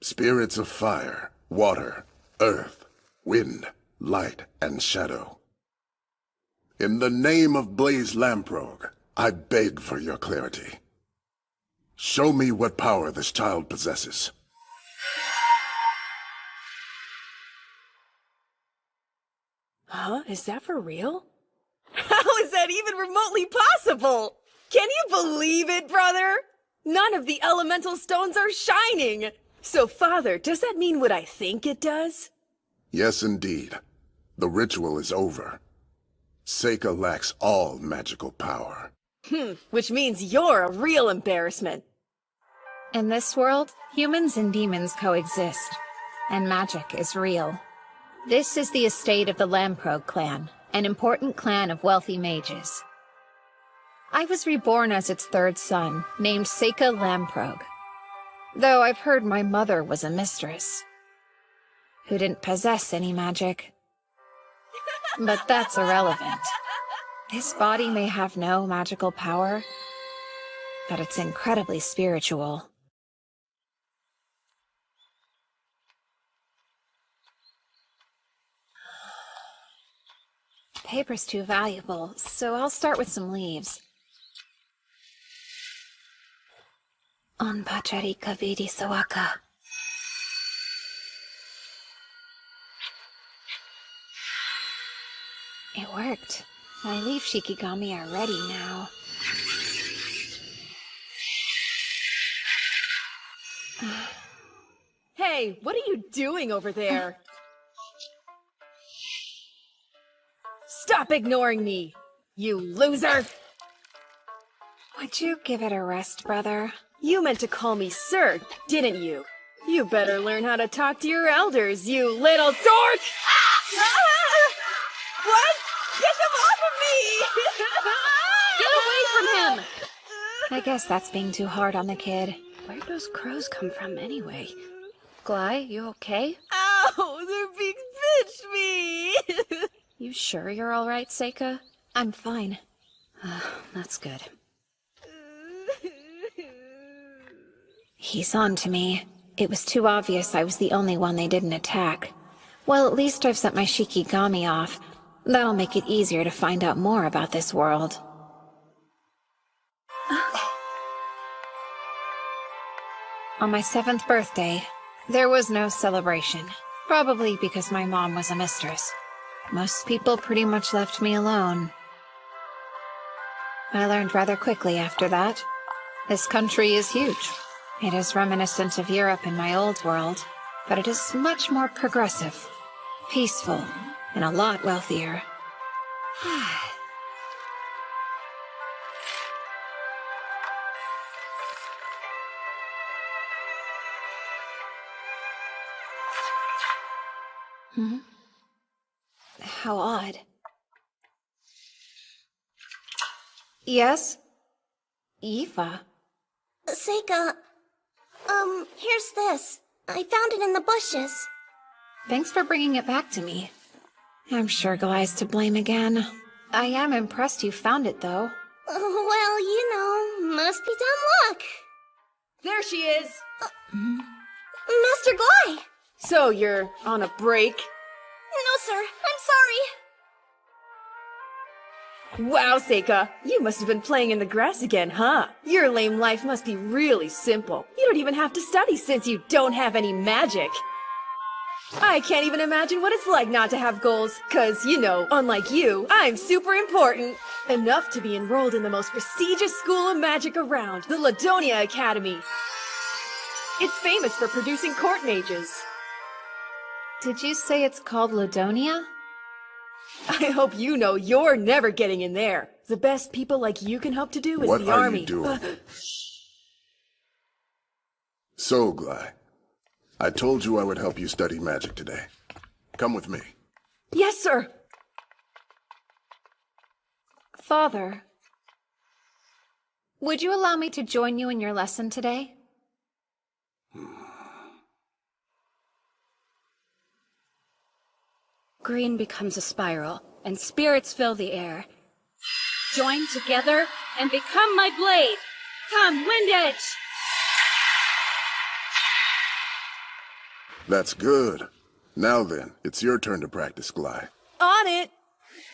Spirits of fire, water, earth, wind, light, and shadow. In the name of Blaze Lamprogue, I beg for your clarity. Show me what power this child possesses. Huh? Is that for real? How is that even remotely possible? Can you believe it, brother? None of the elemental stones are shining! So, Father, does that mean what I think it does? Yes, indeed. The ritual is over. Seika lacks all magical power. Which means you're a real embarrassment. In this world, humans and demons coexist, and magic is real. This is the estate of the Lamprogue clan, an important clan of wealthy mages. I was reborn as its third son, named Seika Lamprogue. Though I've heard my mother was a mistress, who didn't possess any magic. But that's irrelevant. This body may have no magical power, but it's incredibly spiritual. Paper's too valuable, so I'll start with some leaves. On Pacharika Vidi Sawaka. It worked. My leaf shikigami are ready now. Hey, what are you doing over there? Stop ignoring me, you loser! Would you give it a rest, brother? You meant to call me sir, didn't you? You better learn how to talk to your elders, you little dork! What? Get them off of me! Get away from him! I guess that's being too hard on the kid. Where'd those crows come from anyway? Glai, you okay? Ow! They're being bitch me! You sure you're all right, Seika? I'm fine. That's good. He's on to me. It was too obvious I was the only one they didn't attack. Well, at least I've sent my shikigami off. That'll make it easier to find out more about this world. On my 7th birthday, there was no celebration. Probably because my mom was a mistress. Most people pretty much left me alone. I learned rather quickly after that. This country is huge. It is reminiscent of Europe in my old world, but it is much more progressive, peaceful, and a lot wealthier. How odd. Yes? Eva? Seika, here's this. I found it in the bushes. Thanks for bringing it back to me. I'm sure Glai's to blame again. I am impressed you found it, though. Well, you know, must be dumb luck. There she is! Master Glai! So you're on a break? No, sir, I'm sorry. Wow, Seika, you must have been playing in the grass again, huh? Your lame life must be really simple. You don't even have to study since you don't have any magic. I can't even imagine what it's like not to have goals, 'cause, you know, unlike you, I'm super important. Enough to be enrolled in the most prestigious school of magic around, the Ladonia Academy. It's famous for producing court mages. Did you say it's called Ladonia? I hope you know you're never getting in there. The best people like you can hope to do is What the are army. you doing? So, Glai, I told you I would help you study magic today. Come with me. Yes, sir. Father, would you allow me to join you in your lesson today? Green becomes a spiral, and spirits fill the air. Join together and become my blade! Come, Wind Edge! That's good. Now then, it's your turn to practice Gly. On it!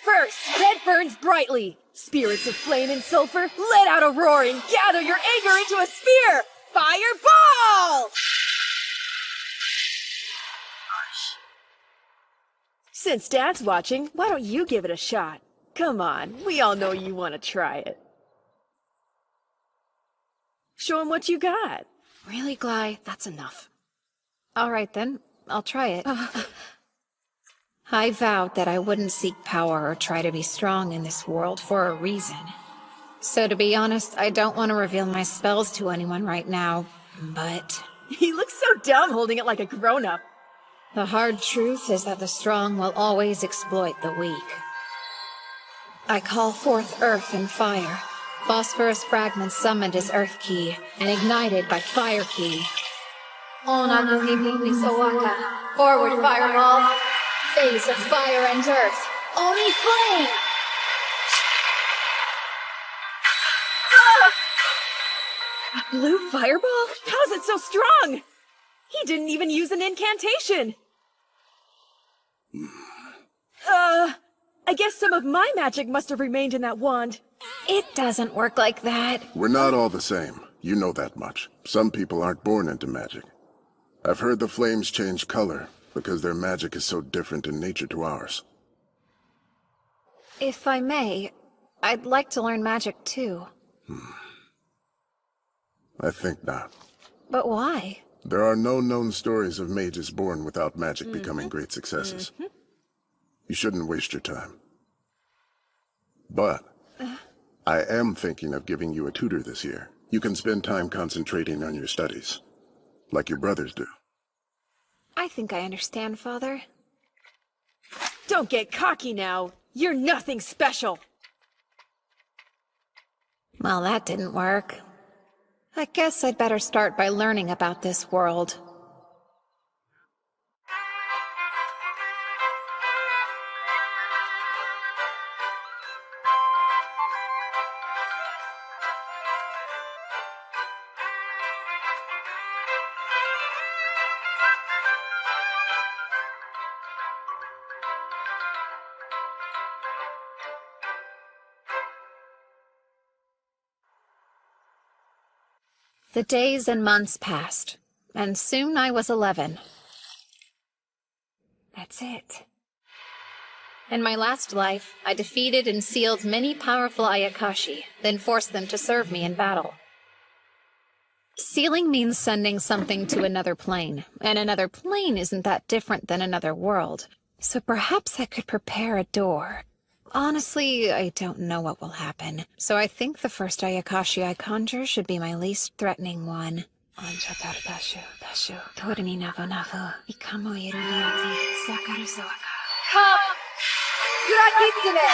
First, red burns brightly. Spirits of flame and sulfur, let out a roar and gather your anger into a sphere! Fireball! Since Dad's watching, why don't you give it a shot? Come on, we all know you want to try it. Show him what you got. Really, Gly? That's enough. All right then, I'll try it. I vowed that I wouldn't seek power or try to be strong in this world for a reason. So to be honest, I don't want to reveal my spells to anyone right now, but He looks so dumb holding it like a grown-up. the hard truth is that the strong will always exploit the weak. I call forth earth and fire. Phosphorus fragments summoned as earth key and ignited by fire key. Forward fireball. Phase of fire and earth. Oni flame! A blue fireball? How's it so strong? He didn't even use an incantation. I guess some of my magic must have remained in that wand. It doesn't work like that. We're not all the same. You know that much. Some people aren't born into magic. I've heard the flames change color because their magic is so different in nature to ours. If I may, I'd like to learn magic too. I think not. But why? There are no known stories of mages born without magic becoming great successes. You shouldn't waste your time. But I am thinking of giving you a tutor this year. You can spend time concentrating on your studies, like your brothers do. I think I understand, Father. Don't get cocky now. You're nothing special. Well, that didn't work. I guess I'd better start by learning about this world. The days and months passed, and soon I was 11. That's it. In my last life, I defeated and sealed many powerful Ayakashi, then forced them to serve me in battle. Sealing means sending something to another plane, and another plane isn't that different than another world, so perhaps I could prepare a door. Honestly, I don't know what will happen, so I think the first Ayakashi I conjure should be my least threatening one. Come! Yurakitsune!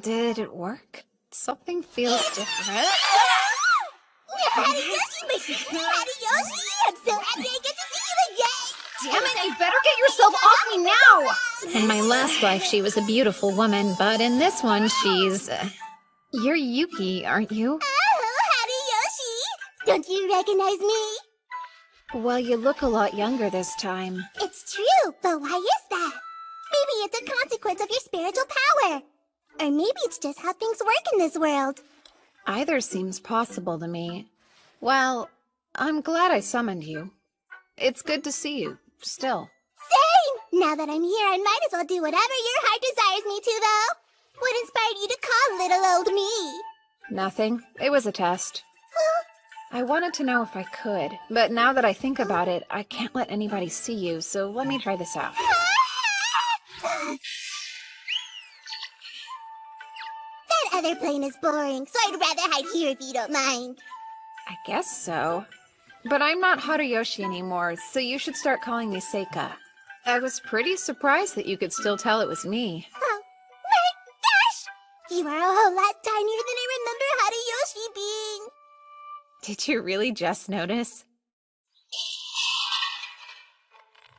Did it work? Something feels different. Hariyoshi! I'm so happy I get to see you again! Damn it, you better get yourself off me now! In my last life, she was a beautiful woman, but in this one, she's... You're Yuki, aren't you? Oh, Hariyoshi! Don't you recognize me? Well, you look a lot younger this time. It's true, but why is that? Maybe it's a consequence of your spiritual power. Or maybe it's just how things work in this world. Either seems possible to me. Well, I'm glad I summoned you. It's good to see you, still. Same! Now that I'm here, I might as well do whatever your heart desires me to, though. What inspired you to call little old me? Nothing. It was a test. I wanted to know if I could, but now that I think about it, I can't let anybody see you, so let me try this out. That other plane is boring, so I'd rather hide here if you don't mind. I guess so. But I'm not Haruyoshi anymore, so you should start calling me Seika. I was pretty surprised that you could still tell it was me. Oh, my gosh! You are a whole lot tinier than I remember Haruyoshi being. Did you really just notice?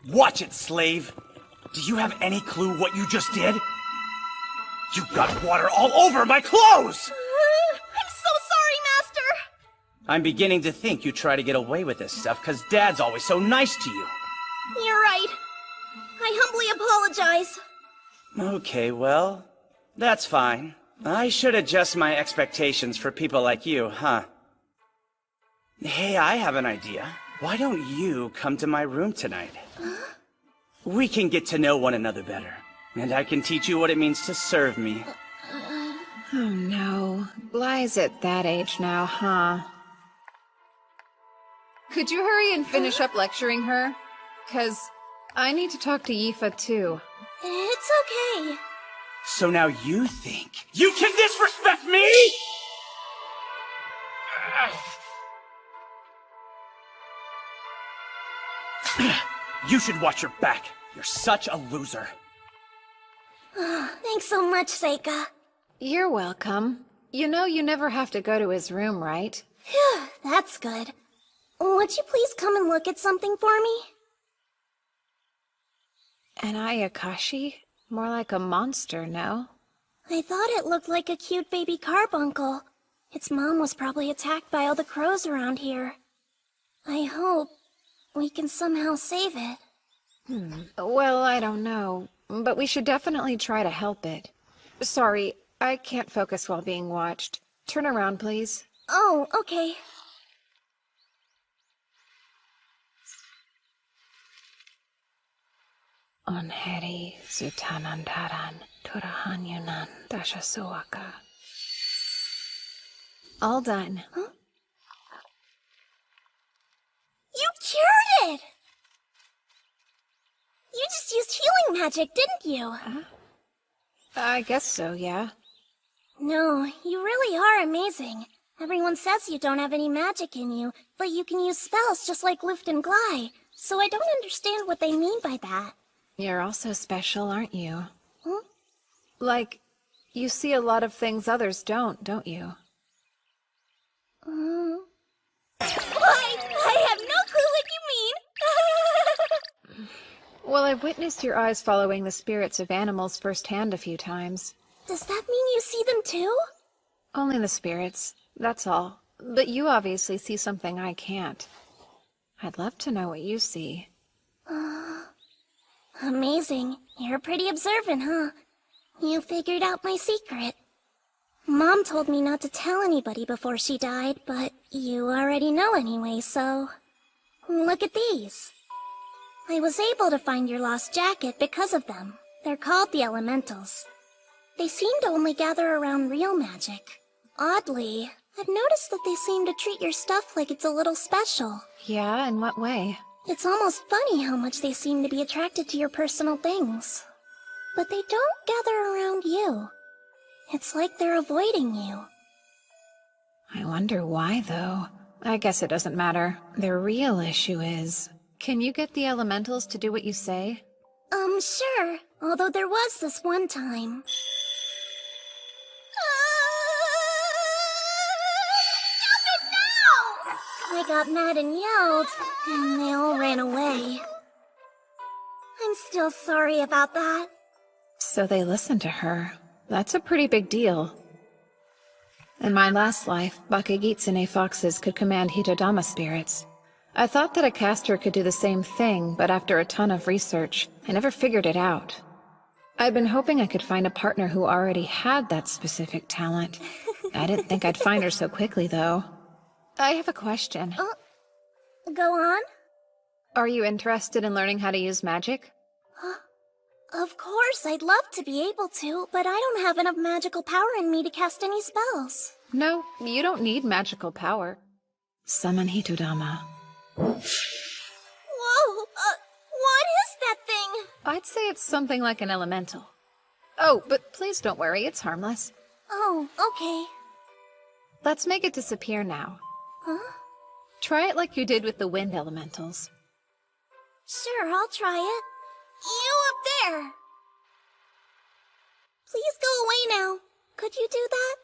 Watch it, slave! Do you have any clue what you just did? You got water all over my clothes! I'm so sorry, Master! I'm beginning to think you try to get away with this stuff because Dad's always so nice to you. You're right. I humbly apologize. Okay, well, that's fine. I should adjust my expectations for people like you, huh? Hey, I have an idea. Why don't you come to my room tonight? We can get to know one another better, and I can teach you what it means to serve me. Oh no. Bly's at that age now, huh? Could you hurry and finish up lecturing her? 'Cause I need to talk to Yifa too. It's okay. So now you think you can disrespect me?! You should watch your back. You're such a loser. Thanks so much, Seika. You're welcome. You know you never have to go to his room, right? Phew, that's good. Would you please come and look at something for me? An Ayakashi? More like a monster, no? I thought it looked like a cute baby carbuncle. Its mom was probably attacked by all the crows around here. I hope we can somehow save it. Well, I don't know, but we should definitely try to help it. Sorry, I can't focus while being watched. Turn around, please. Oh, okay. Onheri Zutanandaran Turahanyunan Dashasuaka. All done. Huh? You cured it! You just used healing magic, didn't you? I guess so, yeah. No, you really are amazing. Everyone says you don't have any magic in you, but you can use spells just like Luft and Glide. So I don't understand what they mean by that. You're also special, aren't you? Huh? Like, you see a lot of things others don't you? I have no clue what you mean! Well, I've witnessed your eyes following the spirits of animals firsthand a few times. Does that mean you see them too? Only the spirits, that's all. But you obviously see something I can't. I'd love to know what you see. Amazing. You're pretty observant, huh? You figured out my secret. Mom told me not to tell anybody before she died, but you already know anyway, so... Look at these. I was able to find your lost jacket because of them. They're called the Elementals. They seem to only gather around real magic. Oddly, I've noticed that they seem to treat your stuff like it's a little special. Yeah, in what way? It's almost funny how much they seem to be attracted to your personal things. But they don't gather around you. It's like they're avoiding you. I wonder why, though. I guess it doesn't matter. The real issue is... Can you get the elementals to do what you say? Sure. Although there was this one time. Stop it now! I got mad and yelled, and they all ran away. I'm still sorry about that. So they listened to her. That's a pretty big deal. In my last life, Bakagitsune foxes could command Hitodama spirits. I thought that a caster could do the same thing, but after a ton of research, I never figured it out. I'd been hoping I could find a partner who already had that specific talent. I didn't think I'd find her so quickly, though. I have a question. Go on? Are you interested in learning how to use magic? Of course, I'd love to be able to, but I don't have enough magical power in me to cast any spells. No, you don't need magical power. Summon Hitodama. Whoa! What is that thing? I'd say it's something like an elemental. Oh, but please don't worry, it's harmless. Oh, okay. Let's make it disappear now. Huh? Try it like you did with the wind elementals. Sure, I'll try it. You up there! Please go away now. Could you do that?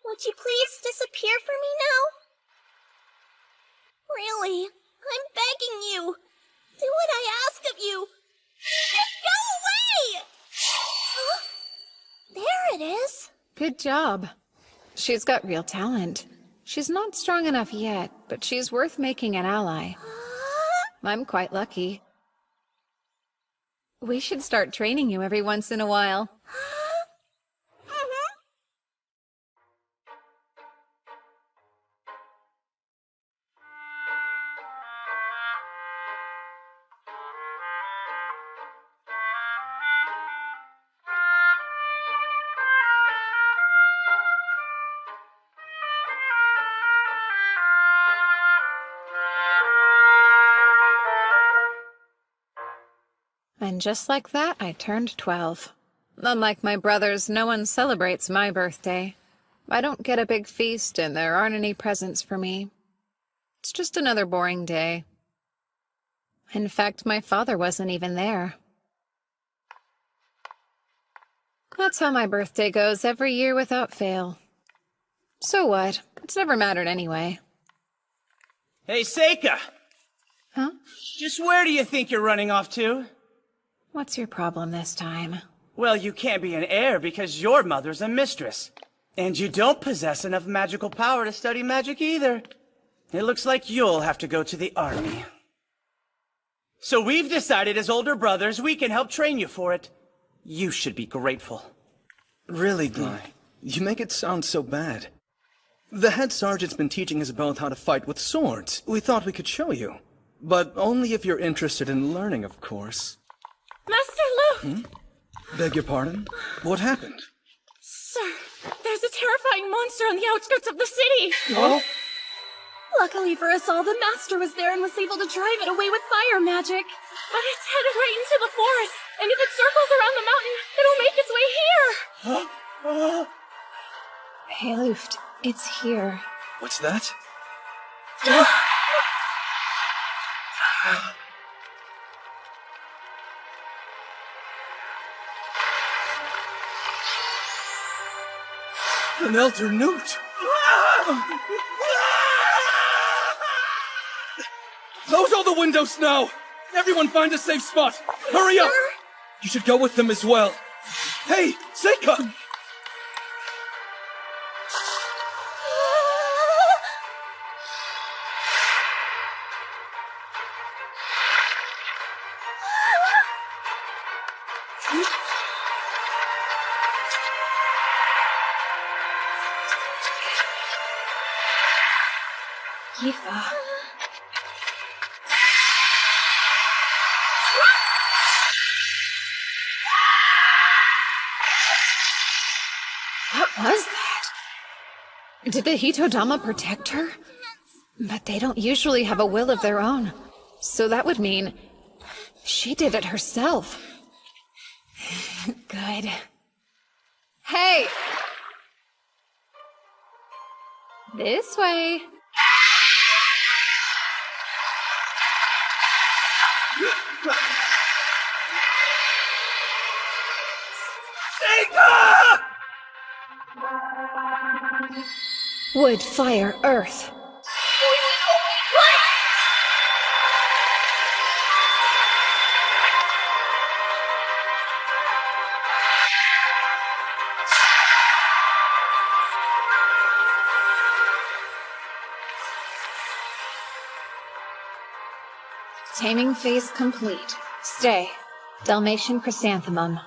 Would you please disappear for me now? Really, I'm begging you. Do what I ask of you! Just go away! There it is. Good job. She's got real talent. She's not strong enough yet, but she's worth making an ally. I'm quite lucky. We should start training you every once in a while. And just like that, I turned 12. Unlike my brothers, no one celebrates my birthday. I don't get a big feast, and there aren't any presents for me. It's just another boring day. In fact, my father wasn't even there. That's how my birthday goes every year without fail. So what? It's never mattered anyway. Hey, Seika! Huh? Just where do you think you're running off to? What's your problem this time? Well, you can't be an heir because your mother's a mistress. And you don't possess enough magical power to study magic either. It looks like you'll have to go to the army. So we've decided as older brothers we can help train you for it. You should be grateful. Really, Gly, you make it sound so bad. The head sergeant's been teaching us both how to fight with swords. We thought we could show you. But only if you're interested in learning, of course. Master Lu! Beg your pardon? What happened? Sir, there's a terrifying monster on the outskirts of the city! Oh? Luckily for us all, the Master was there and was able to drive it away with fire magic. But it's headed right into the forest, and if it circles around the mountain, it'll make its way here! Hey, Luft, it's here. What's that? An elder newt! Close all the windows now! Everyone find a safe spot! Hurry up! You should go with them as well. Hey, Seika! Yifa. What was that? Did the Hitodama protect her? But they don't usually have a will of their own. So that would mean she did it herself. Good. Hey! This way. Wood, fire, earth. Taming phase complete. Stay. Dalmatian chrysanthemum.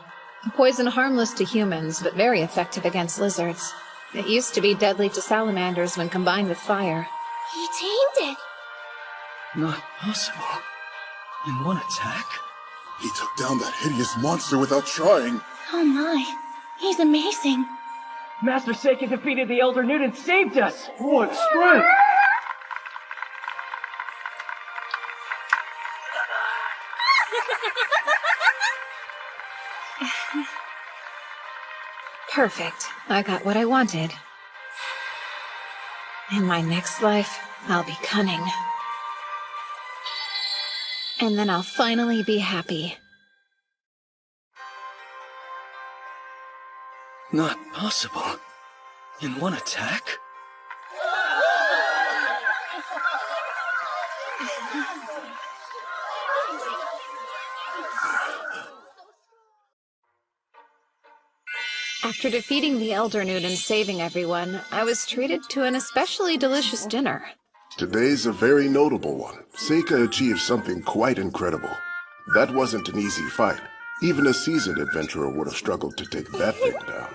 Poison harmless to humans, but very effective against lizards. It used to be deadly to salamanders when combined with fire. He tamed it. Not possible. In one attack? He took down that hideous monster without trying. Oh my, he's amazing. Master Seika defeated the Elder Newt and saved us! What strength! Perfect. I got what I wanted. In my next life, I'll be cunning. And then I'll finally be happy. Not possible. In one attack? After defeating the Elder Newt and saving everyone, I was treated to an especially delicious dinner. Today's a very notable one. Seika achieved something quite incredible. That wasn't an easy fight. Even a seasoned adventurer would have struggled to take that thing down.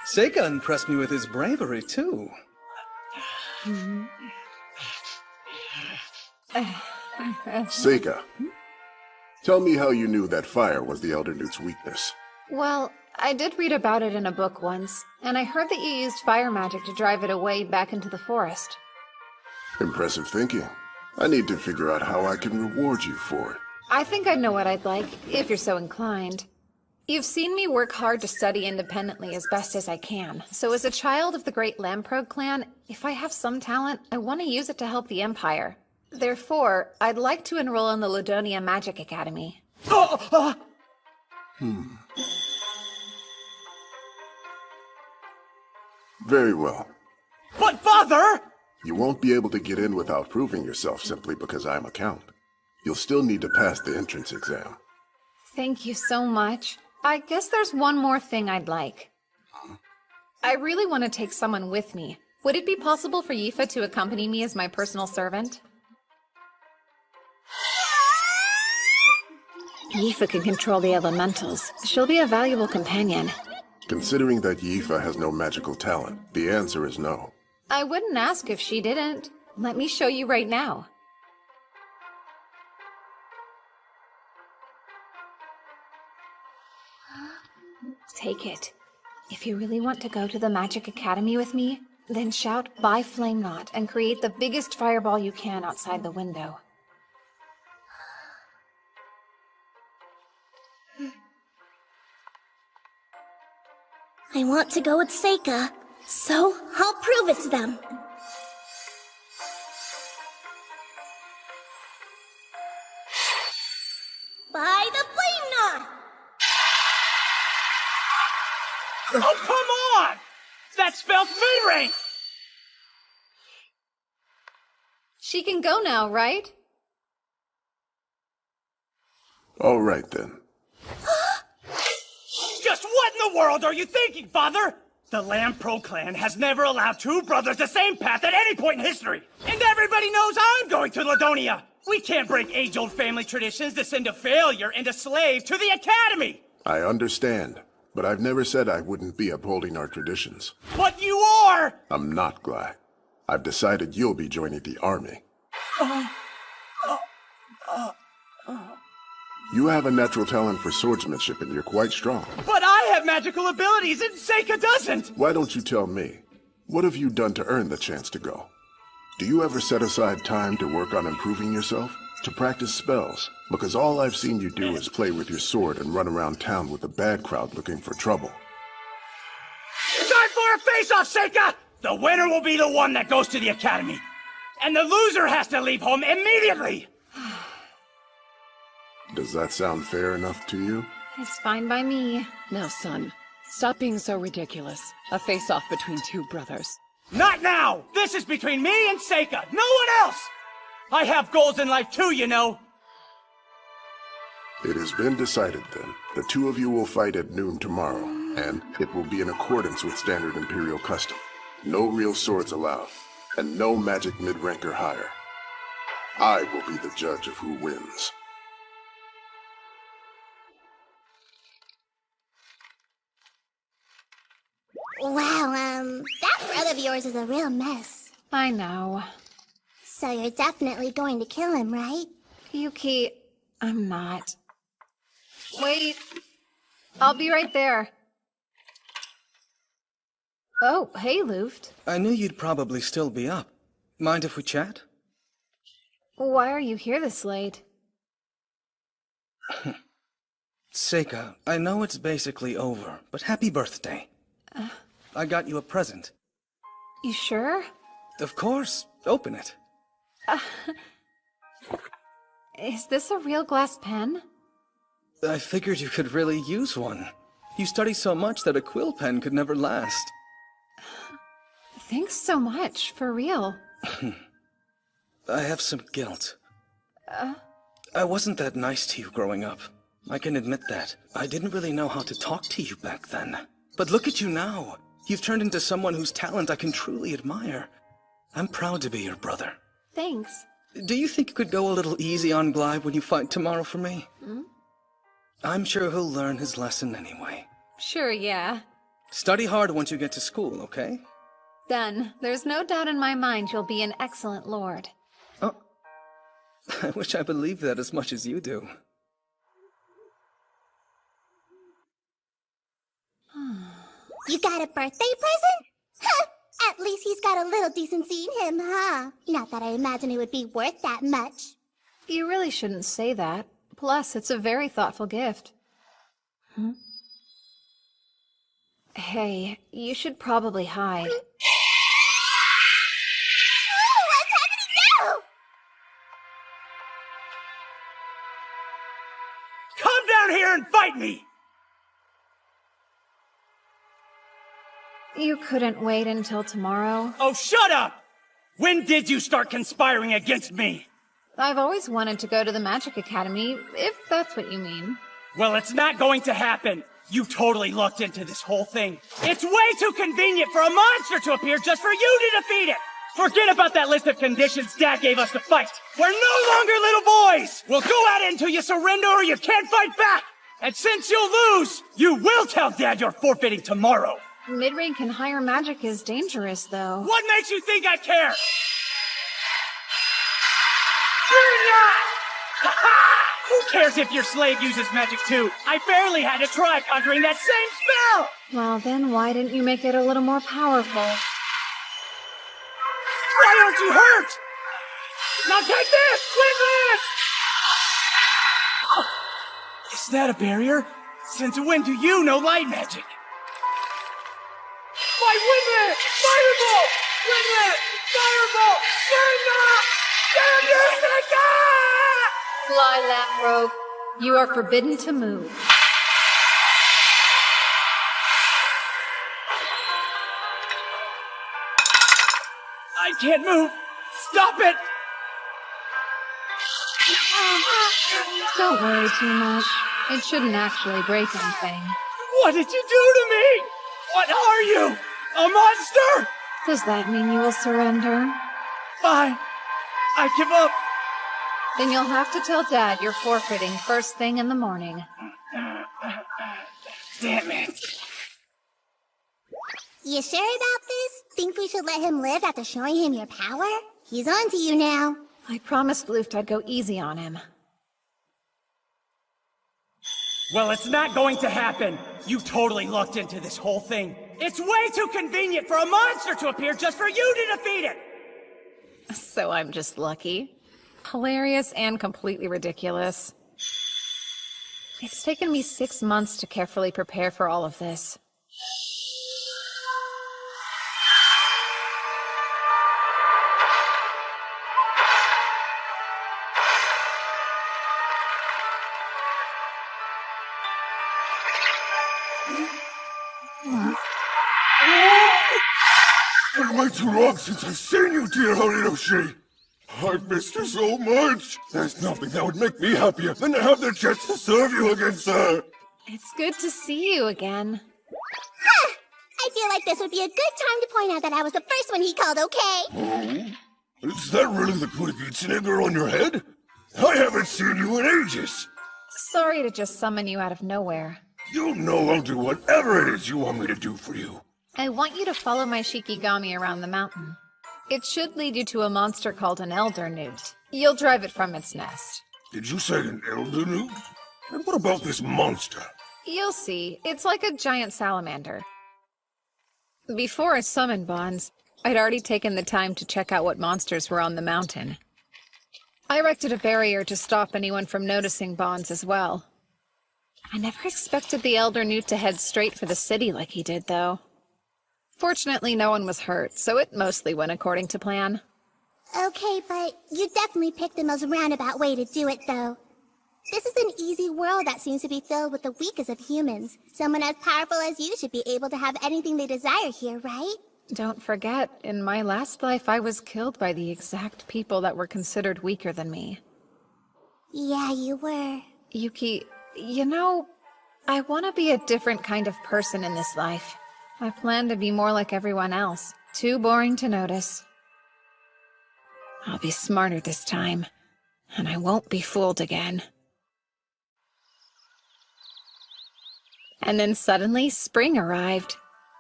Seika impressed me with his bravery, too. Seika, tell me how you knew that fire was the Elder Newt's weakness. Well, I did read about it in a book once, and I heard that you used fire magic to drive it away back into the forest. Impressive thinking. I need to figure out how I can reward you for it. I think I know what I'd like, if you're so inclined. You've seen me work hard to study independently as best as I can, so as a child of the great Lamprog clan, if I have some talent, I want to use it to help the Empire. Therefore, I'd like to enroll in the Ladonia Magic Academy. Very well. But Father! You won't be able to get in without proving yourself simply because I'm a count. You'll still need to pass the entrance exam. Thank you so much. I guess there's one more thing I'd like. I really want to take someone with me. Would it be possible for Yifa to accompany me as my personal servant? Yifa can control the elementals. She'll be a valuable companion. Considering that Yifa has no magical talent, the answer is no. I wouldn't ask if she didn't. Let me show you right now. Take it. If you really want to go to the Magic Academy with me, then shout "Bye Flame Knot" and create the biggest fireball you can outside the window. I want to go with Seika, so I'll prove it to them. By the Flame Knot! Oh, come on! That spells mid-range! She can go now, right? All right, then. Just what in the world are you thinking, Father? The Lamprog clan has never allowed two brothers the same path at any point in history. And everybody knows I'm going to Ladonia. We can't break age-old family traditions to send a failure and a slave to the academy. I understand, but I've never said I wouldn't be upholding our traditions. But you are! I'm not, Gly. I've decided you'll be joining the army. You have a natural talent for swordsmanship and you're quite strong. But I have magical abilities and Seika doesn't! Why don't you tell me? What have you done to earn the chance to go? Do you ever set aside time to work on improving yourself? To practice spells? Because all I've seen you do is play with your sword and run around town with a bad crowd looking for trouble. Time for a face-off, Seika! The winner will be the one that goes to the academy. And the loser has to leave home immediately! Does that sound fair enough to you? It's fine by me. Now, son, stop being so ridiculous. A face-off between two brothers. Not now! This is between me and Seika, no one else! I have goals in life too, you know! It has been decided then. The two of you will fight at noon tomorrow, and it will be in accordance with standard Imperial custom. No real swords allowed, and no magic mid-rank or higher. I will be the judge of who wins. Wow, that brother of yours is a real mess. I know. So you're definitely going to kill him, right? Yuki, I'm not. Wait. I'll be right there. Oh, hey, Luft. I knew you'd probably still be up. Mind if we chat? Why are you here this late? Seika, I know it's basically over, but happy birthday. I got you a present. You sure? Of course. Open it. Is this a real glass pen? I figured you could really use one. You study so much that a quill pen could never last. Thanks so much, for real. I have some guilt. I wasn't that nice to you growing up. I can admit that. I didn't really know how to talk to you back then. But look at you now. You've turned into someone whose talent I can truly admire. I'm proud to be your brother. Thanks. Do you think you could go a little easy on Glide when you fight tomorrow for me? I'm sure he'll learn his lesson anyway. Sure, yeah. Study hard once you get to school, okay? Done. There's no doubt in my mind you'll be an excellent lord. Oh, I wish I believed that as much as you do. You got a birthday present? Huh! At least he's got a little decency in him, huh? Not that I imagine it would be worth that much. You really shouldn't say that. Plus, it's a very thoughtful gift. Hey, you should probably hide. Ooh, what's happening now? Come down here and fight me! You couldn't wait until tomorrow? Oh, shut up! When did you start conspiring against me? I've always wanted to go to the Magic Academy, if that's what you mean. Well, it's not going to happen. You totally lucked into this whole thing. It's way too convenient for a monster to appear just for you to defeat it! Forget about that list of conditions Dad gave us to fight! We're no longer little boys! We'll go at it until you surrender or you can't fight back! And since you'll lose, you will tell Dad you're forfeiting tomorrow! Mid-rank and higher magic is dangerous, though. What makes you think I care? Who cares if your slave uses magic too? I barely had to try conjuring that same spell! Well, then why didn't you make it a little more powerful? Why aren't you hurt? Now take this! Quickly! Is that a barrier? Since when do you know light magic? My Windlet! Fireball! Windlet! Fireball! Fly, Lamprogue. You are forbidden to move. I can't move! Stop it! Don't worry too much. It shouldn't actually break anything. What did you do to me? What are you? A monster? Does that mean you will surrender? Fine. I give up. Then you'll have to tell Dad you're forfeiting first thing in the morning. Damn it. You sure about this? Think we should let him live after showing him your power? He's on to you now. I promised Luft I'd go easy on him. Well, it's not going to happen. You totally lucked into this whole thing. It's way too convenient for a monster to appear just for you to defeat it! So I'm just lucky. Hilarious and completely ridiculous. It's taken me 6 months to carefully prepare for all of this. It's way too long since I've seen you, dear Horiyoshi. I've missed you so much. There's nothing that would make me happier than to have the chance to serve you against her. It's good to see you again. Huh! I feel like this would be a good time to point out that I was the first one he called, okay? Oh? Is that really the Kitsune girl on your head? I haven't seen you in ages. Sorry to just summon you out of nowhere. You know I'll do whatever it is you want me to do for you. I want you to follow my Shikigami around the mountain. It should lead you to a monster called an elder newt. You'll drive it from its nest. Did you say an elder newt? And what about this monster? You'll see. It's like a giant salamander. Before I summoned Bonds, I'd already taken the time to check out what monsters were on the mountain. I erected a barrier to stop anyone from noticing Bonds as well. I never expected the elder newt to head straight for the city like he did, though. Fortunately, no one was hurt, so it mostly went according to plan. Okay, but you definitely picked the most roundabout way to do it, though. This is an easy world that seems to be filled with the weakest of humans. Someone as powerful as you should be able to have anything they desire here, right? Don't forget, in my last life I was killed by the exact people that were considered weaker than me. Yeah, you were. Yuki, you know, I want to be a different kind of person in this life. I plan to be more like everyone else. Too boring to notice. I'll be smarter this time, and I won't be fooled again. And then suddenly, spring arrived.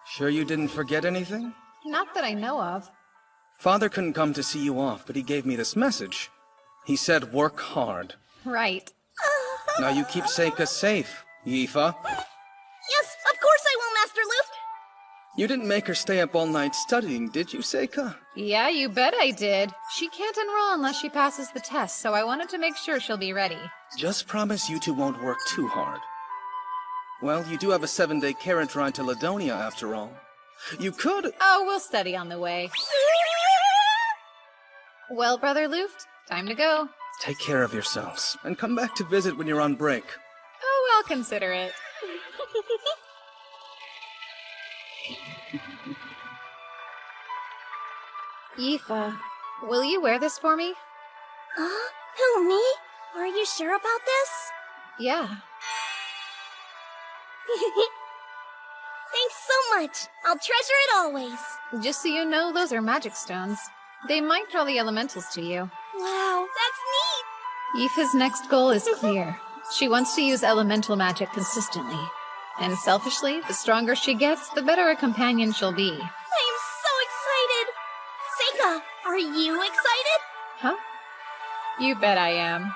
Sure you didn't forget anything? Not that I know of. Father couldn't come to see you off, but he gave me this message. He said work hard. Right. Now you keep Seika safe, Yifa. Yes, of course I will, Master Luft. You didn't make her stay up all night studying, did you, Seika? Yeah, you bet I did. She can't enroll unless she passes the test, so I wanted to make sure she'll be ready. Just promise you two won't work too hard. Well, you do have a 7-day carriage ride to Ladonia, after all. You could... Oh, we'll study on the way. Well, Brother Luft, time to go. Take care of yourselves, and come back to visit when you're on break. Oh, I'll consider it. Yifa, will you wear this for me? Huh? Who, me? Are you sure about this? Yeah. Thanks so much. I'll treasure it always. Just so you know, those are magic stones. They might draw the elementals to you. Wow, that's neat. Yifa's next goal is clear. She wants to use elemental magic consistently. And selfishly, the stronger she gets, the better a companion she'll be. I am so excited. Seika, are you excited? Huh? You bet I am.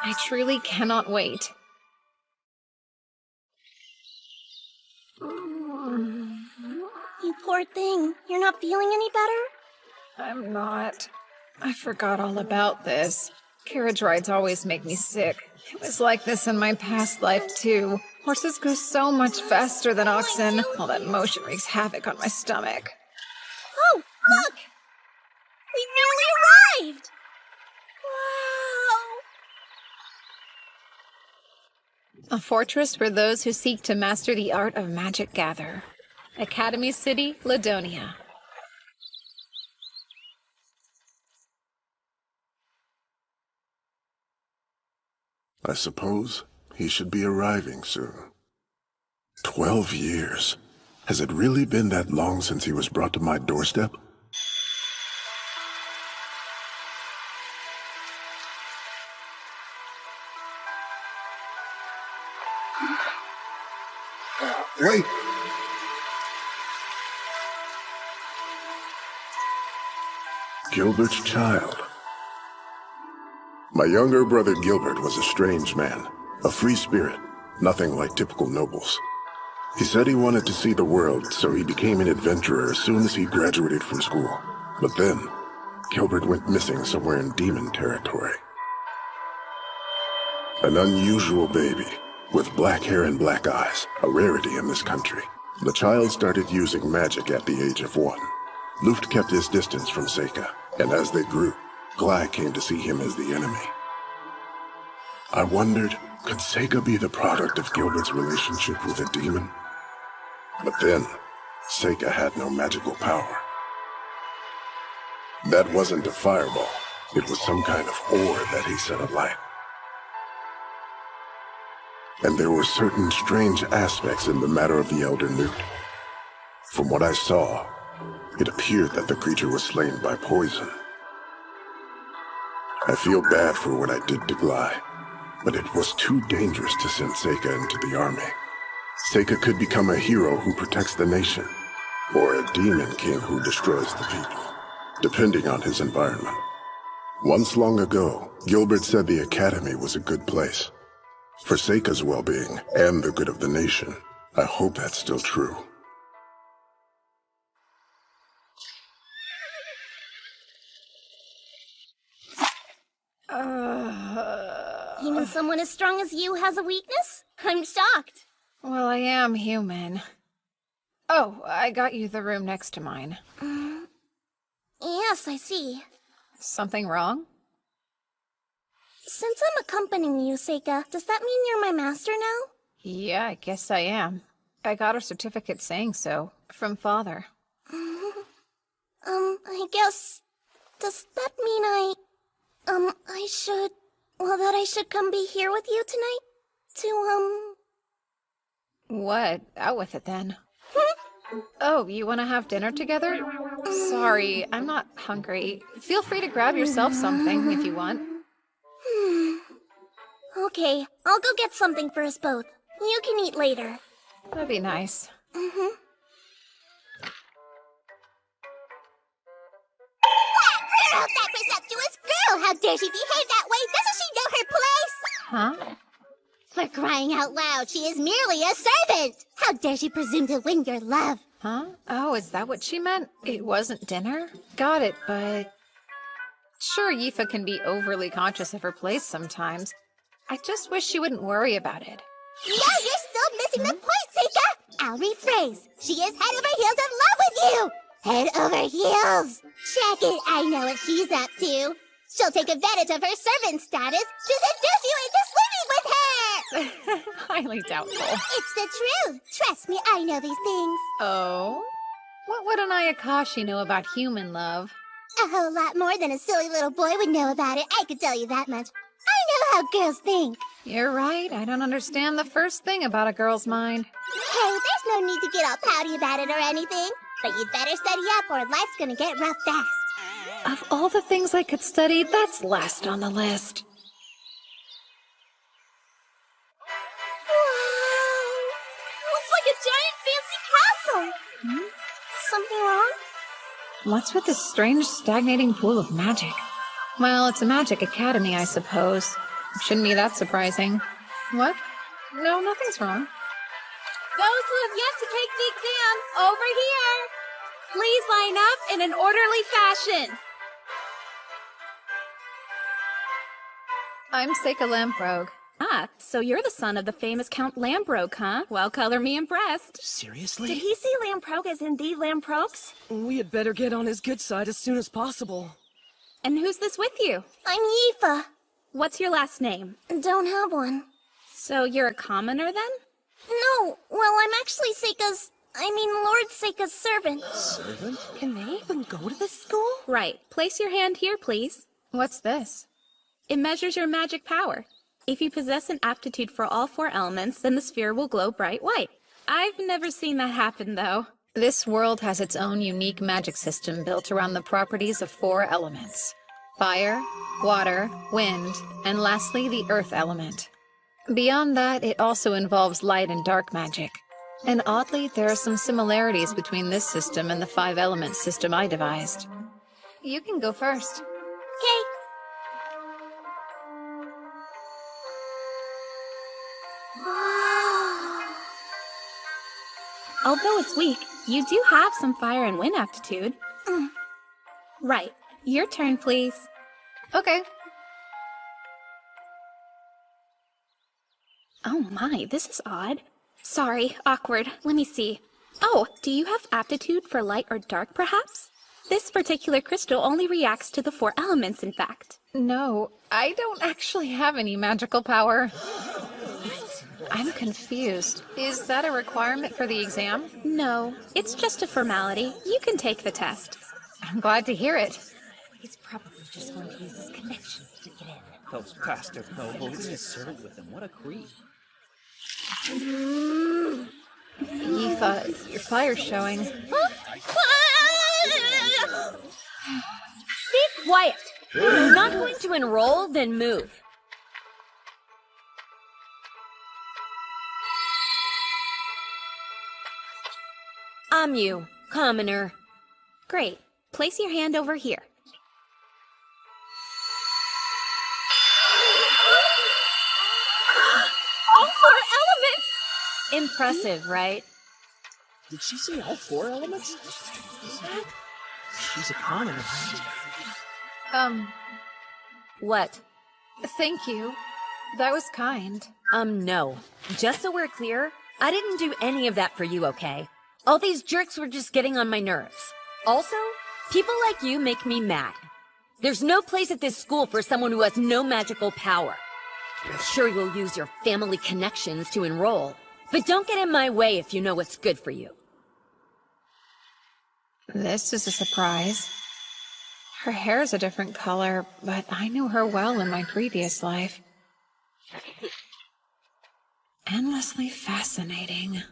I truly cannot wait. You poor thing. You're not feeling any better? I'm not. I forgot all about this. Carriage rides always make me sick. It was like this in my past life, too. Horses go so much faster than oxen. All that motion wreaks havoc on my stomach. Oh, look! We nearly arrived! Wow! A fortress for those who seek to master the art of magic gather. Academy City, Ladonia. I suppose he should be arriving soon. 12 years. Has it really been that long since he was brought to my doorstep? Wait! Gilbert's child. My younger brother Gilbert was a strange man, a free spirit, nothing like typical nobles. He said he wanted to see the world, so he became an adventurer as soon as he graduated from school. But then, Gilbert went missing somewhere in demon territory. An unusual baby, with black hair and black eyes, a rarity in this country. The child started using magic at the age of 1. Luft kept his distance from Seika, and as they grew, Glai came to see him as the enemy. I wondered, could Seika be the product of Gilbert's relationship with a demon? But then, Seika had no magical power. That wasn't a fireball. It was some kind of ore that he set alight. And there were certain strange aspects in the matter of the Elder Newt. From what I saw, it appeared that the creature was slain by poison. I feel bad for what I did to Glai, but it was too dangerous to send Seika into the army. Seika could become a hero who protects the nation, or a demon king who destroys the people, depending on his environment. Once long ago, Gilbert said the academy was a good place. For Seika's well-being and the good of the nation, I hope that's still true. Even someone as strong as you has a weakness? I'm shocked. Well, I am human. Oh, I got you the room next to mine. Yes, I see. Something wrong? Since I'm accompanying you, Seika, does that mean you're my master now? Yeah, I guess I am. I got a certificate saying so, from Father. I guess... Does that mean I should... Well, that I should come be here with you tonight? To, What? Out with it then. Oh, you want to have dinner together? Sorry, I'm not hungry. Feel free to grab yourself something if you want. Okay, I'll go get something for us both. You can eat later. That'd be nice. Mm-hmm. That presumptuous girl! How dare she behave that way? Doesn't she know her place? Huh? For crying out loud, she is merely a servant! How dare she presume to win your love? Huh? Oh, is that what she meant? It wasn't dinner? Got it, but... Sure, Yifa can be overly conscious of her place sometimes. I just wish she wouldn't worry about it. No, you're still missing the point, Seika! I'll rephrase. She is head over heels in love with you! Head over heels! Check it, I know what she's up to. She'll take advantage of her servant status to seduce you into sleeping with her! Highly doubtful. It's the truth! Trust me, I know these things. Oh? What would an Ayakashi know about human love? A whole lot more than a silly little boy would know about it, I could tell you that much. I know how girls think. You're right, I don't understand the first thing about a girl's mind. Hey, there's no need to get all pouty about it or anything. But you'd better study up or life's gonna get rough fast. Of all the things I could study, that's last on the list. Wow! Looks like a giant fancy castle! Something wrong? What's with this strange, stagnating pool of magic? Well, it's a magic academy, I suppose. Shouldn't be that surprising. What? No, nothing's wrong. Those who have yet to take the exam, over here! Please line up in an orderly fashion. I'm Seika Lamprogue. Ah, so you're the son of the famous Count Lamprogue, huh? Well, color me impressed. Seriously? Did he see Lamprogue as indeed Lamprogues? We had better get on his good side as soon as possible. And who's this with you? I'm Yifa. What's your last name? Don't have one. So you're a commoner then? No, well, I'm actually Lord Seika's servant. Servant? Can they even go to this school? Right. Place your hand here, please. What's this? It measures your magic power. If you possess an aptitude for all 4 elements, then the sphere will glow bright white. I've never seen that happen, though. This world has its own unique magic system built around the properties of 4 elements. Fire, water, wind, and lastly, the earth element. Beyond that, it also involves light and dark magic. And oddly, there are some similarities between this system and the 5-element system I devised. You can go first. Okay. Although it's weak, you do have some fire and wind aptitude. Right. Your turn, please. Okay. Oh my, this is odd. Sorry, awkward. Let me see. Oh, do you have aptitude for light or dark, perhaps? This particular crystal only reacts to the 4 elements, in fact. No, I don't actually have any magical power. I'm confused. Is that a requirement for the exam? No, it's just a formality. You can take the test. I'm glad to hear it. He's probably just going to use his connection to get in. Those bastard nobles. His servant with him. What a creep. Yifa, your fire's showing. Be quiet! If you're not going to enroll, then move. I'm you, commoner. Great. Place your hand over here. All 4 elements! Impressive, right? Did she say all 4 elements? She's a commoner. What? Thank you. That was kind. No. Just so we're clear, I didn't do any of that for you, okay? All these jerks were just getting on my nerves. Also, people like you make me mad. There's no place at this school for someone who has no magical power. I'm sure you'll use your family connections to enroll, but don't get in my way if you know what's good for you. This is a surprise. Her hair's a different color, but I knew her well in my previous life. Endlessly fascinating.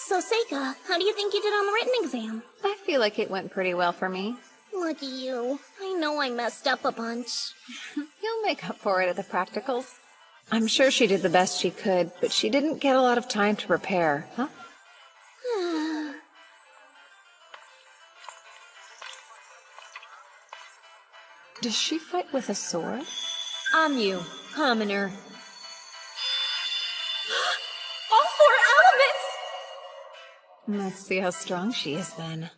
So, Seika, how do you think you did on the written exam? I feel like it went pretty well for me. Lucky you. I know I messed up a bunch. You'll make up for it at the practicals. I'm sure she did the best she could, but she didn't get a lot of time to prepare, huh? Does she fight with a sword? I'm you, commoner. All 4 elements! Let's see how strong she is then.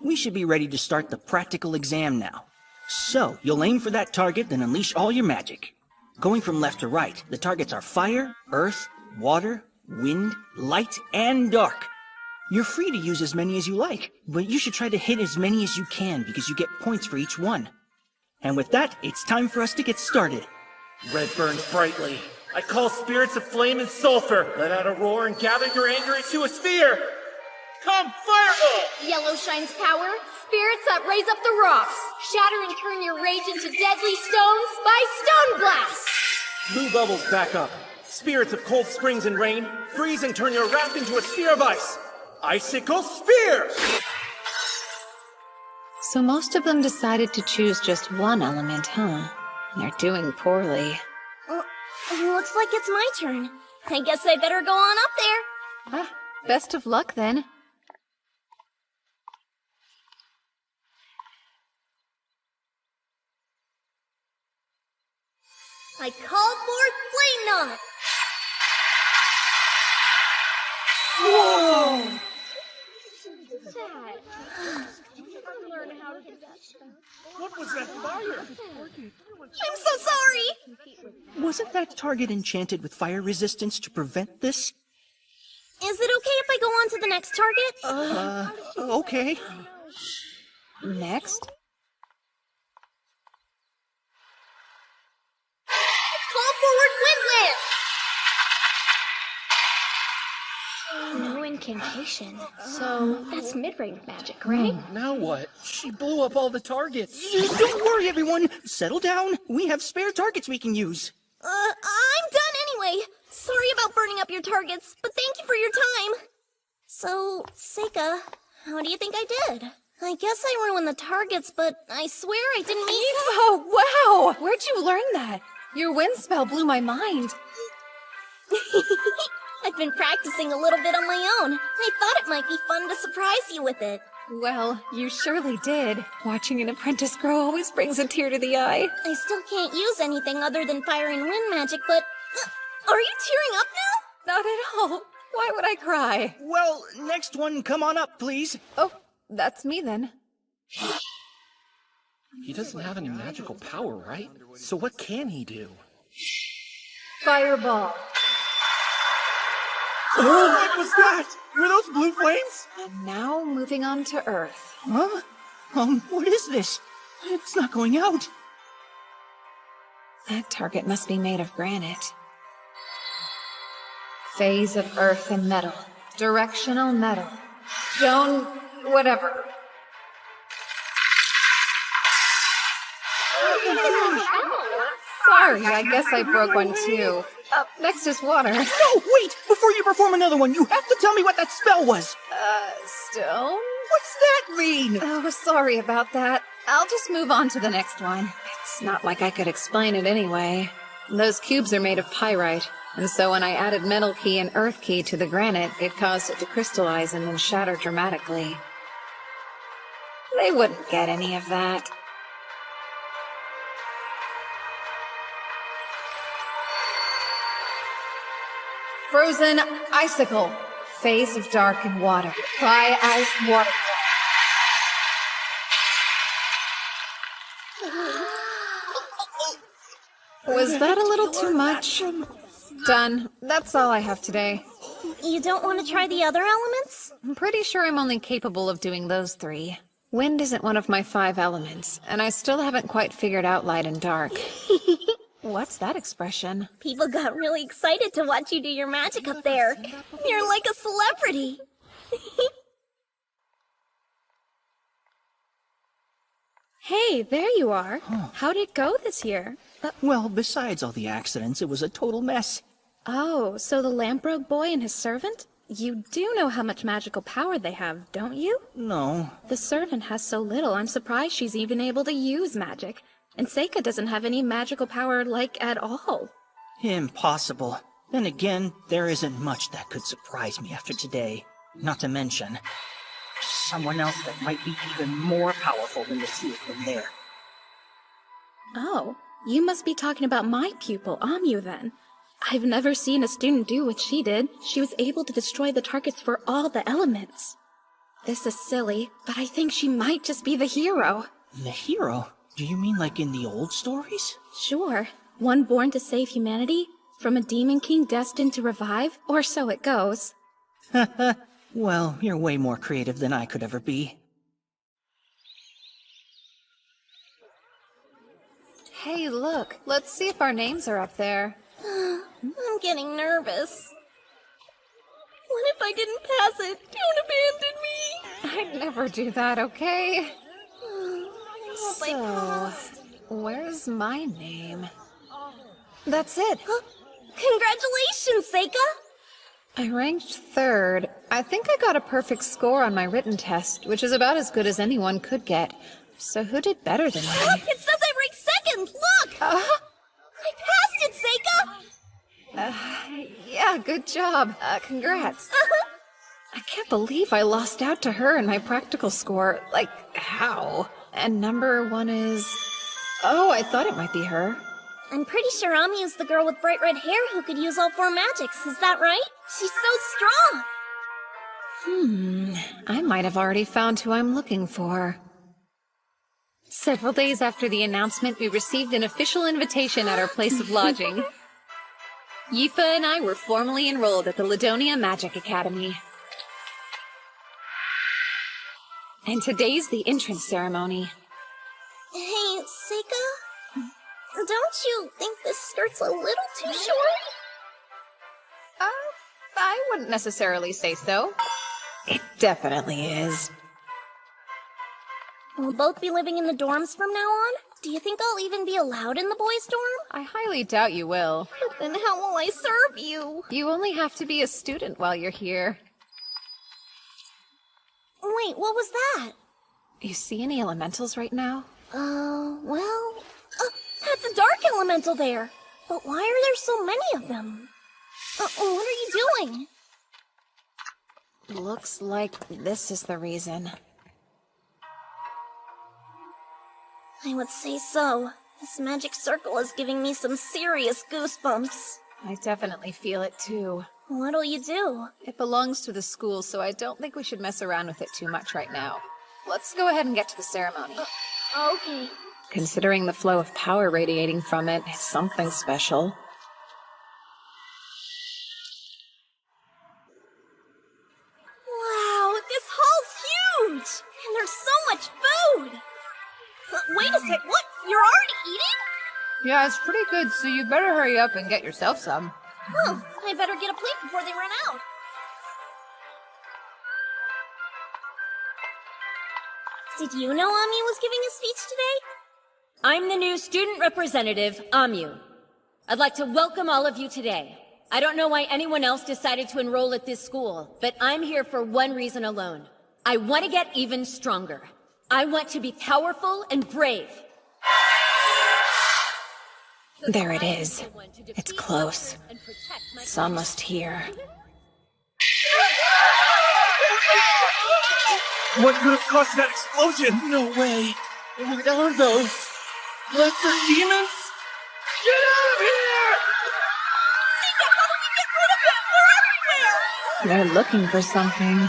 We should be ready to start the practical exam now. So, you'll aim for that target, then unleash all your magic. Going from left to right, the targets are fire, earth, water, wind, light, and dark. You're free to use as many as you like, but you should try to hit as many as you can because you get points for each one. And with that, it's time for us to get started. Red burns brightly. I call spirits of flame and sulfur. Let out a roar and gather your anger into a sphere. Come, fireball! Yellow shines power. Spirits that raise up the rocks. Shatter and turn your rage into deadly stones by stone blast. Blue bubbles back up. Spirits of cold springs and rain. Freeze and turn your wrath into a sphere of ice. Icicle spear! So most of them decided to choose just one element, huh? They're doing poorly. Looks like it's my turn. I guess I better go on up there. Ah, best of luck then. I call forth Flame Knot! Whoa! What was that fire? I'm so sorry! Wasn't that target enchanted with fire resistance to prevent this? Is it okay if I go on to the next target? Okay. Next? Call forward Windland! No incantation. So, that's mid-range magic, right? Now what? She blew up all the targets. Don't worry, everyone. Settle down. We have spare targets we can use. I'm done anyway. Sorry about burning up your targets, but thank you for your time. So, Seika, how do you think I did? I guess I ruined the targets, but I swear I didn't mean— Oh, wow! Where'd you learn that? Your wind spell blew my mind. I've been practicing a little bit on my own. I thought it might be fun to surprise you with it. Well, you surely did. Watching an apprentice grow always brings a tear to the eye. I still can't use anything other than fire and wind magic, but— are you tearing up now? Not at all. Why would I cry? Well, next one, come on up, please. Oh, that's me then. He doesn't have any magical power, right? So what can he do? Fireball. Oh, what was that? Were those blue flames? And now moving on to Earth. Huh? What is this? It's not going out. That target must be made of granite. Phase of earth and metal. Directional metal. Stone, whatever. Sorry, I guess I broke one too. Up next is water. No, wait! Before you perform another one, you have to tell me what that spell was! Stone? What's that mean? Oh, sorry about that. I'll just move on to the next one. It's not like I could explain it anyway. Those cubes are made of pyrite, and so when I added metal key and earth key to the granite, it caused it to crystallize and then shatter dramatically. They wouldn't get any of that. Frozen icicle. Phase of dark and water. Try as water. Was that a little too much? Done. That's all I have today. You don't want to try the other elements? I'm pretty sure I'm only capable of doing those 3. Wind isn't one of my 5 elements, and I still haven't quite figured out light and dark. What's that expression? People got really excited to watch you do your magic up there. You're like a celebrity. Hey, there you are. How'd it go this year? Well, besides all the accidents, it was a total mess. Oh, so the Lamprogue boy and his servant? You do know how much magical power they have, don't you? No. The servant has so little, I'm surprised she's even able to use magic. And Seika doesn't have any magical power, like, at all. Impossible. Then again, there isn't much that could surprise me after today. Not to mention, someone else that might be even more powerful than the two of them there. Oh, you must be talking about my pupil, Amu, then. I've never seen a student do what she did. She was able to destroy the targets for all the elements. This is silly, but I think she might just be the hero. The hero? Do you mean like in the old stories? Sure. One born to save humanity, from a demon king destined to revive, or so it goes. Well, you're way more creative than I could ever be. Hey, look. Let's see if our names are up there. I'm getting nervous. What if I didn't pass it? Don't abandon me! I'd never do that, okay? I hope I passed. Where's my name? That's it. Congratulations, Seika! I ranked 3rd. I think I got a perfect score on my written test, which is about as good as anyone could get. So who did better than me? It says I ranked 2nd! Look! I passed it, Seika! Yeah, good job. Congrats. I can't believe I lost out to her in my practical score. Like, how? And number 1 is... Oh, I thought it might be her. I'm pretty sure Amiu's the girl with bright red hair who could use all 4 magics, is that right? She's so strong! I might have already found who I'm looking for. Several days after the announcement, we received an official invitation at our place of lodging. Yifa and I were formally enrolled at the Ladonia Magic Academy. And today's the entrance ceremony. Hey, Seika? Don't you think this skirt's a little too short? I wouldn't necessarily say so. It definitely is. We'll both be living in the dorms from now on? Do you think I'll even be allowed in the boys' dorm? I highly doubt you will. Then how will I serve you? You only have to be a student while you're here. Wait, what was that? You see any elementals right now? Well... that's a dark elemental there! But why are there so many of them? What are you doing? Looks like this is the reason. I would say so. This magic circle is giving me some serious goosebumps. I definitely feel it too. What'll you do? It belongs to the school, so I don't think we should mess around with it too much right now. Let's go ahead and get to the ceremony. Okay. Considering the flow of power radiating from it, it's something special. Wow, this hall's huge! And there's so much food! Wait a sec, what? You're already eating? Yeah, it's pretty good, so you better hurry up and get yourself some. I better get a plate before they run out. Did you know Amu was giving a speech today? I'm the new student representative, Amu. I'd like to welcome all of you today. I don't know why anyone else decided to enroll at this school, but I'm here for one reason alone. I want to get even stronger. I want to be powerful and brave. There it is. It's close. It's almost here. What could have caused that explosion? No way. What are those? Lesser demons? Get out of here! Seika, how do we get rid of them? They're everywhere! They're looking for something.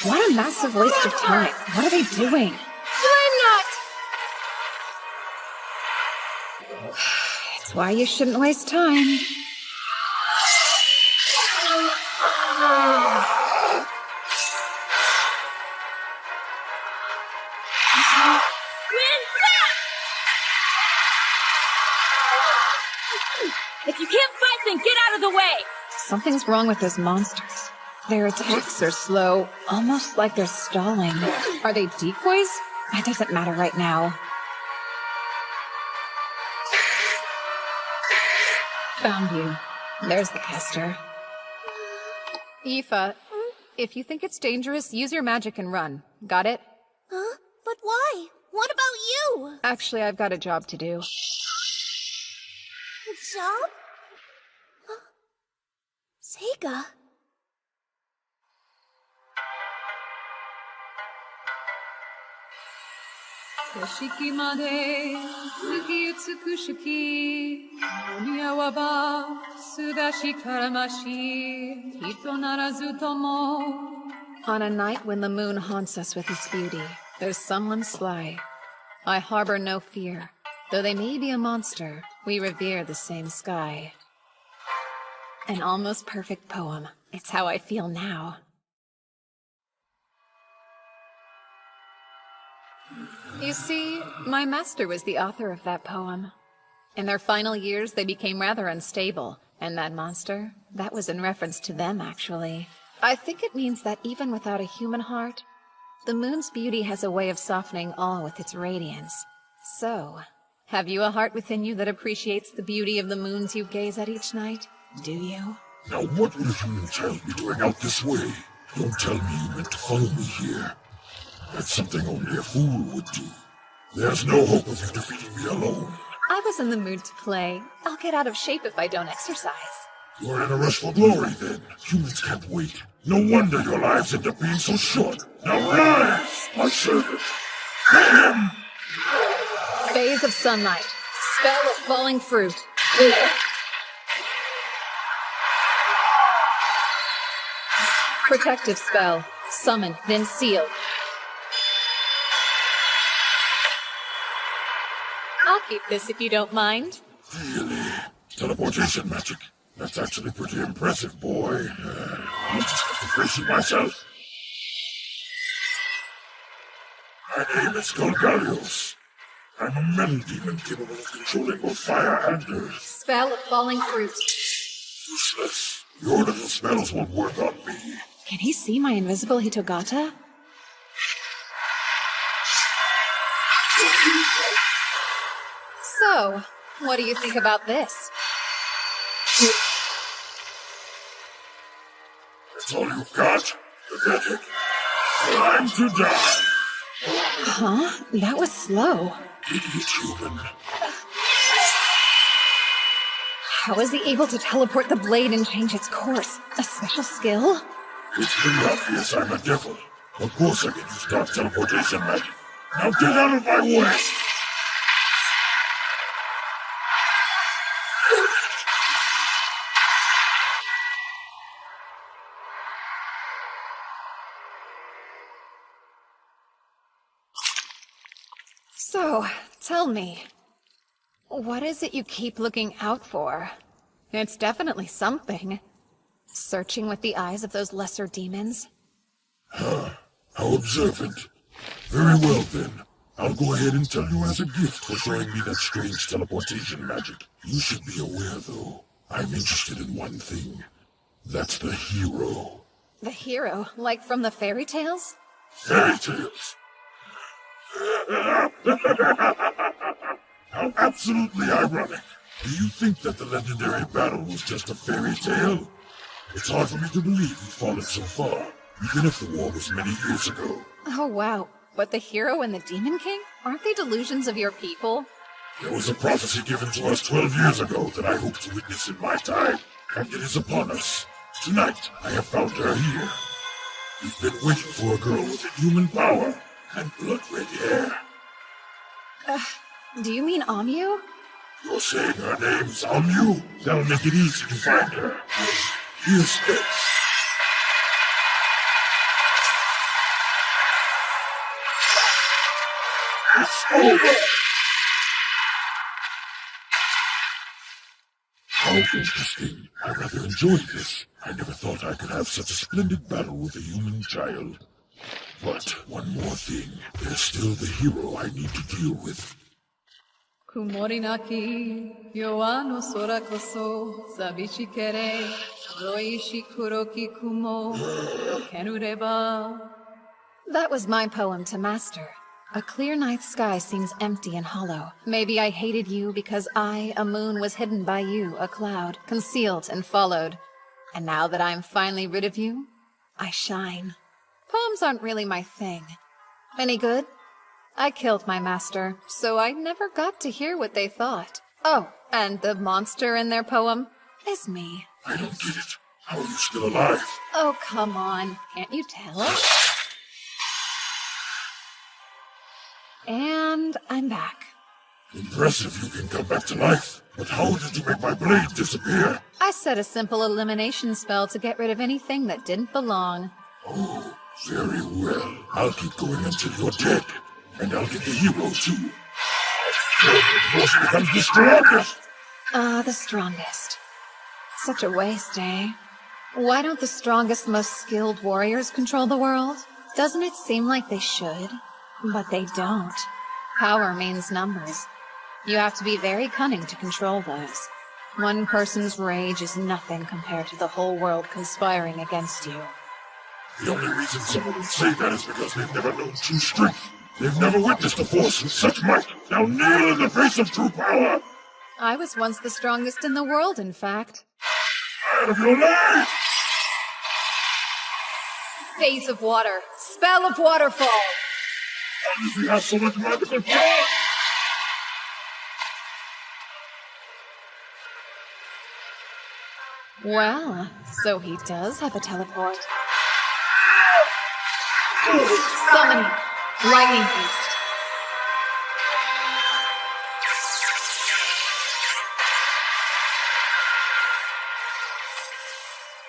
What a massive waste of time. What are they doing? It's why you shouldn't waste time. guys then get out of the way! Something's wrong with those monsters. Their attacks are slow, almost like they're stalling. Are they decoys? It doesn't matter right now. Found you. There's the caster. Aoife, if you think it's dangerous, use your magic and run. Got it? Huh? But why? What about you? Actually, I've got a job to do. A job? Seiga. Toshiki made, tsuki utsukushiki, Onia wa ba, sudashi karamashi, Kito narazu tomo. On a night when the moon haunts us with its beauty, there's someone sly. I harbor no fear. Though they may be a monster, we revere the same sky. An almost perfect poem. It's how I feel now. You see, my master was the author of that poem. In their final years, they became rather unstable, and that monster, that was in reference to them, actually. I think it means that even without a human heart, the moon's beauty has a way of softening all with its radiance. So, have you a heart within you that appreciates the beauty of the moons you gaze at each night? Do you? Now what would a human child be doing out this way? Don't tell me you meant to follow me here. That's something only a fool would do. There's no hope of you defeating me alone. I was in the mood to play. I'll get out of shape if I don't exercise. You're in a rush for glory, then. Humans can't wait. No wonder your lives end up being so short. Now rise, my servant. Phase of sunlight. Spell of falling fruit. Protective spell. Summon, then seal. I'll keep this if you don't mind. Really? Teleportation magic? That's actually pretty impressive, boy. I'll just have to face it myself. My name is Golgarios. I'm a metal demon capable of controlling both fire and earth. Spell of falling fruit. Useless. Your little spells won't work on me. Can he see my invisible Hitogata? So, what do you think about this? That's all you've got? Pathetic. Time to die. Huh? That was slow. Idiot human. How is he able to teleport the blade and change its course? A special skill? It's pretty obvious I'm a devil. Of course I can use dark teleportation magic. Now get out of my way! So, tell me, what is it you keep looking out for? It's definitely something. Searching with the eyes of those lesser demons? Huh. How observant. Very well then. I'll go ahead and tell you as a gift for showing me that strange teleportation magic. You should be aware, though, I'm interested in one thing. That's the hero. The hero? Like from the fairy tales? Fairy tales? How absolutely ironic. Do you think that the legendary battle was just a fairy tale? It's hard for me to believe you've fallen so far, even if the war was many years ago. Oh wow, but the hero and the Demon King? Aren't they delusions of your people? There was a prophecy given to us 12 years ago that I hope to witness in my time, and it is upon us. Tonight, I have found her here. We've been waiting for a girl with human power and blood-red hair. Do you mean Amu? You're saying her name's Amu? That'll make it easy to find her. Here's this. It's over! How interesting. I rather enjoyed this. I never thought I could have such a splendid battle with a human child. But one more thing. There's still the hero I need to deal with. Kumorinaki, yowa no sora koso, sabishikere, oroishi kuroki kumo, no kenureba. That was my poem to Master. A clear night sky seems empty and hollow. Maybe I hated you because I, a moon, was hidden by you, a cloud, concealed and followed. And now that I'm finally rid of you, I shine. Poems aren't really my thing. Any good? I killed my master, so I never got to hear what they thought. Oh, and the monster in their poem is me. I don't get it. How are you still alive? Oh, come on. Can't you tell? And I'm back. Impressive you can come back to life. But how did you make my blade disappear? I set a simple elimination spell to get rid of anything that didn't belong. Oh, very well. I'll keep going until you're dead. And I'll get the hero too. The force becomes the strongest! The strongest. Such a waste, eh? Why don't the strongest, most skilled warriors control the world? Doesn't it seem like they should? But they don't. Power means numbers. You have to be very cunning to control those. One person's rage is nothing compared to the whole world conspiring against you. The only reason someone would say that is because they've never known true strength. They've never witnessed a force with such might. Now kneel in the face of true power! I was once the strongest in the world, in fact. Out of your life! Phase of water. Spell of waterfall! How does he have so much magical power? Well, so he does have a teleport. Summoning! Lightning Beast!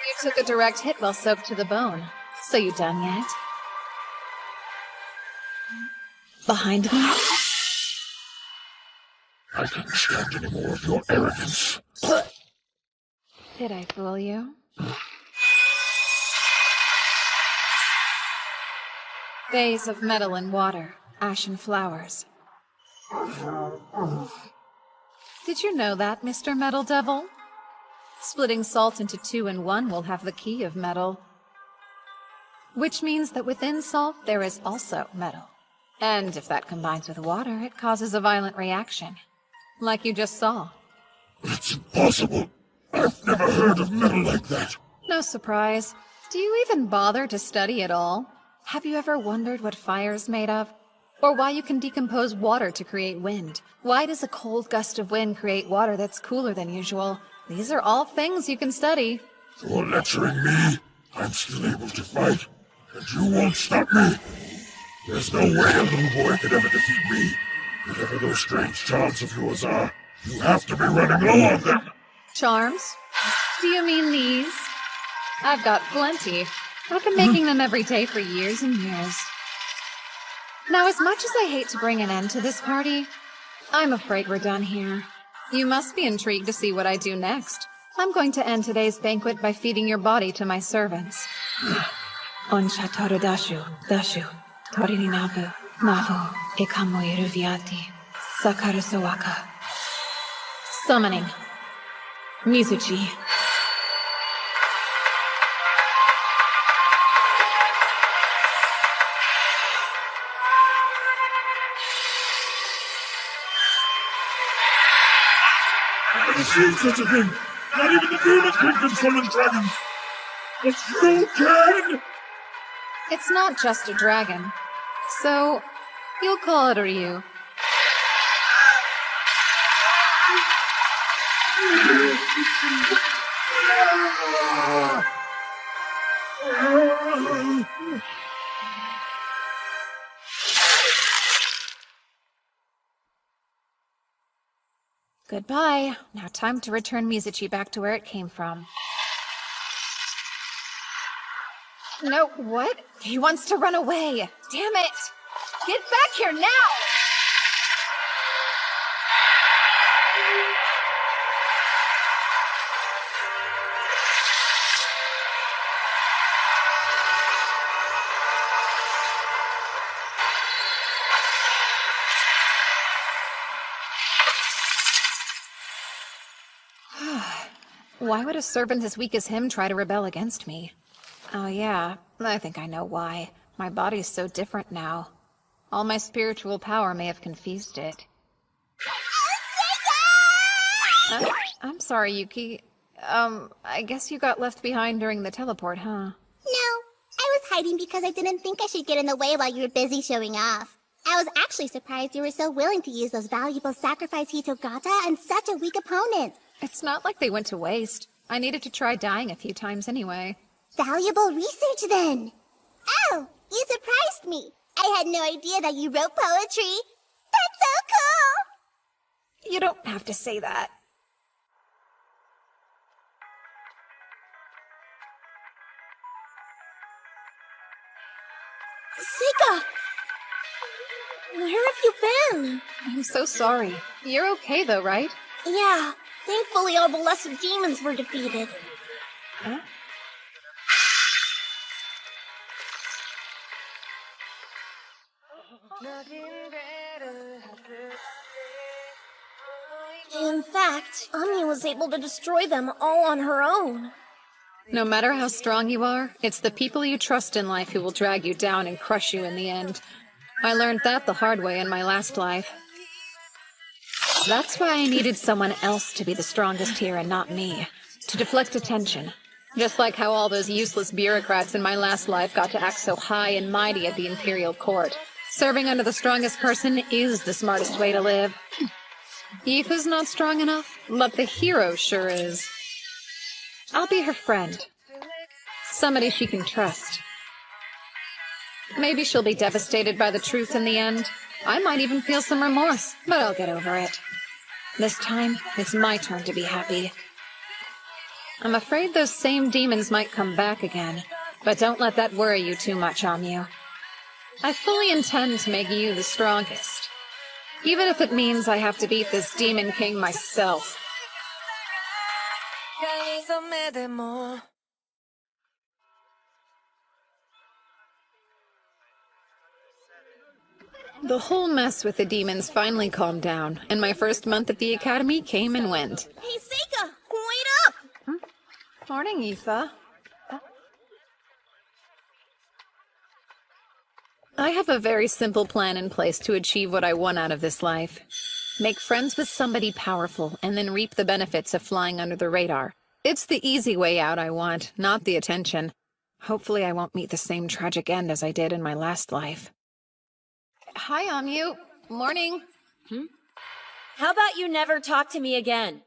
You took a direct hit while soaked to the bone. So you done yet? Behind me? I can't stand any more of your arrogance. Did I fool you? Vase of metal and water, ashen flowers. Did you know that, Mr. Metal Devil? Splitting salt into 2 and 1 will have the key of metal. Which means that within salt there is also metal. And if that combines with water, it causes a violent reaction. Like you just saw. It's impossible. I've never heard of metal like that. No surprise. Do you even bother to study at all? Have you ever wondered what fire's made of? Or why you can decompose water to create wind? Why does a cold gust of wind create water that's cooler than usual? These are all things you can study. You're lecturing me. I'm still able to fight. And you won't stop me. There's no way a little boy could ever defeat me. Whatever those strange charms of yours are, you have to be running low on them. Charms? Do you mean these? I've got plenty. I've been making them every day for years and years. Now, as much as I hate to bring an end to this party, I'm afraid we're done here. You must be intrigued to see what I do next. I'm going to end today's banquet by feeding your body to my servants. Onsha toru dashu, dashu, torini navu, navu, ikamu iruviati, sakaru sawaka. Summoning. Mizuchi. I've never seen such a thing. Not even the demons can summon dragons. But you can! It's not just a dragon. So, you'll call it a Ryu. Goodbye. Now time to return Mizuchi back to where it came from. No, what? He wants to run away. Damn it! Get back here now! Why would a servant as weak as him try to rebel against me? Oh yeah, I think I know why. My body's so different now. All my spiritual power may have confused it. I'm sorry, Yuki. I guess you got left behind during the teleport, huh? No, I was hiding because I didn't think I should get in the way while you were busy showing off. I was actually surprised you were so willing to use those valuable sacrifice Hitogata on such a weak opponent. It's not like they went to waste. I needed to try dying a few times anyway. Valuable research, then. Oh, you surprised me. I had no idea that you wrote poetry. That's so cool! You don't have to say that. Sika! Where have you been? I'm so sorry. You're okay though, right? Yeah, thankfully all the lesser demons were defeated. Huh? In fact, Ami was able to destroy them all on her own. No matter how strong you are, it's the people you trust in life who will drag you down and crush you in the end. I learned that the hard way in my last life. That's why I needed someone else to be the strongest here and not me. To deflect attention. Just like how all those useless bureaucrats in my last life got to act so high and mighty at the Imperial Court. Serving under the strongest person is the smartest way to live. Aoife's not strong enough, but the hero sure is. I'll be her friend. Somebody she can trust. Maybe she'll be devastated by the truth in the end. I might even feel some remorse, but I'll get over it. This time, it's my turn to be happy. I'm afraid those same demons might come back again, but don't let that worry you too much, Amyu. I fully intend to make you the strongest. Even if it means I have to beat this Demon King myself. The whole mess with the demons finally calmed down, and my first month at the academy came and went. Hey, Seika! Wait up! Morning, Aoife. I have a very simple plan in place to achieve what I want out of this life. Make friends with somebody powerful, and then reap the benefits of flying under the radar. It's the easy way out I want, not the attention. Hopefully I won't meet the same tragic end as I did in my last life. Hi, Amyu. Morning. How about you never talk to me again?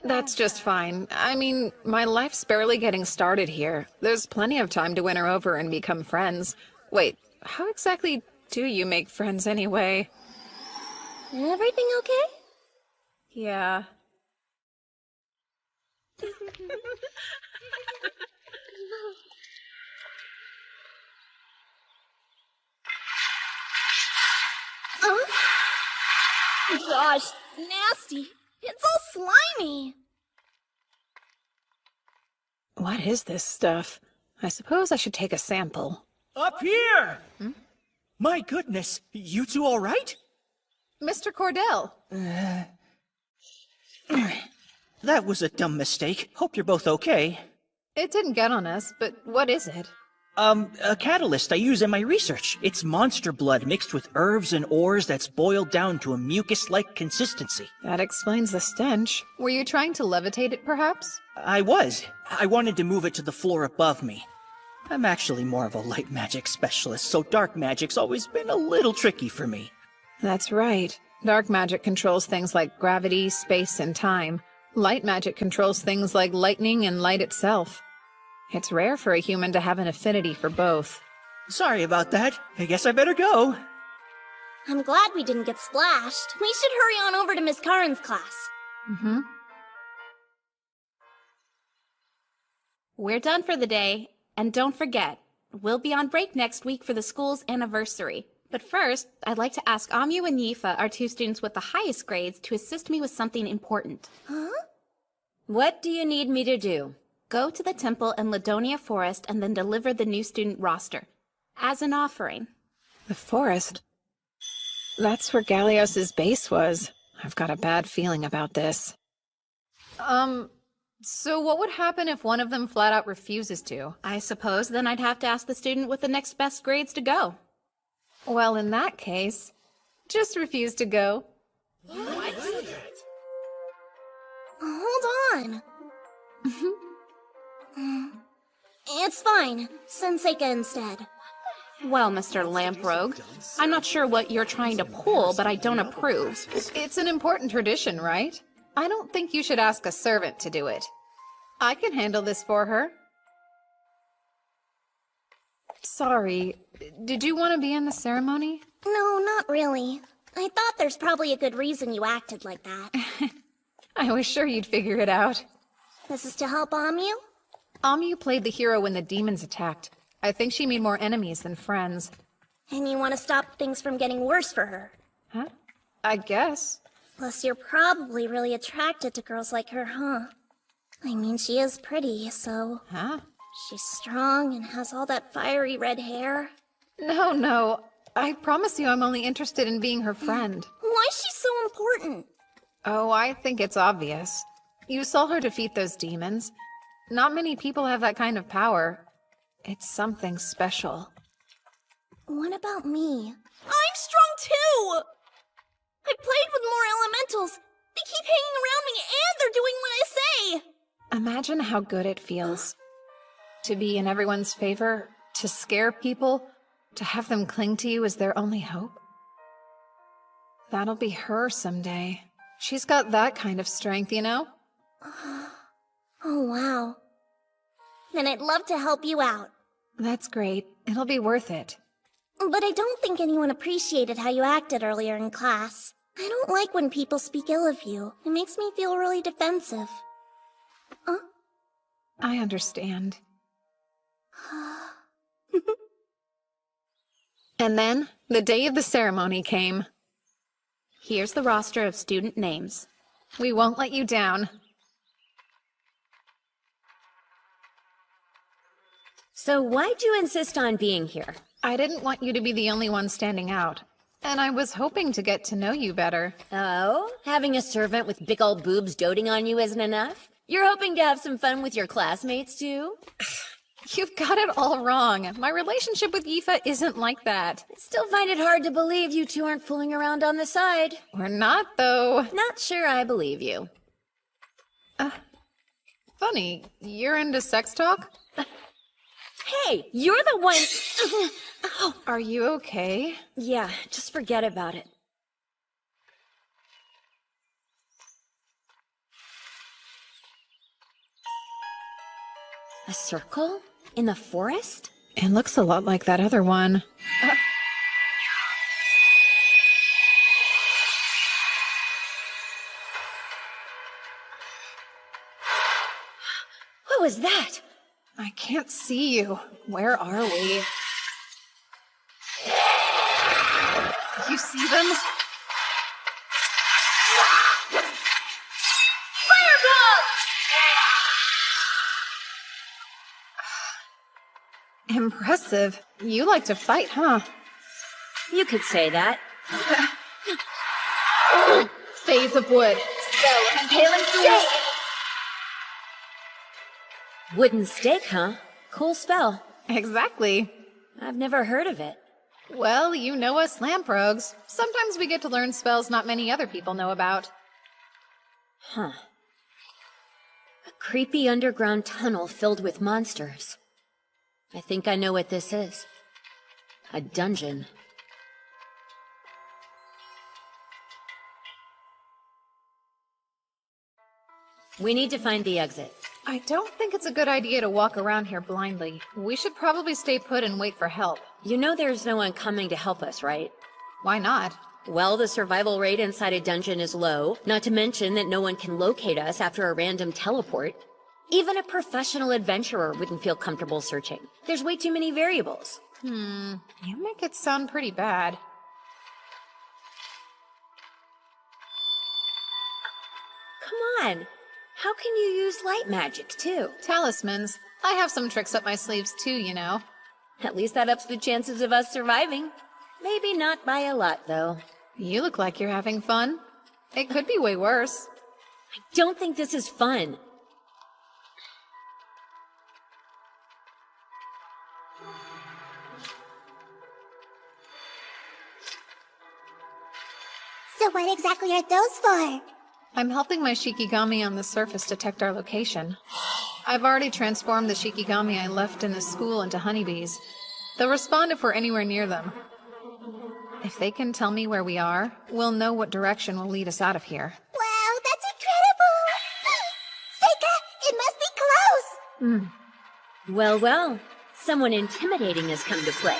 That's just fine. I mean, my life's barely getting started here. There's plenty of time to win her over and become friends. Wait, how exactly do you make friends anyway? Everything okay? Yeah. Gosh, nasty. It's all slimy. What is this stuff? I suppose I should take a sample. Up here! My goodness, you two all right? Mr. Cordell. That was a dumb mistake. Hope you're both okay. It didn't get on us, but what is it? A catalyst I use in my research. It's monster blood mixed with herbs and ores that's boiled down to a mucus-like consistency. That explains the stench. Were you trying to levitate it, perhaps? I was. I wanted to move it to the floor above me. I'm actually more of a light magic specialist, so dark magic's always been a little tricky for me. That's right. Dark magic controls things like gravity, space, and time. Light magic controls things like lightning and light itself. It's rare for a human to have an affinity for both. Sorry about that. I guess I better go. I'm glad we didn't get splashed. We should hurry on over to Miss Karen's class. We're done for the day. And don't forget, we'll be on break next week for the school's anniversary. But first, I'd like to ask Amyu and Yifa, our two students with the highest grades, to assist me with something important. Huh? What do you need me to do? Go to the temple in Ladonia Forest and then deliver the new student roster. As an offering. The forest? That's where Gallios' base was. I've got a bad feeling about this. So what would happen if one of them flat out refuses to? I suppose then I'd have to ask the student with the next best grades to go. Well, in that case, just refuse to go. Hold on. It's fine. Send Seika instead. Well, Mr. Lamprogue, I'm not sure what you're trying to pull, but I don't approve. It's an important tradition, right? I don't think you should ask a servant to do it. I can handle this for her. Sorry, did you want to be in the ceremony? No, not really. I thought there's probably a good reason you acted like that. I was sure you'd figure it out. This is to help Amyu? Amyu played the hero when the demons attacked. I think she made more enemies than friends. And you want to stop things from getting worse for her? Huh? I guess. Plus, you're probably really attracted to girls like her, huh? I mean, she is pretty, so... Huh? She's strong and has all that fiery red hair. No. I promise you I'm only interested in being her friend. Why is she so important? Oh, I think it's obvious. You saw her defeat those demons. Not many people have that kind of power. It's something special. What about me? I'm strong too! I played with more elementals. They keep hanging around me and they're doing what I say! Imagine how good it feels. To be in everyone's favor, to scare people, to have them cling to you as their only hope. That'll be her someday. She's got that kind of strength, you know? Oh, wow. Then I'd love to help you out. That's great. It'll be worth it. But I don't think anyone appreciated how you acted earlier in class. I don't like when people speak ill of you. It makes me feel really defensive. I understand. And then, the day of the ceremony came. Here's the roster of student names. We won't let you down. So why'd you insist on being here? I didn't want you to be the only one standing out. And I was hoping to get to know you better. Oh? Having a servant with big old boobs doting on you isn't enough? You're hoping to have some fun with your classmates, too? You've got it all wrong. My relationship with Yifa isn't like that. I still find it hard to believe you two aren't fooling around on the side. We're not, though. Not sure I believe you. Funny, you're into sex talk? Hey, you're the one... Oh. Are you okay? Yeah, just forget about it. A circle? In the forest? It looks a lot like that other one. What was that? I can't see you. Where are we? You see them? Fireball! Impressive. You like to fight, huh? You could say that. Phase of wood. Spell impaling stake! Wooden stake, huh? Cool spell. Exactly. I've never heard of it. Well, you know us lamprogues. Sometimes we get to learn spells not many other people know about. Huh. A creepy underground tunnel filled with monsters. I think I know what this is. A dungeon. We need to find the exit. I don't think it's a good idea to walk around here blindly. We should probably stay put and wait for help. You know there's no one coming to help us, right? Why not? Well, the survival rate inside a dungeon is low, not to mention that no one can locate us after a random teleport. Even a professional adventurer wouldn't feel comfortable searching. There's way too many variables. You make it sound pretty bad. Come on. How can you use light magic, too? Talismans. I have some tricks up my sleeves, too, you know. At least that ups the chances of us surviving. Maybe not by a lot, though. You look like you're having fun. It could be way worse. I don't think this is fun. So what exactly are those for? I'm helping my Shikigami on the surface detect our location. I've already transformed the Shikigami I left in the school into honeybees. They'll respond if we're anywhere near them. If they can tell me where we are, we'll know what direction will lead us out of here. Wow, that's incredible! Seika, it must be close! Well, well. Someone intimidating has come to play.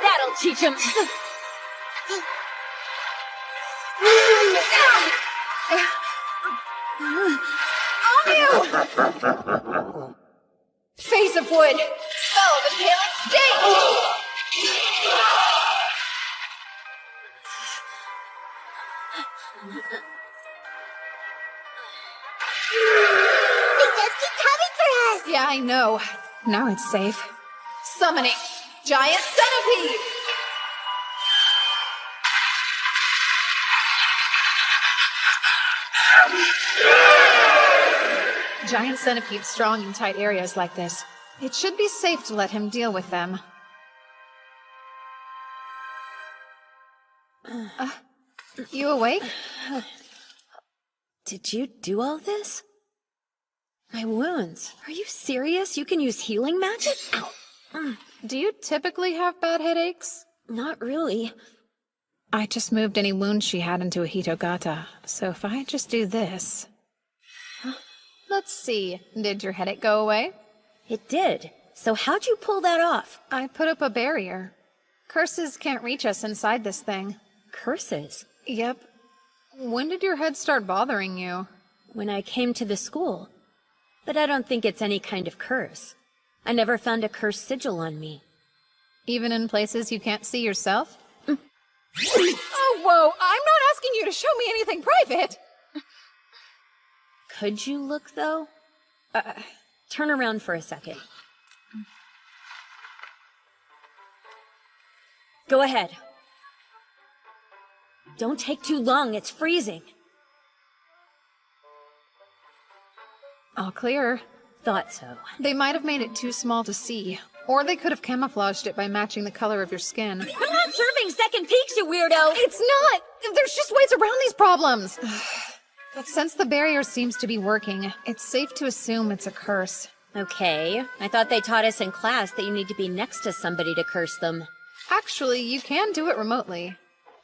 That'll teach him. Face of wood! Spell of impaling state! They just keep coming for us! Yeah, I know. Now it's safe. Summoning Giant Centipede! Giant centipedes strong in tight areas like this. It should be safe to let him deal with them. You awake? Did you do all this? My wounds. Are you serious? You can use healing magic? Ow. Do you typically have bad headaches? Not really. I just moved any wounds she had into a Hitogata, so if I just do this... Let's see, did your headache go away? It did. So how'd you pull that off? I put up a barrier. Curses can't reach us inside this thing. Curses? Yep. When did your head start bothering you? When I came to the school. But I don't think it's any kind of curse. I never found a cursed sigil on me. Even in places you can't see yourself? Oh, whoa! I'm not asking you to show me anything private! Could you look, though? Turn around for a second. Go ahead. Don't take too long, it's freezing. All clear. Thought so. They might have made it too small to see, or they could have camouflaged it by matching the color of your skin. I'm not serving second peeks, you weirdo! It's not! There's just ways around these problems! But since the barrier seems to be working, it's safe to assume it's a curse. Okay. I thought they taught us in class that you need to be next to somebody to curse them. Actually, you can do it remotely.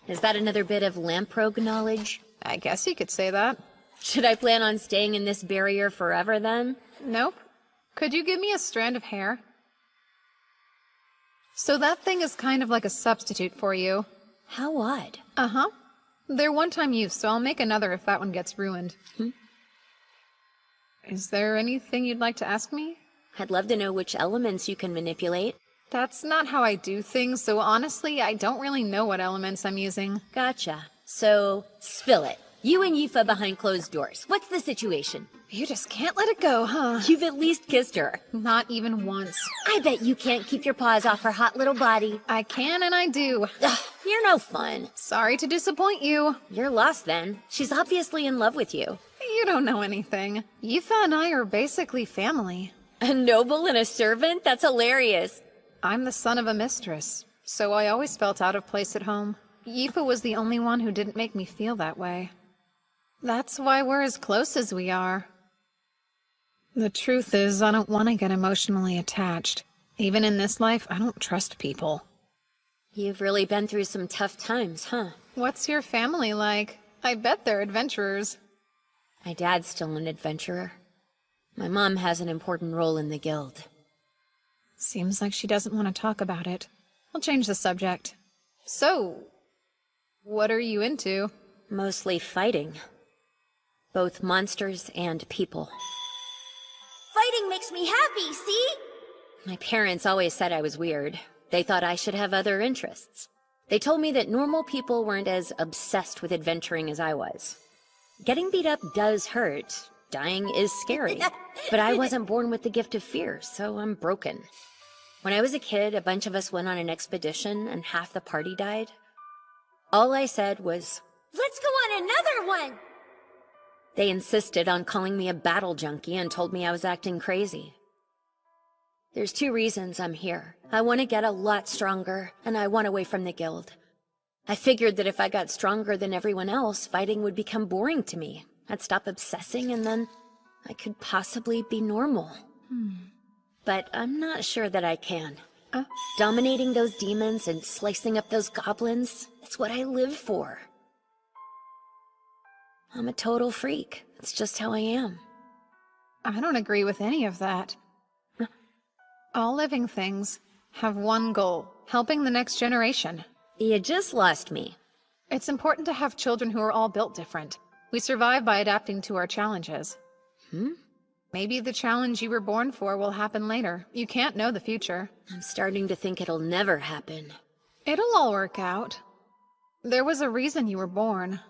Is that another bit of Lamprogue knowledge? I guess you could say that. Should I plan on staying in this barrier forever, then? Nope. Could you give me a strand of hair? So that thing is kind of like a substitute for you. How odd. Uh-huh. They're one-time use, so I'll make another if that one gets ruined. Is there anything you'd like to ask me? I'd love to know which elements you can manipulate. That's not how I do things, so honestly, I don't really know what elements I'm using. Gotcha. So, spill it. You and Yifa behind closed doors. What's the situation? You just can't let it go, huh? You've at least kissed her. Not even once. I bet you can't keep your paws off her hot little body. I can and I do. Ugh, you're no fun. Sorry to disappoint you. You're lost then. She's obviously in love with you. You don't know anything. Yifa and I are basically family. A noble and a servant? That's hilarious. I'm the son of a mistress, so I always felt out of place at home. Yifa was the only one who didn't make me feel that way. That's why we're as close as we are. The truth is, I don't want to get emotionally attached. Even in this life, I don't trust people. You've really been through some tough times, huh? What's your family like? I bet they're adventurers. My dad's still an adventurer. My mom has an important role in the guild. Seems like she doesn't want to talk about it. I'll change the subject. So, what are you into? Mostly fighting. Both monsters and people. Fighting makes me happy, see? My parents always said I was weird. They thought I should have other interests. They told me that normal people weren't as obsessed with adventuring as I was. Getting beat up does hurt. Dying is scary. But I wasn't born with the gift of fear, so I'm broken. When I was a kid, a bunch of us went on an expedition and half the party died. All I said was, "Let's go on another one!" They insisted on calling me a battle junkie and told me I was acting crazy. There's 2 reasons I'm here. I want to get a lot stronger, and I want away from the guild. I figured that if I got stronger than everyone else, fighting would become boring to me. I'd stop obsessing, and then I could possibly be normal. But I'm not sure that I can. Dominating those demons and slicing up those goblins, it's what I live for. I'm a total freak. It's just how I am. I don't agree with any of that. All living things have one goal, helping the next generation. You just lost me. It's important to have children who are all built different. We survive by adapting to our challenges. Maybe the challenge you were born for will happen later. You can't know the future. I'm starting to think it'll never happen. It'll all work out. There was a reason you were born.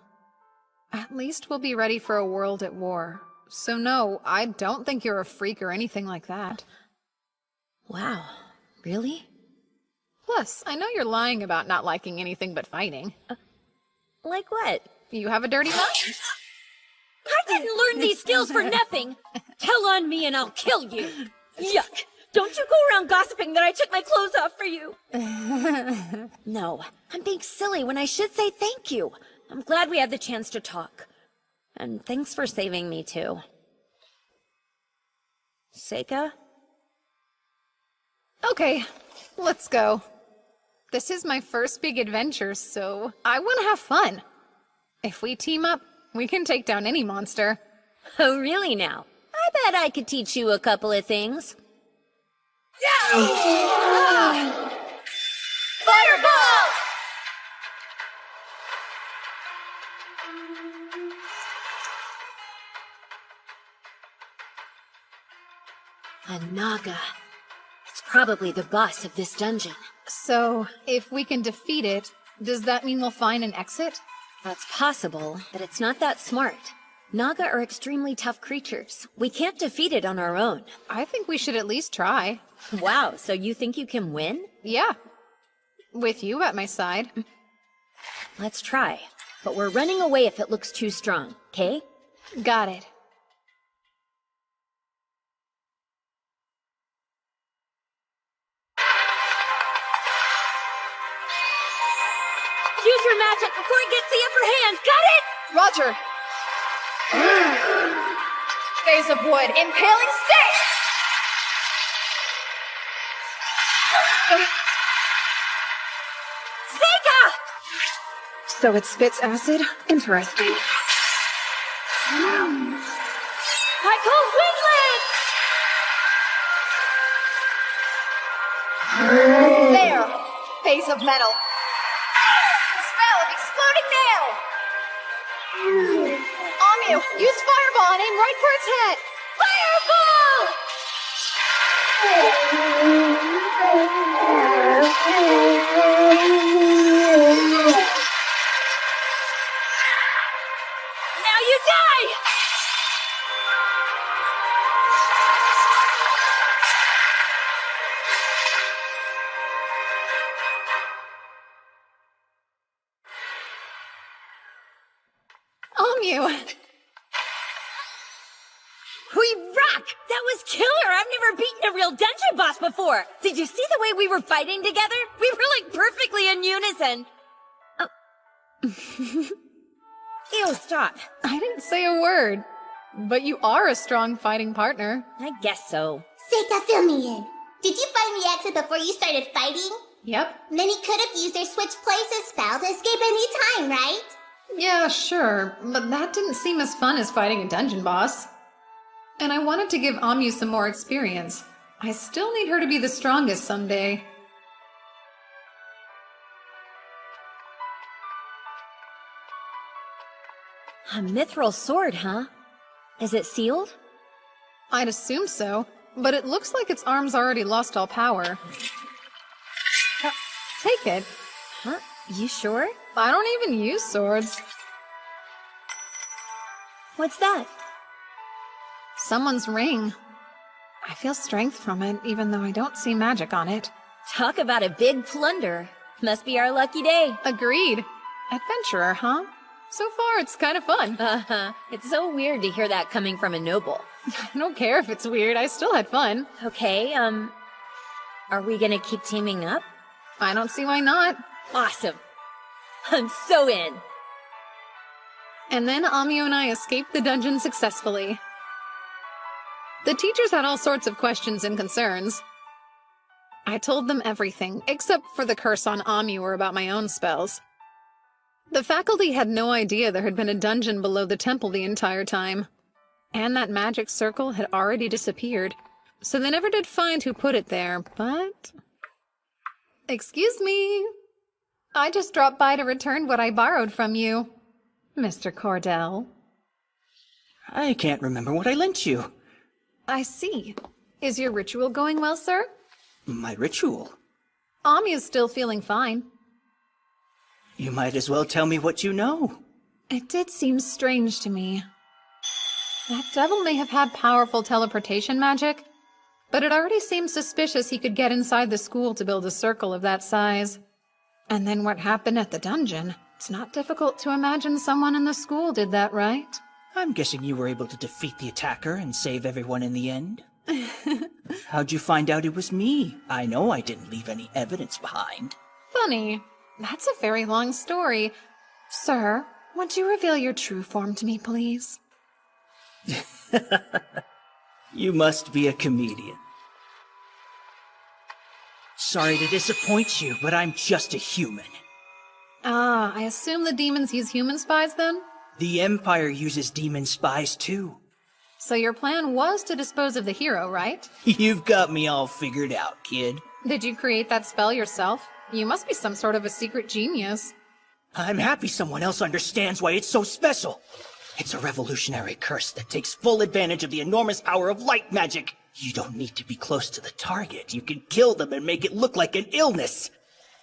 At least we'll be ready for a world at war. So no, I don't think you're a freak or anything like that. Wow, really? Plus, I know you're lying about not liking anything but fighting. Like what? You have a dirty mind? I didn't learn these skills for nothing! Tell on me and I'll kill you! Yuck! Don't you go around gossiping that I took my clothes off for you! No, I'm being silly when I should say thank you. I'm glad we had the chance to talk. And thanks for saving me, too. Seika? Okay, let's go. This is my first big adventure, so I want to have fun. If we team up, we can take down any monster. Oh, really now? I bet I could teach you a couple of things. Fireball! A Naga. It's probably the boss of this dungeon. So, if we can defeat it, does that mean we'll find an exit? That's possible, but it's not that smart. Naga are extremely tough creatures. We can't defeat it on our own. I think we should at least try. Wow, so you think you can win? Yeah. With you at my side. Let's try. But we're running away if it looks too strong, okay? Got it. Use your magic before it gets the upper hand, got it? Roger! Phase of wood, impaling stick! Seika! So it spits acid? Interesting. I call Windland! There! Phase of metal. Spell of exploding nail! Amyu, use fireball and aim right for its head! Fireball! Now you die! Amyu! We rock! That was killer! I've never beaten a real dungeon boss before! Did you see the way we were fighting together? We were like perfectly in unison! Ew, stop. I didn't say a word. But you are a strong fighting partner. I guess so. Seika, fill me in. Did you find the exit before you started fighting? Yep. Many could have used their switch places spell to escape any time, right? Yeah, sure. But that didn't seem as fun as fighting a dungeon boss. And I wanted to give Amyu some more experience. I still need her to be the strongest someday. A mithril sword, huh? Is it sealed? I'd assume so, but it looks like its arm's already lost all power. Take it. Huh? You sure? I don't even use swords. What's that? Someone's ring. I feel strength from it, even though I don't see magic on it. Talk about a big plunder. Must be our lucky day. Agreed. Adventurer, huh? So far, it's kind of fun. It's so weird to hear that coming from a noble. I don't care if it's weird, I still had fun. Okay, are we gonna keep teaming up? I don't see why not. Awesome. I'm so in. And then Amio and I escaped the dungeon successfully. The teachers had all sorts of questions and concerns. I told them everything, except for the curse on Amio or about my own spells. The faculty had no idea there had been a dungeon below the temple the entire time. And that magic circle had already disappeared, so they never did find who put it there, but... Excuse me. I just dropped by to return what I borrowed from you, Mr. Cordell. I can't remember what I lent you. I see. Is your ritual going well, sir? My ritual? Amio's still feeling fine. You might as well tell me what you know. It did seem strange to me. That devil may have had powerful teleportation magic, but it already seemed suspicious he could get inside the school to build a circle of that size. And then what happened at the dungeon? It's not difficult to imagine someone in the school did that, right? I'm guessing you were able to defeat the attacker and save everyone in the end. How'd you find out it was me? I know I didn't leave any evidence behind. Funny. That's a very long story. Sir, would you reveal your true form to me, please? You must be a comedian. Sorry to disappoint you, but I'm just a human. Ah, I assume the demons use human spies then? The Empire uses demon spies too. So your plan was to dispose of the hero, right? You've got me all figured out, kid. Did you create that spell yourself? You must be some sort of a secret genius. I'm happy someone else understands why it's so special. It's a revolutionary curse that takes full advantage of the enormous power of light magic. You don't need to be close to the target. You can kill them and make it look like an illness.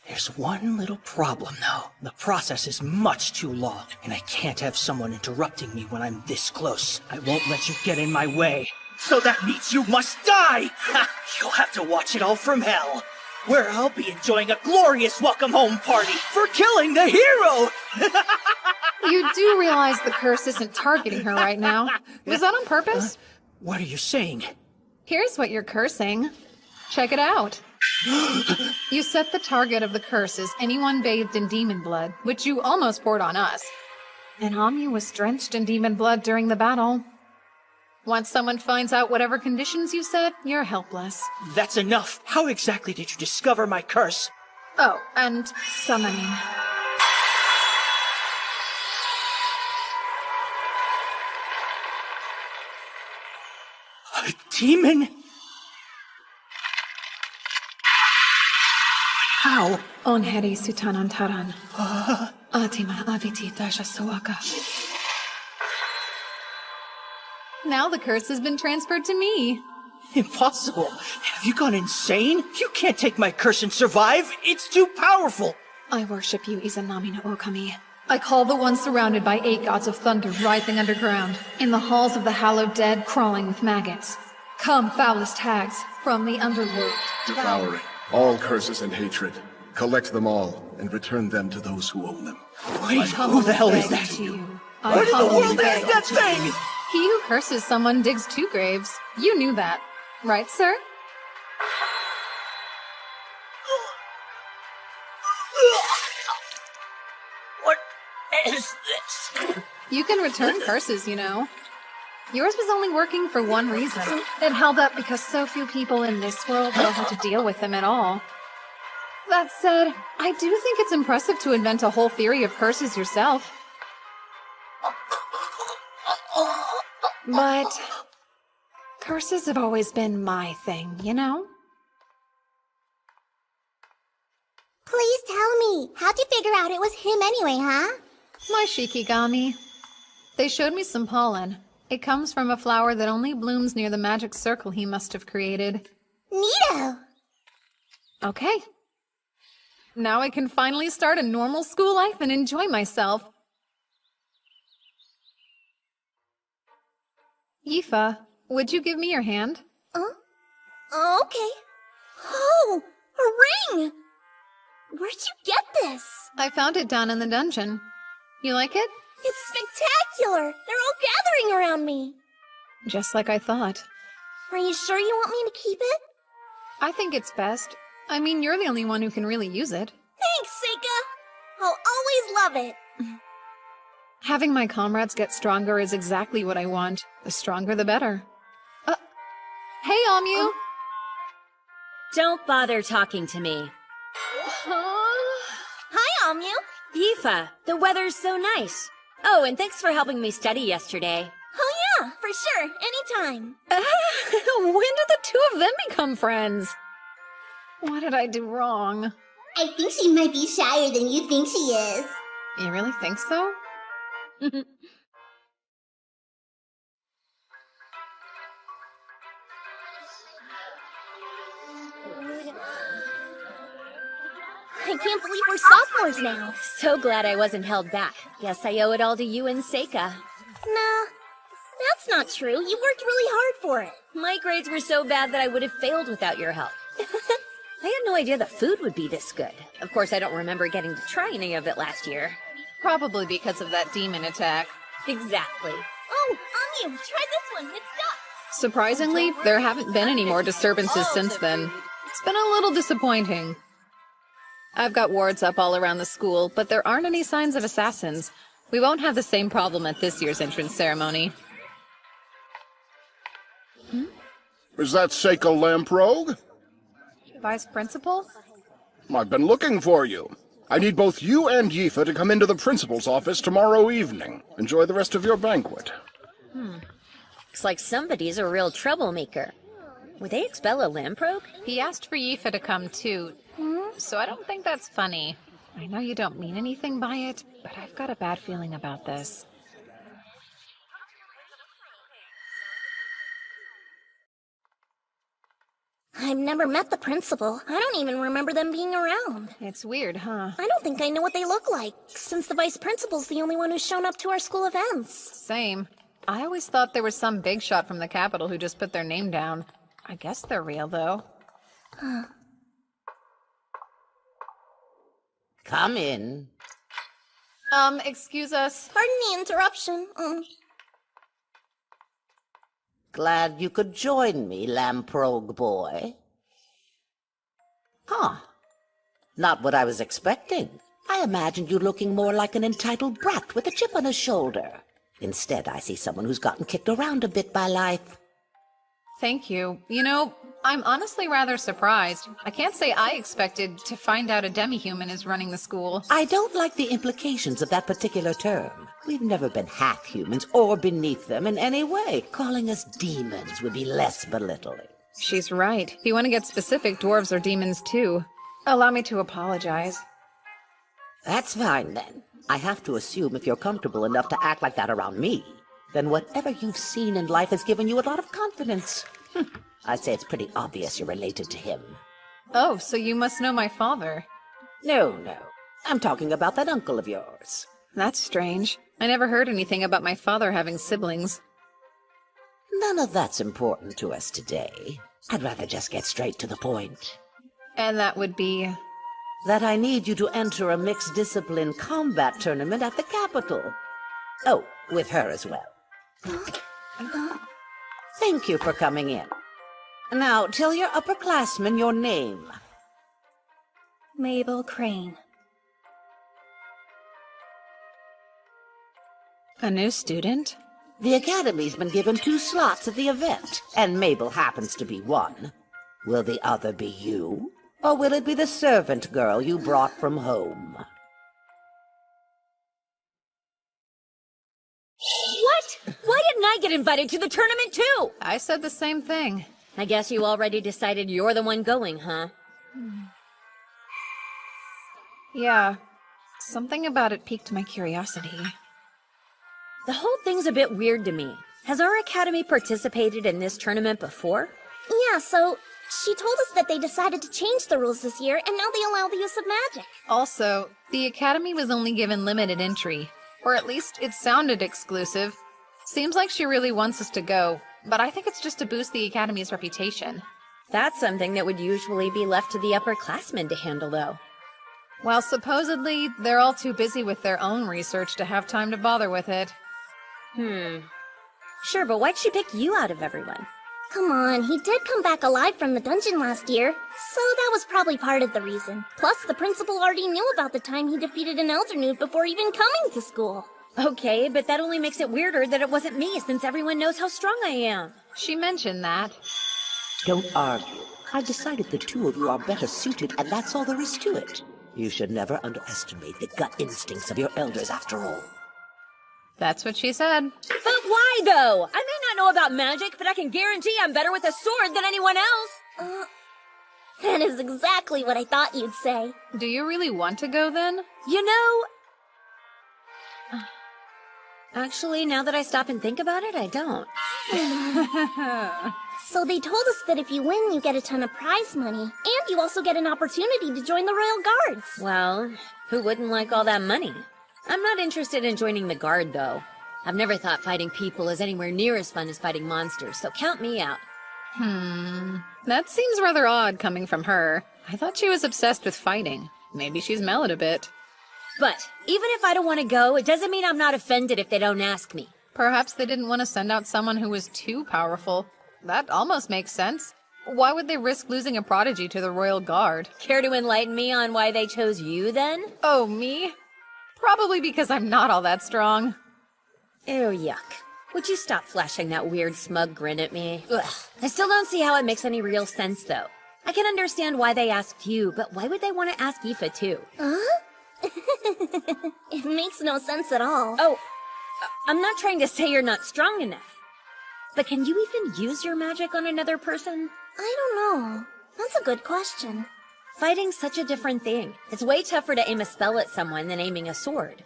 There's one little problem, though. The process is much too long, and I can't have someone interrupting me when I'm this close. I won't let you get in my way. So that means you must die! Ha! You'll have to watch it all from hell, where I'll be enjoying a glorious welcome home party for killing the hero! You do realize the curse isn't targeting her right now. Was that on purpose? What are you saying? Here's what you're cursing. Check it out. You set the target of the curse as anyone bathed in demon blood, which you almost poured on us. And Amio was drenched in demon blood during the battle. Once someone finds out whatever conditions you set, you're helpless. That's enough. How exactly did you discover my curse? Oh, and summoning. A demon? How? Onheri sutanantaran. Atima aviti dasha sawaka. Now the curse has been transferred to me. Impossible. Have you gone insane? You can't take my curse and survive. It's too powerful. I worship you, Izanami no Okami. I call the one surrounded by 8 gods of thunder writhing underground, in the halls of the hallowed dead crawling with maggots. Come, foulest hags, from the underworld. Devouring all curses and hatred. Collect them all, and return them to those who own them. Wait, who the hell is that? What in the world is that thing? He who curses someone digs 2 graves. You knew that. Right, sir? What is this? You can return curses, you know. Yours was only working for one reason. It held up because so few people in this world know how to deal with them at all. That said, I do think it's impressive to invent a whole theory of curses yourself. But curses have always been my thing, you know? Please tell me, how'd you figure out it was him anyway, huh? My Shikigami. They showed me some pollen. It comes from a flower that only blooms near the magic circle he must have created. Neato! Okay. Now I can finally start a normal school life and enjoy myself. Aoife, would you give me your hand? Okay. Oh, a ring! Where'd you get this? I found it down in the dungeon. You like it? It's spectacular! They're all gathering around me! Just like I thought. Are you sure you want me to keep it? I think it's best. I mean, you're the only one who can really use it. Thanks, Seika! I'll always love it! Having my comrades get stronger is exactly what I want. The stronger the better. Hey, Amyu! Don't bother talking to me. Hi, Amyu! Aoife, the weather's so nice. Oh, and thanks for helping me study yesterday. Oh yeah, for sure, anytime. When did the two of them become friends? What did I do wrong? I think she might be shyer than you think she is. You really think so? I can't believe we're sophomores now. So glad I wasn't held back. Guess I owe it all to you and Seika. Nah, that's not true. You worked really hard for it. My grades were so bad that I would have failed without your help. I had no idea the food would be this good. Of course, I don't remember getting to try any of it last year. Probably because of that demon attack. Exactly. Oh, Amyu, try this one. It's duck. Surprisingly, there haven't been any more disturbances since then. It's been a little disappointing. I've got wards up all around the school, but there aren't any signs of assassins. We won't have the same problem at this year's entrance ceremony. Is that Seika Lamprogue? Vice Principal? I've been looking for you. I need both you and Aoife to come into the principal's office tomorrow evening. Enjoy the rest of your banquet. Looks like somebody's a real troublemaker. Would they expel a Lamprogue? He asked for Aoife to come too, so I don't think that's funny. I know you don't mean anything by it, but I've got a bad feeling about this. I've never met the principal. I don't even remember them being around. It's weird, huh? I don't think I know what they look like, since the vice principal's the only one who's shown up to our school events. Same. I always thought there was some big shot from the Capitol who just put their name down. I guess they're real, though. Come in. Excuse us. Pardon the interruption. Glad you could join me, Lamprogue boy. Huh. Not what I was expecting. I imagined you looking more like an entitled brat with a chip on his shoulder. Instead, I see someone who's gotten kicked around a bit by life. Thank you. You know, I'm honestly rather surprised. I can't say I expected to find out a demi-human is running the school. I don't like the implications of that particular term. We've never been half-humans or beneath them in any way. Calling us demons would be less belittling. She's right. If you want to get specific, dwarves are demons too. Allow me to apologize. That's fine, then. I have to assume if you're comfortable enough to act like that around me, then whatever you've seen in life has given you a lot of confidence. I'd say it's pretty obvious you're related to him. Oh, so you must know my father. No. I'm talking about that uncle of yours. That's strange. I never heard anything about my father having siblings. None of that's important to us today. I'd rather just get straight to the point. And that would be? That I need you to enter a mixed-discipline combat tournament at the Capitol. Oh, with her as well. Thank you for coming in. Now, tell your upperclassmen your name. Mabel Crane. A new student? The Academy's been given 2 slots at the event, and Mabel happens to be one. Will the other be you? Or will it be the servant girl you brought from home? What? Why didn't I get invited to the tournament too? I said the same thing. I guess you already decided you're the one going, huh? Yeah. Something about it piqued my curiosity. The whole thing's a bit weird to me. Has our academy participated in this tournament before? Yeah, so she told us that they decided to change the rules this year, and now they allow the use of magic. Also, the academy was only given limited entry. Or at least it sounded exclusive. Seems like she really wants us to go, but I think it's just to boost the Academy's reputation. That's something that would usually be left to the upperclassmen to handle, though. Well, supposedly, they're all too busy with their own research to have time to bother with it. Sure, but why'd she pick you out of everyone? Come on, he did come back alive from the dungeon last year, so that was probably part of the reason. Plus, the principal already knew about the time he defeated an Elder Nude before even coming to school. Okay, but that only makes it weirder that it wasn't me, since everyone knows how strong I am. She mentioned that. Don't argue. I've decided the two of you are better suited, and that's all there is to it. You should never underestimate the gut instincts of your elders, after all. That's what she said. But why, though? I may not know about magic, but I can guarantee I'm better with a sword than anyone else. That is exactly what I thought you'd say. Do you really want to go, then? You know... Actually, now that I stop and think about it, I don't. So they told us that if you win, you get a ton of prize money, and you also get an opportunity to join the Royal Guards. Well, who wouldn't like all that money? I'm not interested in joining the Guard, though. I've never thought fighting people is anywhere near as fun as fighting monsters, so count me out. That seems rather odd coming from her. I thought she was obsessed with fighting. Maybe she's mellowed a bit. But even if I don't want to go, it doesn't mean I'm not offended if they don't ask me. Perhaps they didn't want to send out someone who was too powerful. That almost makes sense. Why would they risk losing a prodigy to the Royal Guard? Care to enlighten me on why they chose you, then? Oh, me? Probably because I'm not all that strong. Ew, yuck. Would you stop flashing that weird smug grin at me? Ugh. I still don't see how it makes any real sense, though. I can understand why they asked you, but why would they want to ask Aoife, too? Huh? It makes no sense at all. Oh, I'm not trying to say you're not strong enough. But can you even use your magic on another person? I don't know. That's a good question. Fighting's such a different thing. It's way tougher to aim a spell at someone than aiming a sword.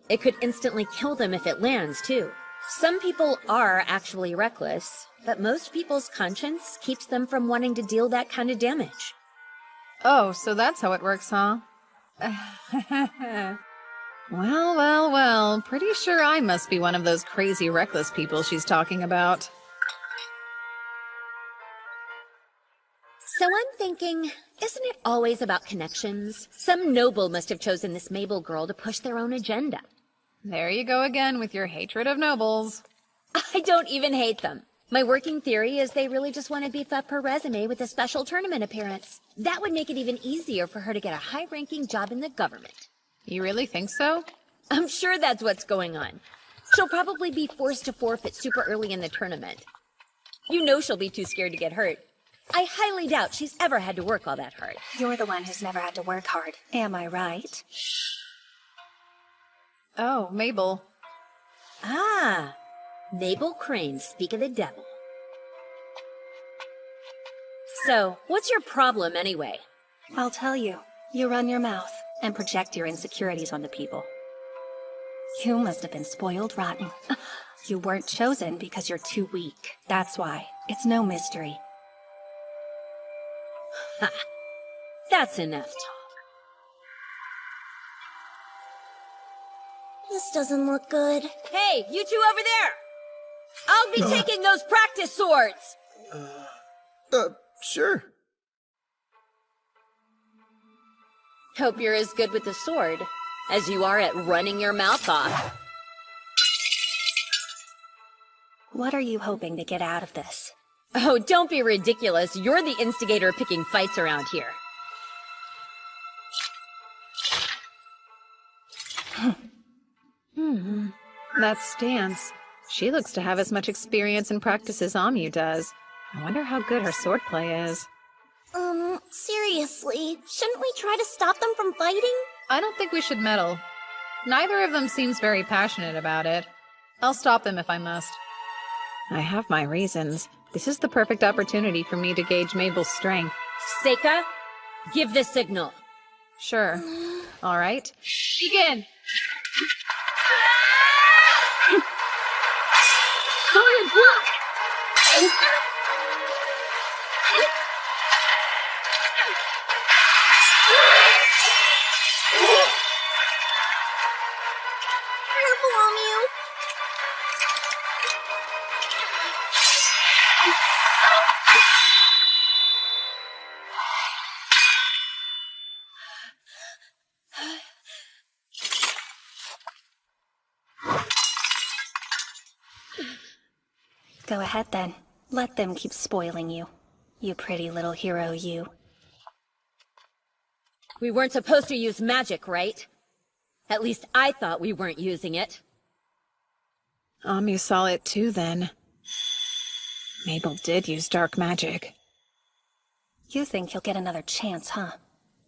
It could instantly kill them if it lands, too. Some people are actually reckless, but most people's conscience keeps them from wanting to deal that kind of damage. Oh, so that's how it works, huh? Well, pretty sure I must be one of those crazy reckless people she's talking about. So I'm thinking, isn't it always about connections? Some noble must have chosen this Mabel girl to push their own agenda. There you go again with your hatred of nobles. I don't even hate them. My working theory is they really just want to beef up her resume with a special tournament appearance. That would make it even easier for her to get a high-ranking job in the government. You really think so? I'm sure that's what's going on. She'll probably be forced to forfeit super early in the tournament. You know she'll be too scared to get hurt. I highly doubt she's ever had to work all that hard. You're the one who's never had to work hard. Am I right? Oh, Mabel. Ah, Mabel Crane, speak of the devil. So, what's your problem anyway? I'll tell you. You run your mouth and project your insecurities onto people. You must have been spoiled rotten. You weren't chosen because you're too weak. That's why. It's no mystery. Ha! That's enough talk. This doesn't look good. Hey, you two over there! I'll be taking those practice swords! Sure. Hope you're as good with the sword as you are at running your mouth off. What are you hoping to get out of this? Oh, don't be ridiculous. You're the instigator of picking fights around here. That stance. She looks to have as much experience and practice as Amu does. I wonder how good her swordplay is. Seriously, shouldn't we try to stop them from fighting? I don't think we should meddle. Neither of them seems very passionate about it. I'll stop them if I must. I have my reasons. This is the perfect opportunity for me to gauge Mabel's strength. Seika, give the signal. Sure. All right. Begin! Sword block! Careful, Amu. Go ahead then. Let them keep spoiling you. You pretty little hero, you. We weren't supposed to use magic, right? At least I thought we weren't using it. You saw it too, then. Mabel did use dark magic. You think you'll get another chance, huh?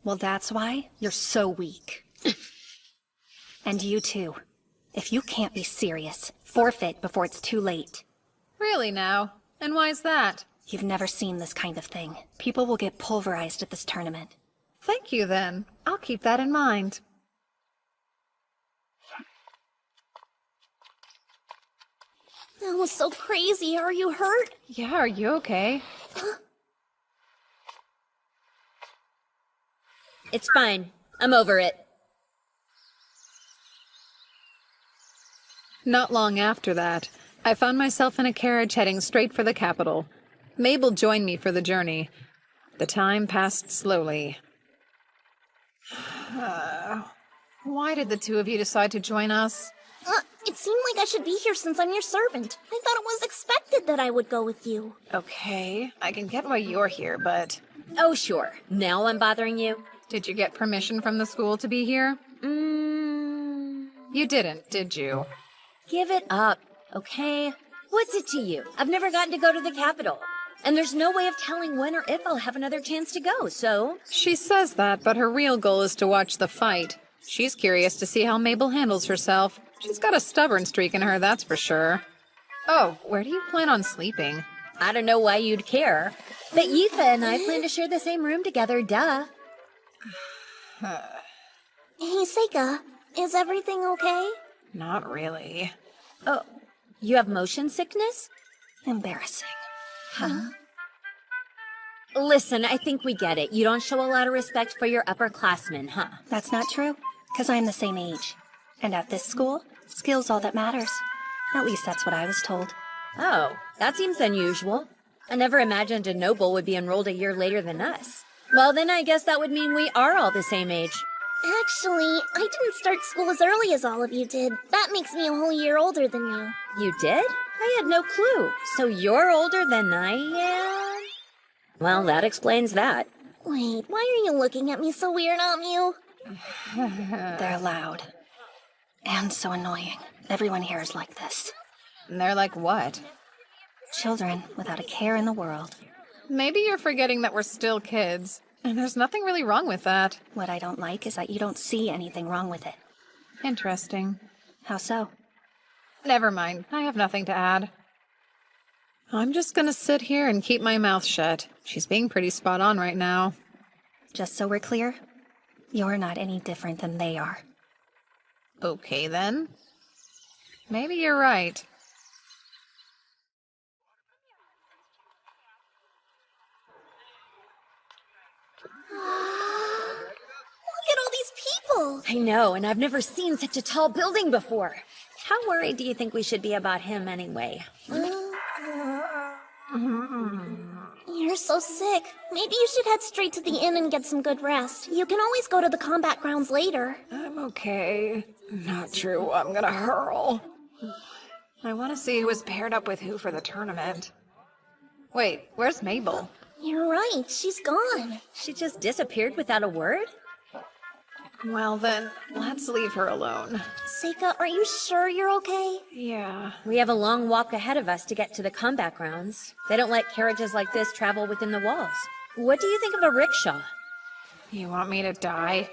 Well, that's why you're so weak. And you too. If you can't be serious, forfeit before it's too late. Really now? And why's that? You've never seen this kind of thing. People will get pulverized at this tournament. Thank you, then. I'll keep that in mind. That was so crazy. Are you hurt? Yeah, are you okay? It's fine. I'm over it. Not long after that, I found myself in a carriage heading straight for the capital. Mabel joined me for the journey. The time passed slowly. Why did the two of you decide to join us? It seemed like I should be here since I'm your servant. I thought it was expected that I would go with you. Okay, I can get why you're here, but... Oh, sure. Now I'm bothering you? Did you get permission from the school to be here? You didn't, did you? Give it up, okay? What's it to you? I've never gotten to go to the capital. And there's no way of telling when or if I'll have another chance to go, so... She says that, but her real goal is to watch the fight. She's curious to see how Mabel handles herself. She's got a stubborn streak in her, that's for sure. Oh, where do you plan on sleeping? I don't know why you'd care. But Yifa and I plan to share the same room together, duh. Hey, Seika, is everything okay? Not really. Oh, you have motion sickness? Embarrassing. Huh? Listen, I think we get it. You don't show a lot of respect for your upperclassmen, huh? That's not true, because I'm the same age. And at this school, skill's all that matters. At least that's what I was told. Oh, that seems unusual. I never imagined a noble would be enrolled a year later than us. Well, then I guess that would mean we are all the same age. Actually, I didn't start school as early as all of you did. That makes me a whole year older than you. You did? I had no clue. So you're older than I am? Well, that explains that. Wait, why are you looking at me so weird, Amyu? They're loud. And so annoying. Everyone here is like this. And they're like what? Children without a care in the world. Maybe you're forgetting that we're still kids. And there's nothing really wrong with that. What I don't like is that you don't see anything wrong with it. Interesting. How so? Never mind. I have nothing to add. I'm just gonna sit here and keep my mouth shut. She's being pretty spot on right now. Just so we're clear, you're not any different than they are. Okay, then. Maybe you're right. Look at all these people! I know, and I've never seen such a tall building before. How worried do you think we should be about him anyway? You're so sick. Maybe you should head straight to the inn and get some good rest. You can always go to the combat grounds later. I'm okay. Not true. I'm gonna hurl. I want to see who was paired up with who for the tournament. Wait, where's Mabel? You're right. She's gone. She just disappeared without a word? Well then, let's leave her alone. Seika, are you sure you're okay? Yeah. We have a long walk ahead of us to get to the combat grounds. They don't let carriages like this travel within the walls. What do you think of a rickshaw? You want me to die?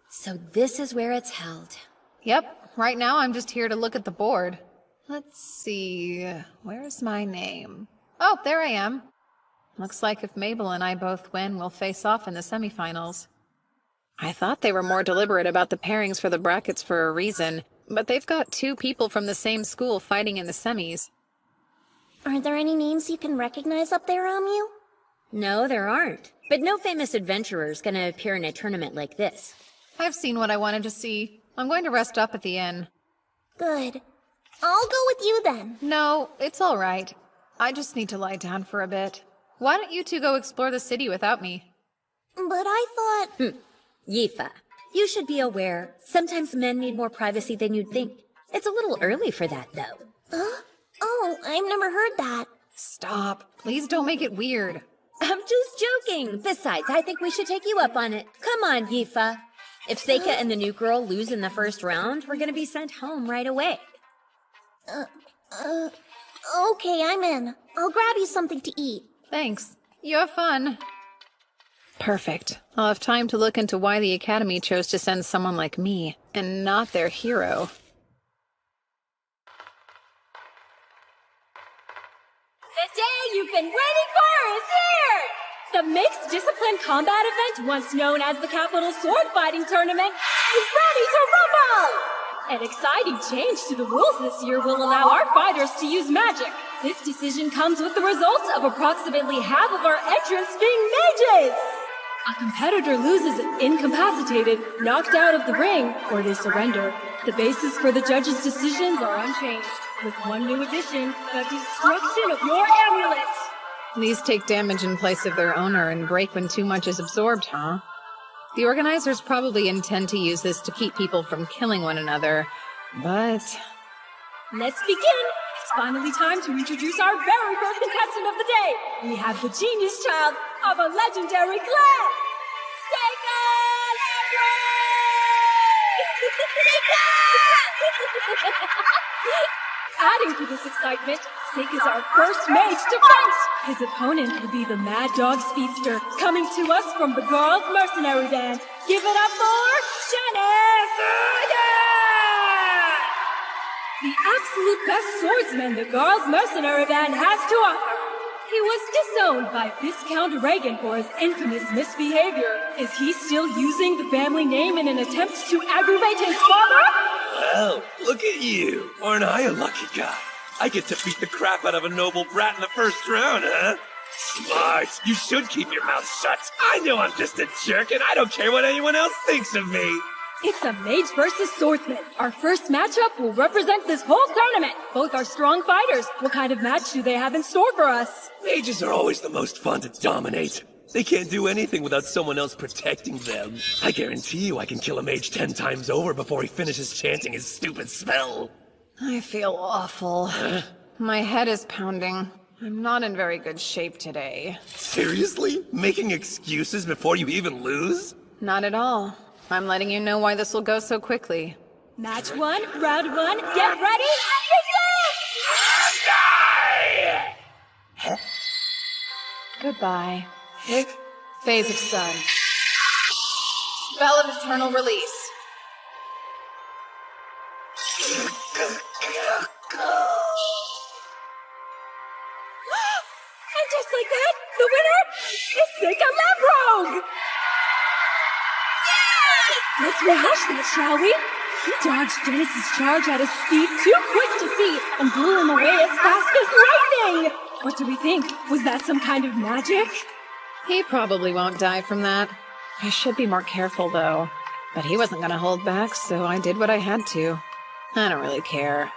So this is where it's held. Yep. Right now I'm just here to look at the board. Let's see. Where's my name? Oh, there I am. Looks like if Mabel and I both win, we'll face off in the semifinals. I thought they were more deliberate about the pairings for the brackets for a reason, but they've got two people from the same school fighting in the semis. Are there any names you can recognize up there, Amyu? No, there aren't. But no famous adventurer's gonna appear in a tournament like this. I've seen what I wanted to see. I'm going to rest up at the inn. Good. I'll go with you then. No, it's all right. I just need to lie down for a bit. Why don't you two go explore the city without me? But I thought... Yifa, you should be aware, sometimes men need more privacy than you'd think. It's a little early for that, though. Oh, I've never heard that. Stop. Please don't make it weird. I'm just joking. Besides, I think we should take you up on it. Come on, Yifa. If Seika and the new girl lose in the first round, we're gonna be sent home right away. Okay, I'm in. I'll grab you something to eat. Thanks. You have fun. Perfect. I'll have time to look into why the Academy chose to send someone like me, and not their hero. The day you've been waiting for is here! The Mixed Discipline Combat event, once known as the Capital Sword Fighting Tournament, is ready to rumble! An exciting change to the rules this year will allow our fighters to use magic. This decision comes with the results of approximately half of our entrants being mages! A competitor loses incapacitated, knocked out of the ring, or they surrender. The basis for the judges' decisions are unchanged, with one new addition, the destruction of your amulet! These take damage in place of their owner and break when too much is absorbed, huh? The organizers probably intend to use this to keep people from killing one another, but... Let's begin! It's finally time to introduce our very first contestant of the day! We have the genius child of a legendary clan! Seika Adding to this excitement, Seika's our first mage to fight! His opponent will be the Mad Dog Speedster, coming to us from the Girls' Mercenary Band. Give it up for Shanae! The absolute best swordsman the Girls' Mercenary Band has to offer. He was disowned by Viscount Reagan for his infamous misbehavior. Is he still using the family name in an attempt to aggravate his father? Well, look at you. Aren't I a lucky guy? I get to beat the crap out of a noble brat in the first round, huh? Smart. You should keep your mouth shut. I know I'm just a jerk, and I don't care what anyone else thinks of me. It's a mage versus swordsman. Our first matchup will represent this whole tournament. Both are strong fighters. What kind of match do they have in store for us? Mages are always the most fun to dominate. They can't do anything without someone else protecting them. I guarantee you I can kill a mage 10 times over before he finishes chanting his stupid spell. I feel awful. My head is pounding. I'm not in very good shape today. Seriously? Making excuses before you even lose? Not at all. I'm letting you know why this will go so quickly. Match 1, round 1, get ready, begin! Goodbye. Phase of Sun. Spell of Eternal Release. And just like that, the winner is Seika Lamprogue! Let's rehash that, shall we? He dodged Genesis' charge at a speed too quick to see and blew him away as fast as lightning! What do we think? Was that some kind of magic? He probably won't die from that. I should be more careful, though. But he wasn't gonna hold back, so I did what I had to. I don't really care.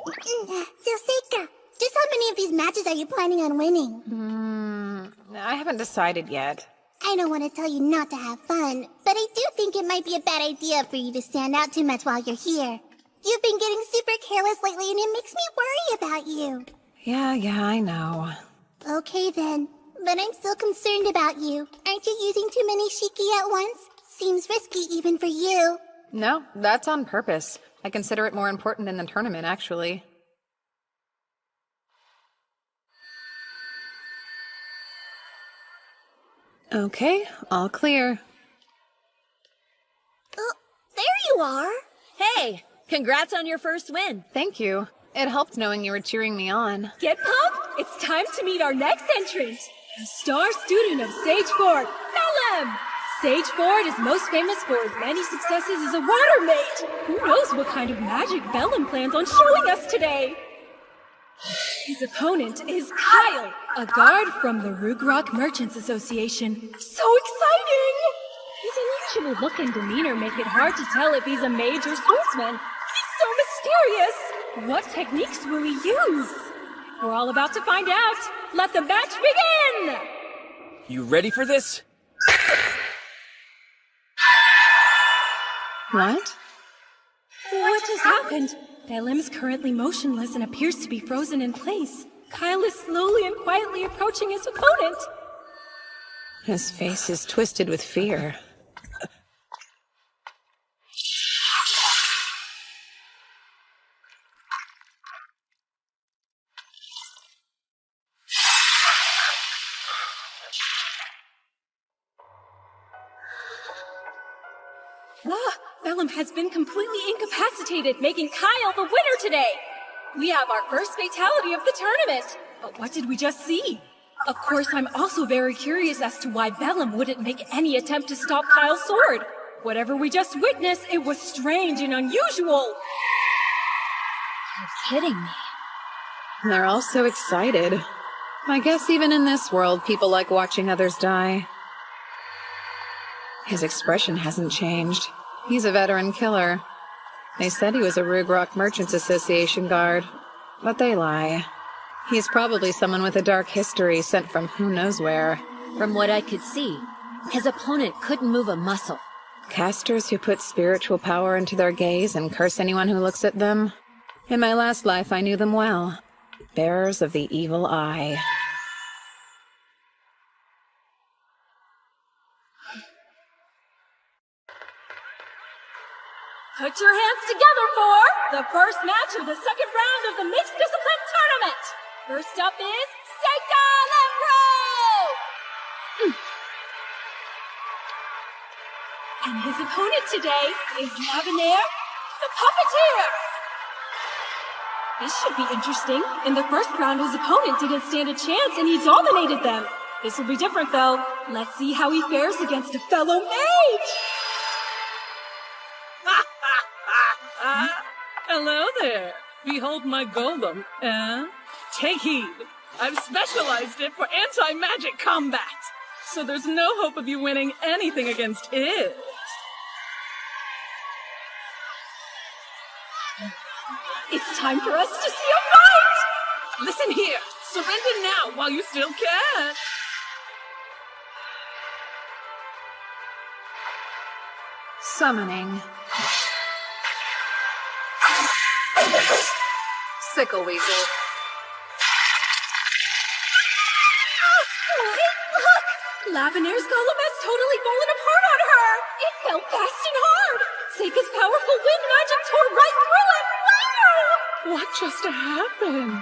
So, Seika, just how many of these matches are you planning on winning? I haven't decided yet. I don't want to tell you not to have fun, but I do think it might be a bad idea for you to stand out too much while you're here. You've been getting super careless lately and it makes me worry about you. Yeah, I know. Okay then, but I'm still concerned about you. Aren't you using too many shiki at once? Seems risky even for you. No, that's on purpose. I consider it more important than the tournament, actually. Okay, all clear. There you are! Hey, congrats on your first win. Thank you. It helped knowing you were cheering me on. Get pumped! It's time to meet our next entrant, the star student of Sage Ford, Melem! Sage Ford is most famous for his many successes as a water mage. Who knows what kind of magic Melem plans on showing us today? His opponent is Kyle, a guard from the Rugrok Merchants Association. So exciting! His unusual look and demeanor make it hard to tell if he's a mage or swordsman. He's so mysterious! What techniques will he use? We're all about to find out. Let the match begin! You ready for this? What? What just happened? Belim's currently motionless and appears to be frozen in place. Kyle is slowly and quietly approaching his opponent. His face is twisted with fear. Belim has been completely incapacitated, making Kyle the winner today. We have our first fatality of the tournament. But what did we just see? Of course, I'm also very curious as to why Belim wouldn't make any attempt to stop Kyle's sword. Whatever we just witnessed, it was strange and unusual. You're kidding me. They're all so excited. I guess even in this world, people like watching others die. His expression hasn't changed. He's a veteran killer. They said he was a Rugrock Merchants Association guard, but they lie. He's probably someone with a dark history sent from who knows where. From what I could see, his opponent couldn't move a muscle. Casters who put spiritual power into their gaze and curse anyone who looks at them. In my last life, I knew them well. Bearers of the evil eye. Put your hands together for the first match of the second round of the Mixed Discipline Tournament. First up is Seika Lembro! And his opponent today is Lavinaire, the Puppeteer. This should be interesting. In the first round, his opponent didn't stand a chance and he dominated them. This will be different though. Let's see how he fares against a fellow mage. Hello there. Behold my golem, eh? Take heed. I've specialized it for anti-magic combat. So there's no hope of you winning anything against it. It's time for us to see a fight! Listen here. Surrender now while you still can. Summoning. Sickle Weasel. Look! Lavenaire's golem has totally fallen apart on her! It fell fast and hard! Seika's powerful wind magic tore right through it! Wow! What just happened?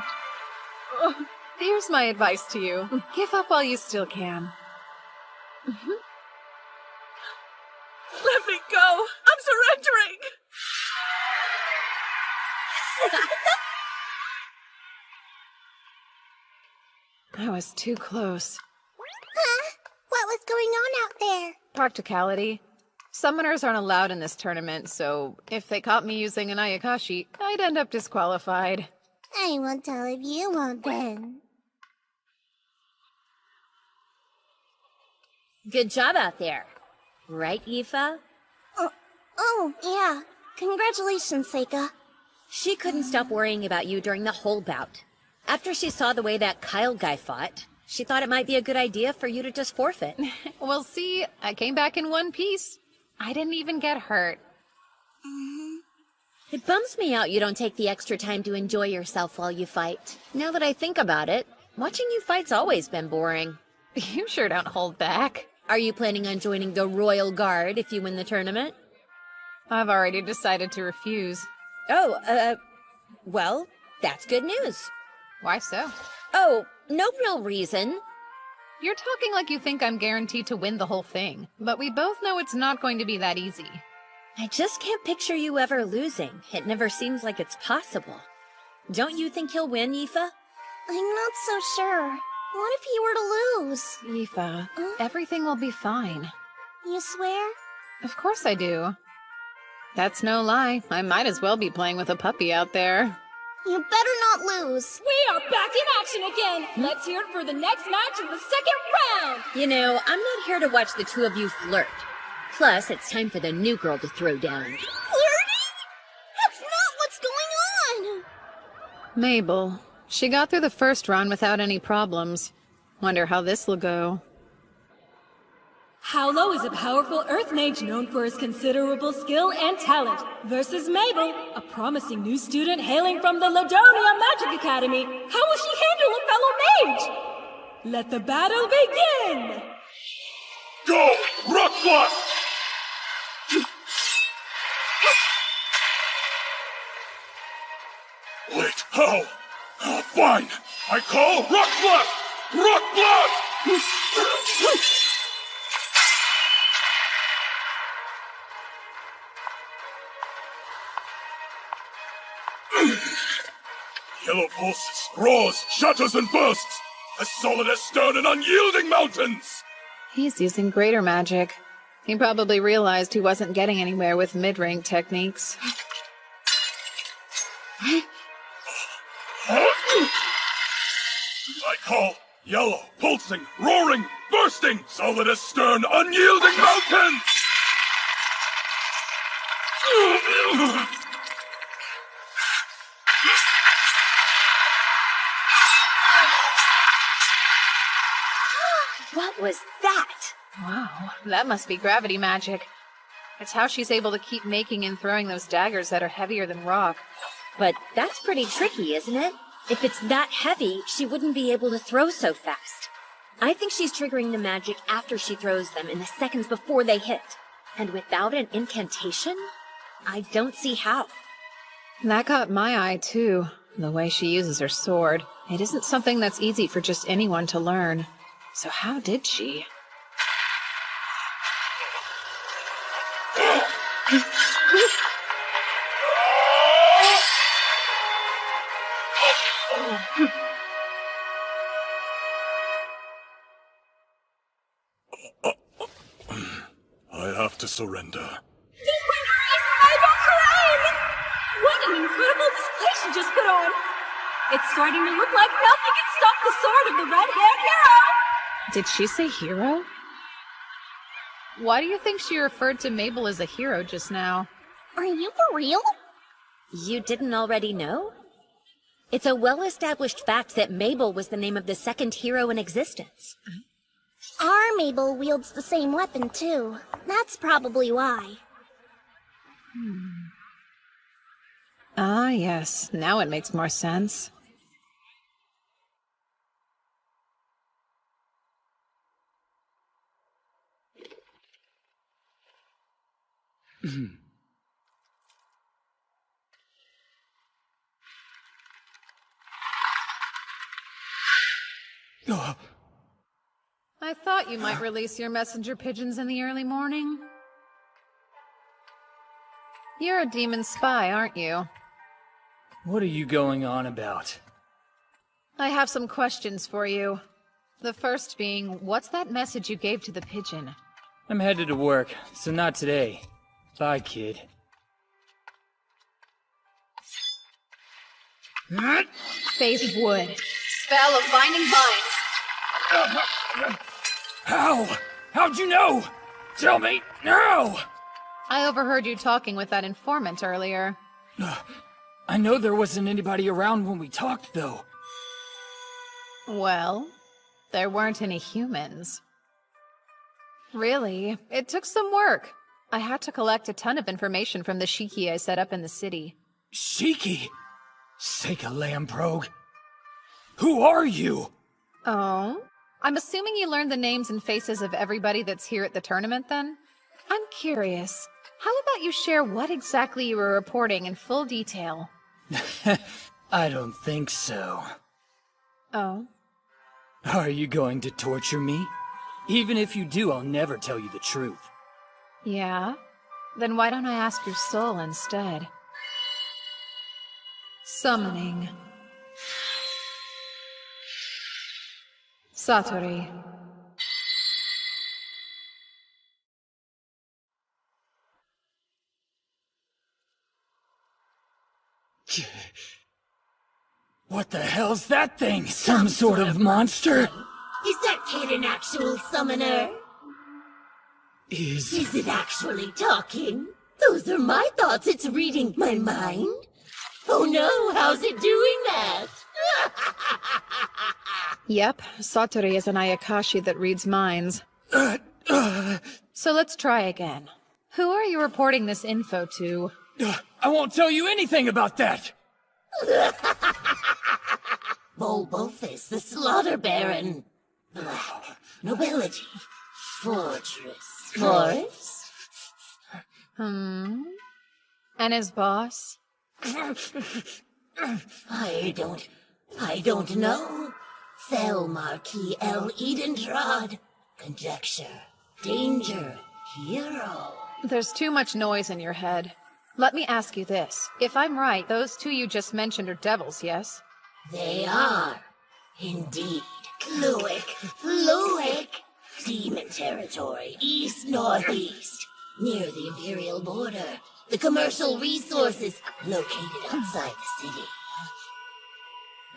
Here's my advice to you. Give up while you still can. Let me go! I'm surrendering! That was too close. Huh? What was going on out there? Practicality. Summoners aren't allowed in this tournament, so if they caught me using an Ayakashi, I'd end up disqualified. I won't tell if you won't then. Good job out there. Right, Aoife? Oh, yeah. Congratulations, Seika. She couldn't stop worrying about you during the whole bout. After she saw the way that Kyle guy fought, she thought it might be a good idea for you to just forfeit. Well, see, I came back in one piece. I didn't even get hurt. It bums me out you don't take the extra time to enjoy yourself while you fight. Now that I think about it, watching you fight's always been boring. You sure don't hold back. Are you planning on joining the Royal Guard if you win the tournament? I've already decided to refuse. Oh, well, that's good news. Why so? Oh, no real reason. You're talking like you think I'm guaranteed to win the whole thing, but we both know it's not going to be that easy. I just can't picture you ever losing. It never seems like it's possible. Don't you think he'll win, Aoife? I'm not so sure. What if he were to lose? Aoife, everything will be fine. You swear? Of course I do. That's no lie. I might as well be playing with a puppy out there. You better not lose. We are back in action again. Let's hear it for the next match of the second round. You know, I'm not here to watch the two of you flirt. Plus, it's time for the new girl to throw down. Flirting? That's not what's going on. Mabel. She got through the first round without any problems. Wonder how this will go. Howlo is a powerful Earth Mage known for his considerable skill and talent, versus Mabel, a promising new student hailing from the Ladonia Magic Academy. How will she handle a fellow mage? Let the battle begin! Go! Rock block! Wait, how? Fine! I call rock block! Rock block! Yellow pulses, roars, shatters and bursts! As solid as stone and unyielding mountains! He's using greater magic. He probably realized he wasn't getting anywhere with mid-rank techniques. I call yellow, pulsing, roaring, bursting, solid as stern, unyielding mountains! What was that? Wow, that must be gravity magic. It's how she's able to keep making and throwing those daggers that are heavier than rock. But that's pretty tricky, isn't it? If it's that heavy, she wouldn't be able to throw so fast. I think she's triggering the magic after she throws them in the seconds before they hit. And without an incantation, I don't see how. That got my eye, too. The way she uses her sword. It isn't something that's easy for just anyone to learn. So how did she? I have to surrender. What an incredible display she just put on! It's starting to look like nothing can stop the sword of the red-haired hero! Did she say hero? Why do you think she referred to Mabel as a hero just now? Are you for real? You didn't already know? It's a well-established fact that Mabel was the name of the second hero in existence. Our Mabel wields the same weapon, too. That's probably why. Ah, yes. Now it makes more sense. I thought you might release your messenger pigeons in the early morning. You're a demon spy, aren't you? What are you going on about? I have some questions for you. The first being, what's that message you gave to the pigeon? I'm headed to work, so not today. Bye, kid. Phase of wood. Spell of binding vines. How? How'd you know? Tell me now! I overheard you talking with that informant earlier. I know there wasn't anybody around when we talked, though. Well, there weren't any humans. Really, it took some work. I had to collect a ton of information from the Shiki I set up in the city. Shiki? Sake of Lamprogue. Who are you? Oh? I'm assuming you learned the names and faces of everybody that's here at the tournament, then? I'm curious. How about you share what exactly you were reporting in full detail? I don't think so. Oh? Are you going to torture me? Even if you do, I'll never tell you the truth. Yeah? Then why don't I ask your soul instead? Summoning. Satori. What the hell's that thing? Some sort of monster? Is that kid an actual summoner? Is it actually talking? Those are my thoughts. It's reading my mind. Oh no, how's it doing that? Yep, Satori is an Ayakashi that reads minds. So let's try again. Who are you reporting this info to? I won't tell you anything about that! Bulbulphus, the Slaughter Baron. Black. Nobility. Fortress. Forest. And his boss? I don't know. Fell Marquis L. Edentrod. Conjecture. Danger. Hero. There's too much noise in your head. Let me ask you this. If I'm right, those two you just mentioned are devils, yes? They are. Indeed. Fluic. Demon territory, east-northeast. Near the Imperial border. The commercial resources located outside the city.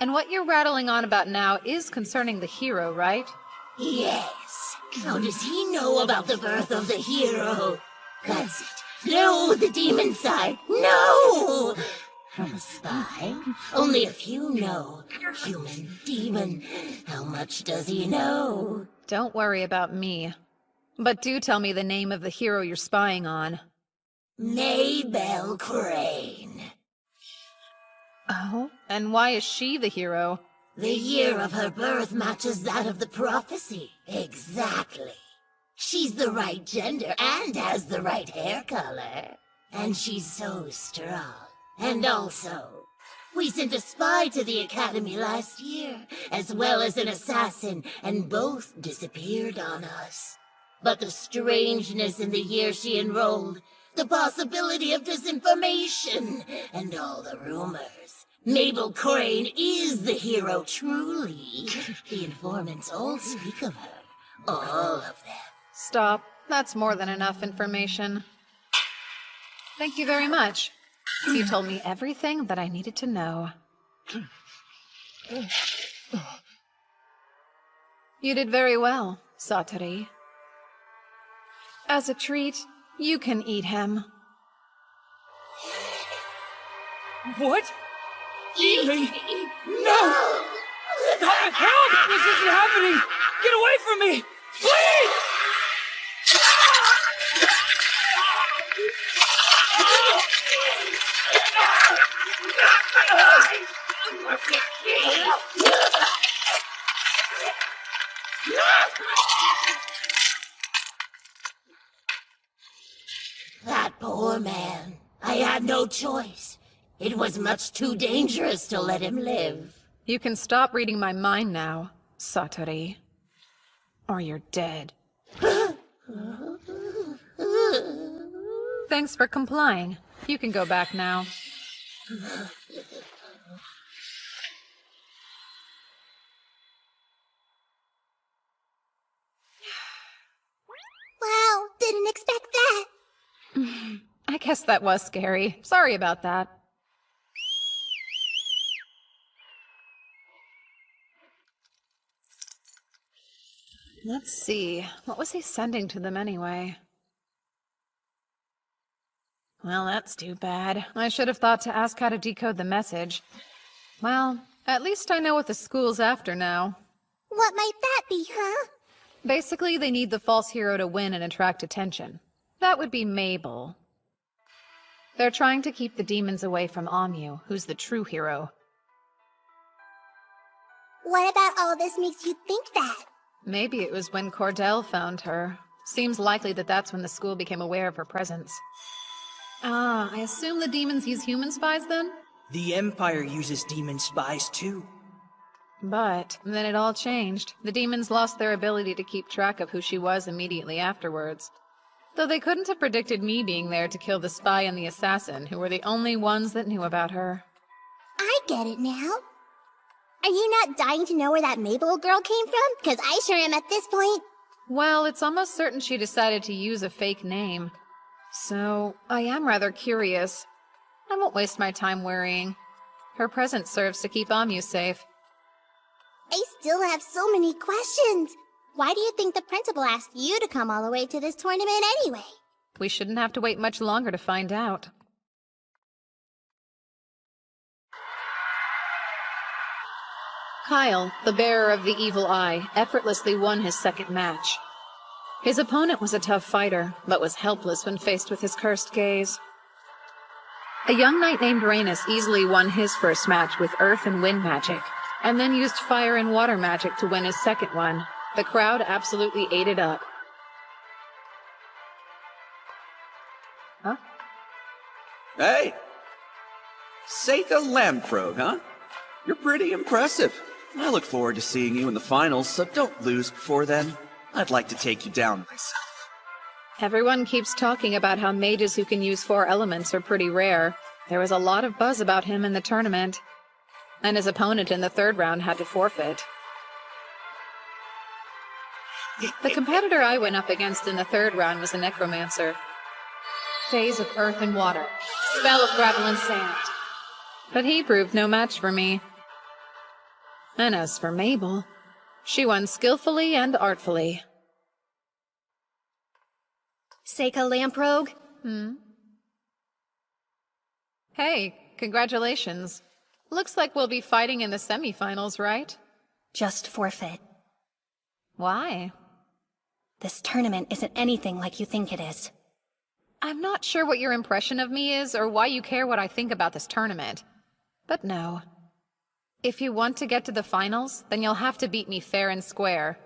And what you're rattling on about now is concerning the hero, right? Yes. How does he know about the birth of the hero? That's it. No, the demon side. No! From a spy? Only a few know. Human, demon. How much does he know? Don't worry about me. But do tell me the name of the hero you're spying on. Maybelle Crane. Oh? And why is she the hero? The year of her birth matches that of the prophecy. Exactly. She's the right gender and has the right hair color. And she's so strong. And also, we sent a spy to the Academy last year, as well as an assassin, and both disappeared on us. But the strangeness in the year she enrolled, the possibility of disinformation, and all the rumors. Mabel Crane is the hero, truly. The informants all speak of her. All of them. Stop. That's more than enough information. Thank you very much. You told me everything that I needed to know. You did very well, Satori. As a treat, you can eat him. What? Eat me? No! Stop it! Help! This isn't happening! Get away from me! Please! That poor man. I had no choice. It was much too dangerous to let him live. You can stop reading my mind now, Satori. Or you're dead. Thanks for complying. You can go back now. Wow, didn't expect that. I guess that was scary. Sorry about that. Let's see. What was he sending to them anyway? Well, that's too bad. I should have thought to ask how to decode the message. Well, at least I know what the school's after now. What might that be, huh? Basically, they need the false hero to win and attract attention. That would be Mabel. They're trying to keep the demons away from Amu, who's the true hero. What about all this makes you think that? Maybe it was when Cordell found her. Seems likely that that's when the school became aware of her presence. Ah, I assume the demons use human spies then? The Empire uses demon spies too. But then it all changed. The demons lost their ability to keep track of who she was immediately afterwards. Though they couldn't have predicted me being there to kill the spy and the assassin, who were the only ones that knew about her. I get it now. Are you not dying to know where that Mabel girl came from? Because I sure am at this point. Well, it's almost certain she decided to use a fake name. So, I am rather curious. I won't waste my time worrying. Her presence serves to keep Amu safe. I still have so many questions. Why do you think the principal asked you to come all the way to this tournament anyway? We shouldn't have to wait much longer to find out. Kyle, the bearer of the evil eye, effortlessly won his second match. His opponent was a tough fighter, but was helpless when faced with his cursed gaze. A young knight named Rhaenys easily won his first match with earth and wind magic, and then used fire and water magic to win his second one. The crowd absolutely ate it up. Huh? Hey! Seika Lamprog, huh? You're pretty impressive. I look forward to seeing you in the finals, so don't lose before then. I'd like to take you down myself. Everyone keeps talking about how mages who can use 4 elements are pretty rare. There was a lot of buzz about him in the tournament, and his opponent in the 3rd round had to forfeit. The competitor I went up against in the 3rd round was a necromancer. Phase of earth and water, spell of gravel and sand. But he proved no match for me. And as for Mabel, she won skillfully and artfully. Seika Lamprog? Hey, congratulations. Looks like we'll be fighting in the semifinals, right? Just forfeit. Why? This tournament isn't anything like you think it is. I'm not sure what your impression of me is or why you care what I think about this tournament. But no. If you want to get to the finals, then you'll have to beat me fair and square.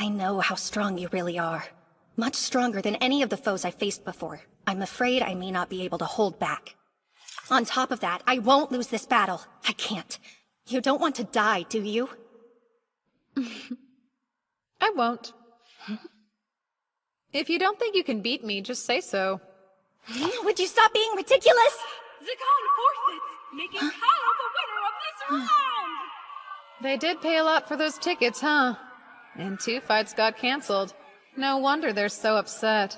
I know how strong you really are. Much stronger than any of the foes I faced before. I'm afraid I may not be able to hold back. On top of that, I won't lose this battle. I can't. You don't want to die, do you? I won't. If you don't think you can beat me, just say so. Would you stop being ridiculous? Zakon forfeits, making Kyle the winner of this round! They did pay a lot for those tickets, huh? And 2 fights got canceled. No wonder they're so upset.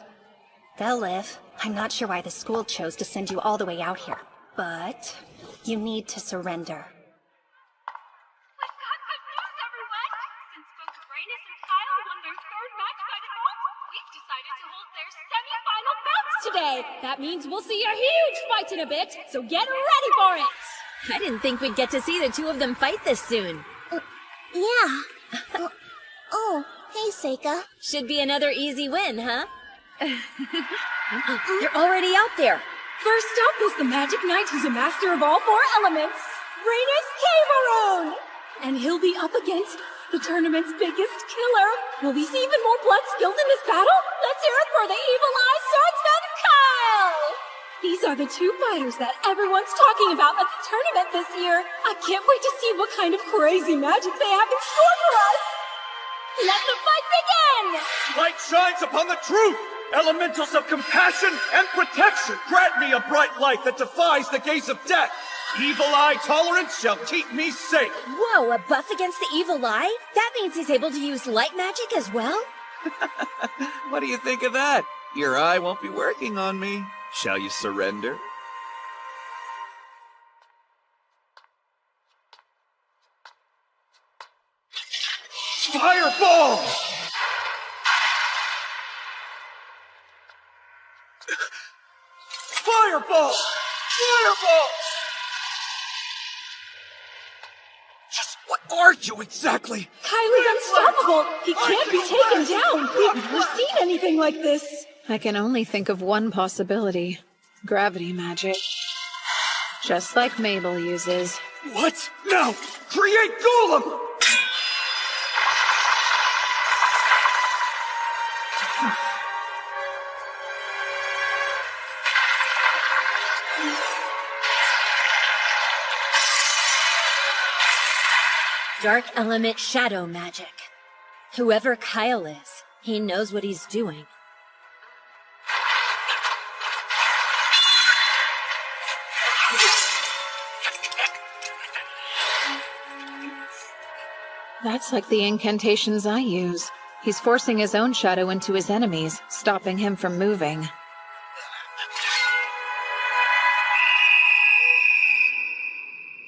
They'll live. I'm not sure why the school chose to send you all the way out here. But you need to surrender. We've got good news, everyone! Since both Rhaenys and Kyle won their 3rd match by default, we've decided to hold their semi-final bouts Today, that means we'll see a huge fight in a bit, so get ready for it! I didn't think we'd get to see the 2 of them fight this soon. Yeah. Oh, hey, Seika. Should be another easy win, huh? You're already out there. First up is the Magic Knight who's a master of all 4 elements, Rhaenys Cameron! And he'll be up against the tournament's biggest killer. Will we see even more blood spilled in this battle? Let's hear it for the Evil Eye Swordsman, Kyle! These are the 2 fighters that everyone's talking about at the tournament this year. I can't wait to see what kind of crazy magic they have in store for us. Let the fight begin! Light shines upon the truth! Elementals of compassion and protection, grant me a bright light that defies the gaze of death. Evil eye tolerance shall keep me safe. Whoa, a buff against the evil eye? That means he's able to use light magic as well? What do you think of that? Your eye won't be working on me. Shall you surrender? Fireball! Fireball! Fireball! Just what are you exactly? Kylie's unstoppable! He can't be taken down! We've never seen anything like this! I can only think of one possibility. Gravity magic. Just like Mabel uses. What? Now! Create Golem! Dark element shadow magic. Whoever Kyle is, he knows what he's doing. That's like the incantations I use. He's forcing his own shadow into his enemies, stopping him from moving.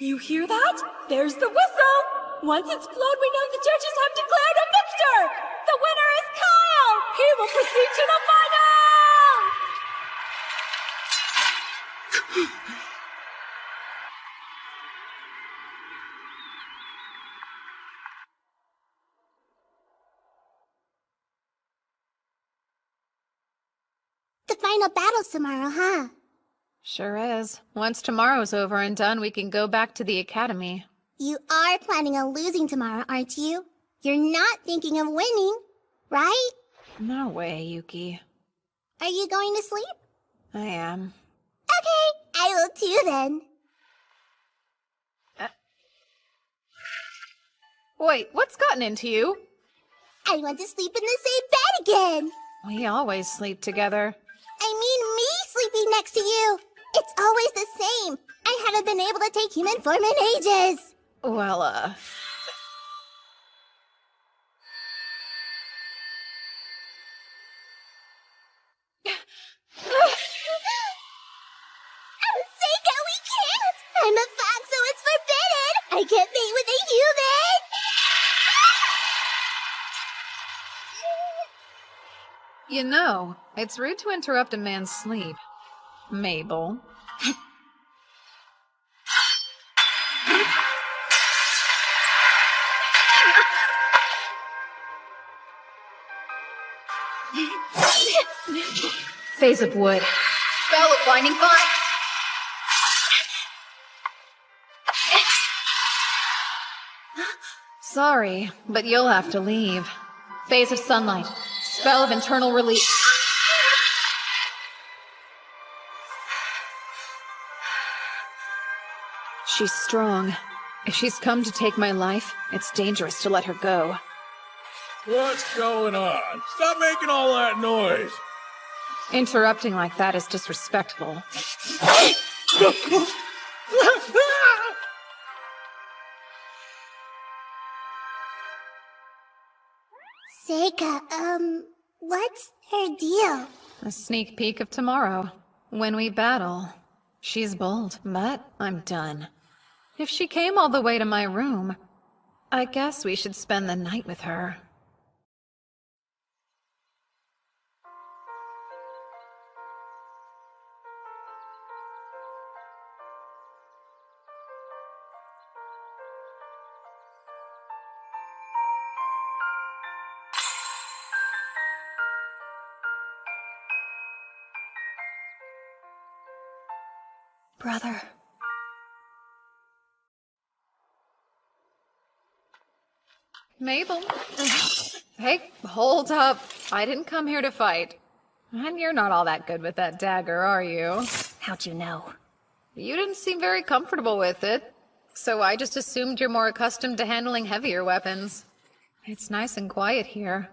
You hear that? There's the whistle! Once it's blown, we know the judges have declared a victor! The winner is Kyle! He will proceed to the final! final battles tomorrow, huh? Sure is. Once tomorrow's over and done, we can go back to the academy. You are planning on losing tomorrow, aren't you? You're not thinking of winning, right? No way, Yuki. Are you going to sleep? I am. Okay, I will too then. Wait, what's gotten into you? I want to sleep in the same bed again. We always sleep together. I mean me sleeping next to you. It's always the same. I haven't been able to take human form in ages. Well, Seika, we can't! I'm a fox, so it's forbidden! I can't mate with a human! you know, it's rude to interrupt a man's sleep. Mabel. Phase of wood. Spell of blinding fire. Sorry, but you'll have to leave. Phase of sunlight. Spell of internal release. She's strong. If she's come to take my life, it's dangerous to let her go. What's going on? Stop making all that noise! Interrupting like that is disrespectful. Seika, what's her deal? A sneak peek of tomorrow, when we battle. She's bold, but I'm done. If she came all the way to my room, I guess we should spend the night with her. Brother. Mabel. Hey, hold up. I didn't come here to fight. And you're not all that good with that dagger, are you? How'd you know? You didn't seem very comfortable with it. So I just assumed you're more accustomed to handling heavier weapons. It's nice and quiet here.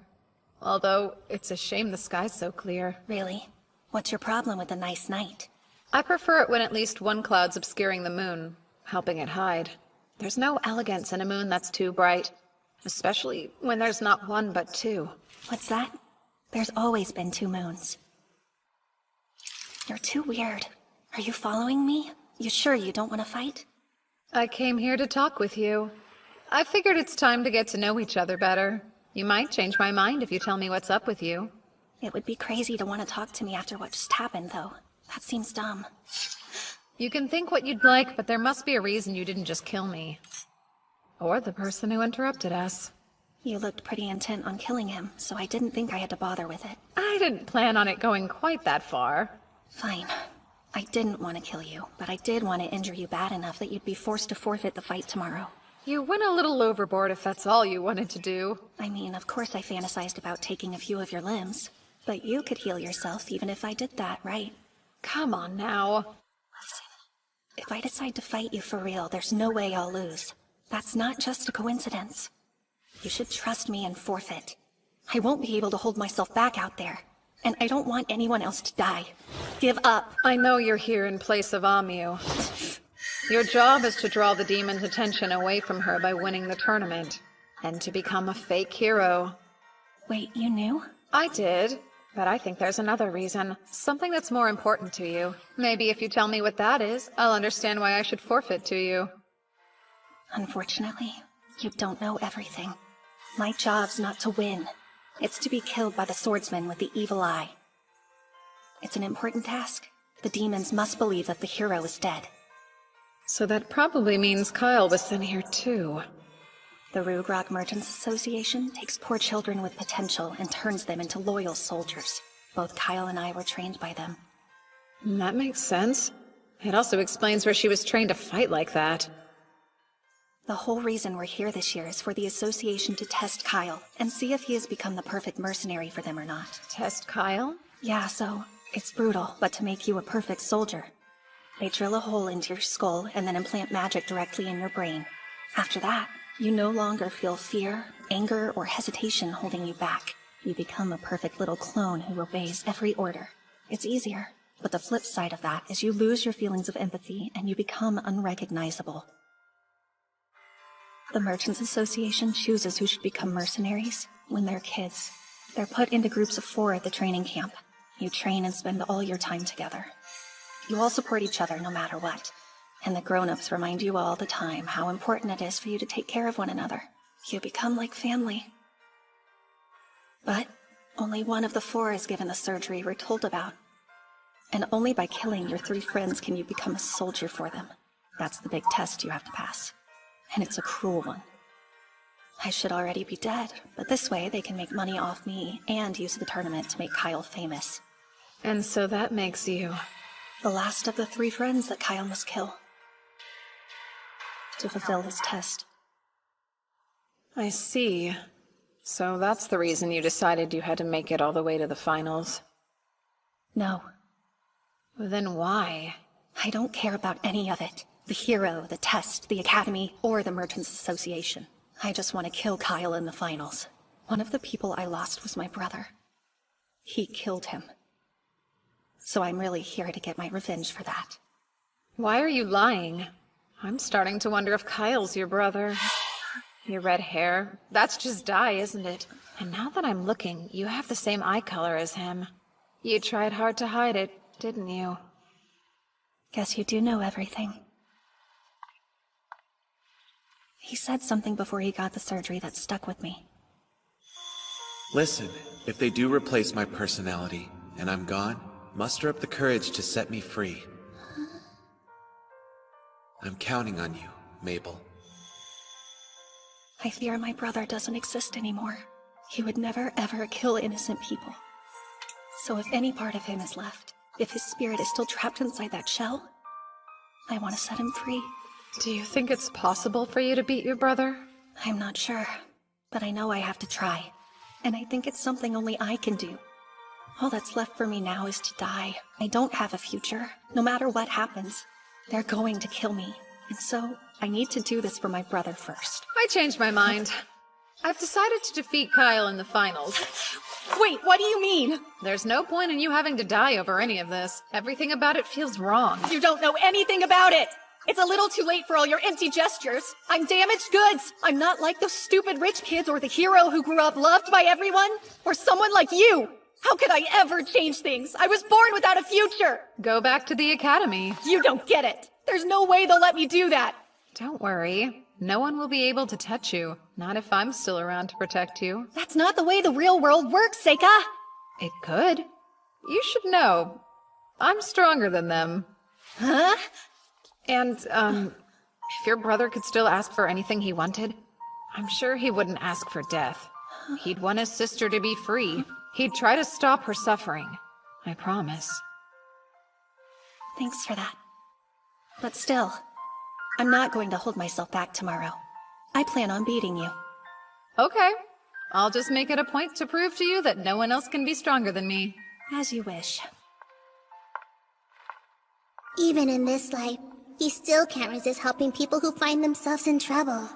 Although, it's a shame the sky's so clear. Really? What's your problem with a nice night? I prefer it when at least one cloud's obscuring the moon, helping it hide. There's no elegance in a moon that's too bright, especially when there's not one but two. What's that? There's always been two moons. You're too weird. Are you following me? You sure you don't want to fight? I came here to talk with you. I figured it's time to get to know each other better. You might change my mind if you tell me what's up with you. It would be crazy to want to talk to me after what just happened, though. That seems dumb. You can think what you'd like, but there must be a reason you didn't just kill me. Or the person who interrupted us. You looked pretty intent on killing him, so I didn't think I had to bother with it. I didn't plan on it going quite that far. Fine. I didn't want to kill you, but I did want to injure you bad enough that you'd be forced to forfeit the fight tomorrow. You went a little overboard if that's all you wanted to do. I mean, of course I fantasized about taking a few of your limbs. But you could heal yourself even if I did that, right? Come on now. Listen, if I decide to fight you for real, there's no way I'll lose. That's not just a coincidence. You should trust me and forfeit. I won't be able to hold myself back out there. And I don't want anyone else to die. Give up. I know you're here in place of Amu. Your job is to draw the demon's attention away from her by winning the tournament. And to become a fake hero. Wait, you knew? I did. But I think there's another reason. Something that's more important to you. Maybe if you tell me what that is, I'll understand why I should forfeit to you. Unfortunately, you don't know everything. My job's not to win. It's to be killed by the swordsman with the evil eye. It's an important task. The demons must believe that the hero is dead. So that probably means Kyle was sent here too. The Rugrog Merchants Association takes poor children with potential and turns them into loyal soldiers. Both Kyle and I were trained by them. That makes sense. It also explains where she was trained to fight like that. The whole reason we're here this year is for the Association to test Kyle and see if he has become the perfect mercenary for them or not. Test Kyle? Yeah, so it's brutal, but to make you a perfect soldier. They drill a hole into your skull and then implant magic directly in your brain. After that, you no longer feel fear, anger, or hesitation holding you back. You become a perfect little clone who obeys every order. It's easier, but the flip side of that is you lose your feelings of empathy and you become unrecognizable. The Merchants Association chooses who should become mercenaries when they're kids. They're put into groups of 4 at the training camp. You train and spend all your time together. You all support each other no matter what. And the grown-ups remind you all the time how important it is for you to take care of one another. You become like family. But only one of the 4 is given the surgery we're told about. And only by killing your 3 friends can you become a soldier for them. That's the big test you have to pass. And it's a cruel one. I should already be dead, but this way they can make money off me and use the tournament to make Kyle famous. And so that makes you the last of the 3 friends that Kyle must kill to fulfill his test. I see. So that's the reason you decided you had to make it all the way to the finals. No. Then why? I don't care about any of it. The hero, the test, the academy, or the Merchants Association. I just want to kill Kyle in the finals. One of the people I lost was my brother. He killed him. So I'm really here to get my revenge for that. Why are you lying? I'm starting to wonder if Kyle's your brother. Your red hair, that's just dye, isn't it? And now that I'm looking, you have the same eye color as him. You tried hard to hide it, didn't you? Guess you do know everything. He said something before he got the surgery that stuck with me. Listen, if they do replace my personality, and I'm gone, muster up the courage to set me free. I'm counting on you, Mabel. I fear my brother doesn't exist anymore. He would never ever kill innocent people. So if any part of him is left, if his spirit is still trapped inside that shell, I want to set him free. Do you think it's possible for you to beat your brother? I'm not sure, but I know I have to try. And I think it's something only I can do. All that's left for me now is to die. I don't have a future. No matter what happens, they're going to kill me. And so, I need to do this for my brother first. I changed my mind. I've decided to defeat Kyle in the finals. Wait, what do you mean? There's no point in you having to die over any of this. Everything about it feels wrong. You don't know anything about it! It's a little too late for all your empty gestures. I'm damaged goods. I'm not like those stupid rich kids or the hero who grew up loved by everyone. Or someone like you. How could I ever change things? I was born without a future. Go back to the academy. You don't get it. There's no way they'll let me do that. Don't worry. No one will be able to touch you. Not if I'm still around to protect you. That's not the way the real world works, Seika. It could. You should know. I'm stronger than them. Huh? And, if your brother could still ask for anything he wanted, I'm sure he wouldn't ask for death. He'd want his sister to be free. He'd try to stop her suffering. I promise. Thanks for that. But still, I'm not going to hold myself back tomorrow. I plan on beating you. Okay. I'll just make it a point to prove to you that no one else can be stronger than me. As you wish. Even in this life, he still can't resist helping people who find themselves in trouble.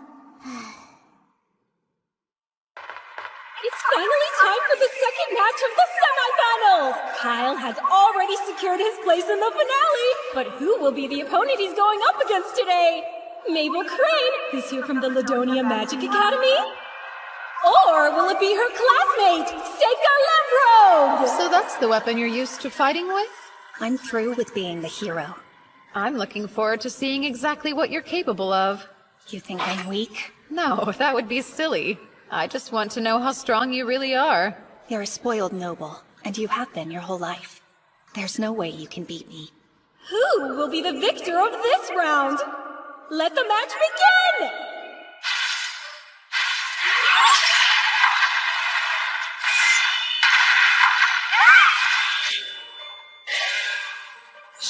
It's finally time for the second match of the semifinals! Kyle has already secured his place in the finale, but who will be the opponent he's going up against today? Mabel Crane, who's here from the Ladonia Magic Academy? Or will it be her classmate, Seika Lemrogue? So that's the weapon you're used to fighting with? I'm through with being the hero. I'm looking forward to seeing exactly what you're capable of. You think I'm weak? No, that would be silly. I just want to know how strong you really are. You're a spoiled noble, and you have been your whole life. There's no way you can beat me. Who will be the victor of this round? Let the match begin!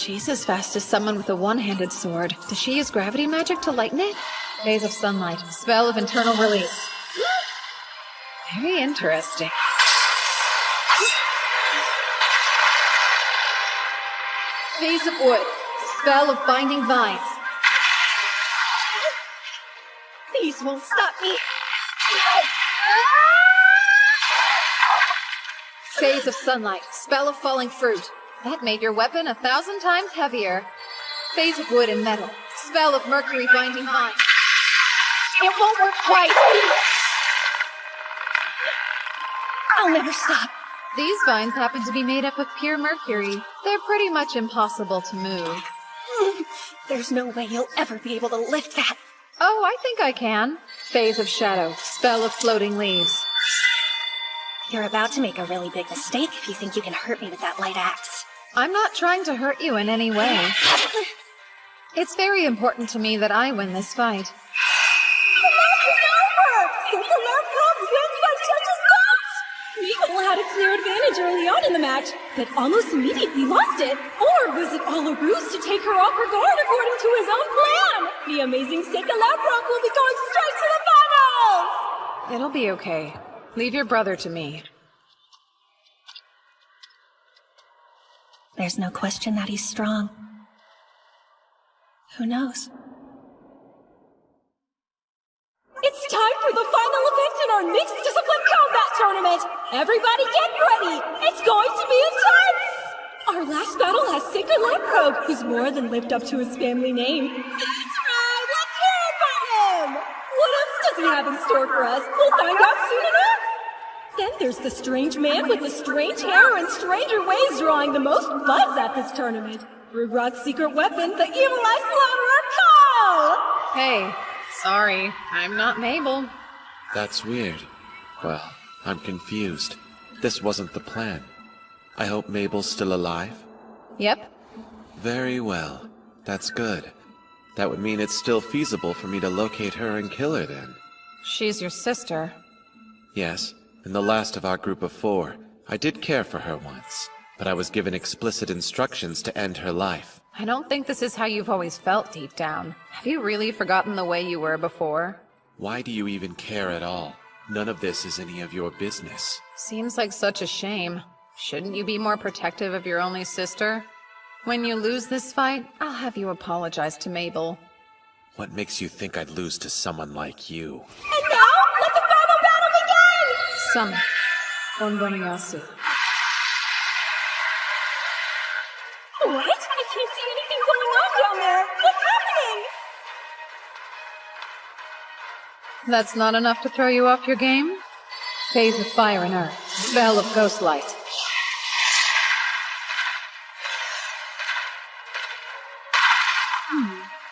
She's as fast as someone with a one-handed sword. Does she use gravity magic to lighten it? Phase of sunlight. Spell of internal release. Very interesting. Phase of wood. Spell of binding vines. These won't stop me. Phase of sunlight. Spell of falling fruit. That made your weapon 1,000 times heavier. Phase of wood and metal. Spell of mercury binding vines. It won't work quite. I'll never stop. These vines happen to be made up of pure mercury. They're pretty much impossible to move. There's no way you'll ever be able to lift that. Oh, I think I can. Phase of shadow. Spell of floating leaves. You're about to make a really big mistake if you think you can hurt me with that light axe. I'm not trying to hurt you in any way. It's very important to me that I win this fight. Meeple had a clear advantage early on in the match, but almost immediately lost it. Or was it all a ruse to take her off her guard according to his own plan? The amazing Seika Lamprock will be going straight to the finals! It'll be okay. Leave your brother to me. There's no question that he's strong. Who knows? It's time for the final event in our mixed discipline combat tournament! Everybody get ready! It's going to be intense! Our last battle has Seika Lamprock, who's more than lived up to his family name. That's right! Let's hear it for him! What else does he have in store for us? We'll find out soon enough! Then there's the strange man with the strange hair and stranger ways drawing the most buzz at this tournament. Rugrod's secret weapon, the Evil Eye Slaughterer Call! Hey, sorry, I'm not Mabel. That's weird. Well, I'm confused. This wasn't the plan. I hope Mabel's still alive? Yep. Very well. That's good. That would mean it's still feasible for me to locate her and kill her then. She's your sister. Yes, and the last of our group of 4. I did care for her once, but I was given explicit instructions to end her life. I don't think this is how you've always felt deep down. Have you really forgotten the way you were before? Why do you even care at all? None of this is any of your business. Seems like such a shame. Shouldn't you be more protective of your only sister? When you lose this fight, I'll have you apologize to Mabel. What makes you think I'd lose to someone like you? And now, let the final battle begin! Summon. Onboniyasu. What? I can't see anything going on down there! What's happening? That's not enough to throw you off your game? Phase of fire and earth. Spell of ghost light.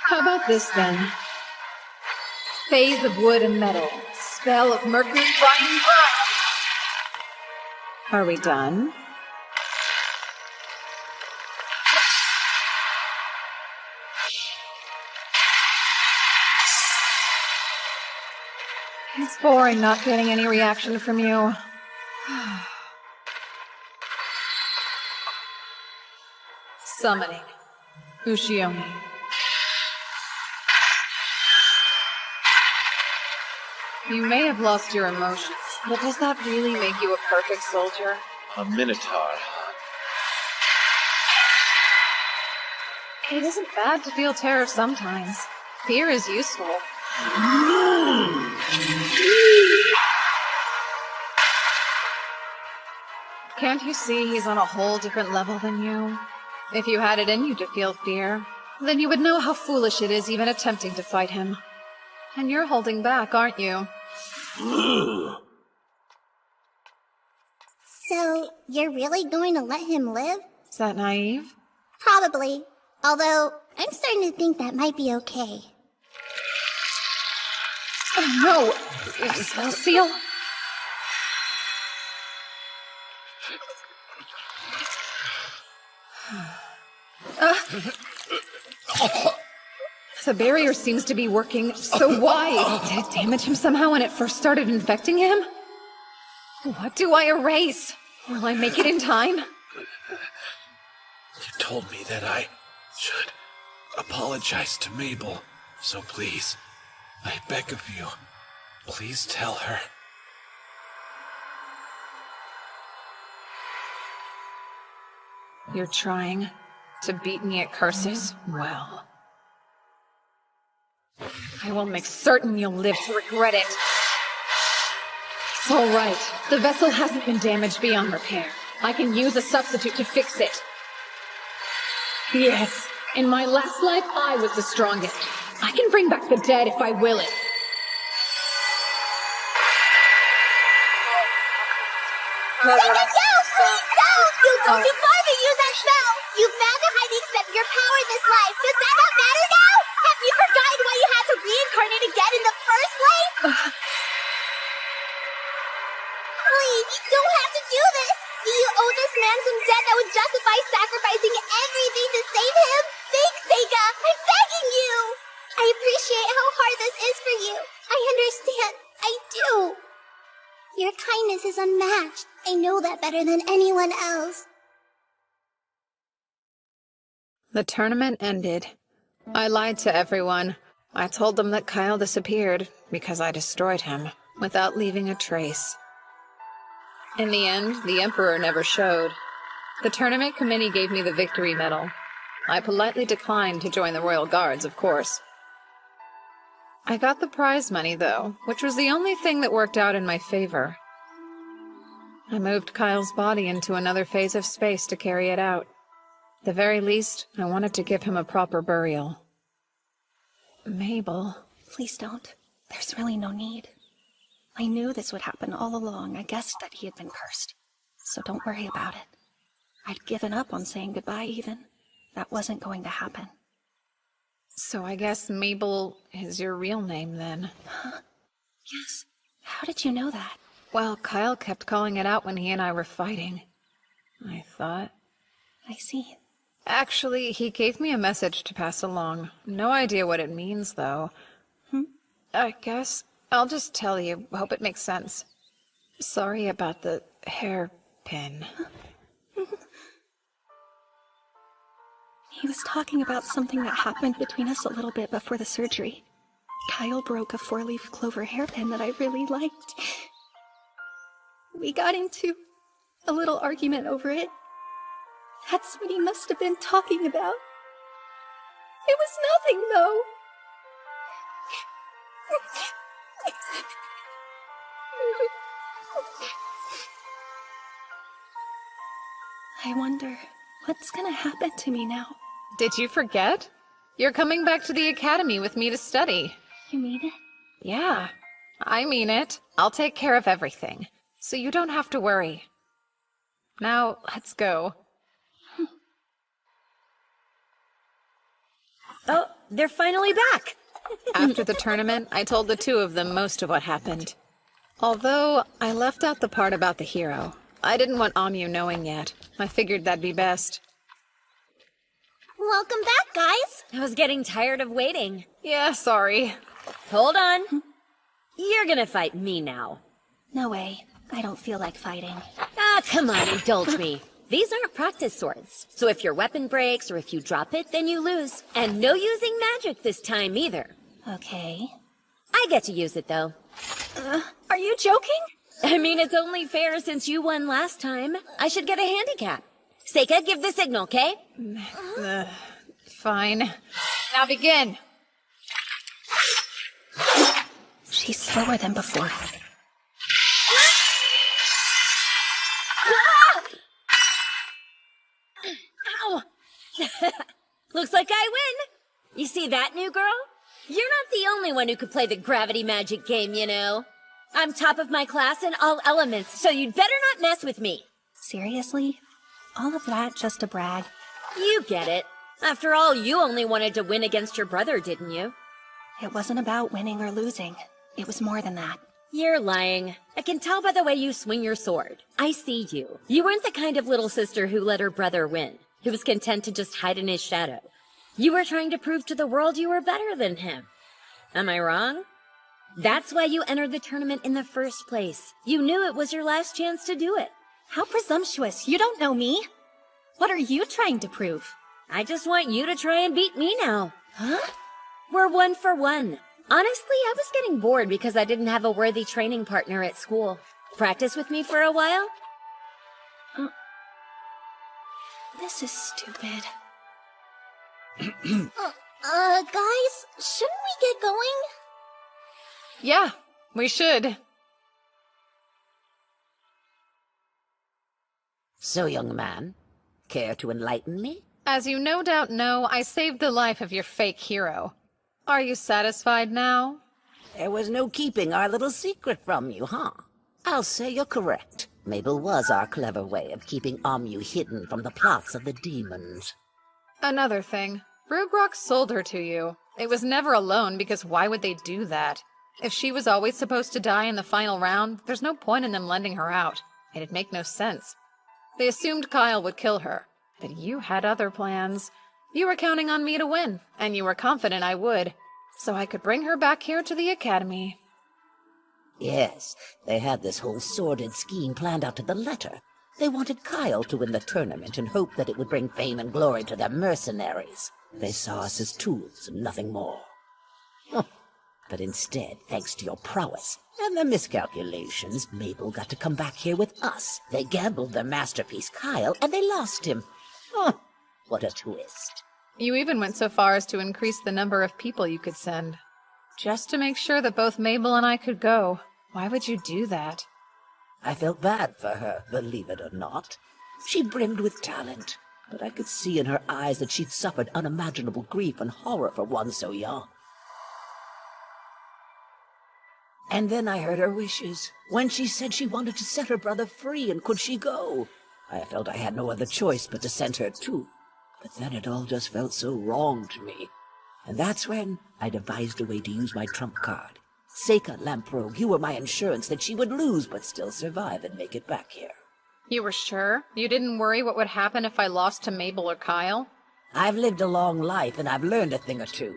How about this then? Phase of wood and metal. Spell of mercury binding vines. Are we done? It's boring not getting any reaction from you. Summoning. Ushiomi. You may have lost your emotions, but does that really make you a perfect soldier? A minotaur. It isn't bad to feel terror sometimes. Fear is useful. Can't you see he's on a whole different level than you? If you had it in you to feel fear, then you would know how foolish it is even attempting to fight him. And you're holding back, aren't you? So, you're really going to let him live? Is that naive? Probably. Although, I'm starting to think that might be okay. Oh no! Is this spell seal? The barrier seems to be working, so why? Did it damage him somehow when it first started infecting him? What do I erase? Will I make it in time? You told me that I should apologize to Mabel. So please, I beg of you, please tell her. You're trying to beat me at curses? Well, I will make certain you'll live to regret it. It's all right. The vessel hasn't been damaged beyond repair. I can use a substitute to fix it. Yes, in my last life, I was the strongest. I can bring back the dead if I will it. No! Please don't! You'll go too far to use that spell! You found a hiding step your power in this life. Does that not matter now? Have you forgotten why you had to reincarnate again in the first place? Please, you don't have to do this! Do you owe this man some debt that would justify sacrificing everything to save him? Think, Seika! I'm begging you! I appreciate how hard this is for you. I understand. I do. Your kindness is unmatched. I know that better than anyone else. The tournament ended. I lied to everyone. I told them that Kyle disappeared because I destroyed him without leaving a trace. In the end, the Emperor never showed. The tournament committee gave me the victory medal. I politely declined to join the Royal Guards, of course. I got the prize money, though, which was the only thing that worked out in my favor. I moved Kyle's body into another phase of space to carry it out. At the very least, I wanted to give him a proper burial. Mabel. Please don't. There's really no need. I knew this would happen all along. I guessed that he had been cursed. So don't worry about it. I'd given up on saying goodbye, even. That wasn't going to happen. So I guess Mabel is your real name, then? Huh? Yes. How did you know that? Well, Kyle kept calling it out when he and I were fighting. I thought. I see. Actually, he gave me a message to pass along. No idea what it means, though. I guess I'll just tell you. Hope it makes sense. Sorry about the hairpin. He was talking about something that happened between us a little bit before the surgery. Kyle broke a 4-leaf clover hairpin that I really liked. We got into a little argument over it. That's what he must have been talking about. It was nothing, though. I wonder what's gonna happen to me now. Did you forget? You're coming back to the academy with me to study. You mean it? Yeah, I mean it. I'll take care of everything, so you don't have to worry. Now, let's go. Oh, they're finally back! After the tournament, I told the two of them most of what happened. Although, I left out the part about the hero. I didn't want Amu knowing yet. I figured that'd be best. Welcome back, guys! I was getting tired of waiting. Yeah, sorry. Hold on. You're gonna fight me now. No way. I don't feel like fighting. Ah, come on, indulge me. These aren't practice swords, so if your weapon breaks or if you drop it, then you lose. And no using magic this time either. Okay. I get to use it, though. Are you joking? I mean, it's only fair since you won last time. I should get a handicap. Seika, give the signal, okay? Fine. Now begin. She's slower than before. Ow! Looks like I win. You see that, new girl? You're not the only one who could play the gravity magic game, you know. I'm top of my class in all elements, so you'd better not mess with me. Seriously? All of that just to brag? You get it. After all, you only wanted to win against your brother, didn't you? It wasn't about winning or losing. It was more than that. You're lying. I can tell by the way you swing your sword. I see you. You weren't the kind of little sister who let her brother win, who was content to just hide in his shadow. You were trying to prove to the world you were better than him. Am I wrong? That's why you entered the tournament in the first place. You knew it was your last chance to do it. How presumptuous. You don't know me. What are you trying to prove? I just want you to try and beat me now. Huh? We're 1 for 1. Honestly, I was getting bored because I didn't have a worthy training partner at school. Practice with me for a while? This is stupid. Guys, shouldn't we get going? Yeah, we should. So, young man, care to enlighten me? As you no doubt know, I saved the life of your fake hero. Are you satisfied now? There was no keeping our little secret from you, huh? I'll say you're correct. Mabel was our clever way of keeping Amu hidden from the plots of the demons. Another thing. Rugrok sold her to you. It was never alone, because why would they do that? If she was always supposed to die in the final round, there's no point in them lending her out. It'd make no sense. They assumed Kyle would kill her, but you had other plans. You were counting on me to win, and you were confident I would, so I could bring her back here to the academy. Yes, they had this whole sordid scheme planned out to the letter. They wanted Kyle to win the tournament and hoped that it would bring fame and glory to their mercenaries. They saw us as tools and nothing more. But instead, thanks to your prowess and their miscalculations, Mabel got to come back here with us. They gambled their masterpiece, Kyle, and they lost him. What a twist. You even went so far as to increase the number of people you could send. Just to make sure that both Mabel and I could go. Why would you do that? I felt bad for her, believe it or not. She brimmed with talent, but I could see in her eyes that she'd suffered unimaginable grief and horror for one so young. And then I heard her wishes, when she said she wanted to set her brother free, and could she go? I felt I had no other choice but to send her too. But then it all just felt so wrong to me. And that's when I devised a way to use my trump card. Seika Lamprogue, you were my insurance that she would lose but still survive and make it back here. You were sure? You didn't worry what would happen if I lost to Mabel or Kyle? I've lived a long life and I've learned a thing or two.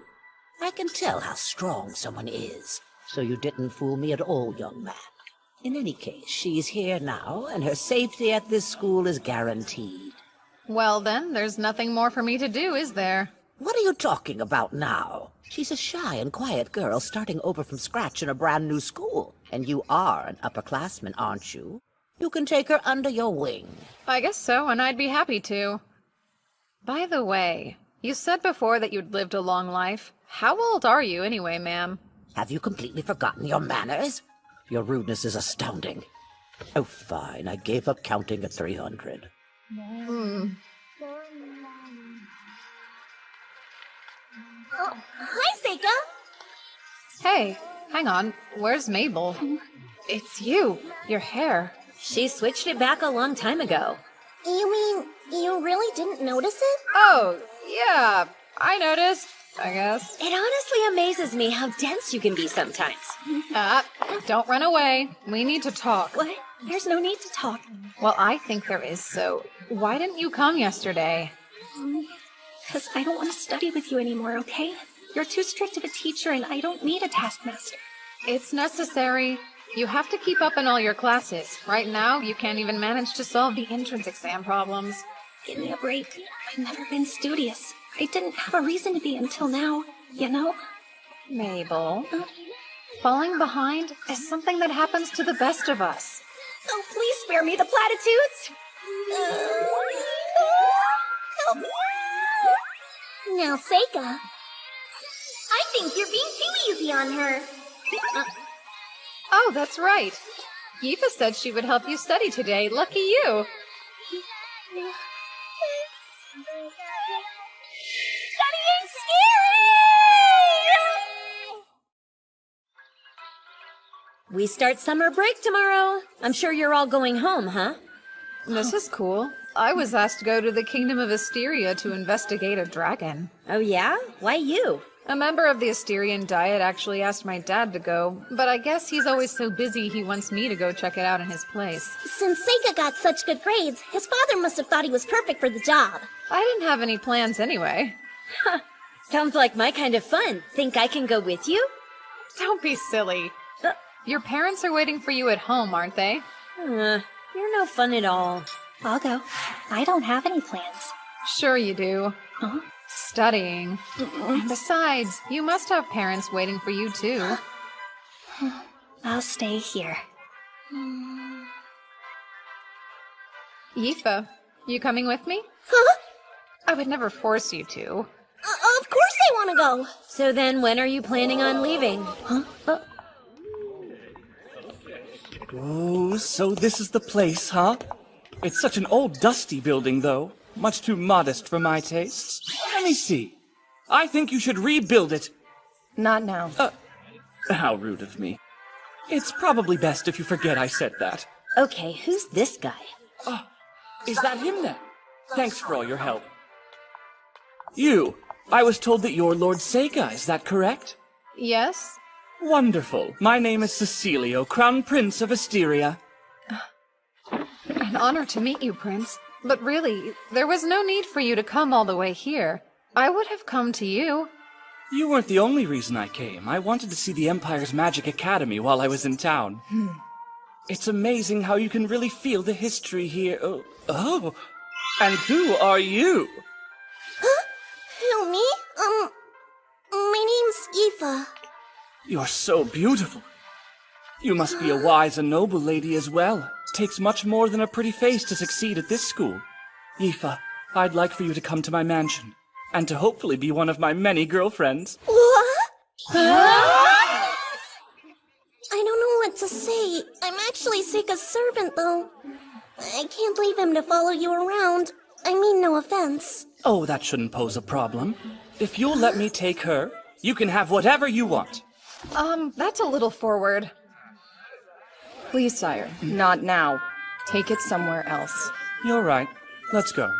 I can tell how strong someone is. So you didn't fool me at all, young man. In any case, she's here now, and her safety at this school is guaranteed. Well then, there's nothing more for me to do, is there? What are you talking about now? She's a shy and quiet girl starting over from scratch in a brand new school. And you are an upperclassman, aren't you? You can take her under your wing. I guess so, and I'd be happy to. By the way, you said before that you'd lived a long life. How old are you anyway, ma'am? Have you completely forgotten your manners? Your rudeness is astounding. Oh, fine. I gave up counting at 300. Oh, hi, Seika! Hey, hang on. Where's Mabel? It's you. Your hair. She switched it back a long time ago. You mean, you really didn't notice it? Oh, yeah. I noticed, I guess. It honestly amazes me how dense you can be sometimes. Don't run away. We need to talk. What? There's no need to talk. Well, I think there is, so why didn't you come yesterday? Because I don't want to study with you anymore, okay? You're too strict of a teacher and I don't need a taskmaster. It's necessary. You have to keep up in all your classes. Right now, you can't even manage to solve the entrance exam problems. Give me a break. I've never been studious. I didn't have a reason to be until now, you know? Mabel, falling behind is something that happens to the best of us. Oh, please spare me the platitudes! Help me. Now, Seika, I think you're being too easy on her. Oh, that's right. Yifa said she would help you study today. Lucky you. Studying scary! We start summer break tomorrow. I'm sure you're all going home, huh? This is cool. I was asked to go to the Kingdom of Asteria to investigate a dragon. Oh yeah? Why you? A member of the Asterian Diet actually asked my dad to go, but I guess he's always so busy he wants me to go check it out in his place. Since Seika got such good grades, his father must have thought he was perfect for the job. I didn't have any plans anyway. Sounds like my kind of fun. Think I can go with you? Don't be silly. Your parents are waiting for you at home, aren't they? You're no fun at all. I'll go. I don't have any plans. Sure you do. Studying. And besides, you must have parents waiting for you too. I'll stay here. Yifa, you coming with me? Huh? I would never force you to. Of course I want to go. So then when are you planning on leaving? Oh, so this is the place, huh? It's such an old, dusty building, though. Much too modest for my tastes. Let me see. I think you should rebuild it. Not now. How rude of me. It's probably best if you forget I said that. Okay, who's this guy? Is that him then? Thanks for all your help. You. I was told that you're Lord Seika, is that correct? Yes? Wonderful. My name is Cecilio, Crown Prince of Asteria. An honor to meet you, Prince. But really, there was no need for you to come all the way here. I would have come to you. You weren't the only reason I came. I wanted to see the Empire's Magic Academy while I was in town. It's amazing how you can really feel the history here. Oh. And who are you? Huh? Who, me? My name's Yifa. You're so beautiful. You must be a wise and noble lady as well. Takes much more than a pretty face to succeed at this school. Yifa, I'd like for you to come to my mansion, and to hopefully be one of my many girlfriends. What? I don't know what to say. I'm actually Seika's servant, though. I can't leave him to follow you around. I mean, no offense. Oh, that shouldn't pose a problem. If you'll let me take her, you can have whatever you want. That's a little forward. Please, sire, not now. Take it somewhere else. You're right. Let's go.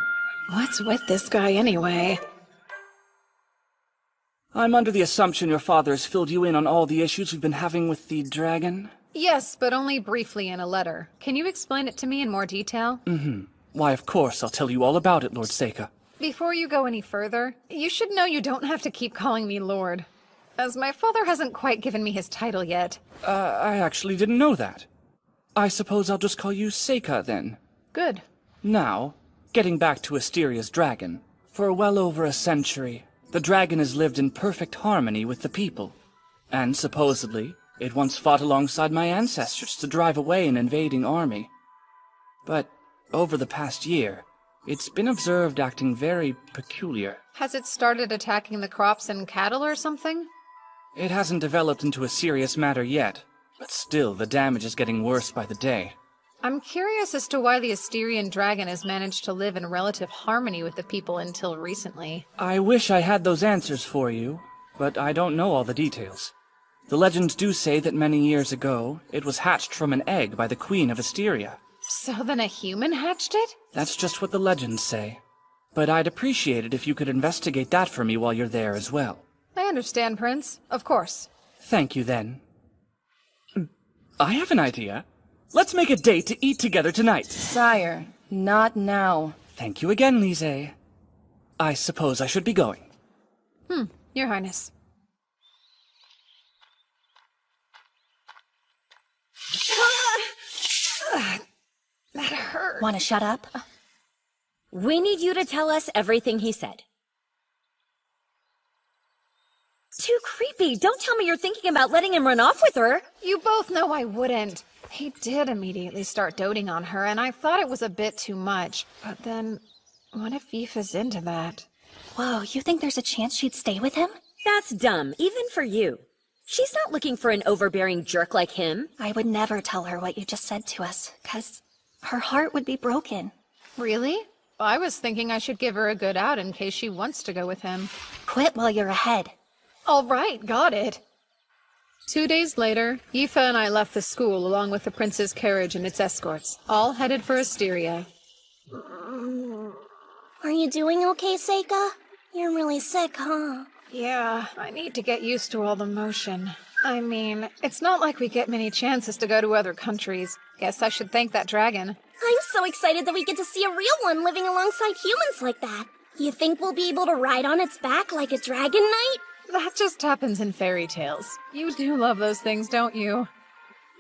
What's with this guy anyway? I'm under the assumption your father has filled you in on all the issues we've been having with the dragon? Yes, but only briefly in a letter. Can you explain it to me in more detail? Why, of course, I'll tell you all about it, Lord Seika. Before you go any further, you should know you don't have to keep calling me Lord, as my father hasn't quite given me his title yet. I actually didn't know that. I suppose I'll just call you Seika, then. Good. Now, getting back to Asteria's dragon. For well over a century, the dragon has lived in perfect harmony with the people. And supposedly, it once fought alongside my ancestors to drive away an invading army. But over the past year, it's been observed acting very peculiar. Has it started attacking the crops and cattle or something? It hasn't developed into a serious matter yet, but still the damage is getting worse by the day. I'm curious as to why the Asterian dragon has managed to live in relative harmony with the people until recently. I wish I had those answers for you, but I don't know all the details. The legends do say that many years ago, it was hatched from an egg by the Queen of Asteria. So then a human hatched it? That's just what the legends say. But I'd appreciate it if you could investigate that for me while you're there as well. I understand, Prince. Of course. Thank you, then. I have an idea. Let's make a date to eat together tonight. Sire, not now. Thank you again, Lise. I suppose I should be going. Your Highness. That hurt. Want to shut up? We need you to tell us everything he said. Too creepy. Don't tell me you're thinking about letting him run off with her. You both know I wouldn't. He did immediately start doting on her, and I thought it was a bit too much. But then, what if Yifa's into that? Whoa, you think there's a chance she'd stay with him? That's dumb, even for you. She's not looking for an overbearing jerk like him. I would never tell her what you just said to us, 'cause her heart would be broken. Really? I was thinking I should give her a good out in case she wants to go with him. Quit while you're ahead. All right, got it. 2 days later, Yifa and I left the school along with the prince's carriage and its escorts, all headed for Asteria. Are you doing okay, Seika? You're really sick, huh? Yeah, I need to get used to all the motion. I mean, it's not like we get many chances to go to other countries. Guess I should thank that dragon. I'm so excited that we get to see a real one living alongside humans like that. You think we'll be able to ride on its back like a dragon knight? That just happens in fairy tales. You do love those things, don't you?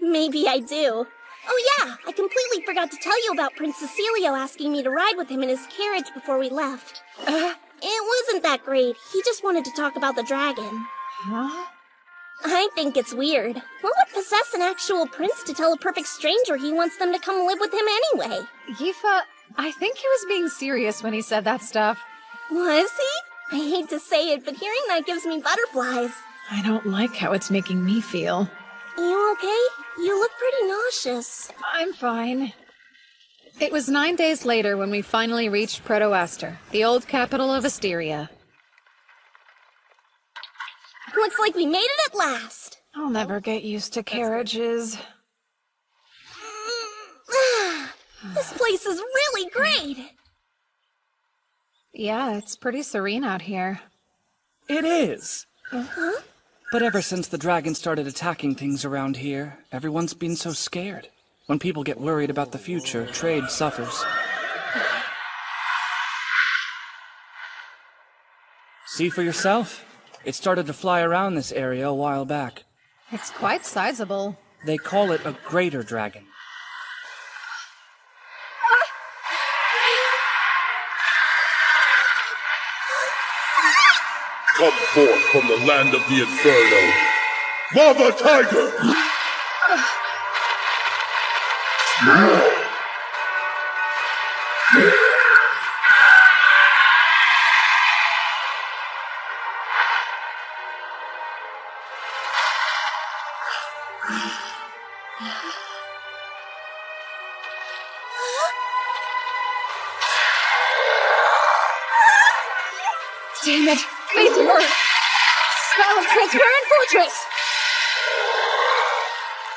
Maybe I do. Oh yeah, I completely forgot to tell you about Prince Cecilio asking me to ride with him in his carriage before we left. It wasn't that great. He just wanted to talk about the dragon. Huh? I think it's weird. What would possess an actual prince to tell a perfect stranger he wants them to come live with him anyway? Yifa, I think he was being serious when he said that stuff. Was he? I hate to say it, but hearing that gives me butterflies. I don't like how it's making me feel. You okay? You look pretty nauseous. I'm fine. It was 9 days later when we finally reached Proto-Aster, the old capital of Asteria. Looks like we made it at last. I'll never get used to carriages. This place is really great. Yeah, it's pretty serene out here. It is. Huh? But ever since the dragon started attacking things around here, everyone's been so scared. When people get worried about the future, trade suffers. See for yourself. It started to fly around this area a while back. It's quite sizable. They call it a greater dragon. Come forth from the land of the Inferno, Lava Tiger! Damn it! Face of Earth! Spell of Transparent Fortress!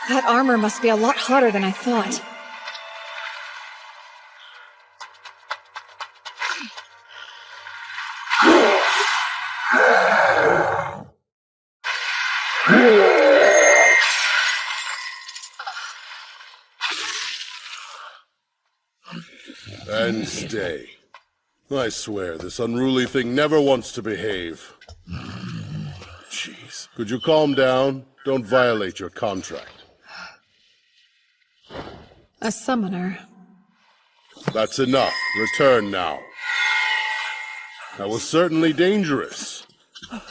That armor must be a lot hotter than I thought. And stay. I swear, this unruly thing never wants to behave. Jeez. Could you calm down? Don't violate your contract. A summoner. That's enough. Return now. That was certainly dangerous.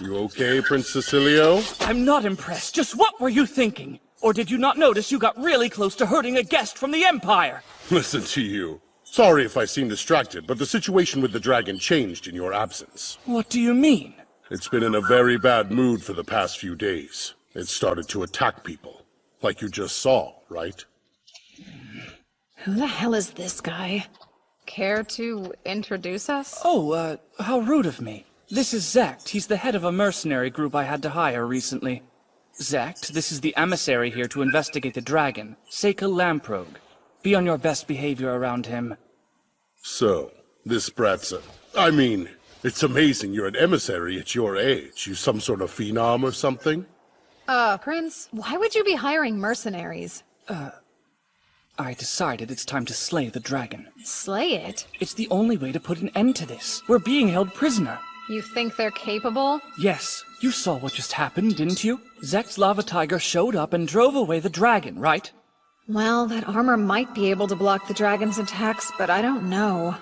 You okay, Prince Cecilio? I'm not impressed. Just what were you thinking? Or did you not notice you got really close to hurting a guest from the Empire? Listen to you. Sorry if I seem distracted, but the situation with the dragon changed in your absence. What do you mean? It's been in a very bad mood for the past few days. It started to attack people. Like you just saw, right? Who the hell is this guy? Care to introduce us? Oh, how rude of me. This is Zect. He's the head of a mercenary group I had to hire recently. Zect, this is the emissary here to investigate the dragon, Seika Lamprogue. Be on your best behavior around him. So, this brat's I mean, it's amazing you're an emissary at your age. You some sort of phenom or something? Prince, why would you be hiring mercenaries? I decided it's time to slay the dragon. Slay it? It's the only way to put an end to this. We're being held prisoner. You think they're capable? Yes. You saw what just happened, didn't you? Zekt's lava tiger showed up and drove away the dragon, right? Well, that armor might be able to block the dragon's attacks, but I don't know.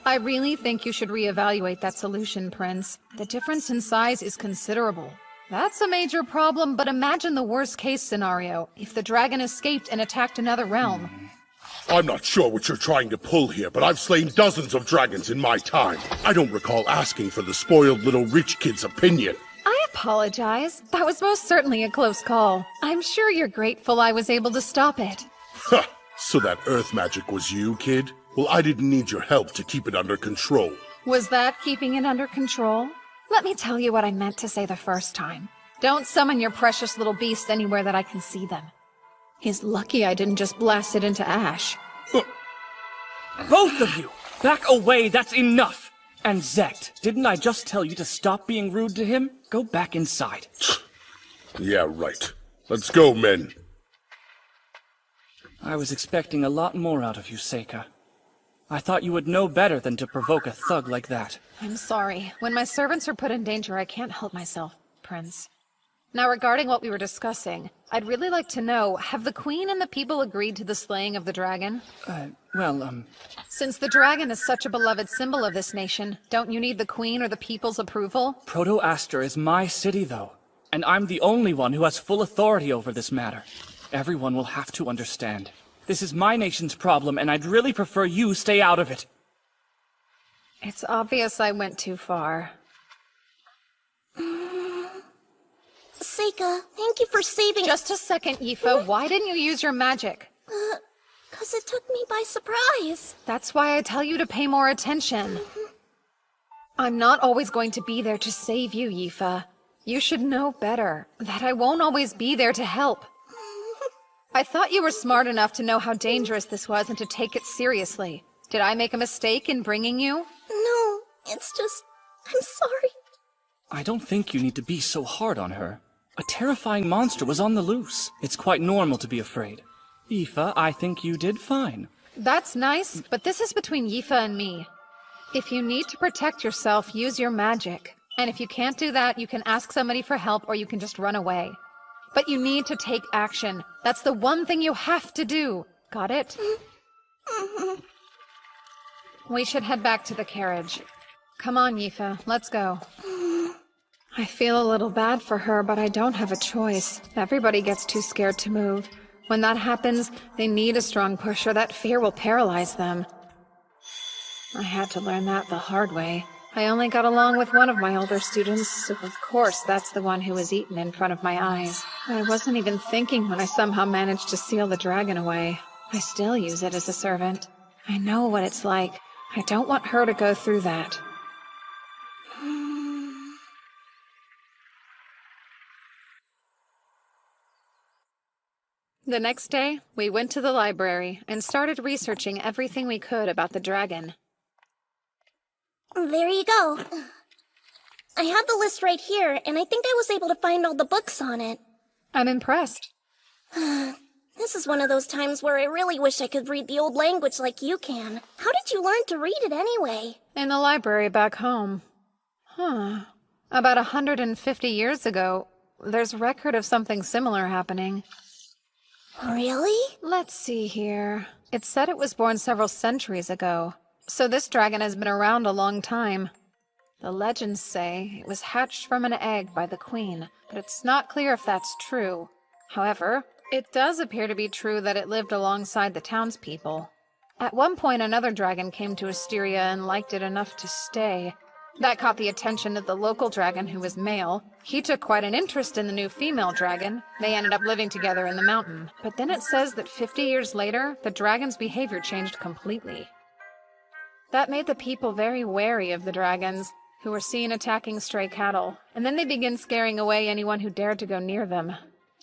I really think you should reevaluate that solution, Prince. The difference in size is considerable. That's a major problem, but imagine the worst-case scenario, if the dragon escaped and attacked another realm. I'm not sure what you're trying to pull here, but I've slain dozens of dragons in my time. I don't recall asking for the spoiled little rich kid's opinion. I apologize. That was most certainly a close call. I'm sure you're grateful I was able to stop it. Ha! So that earth magic was you, kid? Well, I didn't need your help to keep it under control. Was that keeping it under control? Let me tell you what I meant to say the first time. Don't summon your precious little beast anywhere that I can see them. He's lucky I didn't just blast it into ash. Both of you! Back away, that's enough! And Zect, didn't I just tell you to stop being rude to him? Go back inside. Yeah, right. Let's go, men. I was expecting a lot more out of you, Seika. I thought you would know better than to provoke a thug like that. I'm sorry. When my servants are put in danger, I can't help myself, Prince. Now, regarding what we were discussing, I'd really like to know, have the Queen and the people agreed to the slaying of the dragon? Since the dragon is such a beloved symbol of this nation, don't you need the Queen or the people's approval? Proto-Aster is my city, though, and I'm the only one who has full authority over this matter. Everyone will have to understand. This is my nation's problem, and I'd really prefer you stay out of it. It's obvious I went too far. Seika, thank you for saving— Just a second, Yifa. Why didn't you use your magic? 'Cause it took me by surprise. That's why I tell you to pay more attention. I'm not always going to be there to save you, Yifa. You should know better, that I won't always be there to help. I thought you were smart enough to know how dangerous this was and to take it seriously. Did I make a mistake in bringing you? No, it's just— I'm sorry. I don't think you need to be so hard on her. A terrifying monster was on the loose. It's quite normal to be afraid. Yifa, I think you did fine. That's nice, but this is between Yifa and me. If you need to protect yourself, use your magic. And if you can't do that, you can ask somebody for help or you can just run away. But you need to take action. That's the one thing you have to do. Got it? We should head back to the carriage. Come on, Yifa, let's go. I feel a little bad for her, but I don't have a choice. Everybody gets too scared to move. When that happens, they need a strong push or that fear will paralyze them. I had to learn that the hard way. I only got along with one of my older students, so of course that's the one who was eaten in front of my eyes. I wasn't even thinking when I somehow managed to seal the dragon away. I still use it as a servant. I know what it's like. I don't want her to go through that. The next day, we went to the library and started researching everything we could about the dragon. There you go. I have the list right here, and I think I was able to find all the books on it. I'm impressed. This is one of those times where I really wish I could read the old language like you can. How did you learn to read it anyway? In the library back home. About 150 years ago, there's record of something similar happening. Really? Let's see here. It said it was born several centuries ago. So this dragon has been around a long time. The legends say it was hatched from an egg by the queen, but it's not clear if that's true. However, it does appear to be true that it lived alongside the townspeople. At one point, another dragon came to Asteria and liked it enough to stay. That caught the attention of the local dragon, who was male. He took quite an interest in the new female dragon. They ended up living together in the mountain. But then it says that 50 years later, the dragon's behavior changed completely. That made the people very wary of the dragons, who were seen attacking stray cattle, and then they began scaring away anyone who dared to go near them.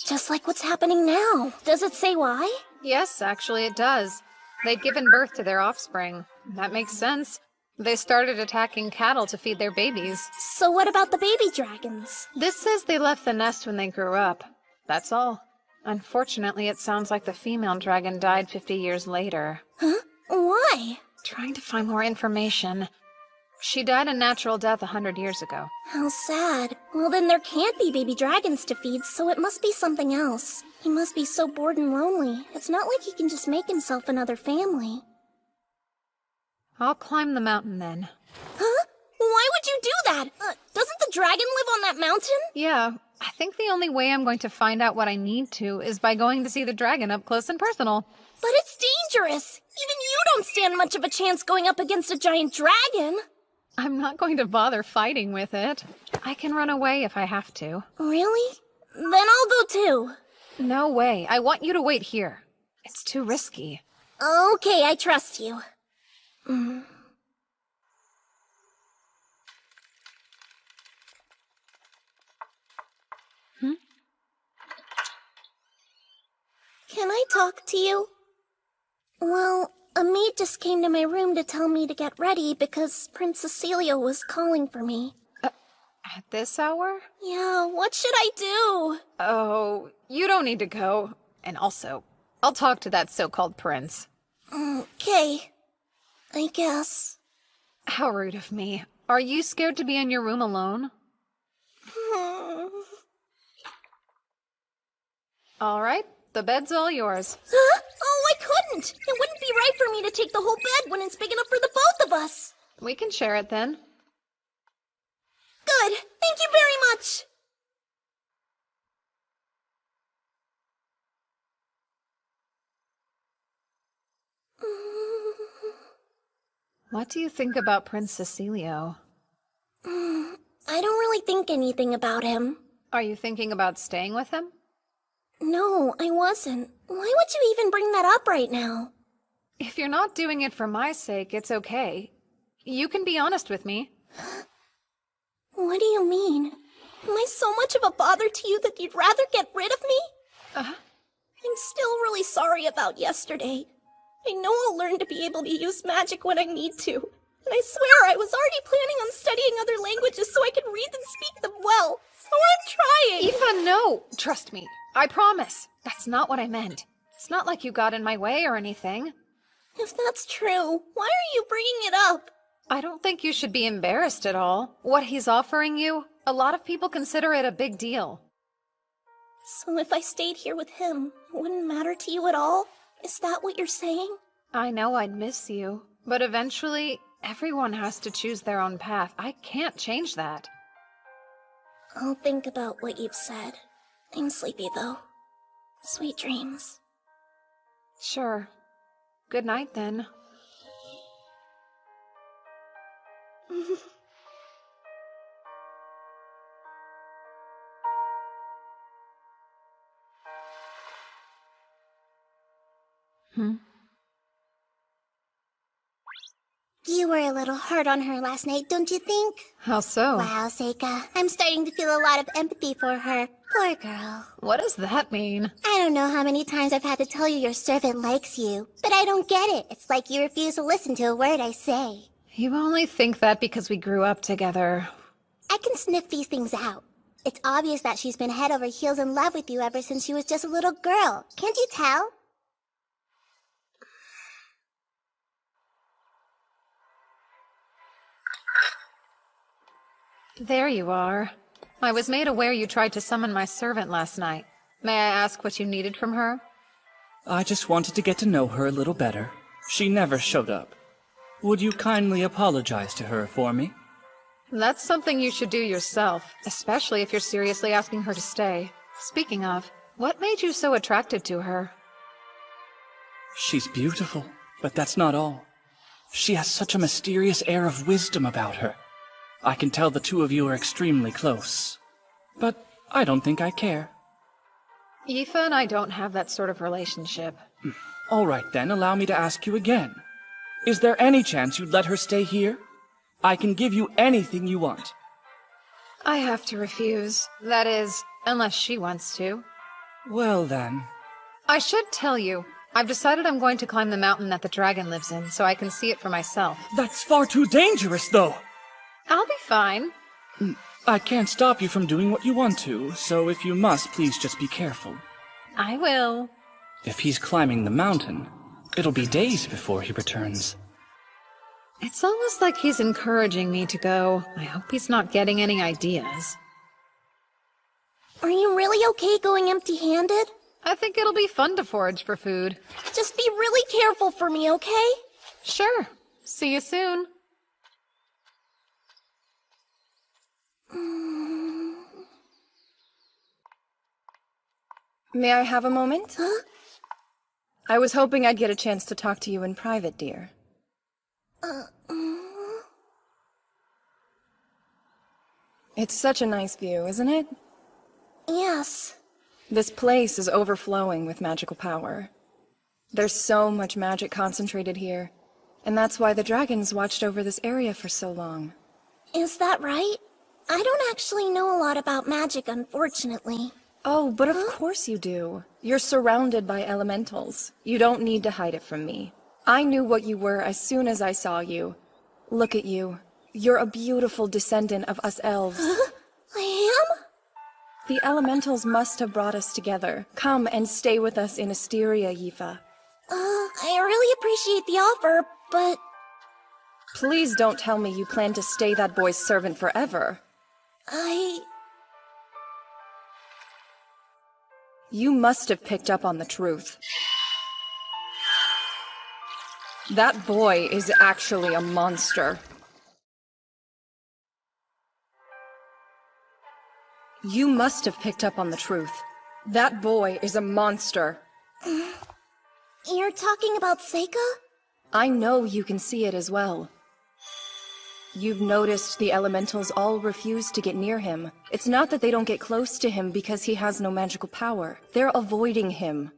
Just like what's happening now. Does it say why? Yes, actually it does. They'd given birth to their offspring. That makes sense. They started attacking cattle to feed their babies. So what about the baby dragons? This says they left the nest when they grew up. That's all. Unfortunately, it sounds like the female dragon died 50 years later. Huh? Why? Trying to find more information. She died a natural death 100 years ago. How sad. Well, then there can't be baby dragons to feed, so it must be something else. He must be so bored and lonely. It's not like he can just make himself another family. I'll climb the mountain then. Huh? Why would you do that? Doesn't the dragon live on that mountain? Yeah, I think the only way I'm going to find out what I need to is by going to see the dragon up close and personal. But it's dangerous. Even you don't stand much of a chance going up against a giant dragon. I'm not going to bother fighting with it. I can run away if I have to. Really? Then I'll go too. No way. I want you to wait here. It's too risky. Okay, I trust you. Can I talk to you? Well, a maid just came to my room to tell me to get ready because Princess Celia was calling for me. At this hour? Yeah, what should I do? Oh, you don't need to go. And also, I'll talk to that so-called prince. Okay. I guess. How rude of me. Are you scared to be in your room alone? All right, the bed's all yours. Huh? Oh, I couldn't! It wouldn't be right for me to take the whole bed when it's big enough for the both of us. We can share it then. Good. Thank you very much. What do you think about Prince Cecilio? I don't really think anything about him. Are you thinking about staying with him? No, I wasn't. Why would you even bring that up right now? If you're not doing it for my sake, it's okay. You can be honest with me. What do you mean? Am I so much of a bother to you that you'd rather get rid of me? I'm still really sorry about yesterday. I know I'll learn to be able to use magic when I need to. And I swear I was already planning on studying other languages so I could read and speak them well. So I'm trying! Aoife, no! Trust me. I promise. That's not what I meant. It's not like you got in my way or anything. If that's true, why are you bringing it up? I don't think you should be embarrassed at all. What he's offering you, a lot of people consider it a big deal. So if I stayed here with him, it wouldn't matter to you at all? Is that what you're saying? I know I'd miss you, but eventually, everyone has to choose their own path. I can't change that. I'll think about what you've said. I'm sleepy, though. Sweet dreams. Sure. Good night, then. You were a little hard on her last night, don't you think? How so? Wow, Seika. I'm starting to feel a lot of empathy for her. Poor girl. What does that mean? I don't know how many times I've had to tell you your servant likes you, but I don't get it. It's like you refuse to listen to a word I say. You only think that because we grew up together. I can sniff these things out. It's obvious that she's been head over heels in love with you ever since she was just a little girl. Can't you tell? There you are. I was made aware you tried to summon my servant last night. May I ask what you needed from her? I just wanted to get to know her a little better. She never showed up. Would you kindly apologize to her for me? That's something you should do yourself, especially if you're seriously asking her to stay. Speaking of, what made you so attracted to her? She's beautiful, but that's not all. She has such a mysterious air of wisdom about her. I can tell the two of you are extremely close, but I don't think I care. Aoife and I don't have that sort of relationship. All right then, allow me to ask you again. Is there any chance you'd let her stay here? I can give you anything you want. I have to refuse. That is, unless she wants to. Well then. I should tell you, I've decided I'm going to climb the mountain that the dragon lives in, so I can see it for myself. That's far too dangerous, though! I'll be fine. I can't stop you from doing what you want to, so if you must, please just be careful. I will. If he's climbing the mountain, it'll be days before he returns. It's almost like he's encouraging me to go. I hope he's not getting any ideas. Are you really okay going empty-handed? I think it'll be fun to forage for food. Just be really careful for me, okay? Sure. See you soon. May I have a moment? Huh? I was hoping I'd get a chance to talk to you in private, dear. It's such a nice view, isn't it? Yes. This place is overflowing with magical power. There's so much magic concentrated here, and that's why the dragons watched over this area for so long. Is that right? I don't actually know a lot about magic, unfortunately. Oh, but of course you do. You're surrounded by elementals. You don't need to hide it from me. I knew what you were as soon as I saw you. Look at you. You're a beautiful descendant of us elves. I am? The elementals must have brought us together. Come and stay with us in Asteria, Aoife. I really appreciate the offer, but... Please don't tell me you plan to stay that boy's servant forever. You must have picked up on the truth. That boy is actually a monster. You must have picked up on the truth. That boy is a monster. You're talking about Seika? I know you can see it as well. You've noticed the elementals all refuse to get near him. It's not that they don't get close to him because he has no magical power. They're avoiding him.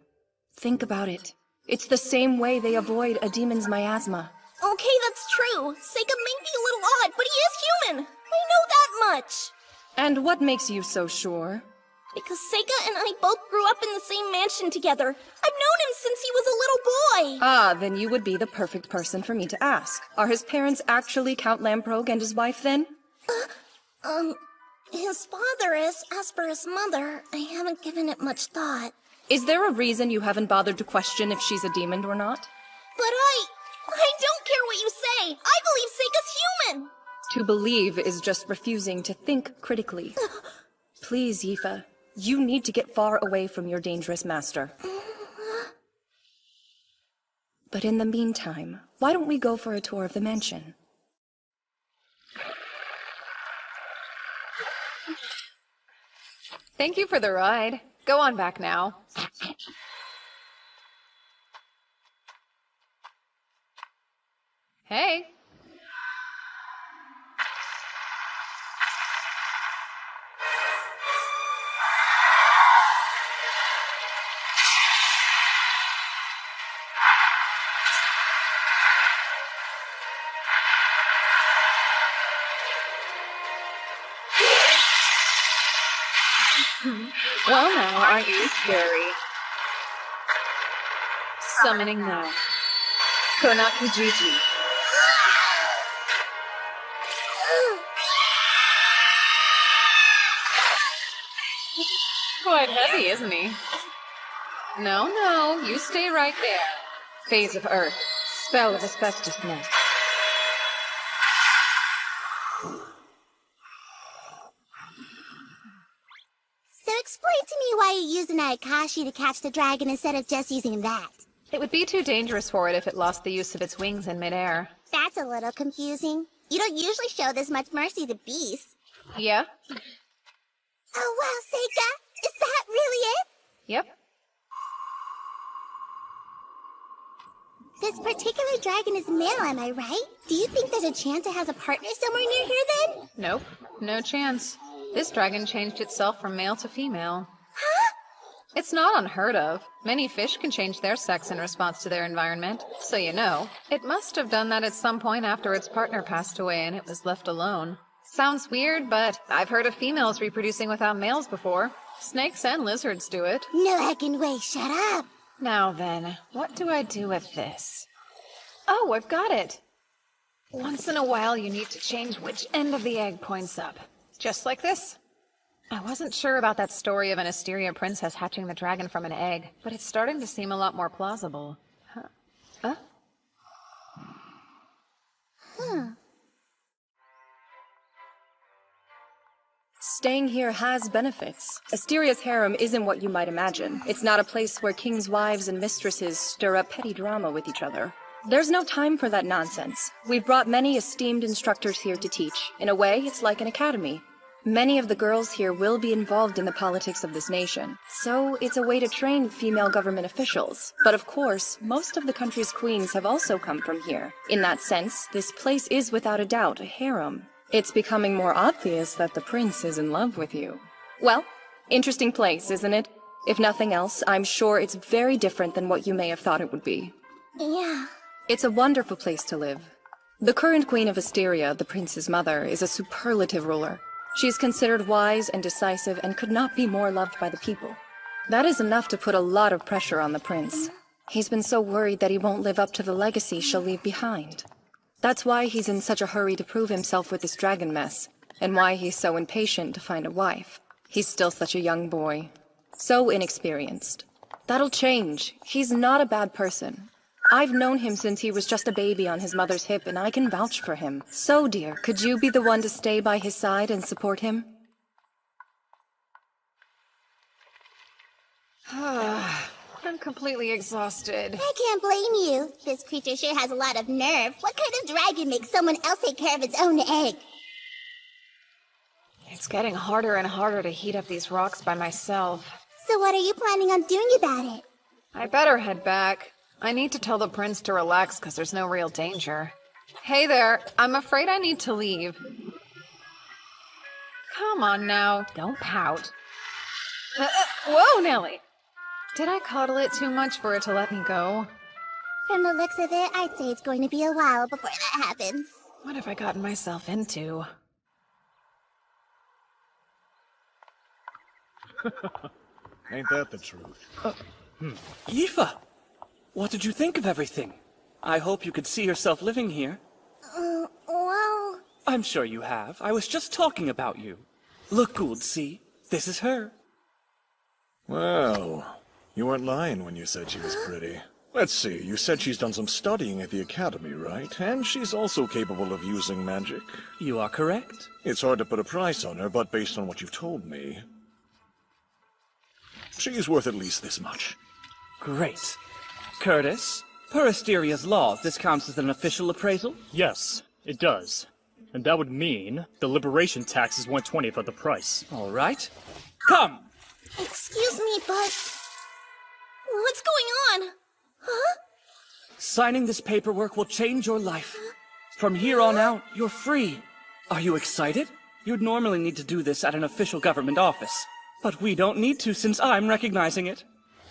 Think about it. It's the same way they avoid a demon's miasma. Okay, that's true. Seika may be a little odd, but he is human. I know that much. And what makes you so sure? Because Seika and I both grew up in the same mansion together. I've known him since he was a little boy. Ah, then you would be the perfect person for me to ask. Are his parents actually Count Lamprogh and his wife, then? His father is. As for his mother, I haven't given it much thought. Is there a reason you haven't bothered to question if she's a demon or not? But I don't care what you say. I believe Seika's human. To believe is just refusing to think critically. Please, Yifa, you need to get far away from your dangerous master. But in the meantime, why don't we go for a tour of the mansion? Thank you for the ride. Go on back now. Hey. Well now, aren't you scary? Summoning now. Konaki Juji. Quite heavy, isn't he? No, you stay right there. Phase of Earth. Spell of Asbestos Net. So explain to me why you use an Ayakashi to catch the dragon instead of just using that. It would be too dangerous for it if it lost the use of its wings in midair. That's a little confusing. You don't usually show this much mercy to beasts. Yeah? Oh wow, Seika! Is that really it? Yep. This particular dragon is male, am I right? Do you think there's a chance it has a partner somewhere near here then? Nope. No chance. This dragon changed itself from male to female. Huh? It's not unheard of. Many fish can change their sex in response to their environment. So you know, it must have done that at some point after its partner passed away and it was left alone. Sounds weird, but I've heard of females reproducing without males before. Snakes and lizards do it. No heckin' way, shut up! Now then, what do I do with this? Oh, I've got it! Once in a while you need to change which end of the egg points up. Just like this. I wasn't sure about that story of an Asteria princess hatching the dragon from an egg, but it's starting to seem a lot more plausible. Huh? Staying here has benefits. Asteria's harem isn't what you might imagine. It's not a place where kings' wives and mistresses stir up petty drama with each other. There's no time for that nonsense. We've brought many esteemed instructors here to teach. In a way, it's like an academy. Many of the girls here will be involved in the politics of this nation, so it's a way to train female government officials. But of course, most of the country's queens have also come from here. In that sense, this place is without a doubt a harem. It's becoming more obvious that the prince is in love with you. Well, interesting place, isn't it? If nothing else, I'm sure it's very different than what you may have thought it would be. Yeah. It's a wonderful place to live. The current queen of Asteria, the prince's mother, is a superlative ruler. She is considered wise and decisive and could not be more loved by the people. That is enough to put a lot of pressure on the prince. He's been so worried that he won't live up to the legacy she'll leave behind. That's why he's in such a hurry to prove himself with this dragon mess, and why he's so impatient to find a wife. He's still such a young boy. So inexperienced. That'll change. He's not a bad person. I've known him since he was just a baby on his mother's hip, and I can vouch for him. So, dear, could you be the one to stay by his side and support him? I'm completely exhausted. I can't blame you. This creature sure has a lot of nerve. What kind of dragon makes someone else take care of its own egg? It's getting harder and harder to heat up these rocks by myself. So what are you planning on doing about it? I better head back. I need to tell the prince to relax because there's no real danger. Hey there, I'm afraid I need to leave. Come on now, don't pout. Whoa, Nellie! Did I coddle it too much for it to let me go? From the looks of it, I'd say it's going to be a while before that happens. What have I gotten myself into? Ain't that the truth? Aoife! What did you think of everything? I hope you could see yourself living here. Well... I'm sure you have. I was just talking about you. Look, Gould, see? This is her. Well, you weren't lying when you said she was pretty. Let's see, you said she's done some studying at the academy, right? And she's also capable of using magic. You are correct. It's hard to put a price on her, but based on what you've told me, she's worth at least this much. Great. Curtis, per Asteria's laws, this counts as an official appraisal? Yes, it does. And that would mean the liberation tax is 1/20th of the price. All right. Come! Excuse me, but... What's going on? Huh? Signing this paperwork will change your life. From here on out, you're free. Are you excited? You'd normally need to do this at an official government office. But we don't need to since I'm recognizing it.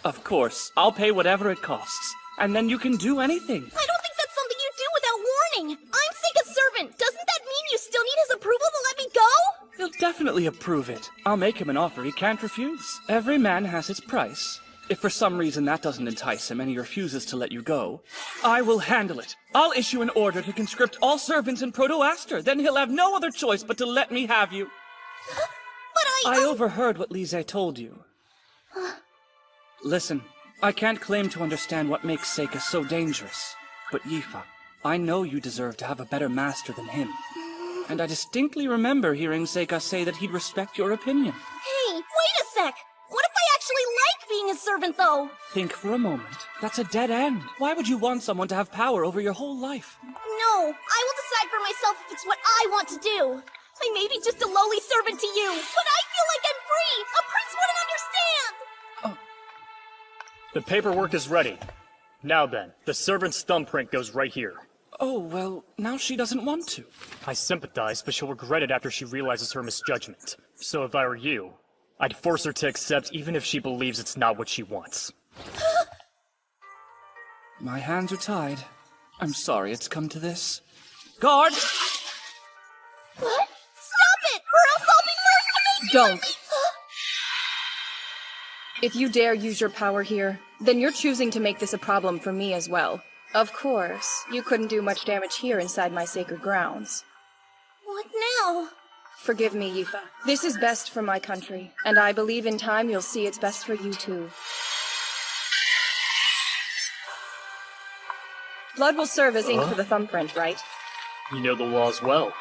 Of course, I'll pay whatever it costs. And then you can do anything. I don't think that's something you do without warning! I'm Seika's servant! Doesn't that mean you still need his approval to let me go? He'll definitely approve it. I'll make him an offer he can't refuse. Every man has his price. If for some reason that doesn't entice him and he refuses to let you go, I will handle it. I'll issue an order to conscript all servants in Proto-Aster. Then he'll have no other choice but to let me have you. But I overheard what Lise told you. Listen, I can't claim to understand what makes Seika so dangerous. But Aoife, I know you deserve to have a better master than him. And I distinctly remember hearing Seika say that he'd respect your opinion. Hey, wait a sec! What if I actually like being his servant, though? Think for a moment. That's a dead end. Why would you want someone to have power over your whole life? No, I will decide for myself if it's what I want to do. I may be just a lowly servant to you, but I feel like I'm free! A prince wouldn't understand! The paperwork is ready. Now then, the servant's thumbprint goes right here. Oh, well, now she doesn't want to. I sympathize, but she'll regret it after she realizes her misjudgment. So if I were you, I'd force her to accept even if she believes it's not what she wants. My hands are tied. I'm sorry it's come to this. Guard! What? Stop it, or else I'll be forced to make you— Don't. If you dare use your power here, then you're choosing to make this a problem for me as well. Of course, you couldn't do much damage here inside my sacred grounds. What now? Forgive me, Aoife. This is best for my country, and I believe in time you'll see it's best for you too. Blood will serve as ink for the thumbprint, right? You know the laws well.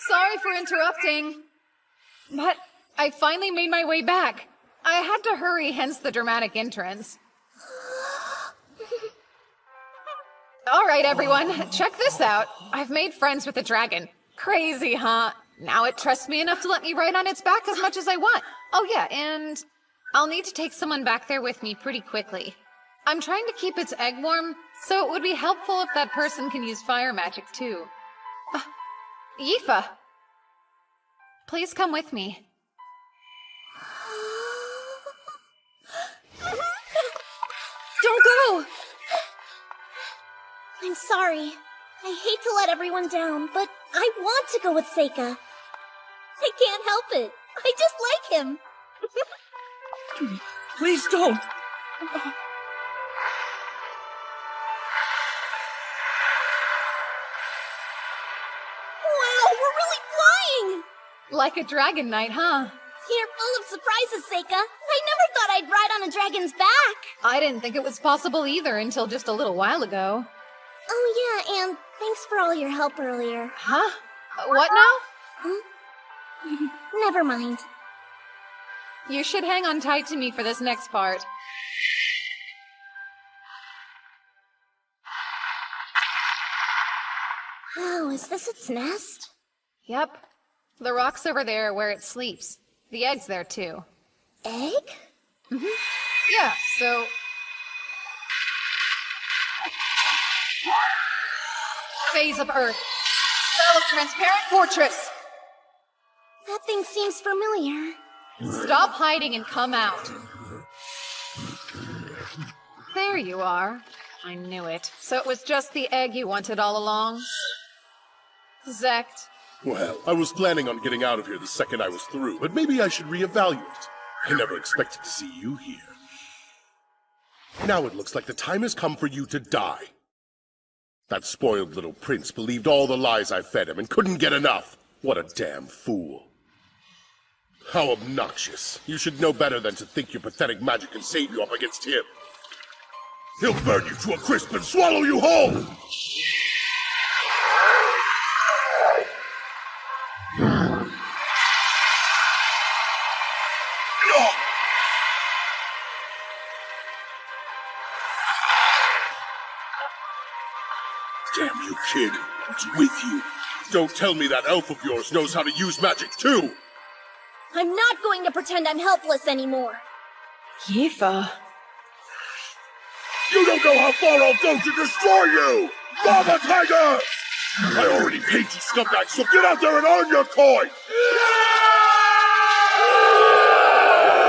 Sorry for interrupting. But I finally made my way back. I had to hurry, hence the dramatic entrance. All right, everyone, check this out. I've made friends with a dragon. Crazy, huh? Now it trusts me enough to let me ride on its back as much as I want. Oh yeah, and I'll need to take someone back there with me pretty quickly. I'm trying to keep its egg warm, so it would be helpful if that person can use fire magic too. Aoife, please come with me. Don't go! I'm sorry. I hate to let everyone down, but I want to go with Seika. I can't help it. I just like him. Please don't! Wow, we're really flying! Like a dragon knight, huh? You're full of surprises, Seika. I never thought I'd ride on a dragon's back. I didn't think it was possible either until just a little while ago. Oh yeah, and thanks for all your help earlier. Huh? What now? Never mind. You should hang on tight to me for this next part. Oh, is this its nest? Yep. The rock's over there where it sleeps. The egg's there too. Egg? Yeah, so... Phase of Earth. Spell of Transparent Fortress. That thing seems familiar. Stop hiding and come out. There you are. I knew it. So it was just the egg you wanted all along? Zect. Well, I was planning on getting out of here the second I was through, but maybe I should reevaluate. I never expected to see you here. Now it looks like the time has come for you to die. That spoiled little prince believed all the lies I fed him and couldn't get enough. What a damn fool. How obnoxious. You should know better than to think your pathetic magic can save you up against him. He'll burn you to a crisp and swallow you whole! Damn you, kid. What's with you? Don't tell me that elf of yours knows how to use magic too! I'm not going to pretend I'm helpless anymore. Yifa. You don't know how far I'll go to destroy you! Mama Tiger! I already paid you, scumbag, so get out there and earn your coin!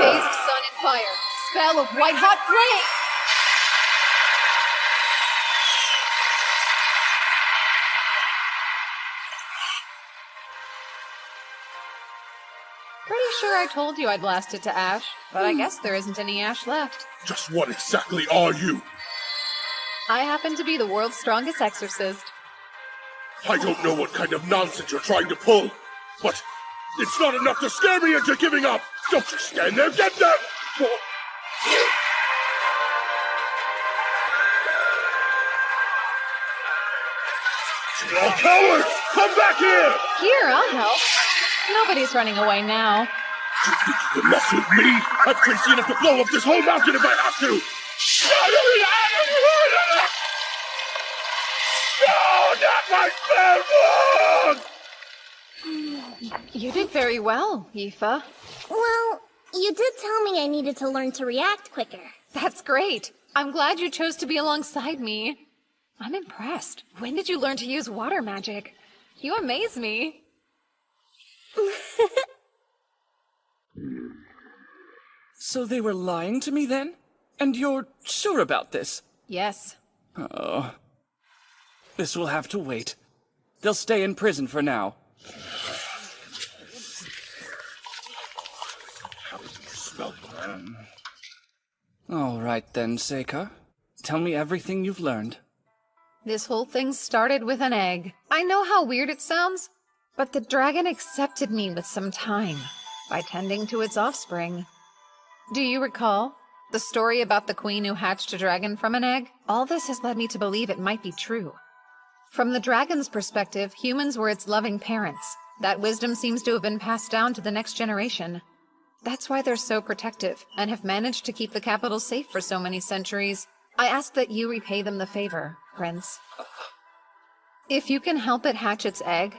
Phased Sun and Fire. Spell of White Hot Flame. Pretty sure I told you I'd blast it to ash, but I guess there isn't any ash left. Just what exactly are you? I happen to be the world's strongest exorcist. I don't know what kind of nonsense you're trying to pull, but it's not enough to scare me into giving up! Don't just stand there, get them! You're all cowards! Come back here! Here, I'll help. Nobody's running away now. You think you can mess with me? I'm crazy enough to blow up this whole mountain if I have to! No, not my spell book! You did very well, Yifa. Well, you did tell me I needed to learn to react quicker. That's great. I'm glad you chose to be alongside me. I'm impressed. When did you learn to use water magic? You amaze me. So they were lying to me then? And you're sure about this? Yes. Oh. This will have to wait. They'll stay in prison for now. All right then, Seika. Tell me everything you've learned. This whole thing started with an egg. I know how weird it sounds, but the dragon accepted me with some time by tending to its offspring. Do you recall the story about the queen who hatched a dragon from an egg? All this has led me to believe it might be true. From the dragon's perspective, humans were its loving parents. That wisdom seems to have been passed down to the next generation. That's why they're so protective and have managed to keep the capital safe for so many centuries. I ask that you repay them the favor, Prince. If you can help it hatch its egg,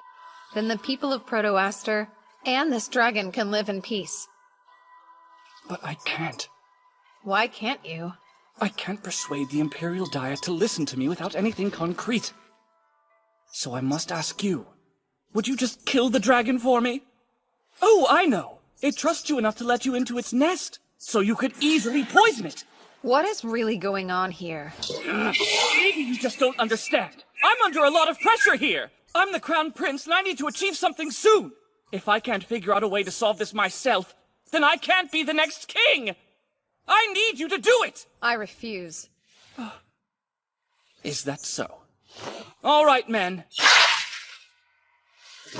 then the people of Proto-Aster and this dragon can live in peace. But I can't. Why can't you? I can't persuade the Imperial Diet to listen to me without anything concrete. So I must ask you, would you just kill the dragon for me? Oh, I know! It trusts you enough to let you into its nest, so you could easily poison it! What is really going on here? Maybe you just don't understand. I'm under a lot of pressure here! I'm the Crown Prince and I need to achieve something soon! If I can't figure out a way to solve this myself, then I can't be the next king! I need you to do it! I refuse. Is that so? All right, men.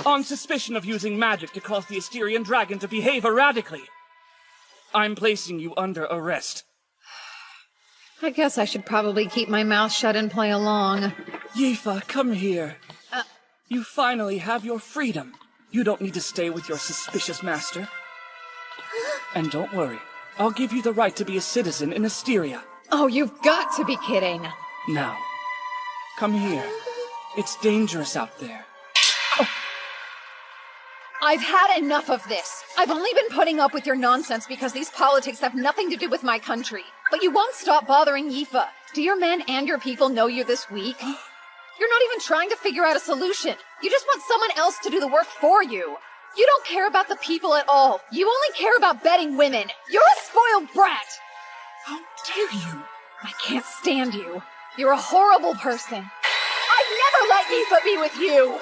On suspicion of using magic to cause the Asterian dragon to behave erratically, I'm placing you under arrest. I guess I should probably keep my mouth shut and play along. Yifa, come here. You finally have your freedom. You don't need to stay with your suspicious master. And don't worry, I'll give you the right to be a citizen in Asteria. Oh, you've got to be kidding. Now, come here. It's dangerous out there. I've had enough of this. I've only been putting up with your nonsense because these politics have nothing to do with my country. But you won't stop bothering Yifa. Do your men and your people know you're this weak? You're not even trying to figure out a solution. You just want someone else to do the work for you. You don't care about the people at all. You only care about betting women. You're a spoiled brat. How dare you? I can't stand you. You're a horrible person. I'd never let Yifa be with you.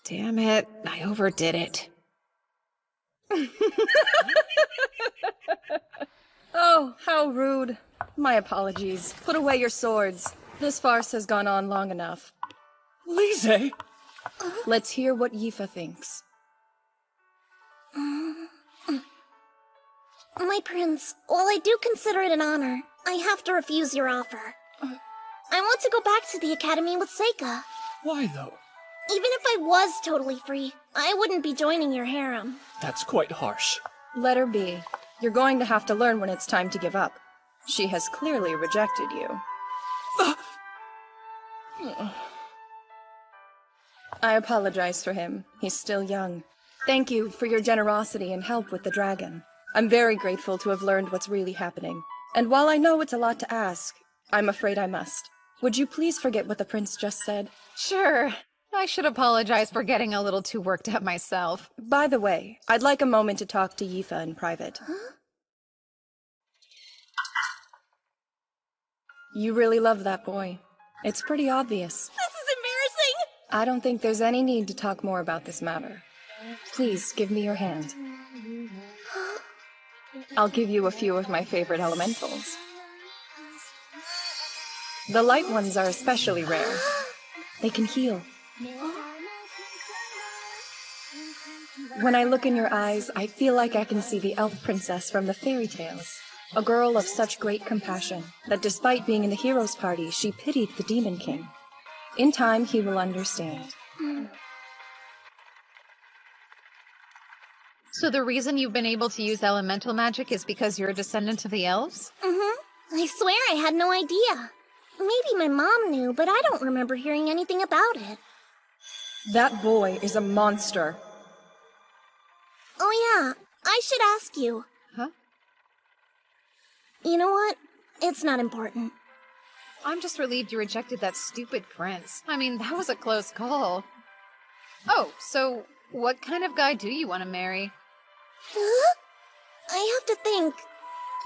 Damn it, I overdid it. Oh, how rude. My apologies. Put away your swords. This farce has gone on long enough. Lise! Let's hear what Yifa thinks. My prince, while I do consider it an honor, I have to refuse your offer. I want to go back to the academy with Seika. Why, though? Even if I was totally free, I wouldn't be joining your harem. That's quite harsh. Let her be. You're going to have to learn when it's time to give up. She has clearly rejected you. I apologize for him. He's still young. Thank you for your generosity and help with the dragon. I'm very grateful to have learned what's really happening. And while I know it's a lot to ask, I'm afraid I must. Would you please forget what the prince just said? Sure. I should apologize for getting a little too worked up myself. By the way, I'd like a moment to talk to Yifa in private. Huh? You really love that boy. It's pretty obvious. This is embarrassing! I don't think there's any need to talk more about this matter. Please, give me your hand. I'll give you a few of my favorite elementals. The light ones are especially rare. They can heal. When I look in your eyes, I feel like I can see the elf princess from the fairy tales. A girl of such great compassion that despite being in the hero's party, she pitied the demon king. In time, he will understand. So the reason you've been able to use elemental magic is because you're a descendant of the elves? I swear I had no idea. Maybe my mom knew, but I don't remember hearing anything about it. That boy is a monster. Oh yeah, I should ask you. Huh? You know what? It's not important. I'm just relieved you rejected that stupid prince. I mean, that was a close call. Oh, so what kind of guy do you want to marry? Huh? I have to think.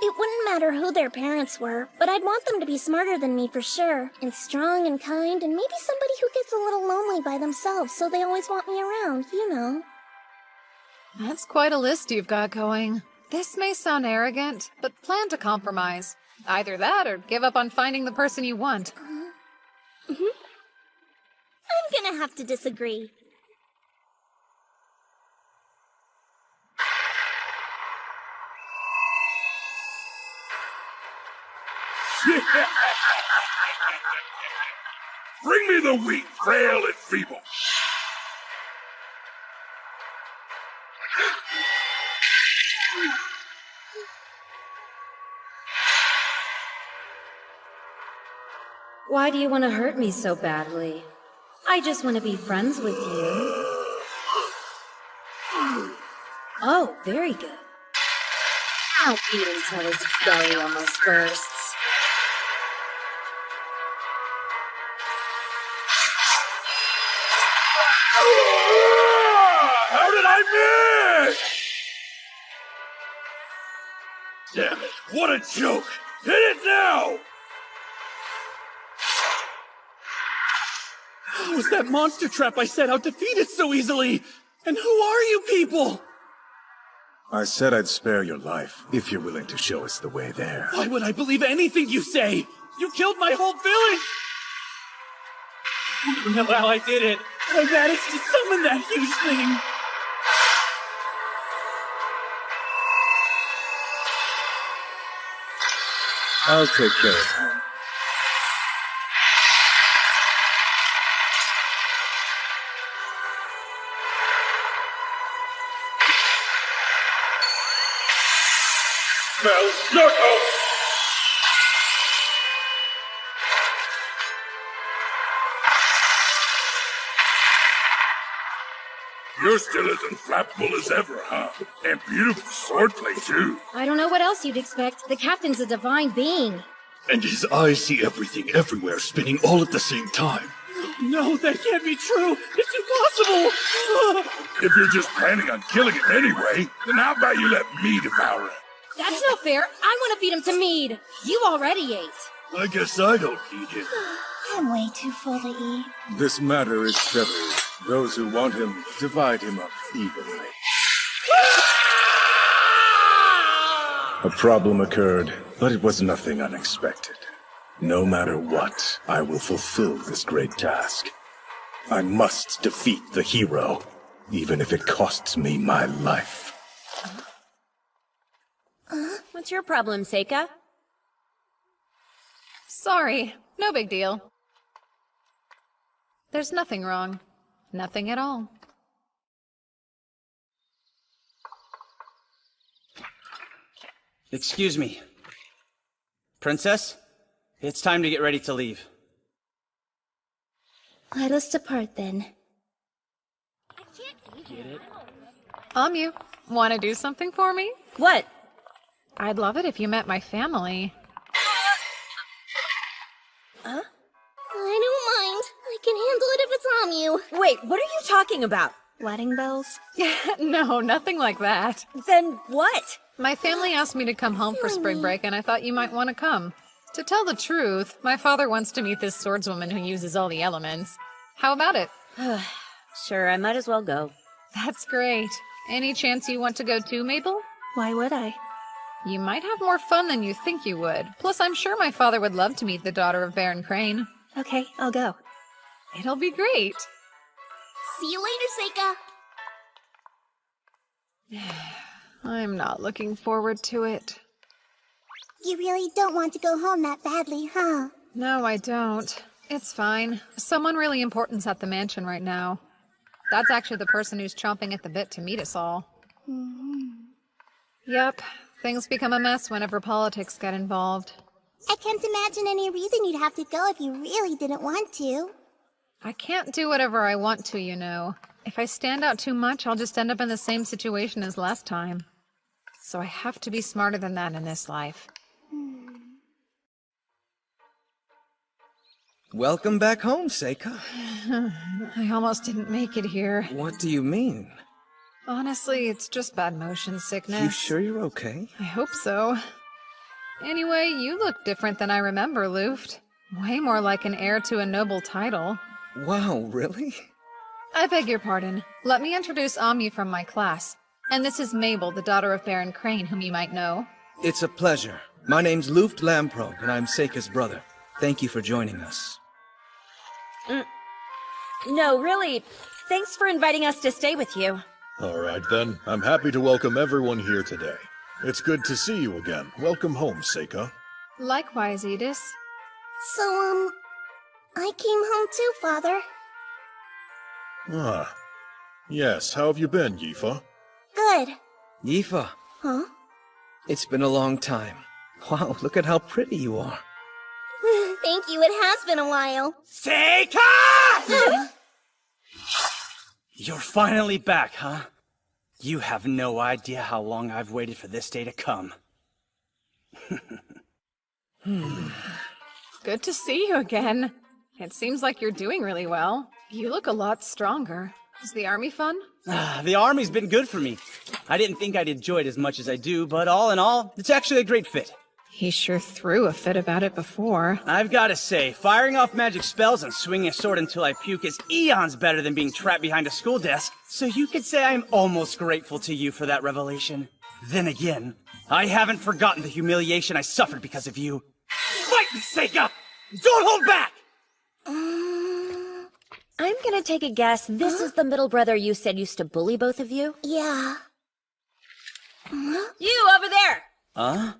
It wouldn't matter who their parents were, but I'd want them to be smarter than me for sure, and strong and kind, and maybe somebody who gets a little lonely by themselves, so they always want me around, you know. That's quite a list you've got going. This may sound arrogant, but plan to compromise. Either that or give up on finding the person you want. I'm gonna have to disagree. Bring me the weak, frail, and feeble. Why do you want to hurt me so badly? I just want to be friends with you. Oh, very good. I'll eat until his belly almost bursts. How did I miss? Damn it, what a joke! Hit it now! How was that monster trap I set out defeated so easily? And who are you people? I said I'd spare your life, if you're willing to show us the way there. Why would I believe anything you say? You killed my whole village! I don't know how I did it, but I managed to summon that huge thing. I'll take care of him. Spell circle! You're still as unflappable as ever, huh? And beautiful swordplay, too. I don't know what else you'd expect. The captain's a divine being. And his eyes see everything everywhere, spinning all at the same time. No, that can't be true! It's impossible! If you're just planning on killing it anyway, then how about you let me devour it? That's no fair. I want to feed him to Mead. You already ate. I guess I don't need him. I'm way too full to eat. This matter is settled. Those who want him, divide him up evenly. A problem occurred, but it was nothing unexpected. No matter what, I will fulfill this great task. I must defeat the hero, even if it costs me my life. What's your problem, Seika? Sorry, no big deal. There's nothing wrong. Nothing at all. Excuse me. Princess, it's time to get ready to leave. Let us depart then. Get it? You want to do something for me? What? I'd love it if you met my family. Huh? I don't mind. I can handle it if it's on you. Wait, what are you talking about? Wedding bells? No, nothing like that. Then what? My family asked me to come home for spring break, and I thought you might want to come. To tell the truth, my father wants to meet this swordswoman who uses all the elements. How about it? Sure, I might as well go. That's great. Any chance you want to go too, Mabel? Why would I? You might have more fun than you think you would. Plus, I'm sure my father would love to meet the daughter of Baron Crane. Okay, I'll go. It'll be great. See you later, Seika. I'm not looking forward to it. You really don't want to go home that badly, huh? No, I don't. It's fine. Someone really important's at the mansion right now. That's actually the person who's chomping at the bit to meet us all. Yep. Things become a mess whenever politics get involved. I can't imagine any reason you'd have to go if you really didn't want to. I can't do whatever I want to, you know. If I stand out too much, I'll just end up in the same situation as last time. So I have to be smarter than that in this life. Welcome back home, Seika. I almost didn't make it here. What do you mean? Honestly, it's just bad motion sickness. You sure you're okay? I hope so. Anyway, you look different than I remember, Luft. Way more like an heir to a noble title. Wow, really? I beg your pardon. Let me introduce Amu from my class. And this is Mabel, the daughter of Baron Crane, whom you might know. It's a pleasure. My name's Luft Lamprog, and I'm Seika's brother. Thank you for joining us. No, really. Thanks for inviting us to stay with you. All right, then. I'm happy to welcome everyone here today. It's good to see you again. Welcome home, Seika. Likewise, Edis. So, I came home too, Father. Ah. Yes, how have you been, Yifa? Good. Yifa. Huh? It's been a long time. Wow, look at how pretty you are. Thank you, it has been a while. Seika! You're finally back, huh? You have no idea how long I've waited for this day to come. Good to see you again. It seems like you're doing really well. You look a lot stronger. Is the army fun? The army's been good for me. I didn't think I'd enjoy it as much as I do, but all in all, it's actually a great fit. He sure threw a fit about it before. I've gotta say, firing off magic spells and swinging a sword until I puke is eons better than being trapped behind a school desk, so you could say I'm almost grateful to you for that revelation. Then again, I haven't forgotten the humiliation I suffered because of you. Fight me, Seika! Don't hold back! I'm gonna take a guess. This is the middle brother you said used to bully both of you? Yeah. You, over there! Huh?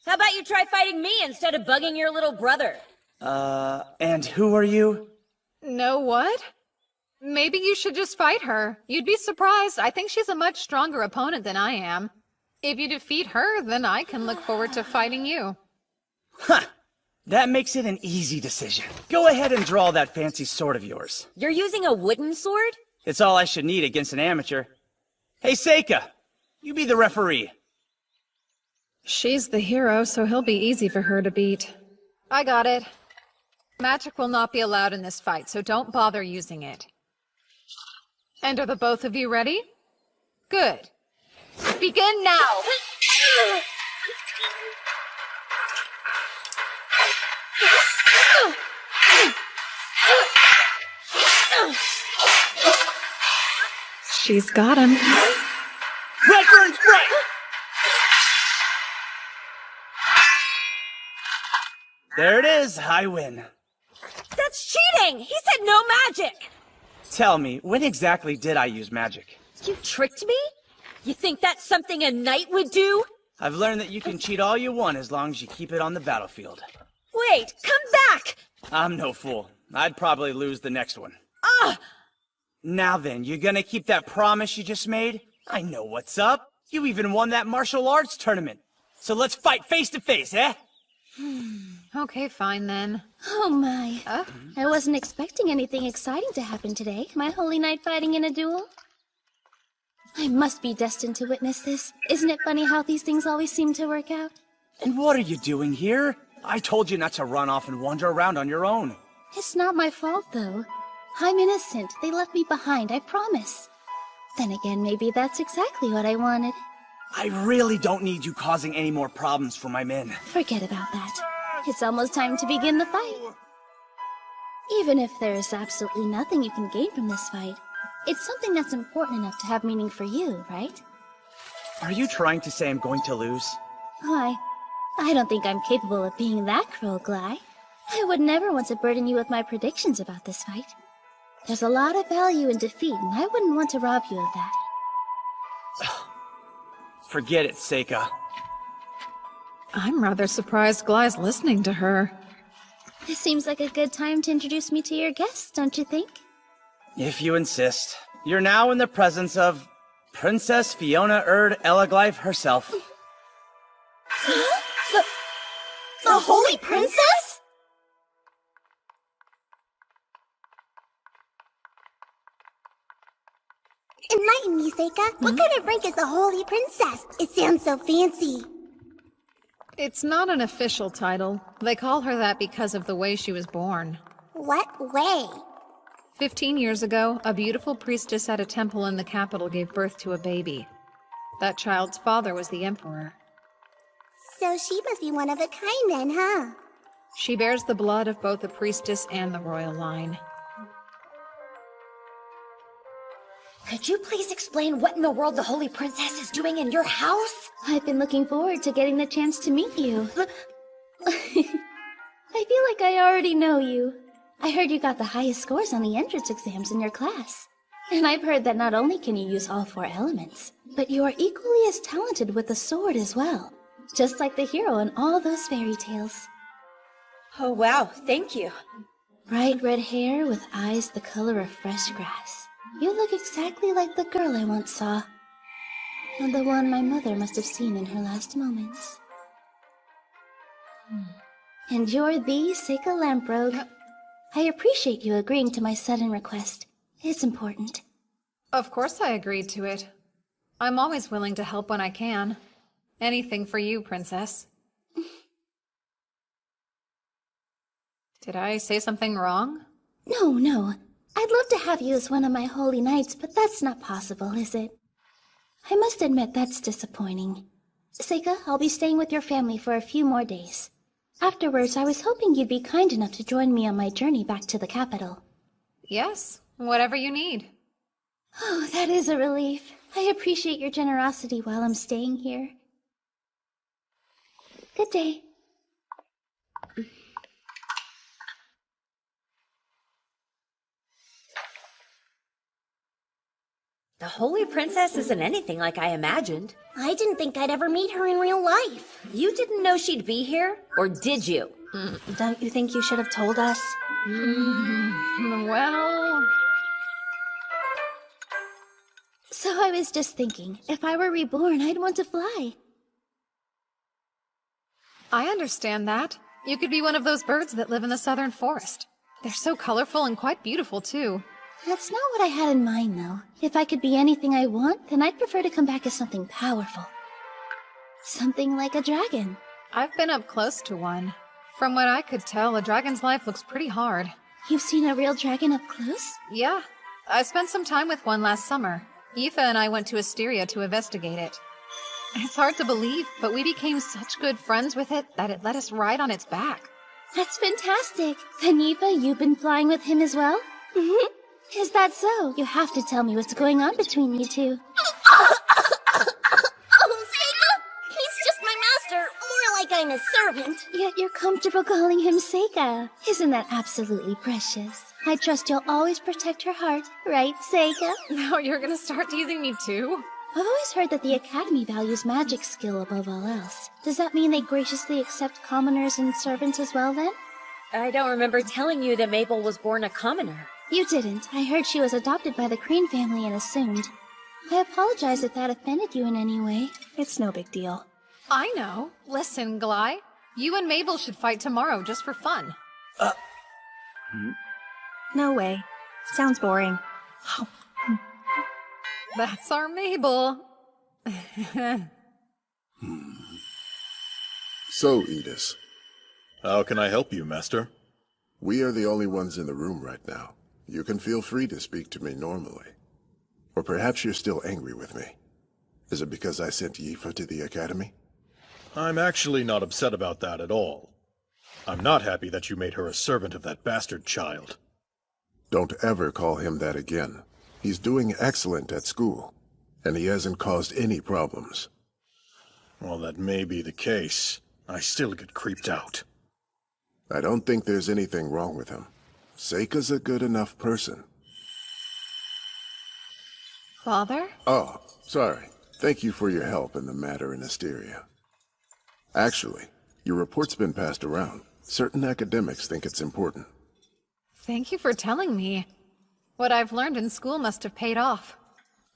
How about you try fighting me instead of bugging your little brother? And who are you? Know what? Maybe you should just fight her. You'd be surprised. I think she's a much stronger opponent than I am. If you defeat her, then I can look forward to fighting you. Huh! That makes it an easy decision. Go ahead and draw that fancy sword of yours. You're using a wooden sword? It's all I should need against an amateur. Hey, Seika! You be the referee. She's the hero, so he'll be easy for her to beat. I got it. Magic will not be allowed in this fight, so don't bother using it. And are the both of you ready? Good. Begin now! She's got him. Red burns bright! There it is, I win. That's cheating! He said no magic! Tell me, when exactly did I use magic? You tricked me? You think that's something a knight would do? I've learned that you can cheat all you want as long as you keep it on the battlefield. Wait, come back! I'm no fool. I'd probably lose the next one. Ah! Now then, you gonna keep that promise you just made? I know what's up. You even won that martial arts tournament. So let's fight face to face, eh? Okay, fine then. Oh my. I wasn't expecting anything exciting to happen today. My holy knight fighting in a duel? I must be destined to witness this. Isn't it funny how these things always seem to work out? And what are you doing here? I told you not to run off and wander around on your own. It's not my fault, though. I'm innocent. They left me behind, I promise. Then again, maybe that's exactly what I wanted. I really don't need you causing any more problems for my men. Forget about that. It's almost time to begin the fight. Even if there is absolutely nothing you can gain from this fight, it's something that's important enough to have meaning for you, right? Are you trying to say I'm going to lose? Why, I don't think I'm capable of being that cruel, Gly. I would never want to burden you with my predictions about this fight. There's a lot of value in defeat, and I wouldn't want to rob you of that. Forget it, Seika. I'm rather surprised Gly's listening to her. This seems like a good time to introduce me to your guests, don't you think? If you insist. You're now in the presence of Princess Fiona Erd Elaglyph herself. The Holy Princess? Enlighten me, Seika. What kind of rank is the Holy Princess? It sounds so fancy. It's not an official title. They call her that because of the way she was born. What way? 15 years ago, a beautiful priestess at a temple in the capital gave birth to a baby. That child's father was the emperor. So she must be one of a kind then, huh? She bears the blood of both the priestess and the royal line. Could you please explain what in the world the Holy Princess is doing in your house? I've been looking forward to getting the chance to meet you. I feel like I already know you. I heard you got the highest scores on the entrance exams in your class. And I've heard that not only can you use all 4 elements, but you are equally as talented with the sword as well. Just like the hero in all those fairy tales. Oh wow, thank you. Bright red hair with eyes the color of fresh grass. You look exactly like the girl I once saw. And the one my mother must have seen in her last moments. And you're the Seika Lamprogue. I appreciate you agreeing to my sudden request. It's important. Of course I agreed to it. I'm always willing to help when I can. Anything for you, Princess. Did I say something wrong? No. I'd love to have you as one of my holy knights, but that's not possible, is it? I must admit that's disappointing. Seika, I'll be staying with your family for a few more days. Afterwards, I was hoping you'd be kind enough to join me on my journey back to the capital. Yes, whatever you need. Oh, that is a relief. I appreciate your generosity while I'm staying here. Good day. The Holy Princess isn't anything like I imagined. I didn't think I'd ever meet her in real life. You didn't know she'd be here? Or did you? Don't you think you should have told us? Well... So I was just thinking, if I were reborn, I'd want to fly. I understand that. You could be one of those birds that live in the southern forest. They're so colorful and quite beautiful, too. That's not what I had in mind, though. If I could be anything I want, then I'd prefer to come back as something powerful. Something like a dragon. I've been up close to one. From what I could tell, a dragon's life looks pretty hard. You've seen a real dragon up close? Yeah. I spent some time with one last summer. Aoife and I went to Asteria to investigate it. It's hard to believe, but we became such good friends with it that it let us ride on its back. That's fantastic. Then Aoife, you've been flying with him as well? Is that so? You have to tell me what's going on between you two. Oh, Seika! He's just my master. More like I'm his servant. Yet you're comfortable calling him Seika. Isn't that absolutely precious? I trust you'll always protect her heart, right, Seika? Now you're gonna start teasing me too? I've always heard that the Academy values magic skill above all else. Does that mean they graciously accept commoners and servants as well, then? I don't remember telling you that Mabel was born a commoner. You didn't. I heard she was adopted by the Crane family and assumed. I apologize if that offended you in any way. It's no big deal. I know. Listen, Glai. You and Mabel should fight tomorrow just for fun. No way. Sounds boring. That's our Mabel. So, Edith. How can I help you, Master? We are the only ones in the room right now. You can feel free to speak to me normally. Or perhaps you're still angry with me. Is it because I sent Aoife to the Academy? I'm actually not upset about that at all. I'm not happy that you made her a servant of that bastard child. Don't ever call him that again. He's doing excellent at school, and he hasn't caused any problems. Well, that may be the case. I still get creeped out. I don't think there's anything wrong with him. Seika's a good enough person. Father? Oh, sorry. Thank you for your help in the matter in Asteria. Actually, your report's been passed around. Certain academics think it's important. Thank you for telling me. What I've learned in school must have paid off.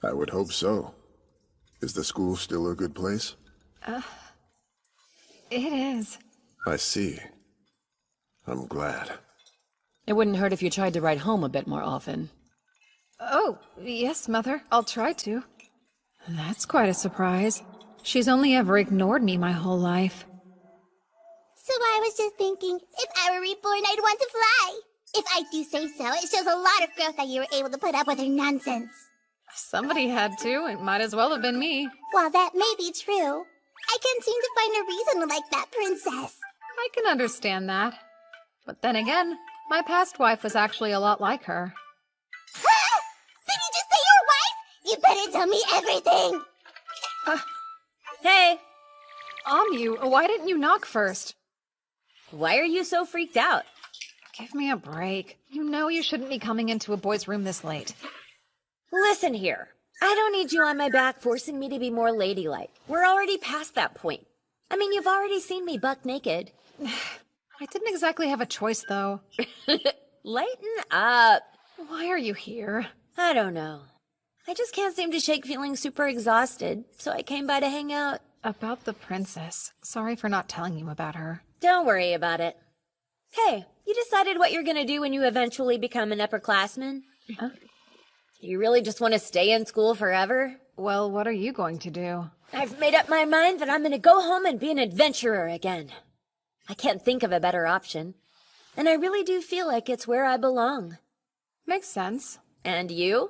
I would hope so. Is the school still a good place? It is. I see. I'm glad. It wouldn't hurt if you tried to ride home a bit more often. Oh, yes, Mother. I'll try to. That's quite a surprise. She's only ever ignored me my whole life. So I was just thinking, if I were reborn, I'd want to fly. If I do say so, it shows a lot of growth that you were able to put up with her nonsense. Somebody had to. It might as well have been me. While that may be true, I can't seem to find a reason to like that princess. I can understand that. But then again, my past wife was actually a lot like her. Did you just say your wife? You better tell me everything! Hey! Amu, why didn't you knock first? Why are you so freaked out? Give me a break. You know you shouldn't be coming into a boy's room this late. Listen here. I don't need you on my back forcing me to be more ladylike. We're already past that point. I mean, you've already seen me buck naked. I didn't exactly have a choice, though. Lighten up. Why are you here? I don't know. I just can't seem to shake feeling super exhausted, so I came by to hang out. About the princess. Sorry for not telling you about her. Don't worry about it. Hey, you decided what you're gonna do when you eventually become an upperclassman? Huh? You really just want to stay in school forever? Well, what are you going to do? I've made up my mind that I'm gonna go home and be an adventurer again. I can't think of a better option. And I really do feel like it's where I belong. Makes sense. And you?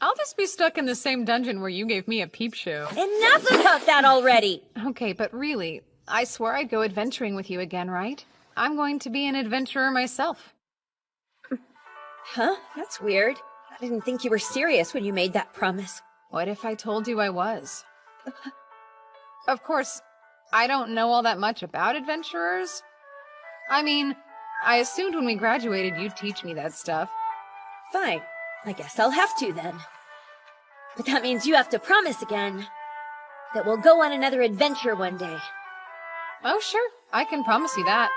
I'll just be stuck in the same dungeon where you gave me a peep show. Enough about that already! Okay, but really, I swore I'd go adventuring with you again, right? I'm going to be an adventurer myself. Huh? That's weird. I didn't think you were serious when you made that promise. What if I told you I was? Of course, I don't know all that much about adventurers. I mean, I assumed when we graduated you'd teach me that stuff. Fine. I guess I'll have to then. But that means you have to promise again that we'll go on another adventure one day. Oh, sure. I can promise you that.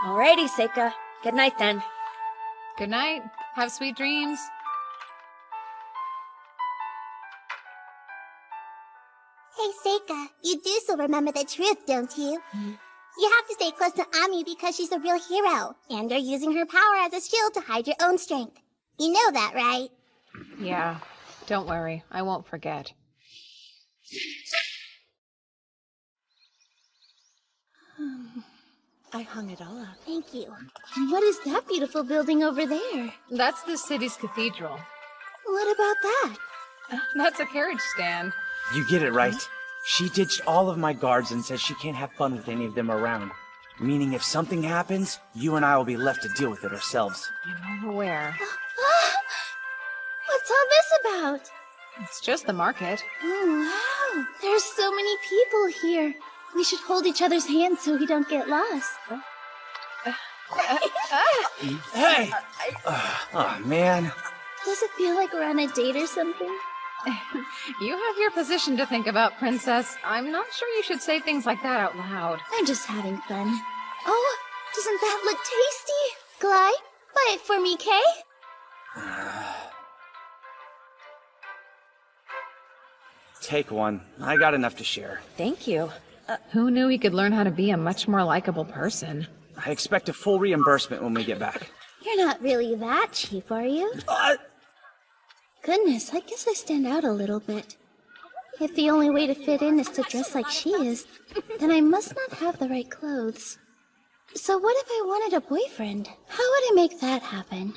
Alrighty, Seika. Good night, then. Good night. Have sweet dreams. Hey, Seika, you do still remember the truth, don't you? You have to stay close to Ami because she's a real hero, and you're using her power as a shield to hide your own strength. You know that, right? Yeah. Don't worry. I won't forget. I hung it all up. Thank you. What is that beautiful building over there? That's the city's cathedral. What about that? That's a carriage stand. You get it right. She ditched all of my guards and says she can't have fun with any of them around. Meaning if something happens, you and I will be left to deal with it ourselves. I'm aware. What's all this about? It's just the market. Oh, wow. There's so many people here. We should hold each other's hands so we don't get lost. Hey! Oh, man. Does it feel like we're on a date or something? You have your position to think about, Princess. I'm not sure you should say things like that out loud. I'm just having fun. Oh, doesn't that look tasty? Glide, buy it for me, Kay? Take one. I got enough to share. Thank you. Who knew he could learn how to be a much more likable person? I expect a full reimbursement when we get back. You're not really that cheap, are you? Goodness, I guess I stand out a little bit. If the only way to fit in is to dress like she is, then I must not have the right clothes. So what if I wanted a boyfriend? How would I make that happen?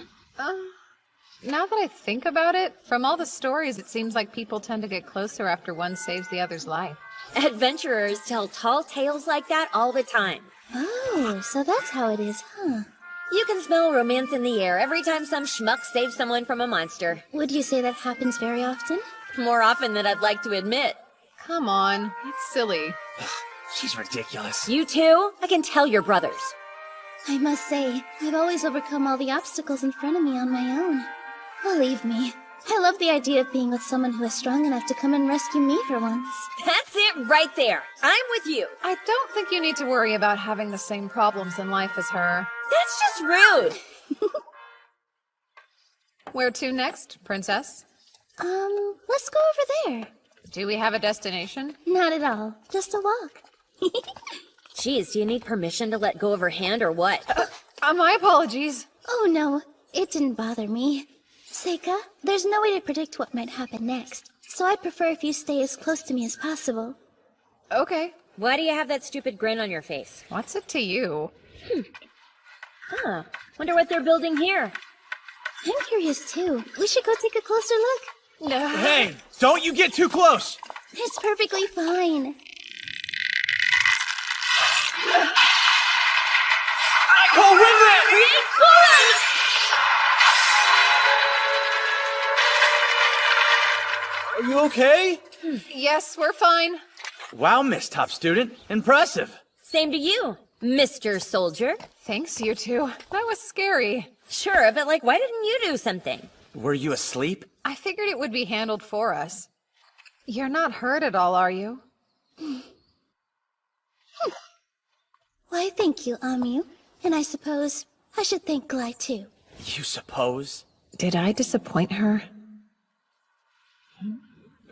Now that I think about it, from all the stories, it seems like people tend to get closer after one saves the other's life. Adventurers tell tall tales like that all the time. Oh, so that's how it is, huh? You can smell romance in the air every time some schmuck saves someone from a monster. Would you say that happens very often? More often than I'd like to admit. Come on, that's silly. She's ridiculous. You too? I can tell you're brothers. I must say, I've always overcome all the obstacles in front of me on my own. Believe me, I love the idea of being with someone who is strong enough to come and rescue me for once. That's it right there. I'm with you. I don't think you need to worry about having the same problems in life as her. That's just rude. Where to next, Princess? Let's go over there. Do we have a destination? Not at all. Just a walk. Jeez, do you need permission to let go of her hand or what? My apologies. Oh no, it didn't bother me. Seika, there's no way to predict what might happen next, so I'd prefer if you stay as close to me as possible. Okay. Why do you have that stupid grin on your face? What's it to you? Huh. Wonder what they're building here. I'm curious too. We should go take a closer look. No. Hey, don't you get too close! It's perfectly fine. I call Rebirth! Are you okay? Yes, we're fine. Wow, Miss Top Student. Impressive. Same to you, Mr. Soldier. Thanks, you two. That was scary. Sure, but why didn't you do something? Were you asleep? I figured it would be handled for us. You're not hurt at all, are you? Why, thank you, Amu. And I suppose I should thank Glide too. You suppose? Did I disappoint her?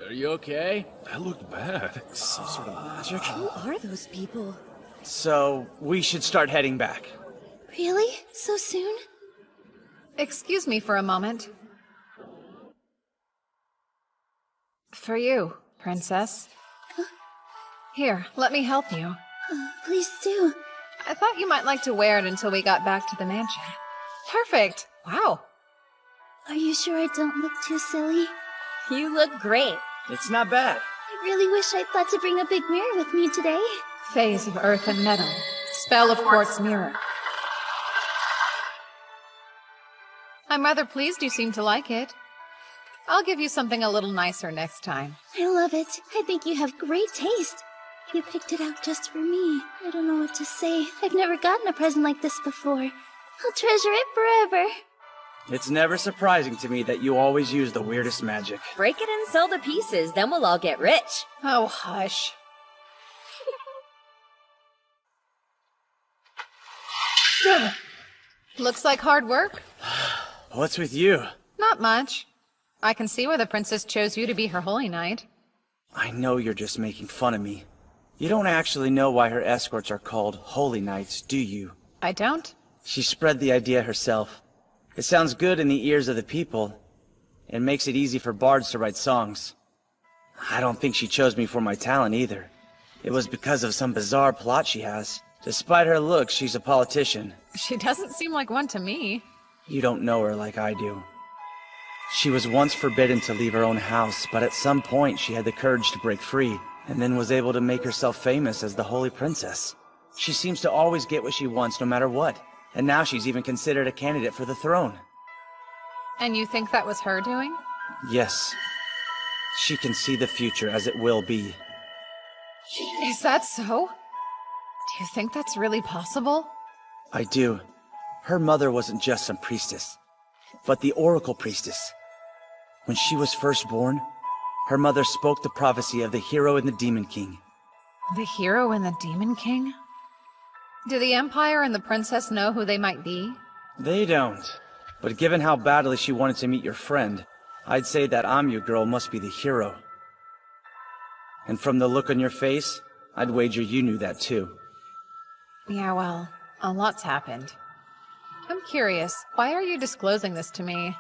Are you okay? That looked bad. Some sort of magic? Who are those people? So, we should start heading back. Really? So soon? Excuse me for a moment. For you, Princess. Here, let me help you. Please do. I thought you might like to wear it until we got back to the mansion. Perfect! Wow. Are you sure I don't look too silly? You look great. It's not bad. I really wish I'd thought to bring a big mirror with me today. Phase of earth and metal. Spell of quartz mirror. I'm rather pleased you seem to like it. I'll give you something a little nicer next time. I love it. I think you have great taste. You picked it out just for me. I don't know what to say. I've never gotten a present like this before. I'll treasure it forever. It's never surprising to me that you always use the weirdest magic. Break it and sell the pieces, then we'll all get rich. Oh, hush. Looks like hard work. What's with you? Not much. I can see why the princess chose you to be her holy knight. I know you're just making fun of me. You don't actually know why her escorts are called holy knights, do you? I don't? She spread the idea herself. It sounds good in the ears of the people. It makes it easy for bards to write songs. I don't think she chose me for my talent either. It was because of some bizarre plot she has. Despite her looks, she's a politician. She doesn't seem like one to me. You don't know her like I do. She was once forbidden to leave her own house, but at some point she had the courage to break free, and then was able to make herself famous as the Holy Princess. She seems to always get what she wants no matter what, and now she's even considered a candidate for the throne. And you think that was her doing? Yes. She can see the future as it will be. Is that so? Do you think that's really possible? I do. Her mother wasn't just some priestess, but the Oracle Priestess. When she was first born, her mother spoke the prophecy of the hero and the Demon King. The hero and the Demon King? Do the Empire and the princess know who they might be? They don't. But given how badly she wanted to meet your friend, I'd say that Amyu girl must be the hero. And from the look on your face, I'd wager you knew that too. Yeah, well, a lot's happened. I'm curious, why are you disclosing this to me?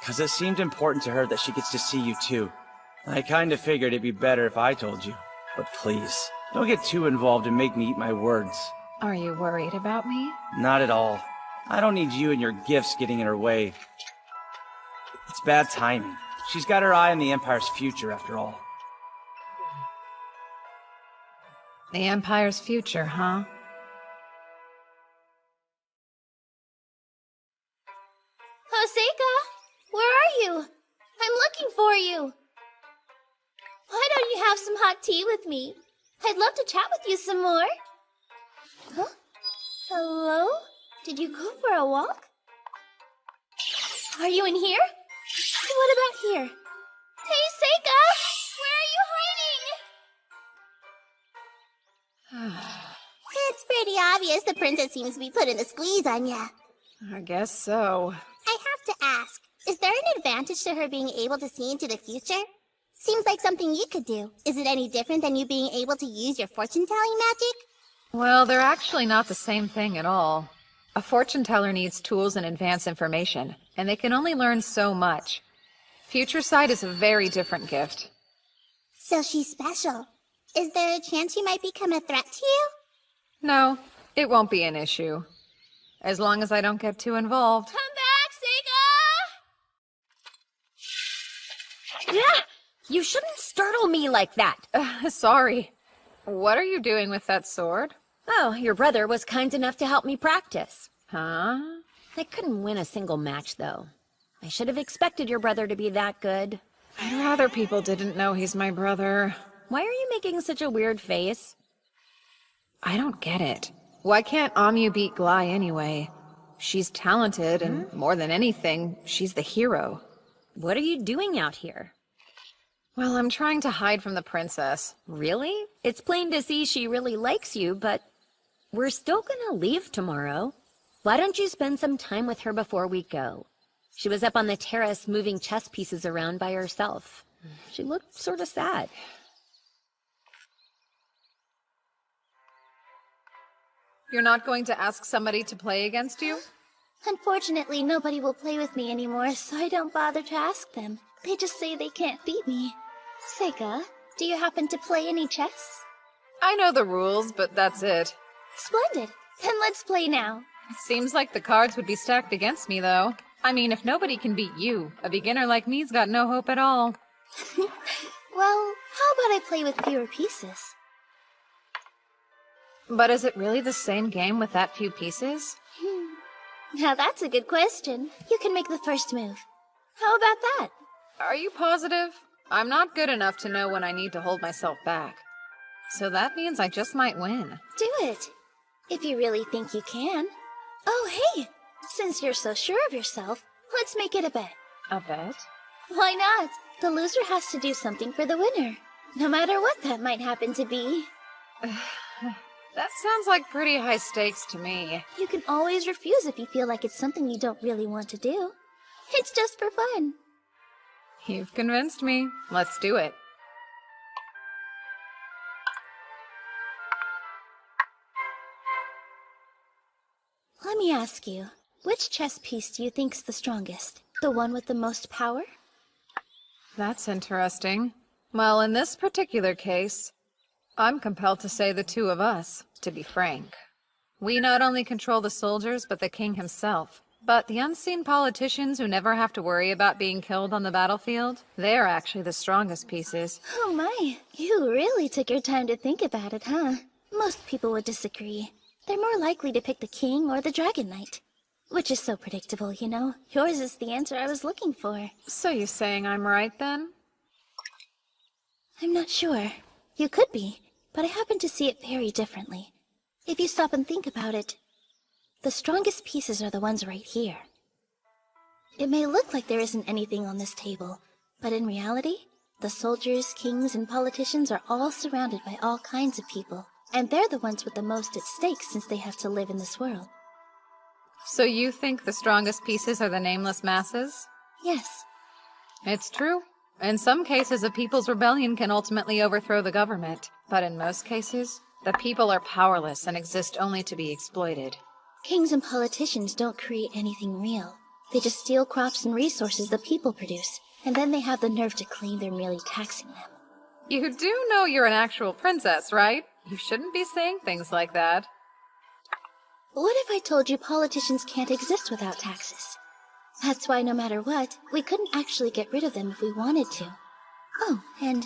'Cause it seemed important to her that she gets to see you too. I kinda figured it'd be better if I told you. But please, don't get too involved and make me eat my words. Are you worried about me? Not at all. I don't need you and your gifts getting in her way. It's bad timing. She's got her eye on the Empire's future, after all. The Empire's future, huh? Hoseka, where are you? I'm looking for you. Why don't you have some hot tea with me? I'd love to chat with you some more. Huh? Hello? Did you go for a walk? Are you in here? What about here? Hey, Seika! Where are you hiding? It's pretty obvious the princess seems to be putting a squeeze on ya. I guess so. I have to ask, is there an advantage to her being able to see into the future? Seems like something you could do. Is it any different than you being able to use your fortune-telling magic? Well, they're actually not the same thing at all. A fortune teller needs tools and advanced information, and they can only learn so much. Future sight is a very different gift. So she's special. Is there a chance she might become a threat to you? No, it won't be an issue. As long as I don't get too involved. Come back, Seika! Yeah! You shouldn't startle me like that. Sorry. What are you doing with that sword? Oh, your brother was kind enough to help me practice. Huh? I couldn't win a single match, though. I should have expected your brother to be that good. I'd rather people didn't know he's my brother. Why are you making such a weird face? I don't get it. Why can't Amyu beat Glai anyway? She's talented, and more than anything, she's the hero. What are you doing out here? Well, I'm trying to hide from the princess. Really? It's plain to see she really likes you, but we're still gonna leave tomorrow. Why don't you spend some time with her before we go? She was up on the terrace moving chess pieces around by herself. She looked sort of sad. You're not going to ask somebody to play against you? Unfortunately, nobody will play with me anymore, so I don't bother to ask them. They just say they can't beat me. Seika, do you happen to play any chess? I know the rules, but that's it. Splendid. Then let's play now. Seems like the cards would be stacked against me, though. I mean, if nobody can beat you, a beginner like me's got no hope at all. Well, how about I play with fewer pieces? But is it really the same game with that few pieces? Now that's a good question. You can make the first move. How about that? Are you positive? I'm not good enough to know when I need to hold myself back. So that means I just might win. Do it. If you really think you can. Oh, hey! Since you're so sure of yourself, Let's make it a bet. A bet? Why not? The loser has to do something for the winner. No matter what that might happen to be. That sounds like pretty high stakes to me. You can always refuse if you feel like it's something you don't really want to do. It's just for fun. You've convinced me. Let's do it. Let me ask you, which chess piece do you think's the strongest? The one with the most power? That's interesting. Well, in this particular case, I'm compelled to say the two of us, to be frank. We not only control the soldiers, but the king himself. But the unseen politicians who never have to worry about being killed on the battlefield, they're actually the strongest pieces. Oh my, you really took your time to think about it, huh? Most people would disagree. They're more likely to pick the king or the dragon knight. Which is so predictable, you know? Yours is the answer I was looking for. So you're saying I'm right, then? I'm not sure. You could be, but I happen to see it very differently. If you stop and think about it, the strongest pieces are the ones right here. It may look like there isn't anything on this table, but in reality, the soldiers, kings, and politicians are all surrounded by all kinds of people, and they're the ones with the most at stake since they have to live in this world. So you think the strongest pieces are the nameless masses? Yes. It's true. In some cases, a people's rebellion can ultimately overthrow the government. But in most cases, the people are powerless and exist only to be exploited. Kings and politicians don't create anything real. They just steal crops and resources the people produce, and then they have the nerve to claim they're merely taxing them. You do know you're an actual princess, right? You shouldn't be saying things like that. What if I told you politicians can't exist without taxes? That's why no matter what, we couldn't actually get rid of them if we wanted to. Oh, and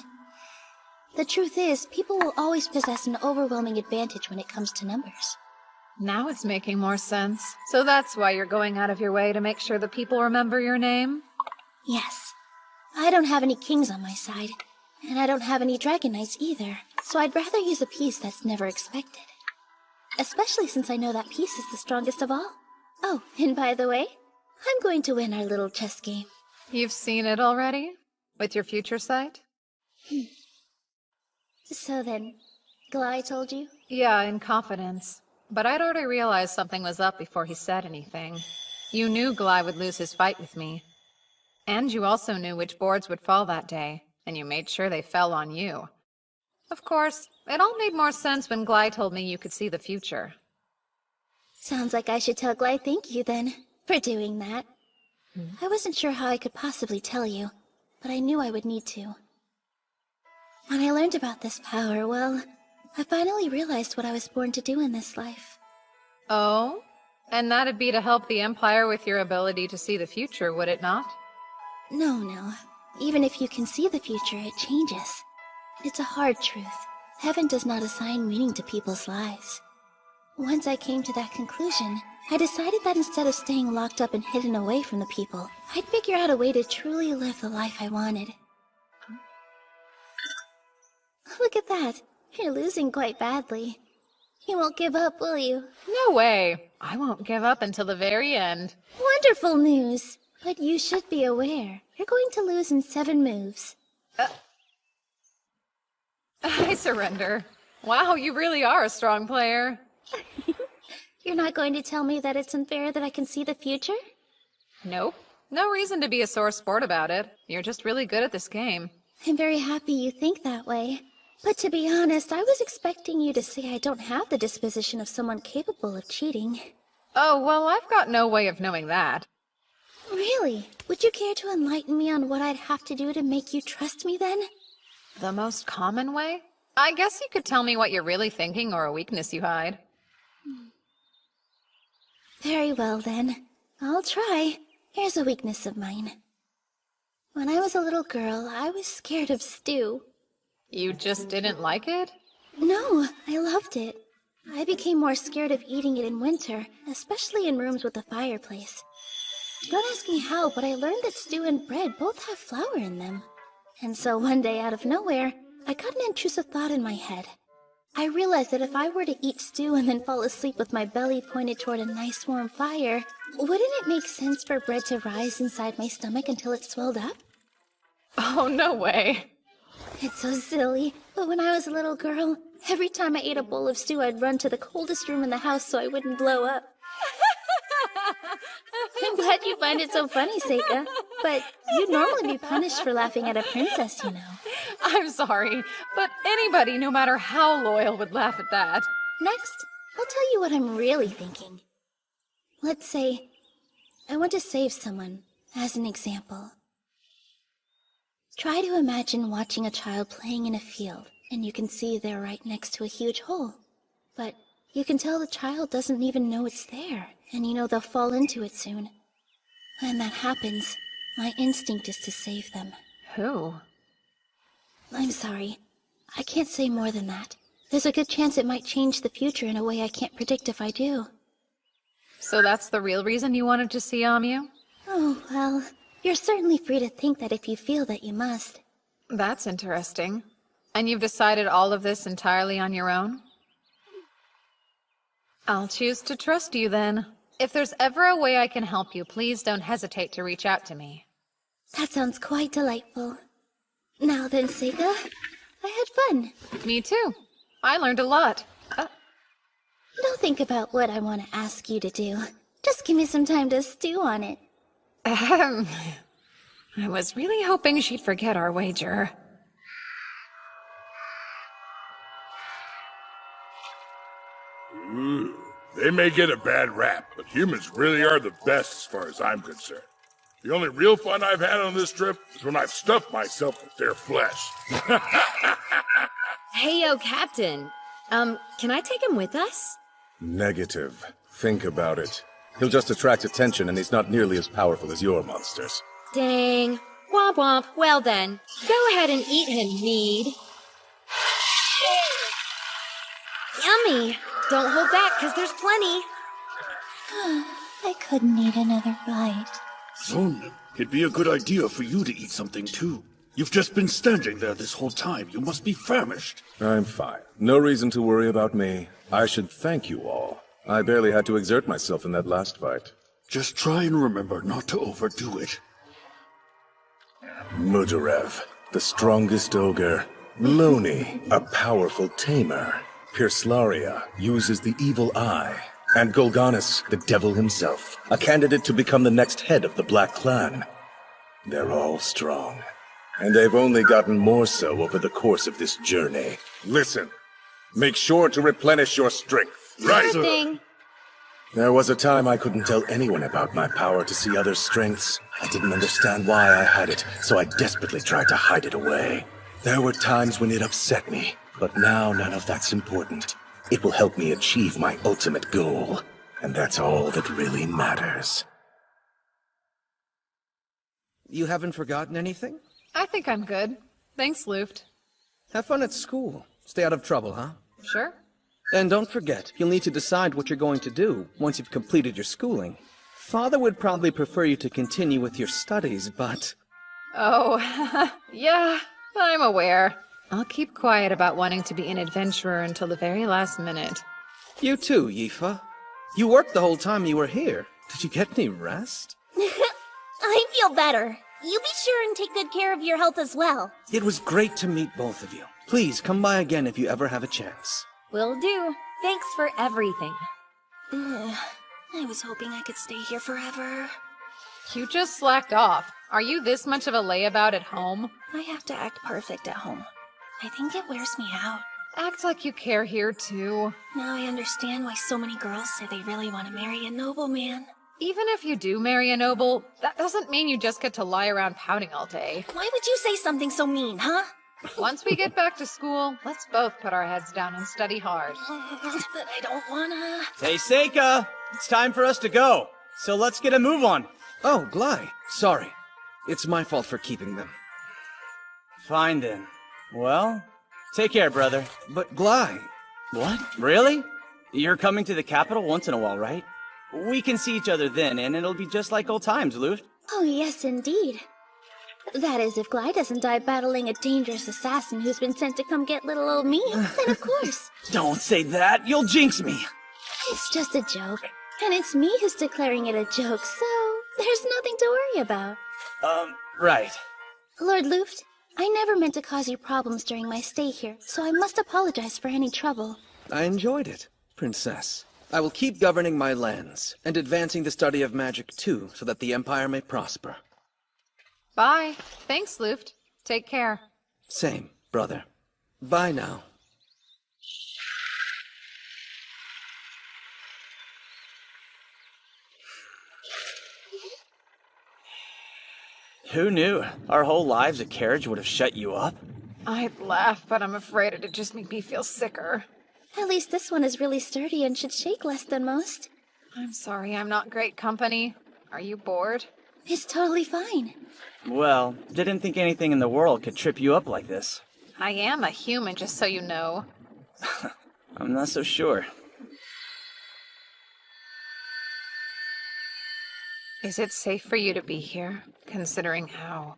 the truth is, people will always possess an overwhelming advantage when it comes to numbers. Now it's making more sense. So that's why you're going out of your way to make sure the people remember your name? Yes. I don't have any kings on my side, and I don't have any dragon knights either, so I'd rather use a piece that's never expected. Especially since I know that piece is the strongest of all. Oh, and by the way, I'm going to win our little chess game. You've seen it already? With your future sight? So then, Glai told you? Yeah, in confidence. But I'd already realized something was up before he said anything. You knew Glai would lose his fight with me. And you also knew which boards would fall that day, and you made sure they fell on you. Of course, it all made more sense when Glai told me you could see the future. Sounds like I should tell Glai thank you then, for doing that. I wasn't sure how I could possibly tell you, but I knew I would need to. When I learned about this power, well, I finally realized what I was born to do in this life. Oh? And that'd be to help the Empire with your ability to see the future, would it not? No. Even if you can see the future, it changes. It's a hard truth. Heaven does not assign meaning to people's lives. Once I came to that conclusion, I decided that instead of staying locked up and hidden away from the people, I'd figure out a way to truly live the life I wanted. Look at that. You're losing quite badly. You won't give up, will you? No way. I won't give up until the very end. Wonderful news. But you should be aware. You're going to lose in 7 moves. I surrender. Wow, you really are a strong player. You're not going to tell me that it's unfair that I can see the future? Nope. No reason to be a sore sport about it. You're just really good at this game. I'm very happy you think that way. But to be honest, I was expecting you to say I don't have the disposition of someone capable of cheating. Oh, well, I've got no way of knowing that. Really? Would you care to enlighten me on what I'd have to do to make you trust me then? The most common way? I guess you could tell me what you're really thinking or a weakness you hide. Very well then. I'll try. Here's a weakness of mine. When I was a little girl, I was scared of stew. You just didn't like it? No, I loved it. I became more scared of eating it in winter, especially in rooms with a fireplace. Don't ask me how, but I learned that stew and bread both have flour in them. And so one day, out of nowhere, I got an intrusive thought in my head. I realized that if I were to eat stew and then fall asleep with my belly pointed toward a nice warm fire, wouldn't it make sense for bread to rise inside my stomach until it swelled up? Oh, no way. It's so silly, but when I was a little girl, every time I ate a bowl of stew, I'd run to the coldest room in the house so I wouldn't blow up. I'm glad you find it so funny, Seika, but you'd normally be punished for laughing at a princess, you know. I'm sorry, but anybody, no matter how loyal, would laugh at that. Next, I'll tell you what I'm really thinking. Let's say I want to save someone, as an example. Try to imagine watching a child playing in a field, and you can see they're right next to a huge hole. But you can tell the child doesn't even know it's there, and you know they'll fall into it soon. When that happens, my instinct is to save them. Who? I'm sorry. I can't say more than that. There's a good chance it might change the future in a way I can't predict if I do. So that's the real reason you wanted to see Amyu? Oh, well, you're certainly free to think that if you feel that you must. That's interesting. And you've decided all of this entirely on your own? I'll choose to trust you then. If there's ever a way I can help you, please don't hesitate to reach out to me. That sounds quite delightful. Now then, Seika, I had fun. Me too. I learned a lot. Don't think about what I want to ask you to do. Just give me some time to stew on it. I was really hoping she'd forget our wager. Ooh, they may get a bad rap, but humans really are the best as far as I'm concerned. The only real fun I've had on this trip is when I've stuffed myself with their flesh. Hey, yo, Captain. Can I take him with us? Negative. Think about it. He'll just attract attention, and he's not nearly as powerful as your monsters. Dang. Womp womp. Well then, go ahead and eat him, Mead. Yummy. Don't hold back, 'cause there's plenty. I couldn't eat another bite. Zon, it'd be a good idea for you to eat something too. You've just been standing there this whole time. You must be famished. I'm fine. No reason to worry about me. I should thank you all. I barely had to exert myself in that last fight. Just try and remember not to overdo it. Mudarev, the strongest ogre. Loni, a powerful tamer. Pirslaria uses the evil eye. And Golganis, the devil himself, a candidate to become the next head of the Black Clan. They're all strong. And they've only gotten more so over the course of this journey. Listen, make sure to replenish your strength. Right. Thing. There was a time I couldn't tell anyone about my power to see others' strengths. I didn't understand why I had it, so I desperately tried to hide it away. There were times when it upset me, but now none of that's important. It will help me achieve my ultimate goal, and that's all that really matters. You haven't forgotten anything? I think I'm good. Thanks, Luft. Have fun at school. Stay out of trouble, huh? Sure. And don't forget, you'll need to decide what you're going to do once you've completed your schooling. Father would probably prefer you to continue with your studies, but... Oh, yeah, I'm aware. I'll keep quiet about wanting to be an adventurer until the very last minute. You too, Yifa. You worked the whole time you were here. Did you get any rest? I feel better. You be sure and take good care of your health as well. It was great to meet both of you. Please come by again if you ever have a chance. Will do. Thanks for everything. I was hoping I could stay here forever. You just slacked off. Are you this much of a layabout at home? I have to act perfect at home. I think it wears me out. Act like you care here, too. Now I understand why so many girls say they really want to marry a nobleman. Even if you do marry a noble, that doesn't mean you just get to lie around pouting all day. Why would you say something so mean, huh? Once we get back to school, let's both put our heads down and study hard. But I don't wanna... Hey, Seika! It's time for us to go, so let's get a move on. Oh, Glai. Sorry. It's my fault for keeping them. Fine then. Well, take care, brother. But Glai... What? Really? You're coming to the capital once in a while, right? We can see each other then, and it'll be just like old times, Luft. Oh, yes, indeed. That is, if Gly doesn't die battling a dangerous assassin who's been sent to come get little old me, then of course. Don't say that, you'll jinx me. It's just a joke. And it's me who's declaring it a joke, so there's nothing to worry about. Right. Lord Luft, I never meant to cause you problems during my stay here, so I must apologize for any trouble. I enjoyed it, Princess. I will keep governing my lands, and advancing the study of magic too, so that the Empire may prosper. Bye. Thanks, Luft. Take care. Same, brother. Bye now. Who knew? Our whole lives a carriage would have shut you up? I'd laugh, but I'm afraid it'd just make me feel sicker. At least this one is really sturdy and should shake less than most. I'm sorry I'm not great company. Are you bored? It's totally fine. Well, didn't think anything in the world could trip you up like this. I am a human, just so you know. I'm not so sure. Is it safe for you to be here, considering how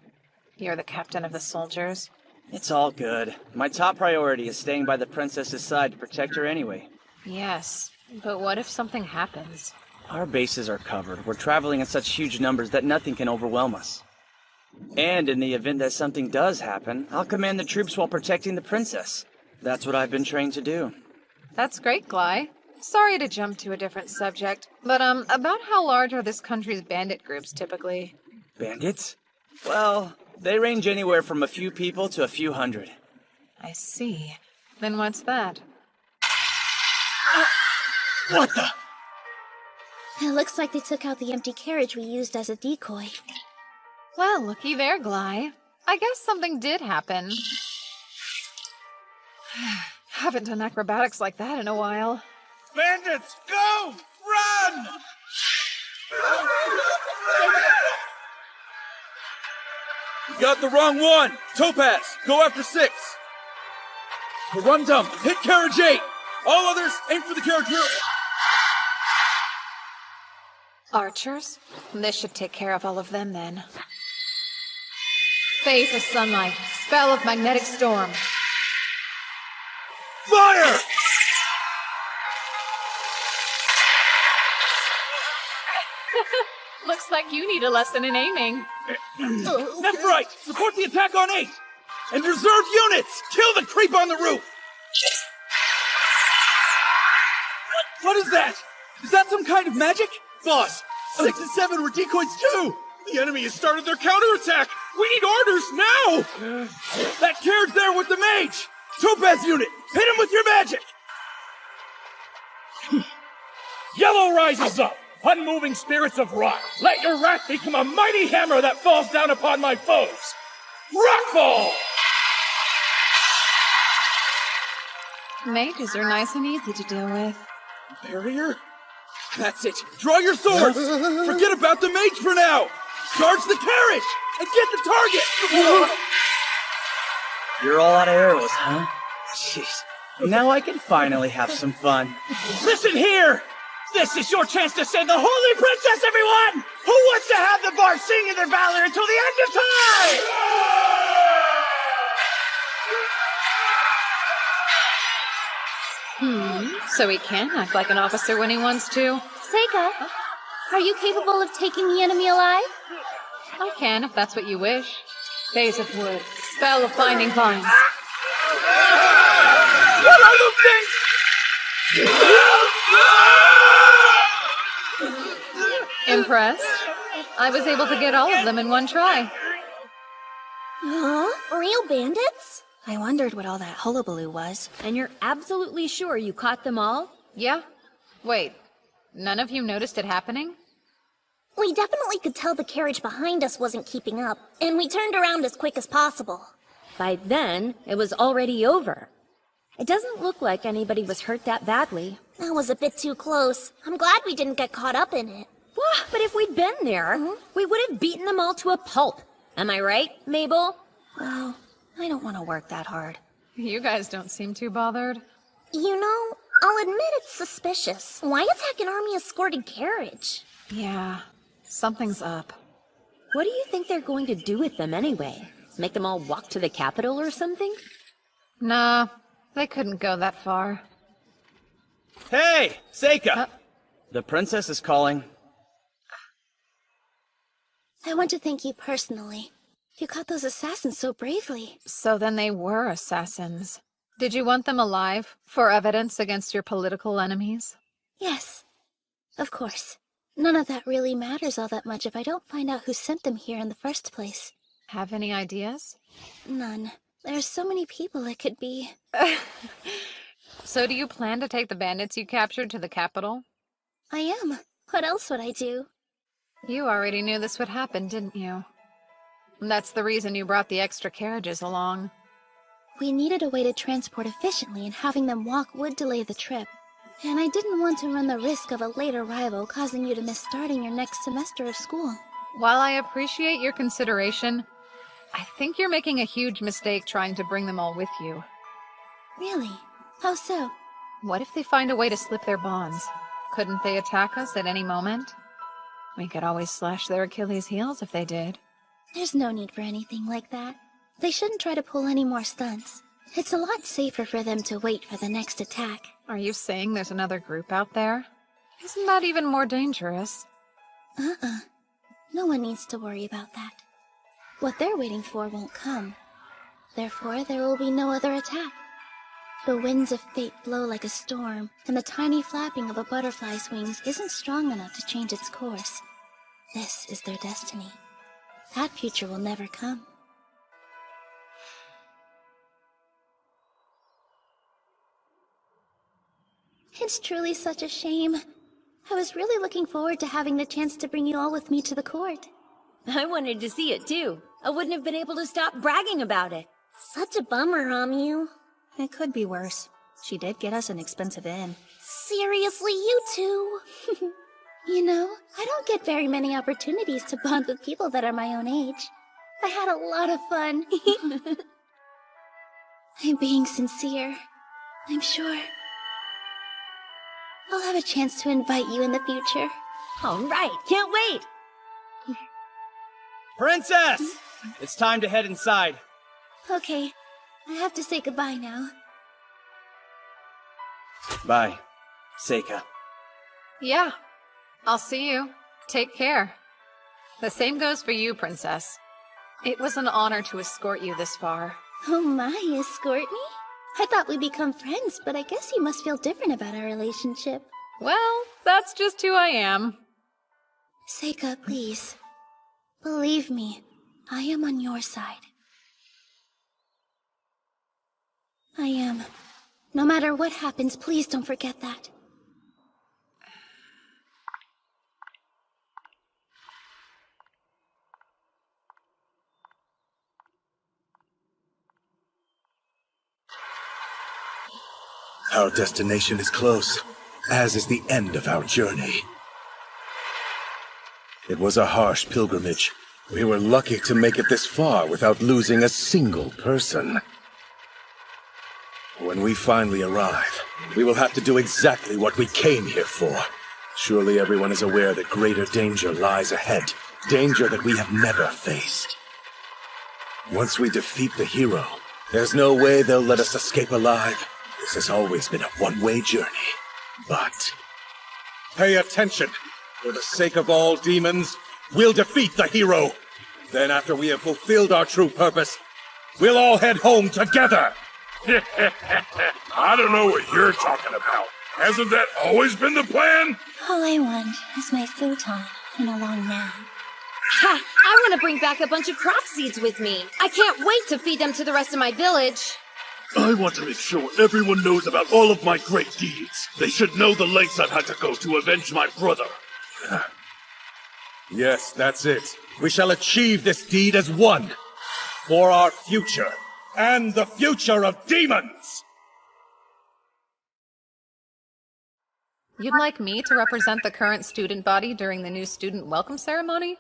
you're the captain of the soldiers? It's all good. My top priority is staying by the princess's side to protect her anyway. Yes, but what if something happens? Our bases are covered. We're traveling in such huge numbers that nothing can overwhelm us. And in the event that something does happen, I'll command the troops while protecting the princess. That's what I've been trained to do. That's great, Gly. Sorry to jump to a different subject, but about how large are this country's bandit groups typically? Bandits? Well, they range anywhere from a few people to a few hundred. I see. Then what's that? What the? It looks like they took out the empty carriage we used as a decoy. Well, looky there, Gly. I guess something did happen. Haven't done acrobatics like that in a while. Bandits, go! Run! You got the wrong one! Topaz, go after 6! Run dump, hit carriage 8! All others, aim for the carriage rear! Archers? This should take care of all of them then. Phase of sunlight, spell of magnetic storm. Fire! Looks like you need a lesson in aiming. Left, right! Support the attack on 8! And reserve units! Kill the creep on the roof! What is that? Is that some kind of magic? Boss, 6 and 7 were decoys too! The enemy has started their counterattack! We need orders now! That carriage there with the mage! Topaz unit, hit him with your magic! Yellow rises up! Unmoving spirits of rock, let your wrath become a mighty hammer that falls down upon my foes! Rockfall! Mages are nice and easy to deal with. Barrier? That's it! Draw your swords! Forget about the mage for now! Charge the carriage! And get the target! You're all out of arrows, huh? Jeez. Now I can finally have some fun. Listen here! This is your chance to save the Holy Princess, everyone! Who wants to have the bar singing their valor until the end of time? So he can act like an officer when he wants to. Seika, are you capable of taking the enemy alive? I can, if that's what you wish. Phase of wood, spell of binding vines. What are those things? Impressed? I was able to get all of them in one try. Huh? Real bandits? I wondered what all that hullabaloo was. And you're absolutely sure you caught them all? Yeah. Wait, none of you noticed it happening? We definitely could tell the carriage behind us wasn't keeping up, and we turned around as quick as possible. By then, it was already over. It doesn't look like anybody was hurt that badly. That was a bit too close. I'm glad we didn't get caught up in it. But if we'd been there, we would have beaten them all to a pulp. Am I right, Mabel? Well, I don't want to work that hard. You guys don't seem too bothered. You know, I'll admit it's suspicious. Why attack an army-escorted carriage? Yeah, something's up. What do you think they're going to do with them anyway? Make them all walk to the Capitol or something? Nah, they couldn't go that far. Hey, Seika! The princess is calling. I want to thank you personally. You caught those assassins so bravely. So then they were assassins. Did you want them alive, for evidence against your political enemies? Yes, of course. None of that really matters all that much if I don't find out who sent them here in the first place. Have any ideas? None. There are so many people it could be. So do you plan to take the bandits you captured to the Capitol? I am. What else would I do? You already knew this would happen, didn't you? That's the reason you brought the extra carriages along. We needed a way to transport efficiently, and having them walk would delay the trip. And I didn't want to run the risk of a late arrival causing you to miss starting your next semester of school. While I appreciate your consideration, I think you're making a huge mistake trying to bring them all with you. Really? How so? What if they find a way to slip their bonds? Couldn't they attack us at any moment? We could always slash their Achilles' heels if they did. There's no need for anything like that. They shouldn't try to pull any more stunts. It's a lot safer for them to wait for the next attack. Are you saying there's another group out there? Isn't that even more dangerous? No one needs to worry about that. What they're waiting for won't come. Therefore, there will be no other attack. The winds of fate blow like a storm, and the tiny flapping of a butterfly's wings isn't strong enough to change its course. This is their destiny. That future will never come. It's truly such a shame. I was really looking forward to having the chance to bring you all with me to the court. I wanted to see it too. I wouldn't have been able to stop bragging about it. Such a bummer, Amu. It could be worse. She did get us an expensive inn. Seriously, you two? You know, I don't get very many opportunities to bond with people that are my own age. I had a lot of fun. I'm being sincere. I'm sure I'll have a chance to invite you in the future. All right, can't wait! Princess! It's time to head inside. Okay, I have to say goodbye now. Bye, Seika. Yeah, I'll see you. Take care. The same goes for you, Princess. It was an honor to escort you this far. Oh my, escort me? I thought we'd become friends, but I guess you must feel different about our relationship. Well, that's just who I am. Seika, please. Believe me, I am on your side. I am. No matter what happens, please don't forget that. Our destination is close, as is the end of our journey. It was a harsh pilgrimage. We were lucky to make it this far without losing a single person. When we finally arrive, we will have to do exactly what we came here for. Surely everyone is aware that greater danger lies ahead. Danger that we have never faced. Once we defeat the hero, there's no way they'll let us escape alive. This has always been a one-way journey. But pay attention. For the sake of all demons, we'll defeat the hero. Then after we have fulfilled our true purpose, we'll all head home together. I don't know what you're talking about. Hasn't that always been the plan? All I want is my futon and a long nap. Ha! I want to bring back a bunch of crop seeds with me. I can't wait to feed them to the rest of my village. I want to make sure everyone knows about all of my great deeds. They should know the lengths I've had to go to avenge my brother. Yes, that's it. We shall achieve this deed as one. For our future, and the future of demons! You'd like me to represent the current student body during the new student welcome ceremony?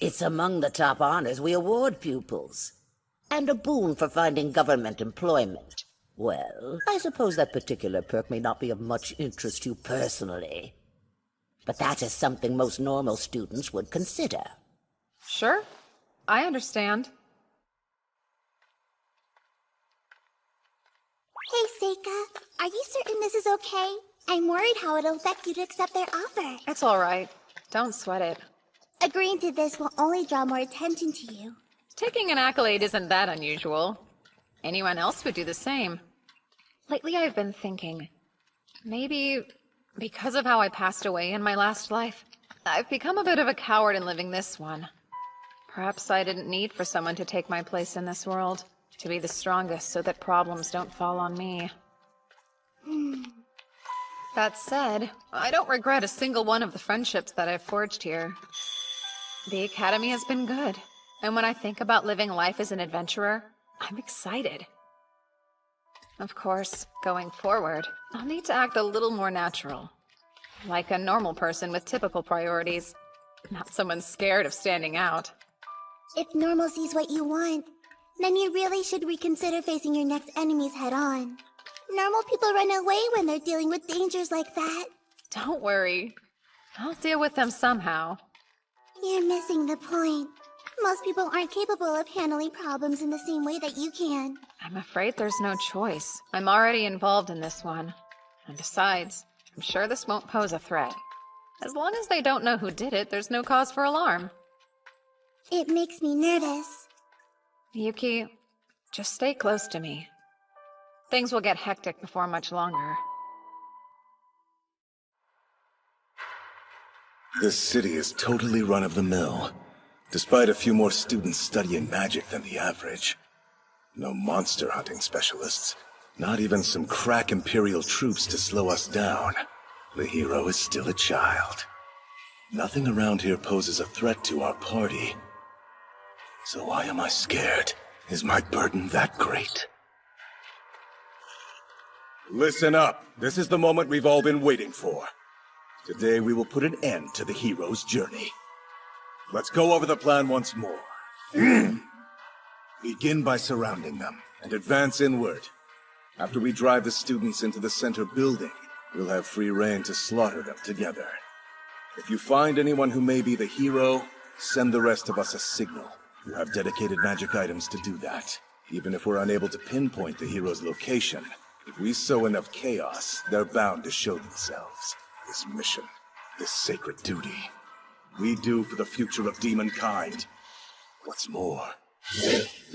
It's among the top honors we award pupils. And a boon for finding government employment. Well, I suppose that particular perk may not be of much interest to you personally. But that is something most normal students would consider. Sure. I understand. Hey, Seika. Are you certain this is okay? I'm worried how it'll affect you to accept their offer. It's alright. Don't sweat it. Agreeing to this will only draw more attention to you. Taking an accolade isn't that unusual. Anyone else would do the same. Lately I've been thinking, maybe because of how I passed away in my last life, I've become a bit of a coward in living this one. Perhaps I didn't need for someone to take my place in this world, to be the strongest so that problems don't fall on me. That said, I don't regret a single one of the friendships that I've forged here. The Academy has been good, and when I think about living life as an adventurer, I'm excited. Of course, going forward, I'll need to act a little more natural. Like a normal person with typical priorities, not someone scared of standing out. If normalcy's what you want, then you really should reconsider facing your next enemies head-on. Normal people run away when they're dealing with dangers like that. Don't worry. I'll deal with them somehow. You're missing the point. Most people aren't capable of handling problems in the same way that you can. I'm afraid there's no choice. I'm already involved in this one. And besides, I'm sure this won't pose a threat. As long as they don't know who did it, there's no cause for alarm. It makes me nervous. Yuki, just stay close to me. Things will get hectic before much longer. This city is totally run-of-the-mill, despite a few more students studying magic than the average. No monster hunting specialists, not even some crack Imperial troops to slow us down. The hero is still a child. Nothing around here poses a threat to our party. So why am I scared? Is my burden that great? Listen up. This is the moment we've all been waiting for. Today we will put an end to the hero's journey. Let's go over the plan once more. Begin by surrounding them, and advance inward. After we drive the students into the center building, we'll have free rein to slaughter them together. If you find anyone who may be the hero, send the rest of us a signal. You have dedicated magic items to do that. Even if we're unable to pinpoint the hero's location, if we sow enough chaos, they're bound to show themselves. This mission, this sacred duty, we do for the future of demonkind. What's more,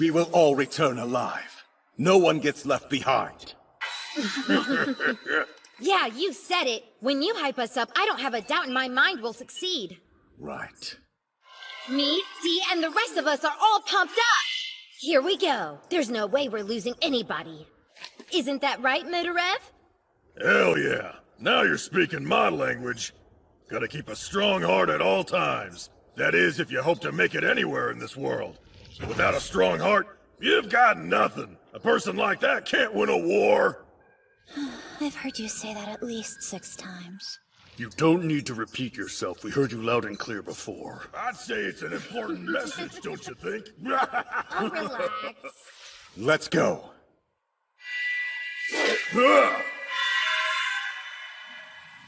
we will all return alive. No one gets left behind. Yeah, you said it. When you hype us up, I don't have a doubt in my mind we'll succeed. Right. Me, Dee, and the rest of us are all pumped up! Here we go. There's no way we're losing anybody. Isn't that right, Midarev? Hell yeah. Now you're speaking my language. Gotta keep a strong heart at all times. That is, if you hope to make it anywhere in this world. Without a strong heart, you've got nothing. A person like that can't win a war. I've heard you say that at least 6 times. You don't need to repeat yourself. We heard you loud and clear before. I'd say it's an important message, don't you think? Oh, relax. Let's go.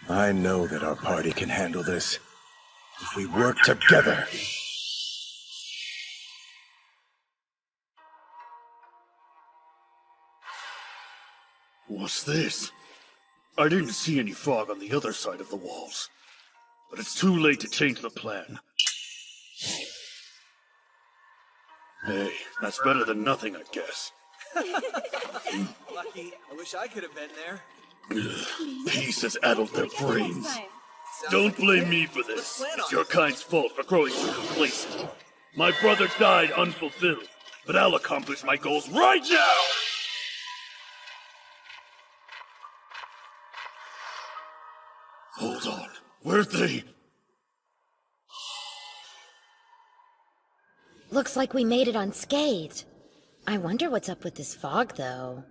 I know that our party can handle this, if we work together. What's this? I didn't see any fog on the other side of the walls. But it's too late to change the plan. Hey, that's better than nothing, I guess. Lucky. I wish I could have been there. Peace has addled their brains. Don't blame me for this. It's your kind's fault for growing so complacent. My brother died unfulfilled, but I'll accomplish my goals right now! Hold on. Where'd they... Looks like we made it unscathed. I wonder what's up with this fog, though.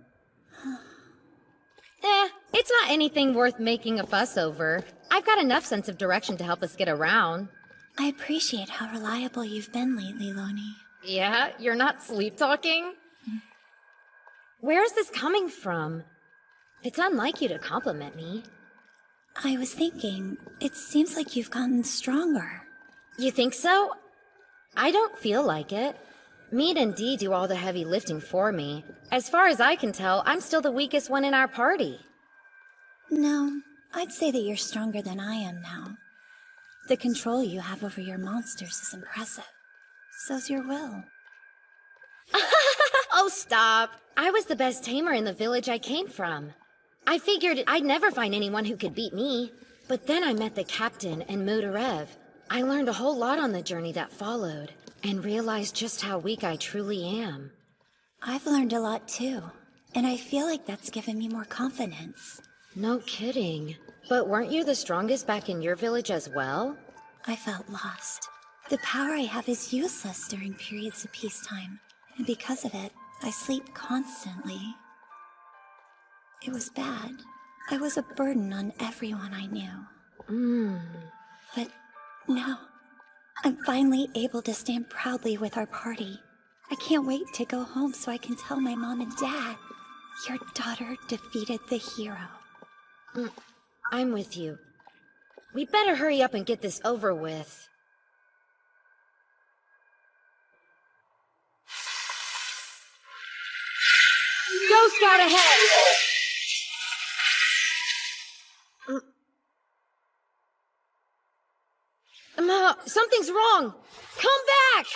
It's not anything worth making a fuss over. I've got enough sense of direction to help us get around. I appreciate how reliable you've been lately, Loni. Yeah? You're not sleep-talking? Where is this coming from? It's unlike you to compliment me. I was thinking, it seems like you've gotten stronger. You think so? I don't feel like it. Mead and Dee do all the heavy lifting for me. As far as I can tell, I'm still the weakest one in our party. No, I'd say that you're stronger than I am now. The control you have over your monsters is impressive. So's your will. Oh, stop. I was the best tamer in the village I came from. I figured I'd never find anyone who could beat me. But then I met the captain and Motorev. I learned a whole lot on the journey that followed, and realized just how weak I truly am. I've learned a lot too, and I feel like that's given me more confidence. No kidding. But weren't you the strongest back in your village as well? I felt lost. The power I have is useless during periods of peacetime, and because of it, I sleep constantly. It was bad. I was a burden on everyone I knew. But now, I'm finally able to stand proudly with our party. I can't wait to go home so I can tell my mom and dad, your daughter defeated the hero. I'm with you. We better hurry up and get this over with. Go Scout ahead! Something's wrong! Come back!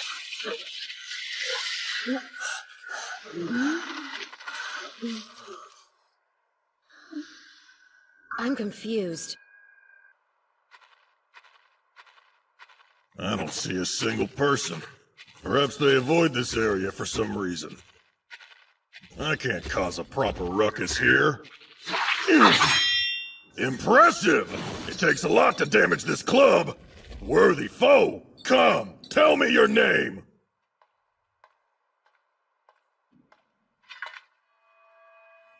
I'm confused. I don't see a single person. Perhaps they avoid this area for some reason. I can't cause a proper ruckus here. Impressive! It takes a lot to damage this club. Worthy foe, come, tell me your name.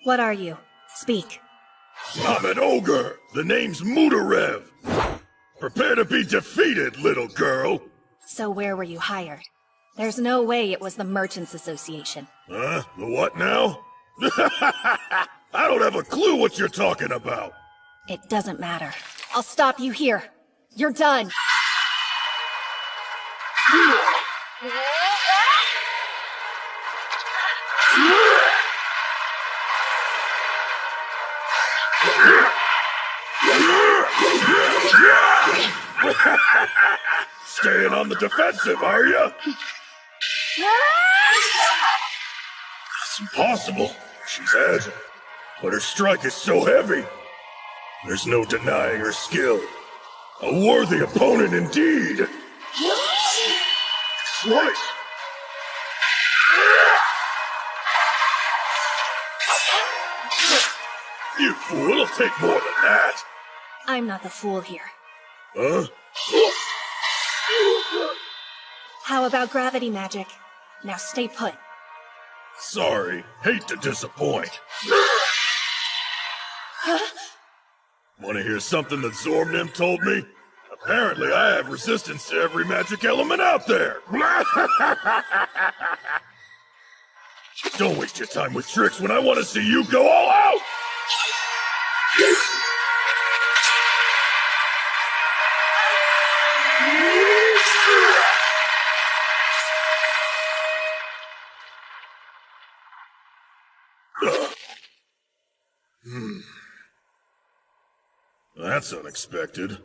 What are you? Speak. I'm an ogre. The name's Motorev. Prepare to be defeated, little girl. So where were you hired? There's no way it was the Merchants Association. Huh? The what now? I don't have a clue what you're talking about. It doesn't matter. I'll stop you here. You're done. Staying on the defensive, are you? That's impossible. She's agile, but her strike is so heavy. There's no denying her skill. A worthy opponent indeed. Slice. You fool, it'll take more than that. I'm not the fool here. Huh? How about gravity magic? Now stay put. Sorry, hate to disappoint. Want to hear something that Zormnim told me? Apparently I have resistance to every magic element out there. Don't waste your time with tricks when I want to see you go all out! That's unexpected.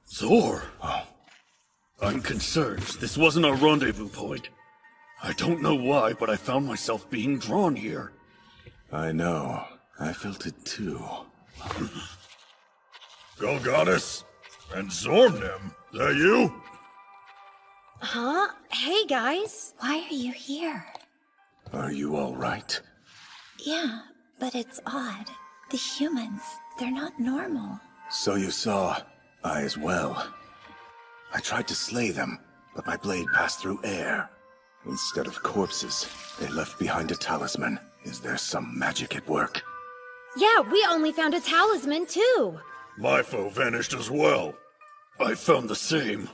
Zor! I'm concerned. This wasn't our rendezvous point. I don't know why, but I found myself being drawn here. I know. I felt it too. Golgonis and Zormnim, that you? Huh? Hey, guys. Why are you here? Are you all right? Yeah, but it's odd. The humans, they're not normal. So you saw. I as well. I tried to slay them, but my blade passed through air. Instead of corpses, they left behind a talisman. Is there some magic at work? Yeah, we only found a talisman, too. My foe vanished as well. I found the same.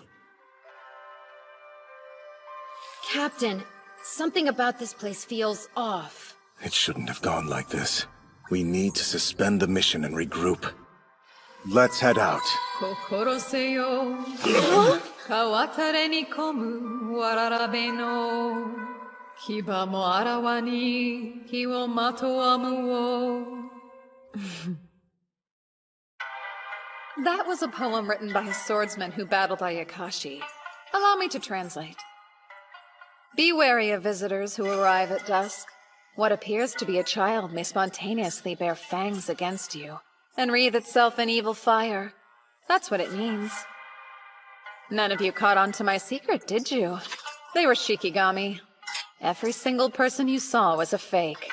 Captain, something about this place feels off. It shouldn't have gone like this. We need to suspend the mission and regroup. Let's head out. 心せよ川垂れに込むわららべの牙もあらわに火をまとわむを That was a poem written by a swordsman who battled Ayakashi. Allow me to translate. Be wary of visitors who arrive at dusk. What appears to be a child may spontaneously bear fangs against you and wreathe itself in evil fire. That's what it means. None of you caught on to my secret, did you? They were Shikigami. Every single person you saw was a fake.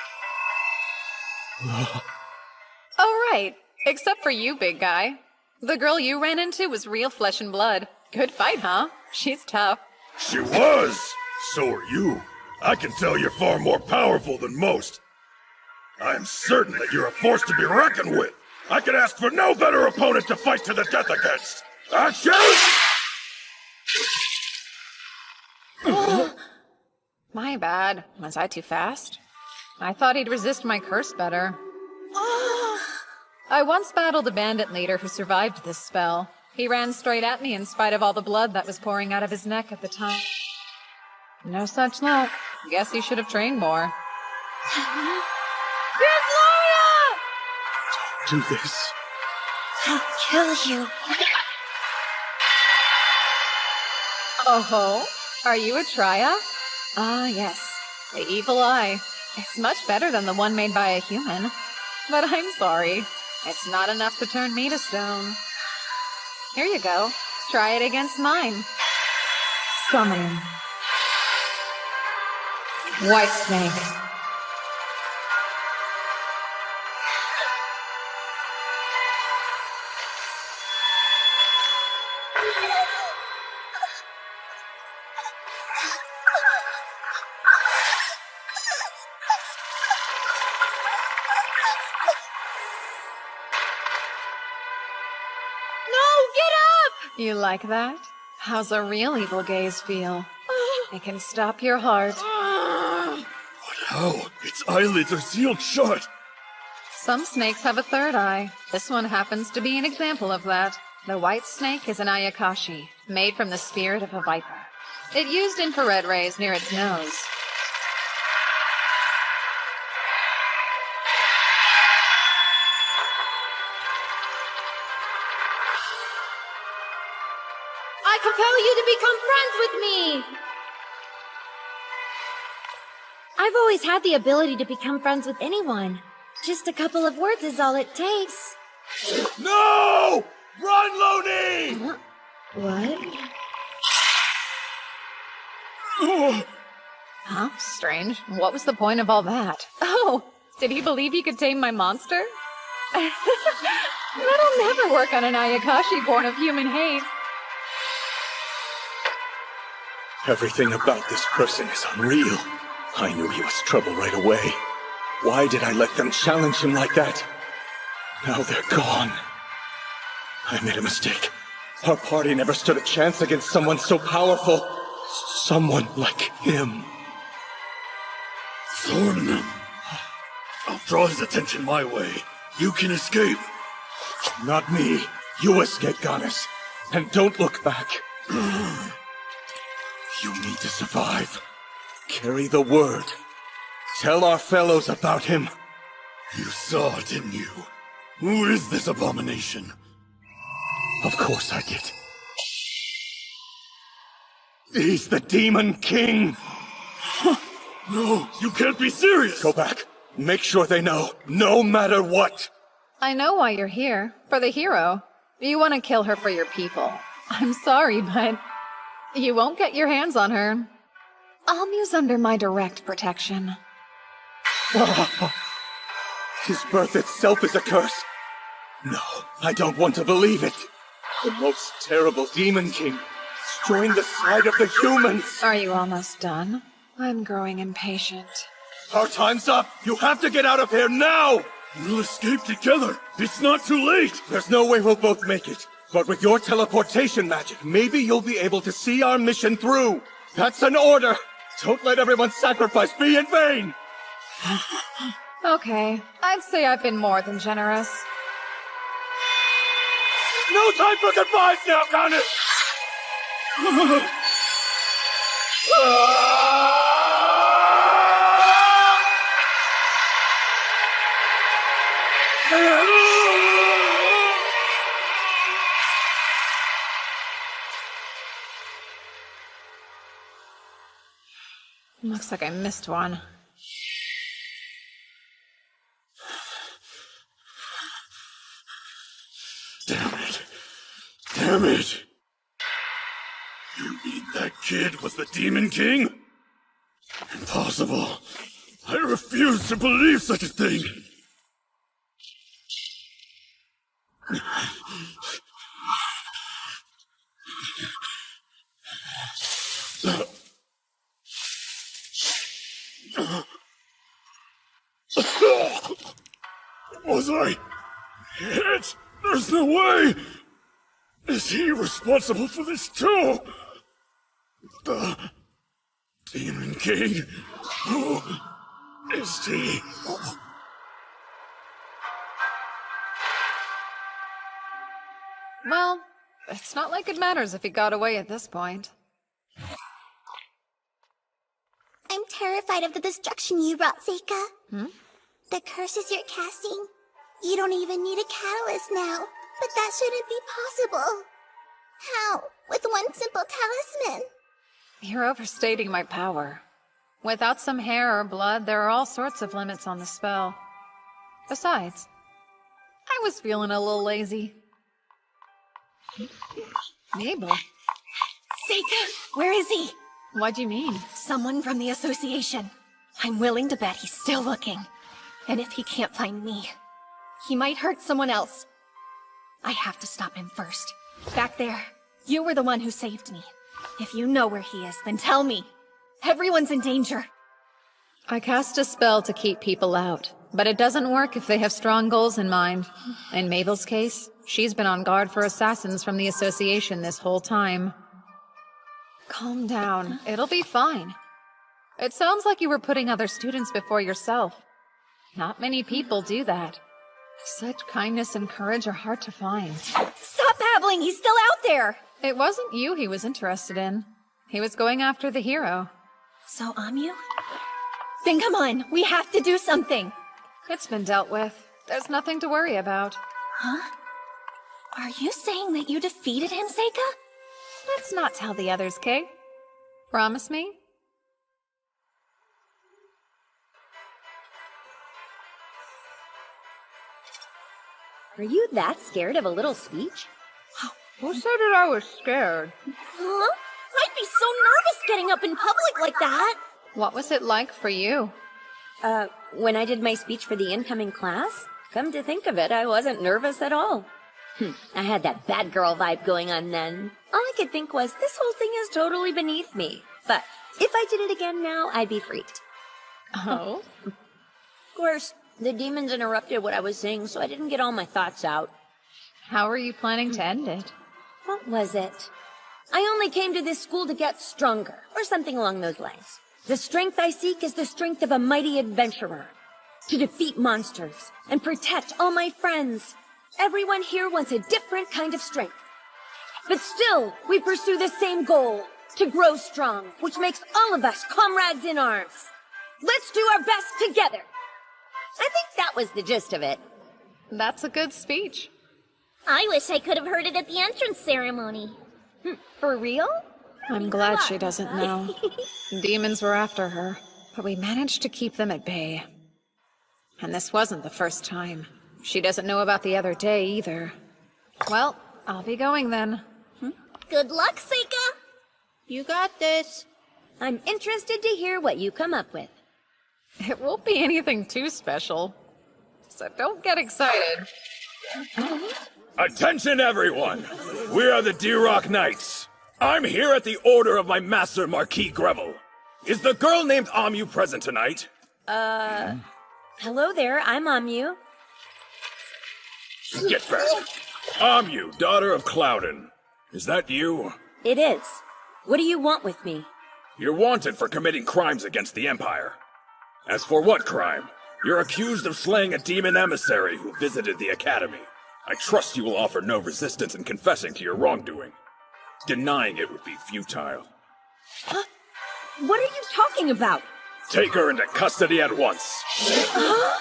Oh, right. Except for you, big guy. The girl you ran into was real flesh and blood. Good fight, huh? She's tough. She was! So are you. I can tell you're far more powerful than most. I am certain that you're a force to be reckoned with. I could ask for no better opponent to fight to the death against. Action! My bad. Was I too fast? I thought he'd resist my curse better. I once battled a bandit leader who survived this spell. He ran straight at me in spite of all the blood that was pouring out of his neck at the time. No such luck. Guess he should have trained more. Do this. I'll kill you. Oh-ho? Are you a Triya? Ah, yes. The evil eye. It's much better than the one made by a human. But I'm sorry. It's not enough to turn me to stone. Here you go. Try it against mine. Summon. White Snake. You like that? How's a real evil gaze feel? It can stop your heart. But how? Its eyelids are sealed shut. Some snakes have a third eye. This one happens to be an example of that. The white snake is an Ayakashi, made from the spirit of a viper. It used infrared rays near its nose. I compel you to become friends with me! I've always had the ability to become friends with anyone. Just a couple of words is all it takes. No! Run, Loni! What? Huh? Strange. What was the point of all that? Oh, did he believe he could tame my monster? That'll never work on an Ayakashi born of human hate. Everything about this person is unreal. I knew he was trouble right away. Why did I let them challenge him like that? Now they're gone. I made a mistake. Our party never stood a chance against someone so powerful. Someone like him. Thorn. I'll draw his attention my way. You can escape. Not me. You escape, Goddess. And don't look back. You need to survive. Carry the word. Tell our fellows about him. You saw, didn't you? Who is this abomination? Of course I did. He's the Demon King! No, you can't be serious! Go back. Make sure they know, no matter what! I know why you're here. For the hero. You want to kill her for your people. I'm sorry, but you won't get your hands on her. Amu's under my direct protection. His birth itself is a curse. No, I don't want to believe it. The most terrible Demon King has joined the side of the humans. Are you almost done? I'm growing impatient. Our time's up. You have to get out of here now. We'll escape together. It's not too late. There's no way we'll both make it. But with your teleportation magic, maybe you'll be able to see our mission through. That's an order. Don't let everyone's sacrifice be in vain. Okay, I'd say I've been more than generous. No time for goodbyes now, Garnet! Looks like I missed one. Damn it. Damn it! You mean that kid was the Demon King? Impossible. I refuse to believe such a thing. Was I hit? There's no way! Is he responsible for this too? The Demon King? Who is he? Well, it's not like it matters if he got away at this point. I'm terrified of the destruction you brought, Seika. Hmm? The curses you're casting, you don't even need a catalyst now. But that shouldn't be possible. How? With one simple talisman? You're overstating my power. Without some hair or blood, there are all sorts of limits on the spell. Besides, I was feeling a little lazy. Mabel. Seika, where is he? What do you mean? Someone from the association. I'm willing to bet he's still looking. And if he can't find me, he might hurt someone else. I have to stop him first. Back there, you were the one who saved me. If you know where he is, then tell me. Everyone's in danger. I cast a spell to keep people out, but it doesn't work if they have strong goals in mind. In Mabel's case, she's been on guard for assassins from the association this whole time. Calm down. It'll be fine. It sounds like you were putting other students before yourself. Not many people do that. Such kindness and courage are hard to find. Stop babbling! He's still out there! It wasn't you he was interested in. He was going after the hero. So, Amyu? Then come on, we have to do something! It's been dealt with. There's nothing to worry about. Huh? Are you saying that you defeated him, Seika? Let's not tell the others, Kay. Promise me? Are you that scared of a little speech? Who said that I was scared? Huh? I'd be so nervous getting up in public like that. What was it like for you? When I did my speech for the incoming class, come to think of it, I wasn't nervous at all. I had that bad girl vibe going on then. All I could think was, this whole thing is totally beneath me. But if I did it again now, I'd be freaked. Oh? Of course, the demons interrupted what I was saying, so I didn't get all my thoughts out. How are you planning to end it? What was it? I only came to this school to get stronger, or something along those lines. The strength I seek is the strength of a mighty adventurer. To defeat monsters, and protect all my friends. Everyone here wants a different kind of strength. But still, we pursue the same goal, to grow strong, which makes all of us comrades in arms. Let's do our best together. I think that was the gist of it. That's a good speech. I wish I could have heard it at the entrance ceremony. For real? I'm glad she doesn't know. Demons were after her, but we managed to keep them at bay. And this wasn't the first time. She doesn't know about the other day either. Well, I'll be going then. Good luck, Seika! You got this. I'm interested to hear what you come up with. It won't be anything too special. So don't get excited. Attention, everyone! We are the D-Rock Knights. I'm here at the order of my master, Marquis Greville. Is the girl named Amyu present tonight? Hello there, I'm Amyu. Get back. Amyu, daughter of Cloudin. Is that you? It is. What do you want with me? You're wanted for committing crimes against the Empire. As for what crime? You're accused of slaying a demon emissary who visited the Academy. I trust you will offer no resistance in confessing to your wrongdoing. Denying it would be futile. Huh? What are you talking about? Take her into custody at once. Huh?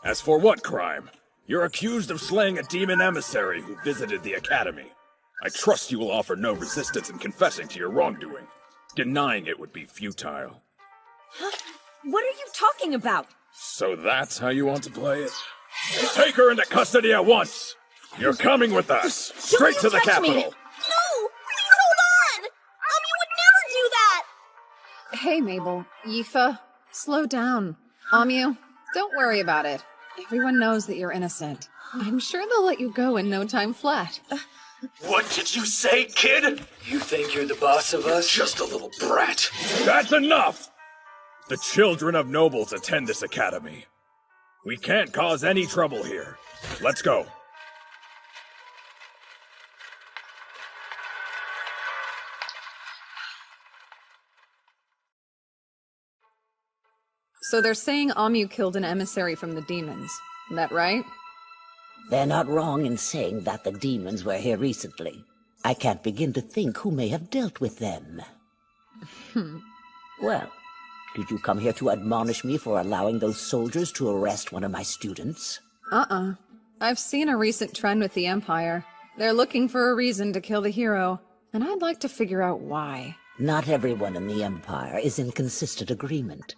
As for what crime? You're accused of slaying a demon emissary who visited the Academy. I trust you will offer no resistance in confessing to your wrongdoing. Denying it would be futile. Huh? What are you talking about? So that's how you want to play it? Take her into custody at once! You're coming with us! Straight to the capital! No! Please hold on! You would never do that! Hey, Mabel. Yifa, slow down. Amyu, don't worry about it. Everyone knows that you're innocent. I'm sure they'll let you go in no time flat. What did you say, kid? You think you're the boss of us? Just a little brat. That's enough! The children of nobles attend this academy. We can't cause any trouble here. Let's go. So they're saying Amyu killed an emissary from the demons. Is that right? They're not wrong in saying that the demons were here recently. I can't begin to think who may have dealt with them. Well, did you come here to admonish me for allowing those soldiers to arrest one of my students? I've seen a recent trend with the Empire. They're looking for a reason to kill the hero, and I'd like to figure out why. Not everyone in the Empire is in consistent agreement.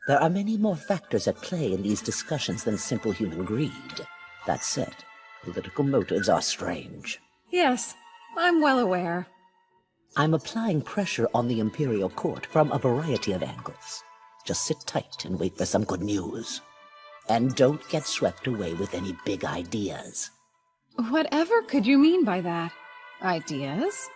There are many more factors at play in these discussions than simple human greed. That said, political motives are strange. Yes, I'm well aware. I'm applying pressure on the Imperial Court from a variety of angles. Just sit tight and wait for some good news. And don't get swept away with any big ideas. Whatever could you mean by that? Ideas?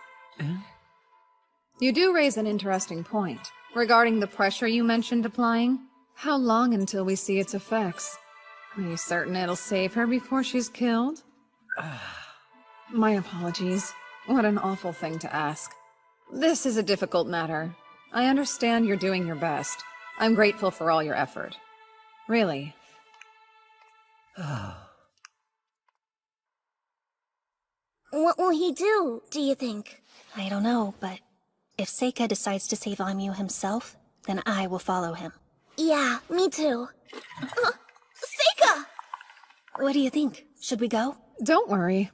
You do raise an interesting point. Regarding the pressure you mentioned applying, how long until we see its effects? Are you certain it'll save her before she's killed? My apologies. What an awful thing to ask. This is a difficult matter. I understand you're doing your best. I'm grateful for all your effort. Really. What will he do, do you think? I don't know, but if Seika decides to save Amyu himself, then I will follow him. Yeah, me too. Seika! What do you think? Should we go? Don't worry.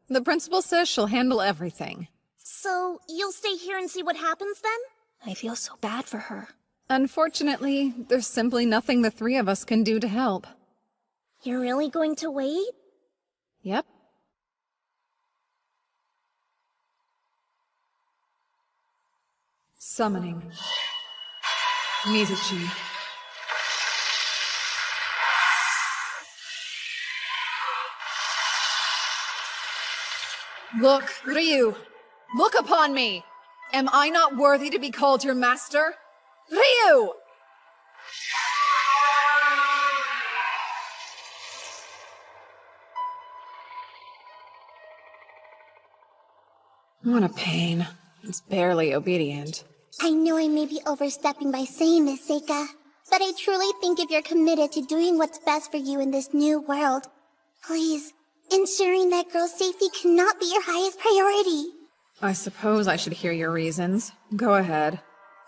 The principal says she'll handle everything. So, you'll stay here and see what happens then? I feel so bad for her. Unfortunately, there's simply nothing the three of us can do to help. You're really going to wait? Yep. Summoning. Mizuchi. Look, Ryu! Look upon me! Am I not worthy to be called your master? Ryu! What a pain. It's barely obedient. I know I may be overstepping by saying this, Seika, but I truly think if you're committed to doing what's best for you in this new world, please, ensuring that girl's safety cannot be your highest priority. I suppose I should hear your reasons. Go ahead.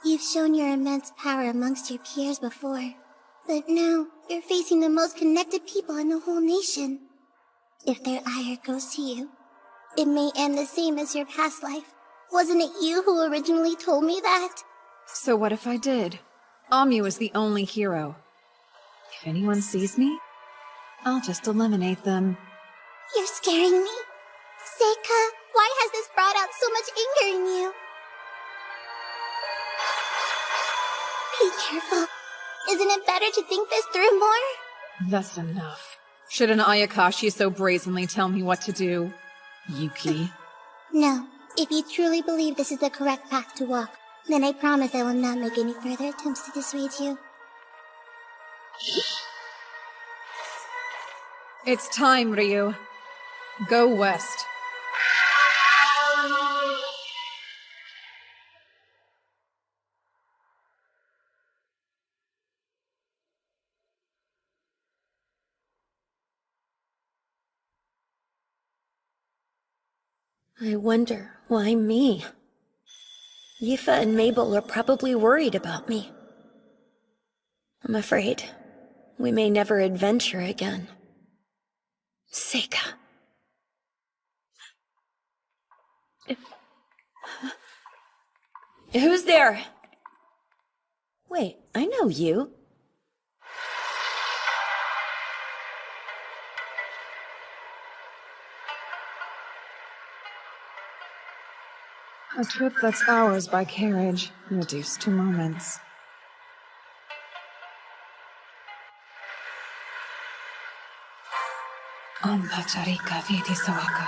You've shown your immense power amongst your peers before, but now you're facing the most connected people in the whole nation. If their ire goes to you, it may end the same as your past life. Wasn't it you who originally told me that? So what if I did? Amyu is the only hero. If anyone sees me, I'll just eliminate them. You're scaring me. Seika, why has this brought out so much anger in you? Be careful. Isn't it better to think this through more? That's enough. Should an Ayakashi so brazenly tell me what to do? Yuki? No. If you truly believe this is the correct path to walk, then I promise I will not make any further attempts to dissuade you. It's time, Ryu. Go west. I wonder why me? Yifa and Mabel are probably worried about me. I'm afraid we may never adventure again. Seika. Who's there? Wait, I know you. A trip that's hours by carriage, reduced to moments. Amba charika vidi sawaka.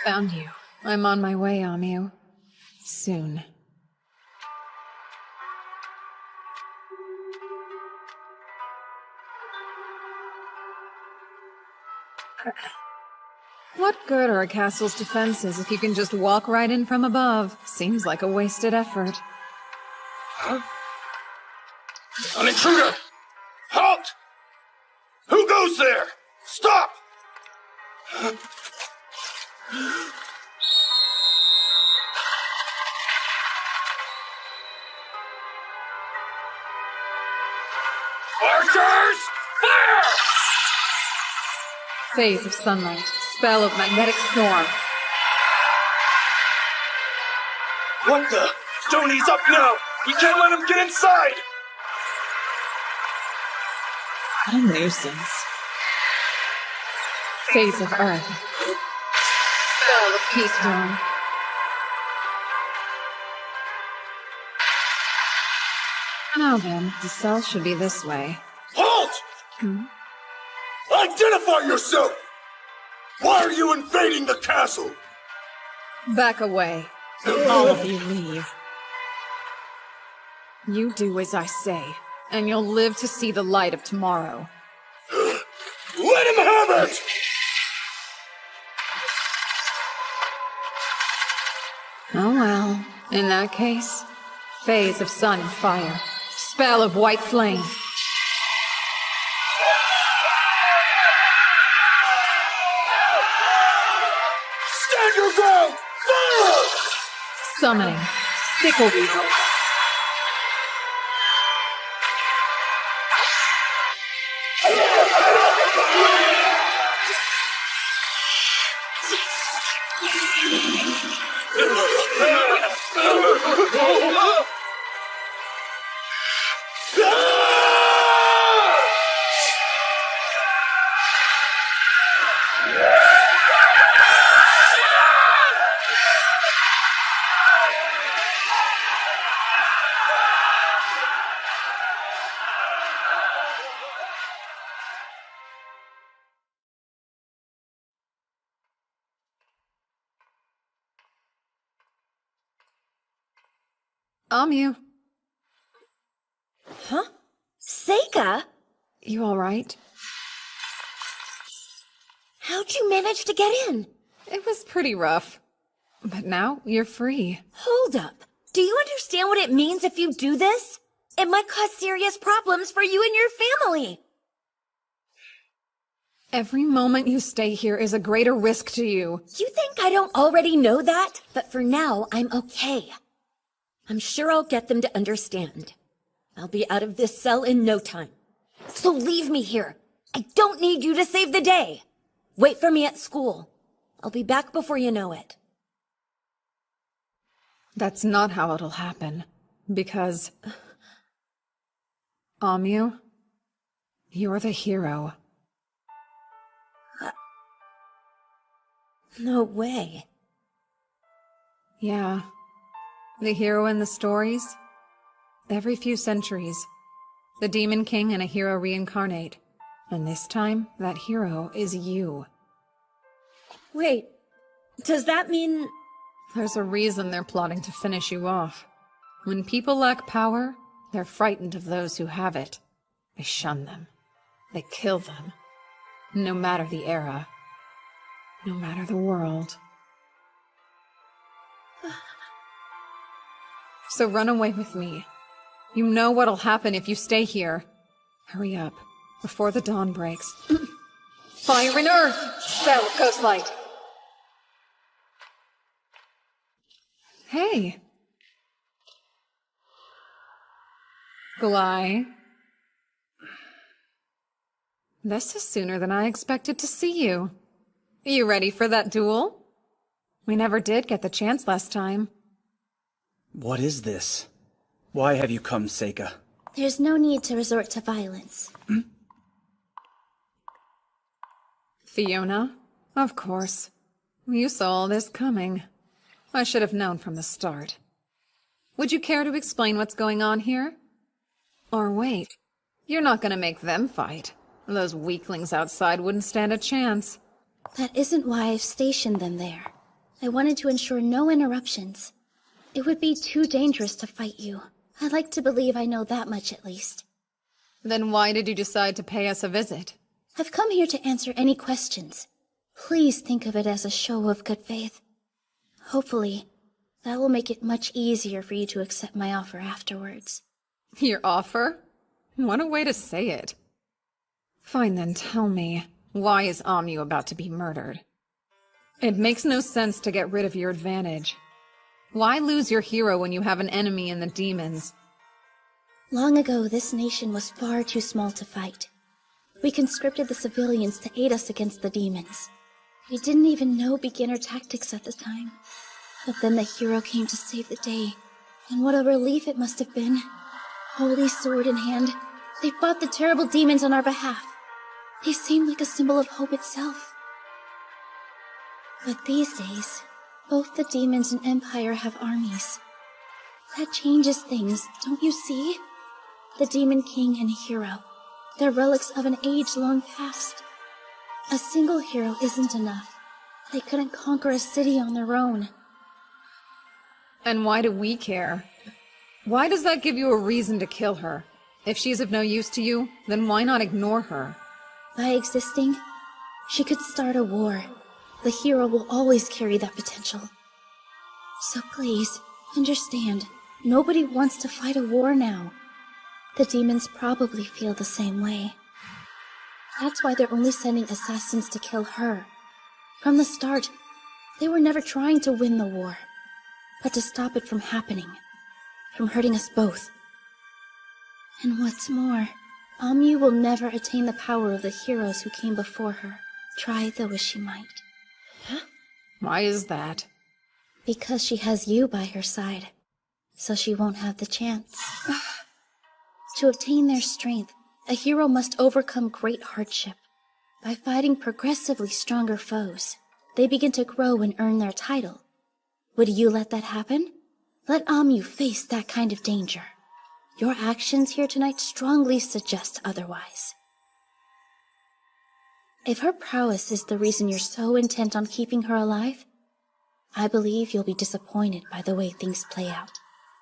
Found you. I'm on my way, Amu. Soon. What good are a castle's defenses if you can just walk right in from above? Seems like a wasted effort. Huh? An intruder! Halt! Who goes there? Stop! Archers! Fire! Phase of sunlight. Spell of magnetic storm. What the? Tony's up now! We can't let him get inside! What a nuisance. Phase of earth. Spell of keystone. Now then, the cell should be this way. Halt! Identify yourself! Why are you invading the castle? Back away. All of you leave. You do as I say, and you'll live to see the light of tomorrow. Let him have it! Oh well, in that case, phase of sun and fire. Spell of white flame. Stand your ground! Fire! Summoning. Sickle weasel. Amu. Huh? Seika? You alright? How'd you manage to get in? It was pretty rough. But now you're free. Hold up. Do you understand what it means if you do this? It might cause serious problems for you and your family. Every moment you stay here is a greater risk to you. You think I don't already know that? But for now, I'm okay. I'm sure I'll get them to understand. I'll be out of this cell in no time. So leave me here. I don't need you to save the day. Wait for me at school. I'll be back before you know it. That's not how it'll happen. Because... Amu, you're the hero. No way. Yeah. The hero in the stories? Every few centuries, the Demon King and a hero reincarnate. And this time, that hero is you. Wait, does that mean... There's a reason they're plotting to finish you off. When people lack power, they're frightened of those who have it. They shun them. They kill them. No matter the era. no matter the world. So run away with me. You know what'll happen if you stay here. Hurry up, before the dawn breaks. Fire and earth! Spell of ghost light! Hey! Gly. This is sooner than I expected to see you. You ready for that duel? We never did get the chance last time. What is this? Why have you come, Seika? There's no need to resort to violence. Fiona? Of course. You saw all this coming. I should have known from the start. Would you care to explain what's going on here? Or wait, you're not gonna make them fight. Those weaklings outside wouldn't stand a chance. That isn't why I've stationed them there. I wanted to ensure no interruptions. It would be too dangerous to fight you. I like to believe I know that much at least. Then why did you decide to pay us a visit? I've come here to answer any questions. Please think of it as a show of good faith. Hopefully, that will make it much easier for you to accept my offer afterwards. Your offer? What a way to say it. Fine then, tell me, why is Amyu about to be murdered? It makes no sense to get rid of your advantage. Why lose your hero when you have an enemy in the demons? Long ago, this nation was far too small to fight. We conscripted the civilians to aid us against the demons. We didn't even know beginner tactics at the time. But then the hero came to save the day, and what a relief it must have been. Holy sword in hand, they fought the terrible demons on our behalf. They seemed like a symbol of hope itself. But these days, both the demons and Empire have armies. That changes things, don't you see? The Demon King and Hero, they're relics of an age long past. A single hero isn't enough. They couldn't conquer a city on their own. And why do we care? Why does that give you a reason to kill her? If she's of no use to you, then why not ignore her? By existing, she could start a war. The hero will always carry that potential. So please, understand, nobody wants to fight a war now. The demons probably feel the same way. That's why they're only sending assassins to kill her. From the start, they were never trying to win the war, but to stop it from happening, from hurting us both. And what's more, Amyu will never attain the power of the heroes who came before her, try though as she might. Why is that? Because she has you by her side, so she won't have the chance. To obtain their strength, a hero must overcome great hardship. By fighting progressively stronger foes, they begin to grow and earn their title. Would you let that happen? Let Amyu face that kind of danger. Your actions here tonight strongly suggest otherwise. If her prowess is the reason you're so intent on keeping her alive, I believe you'll be disappointed by the way things play out.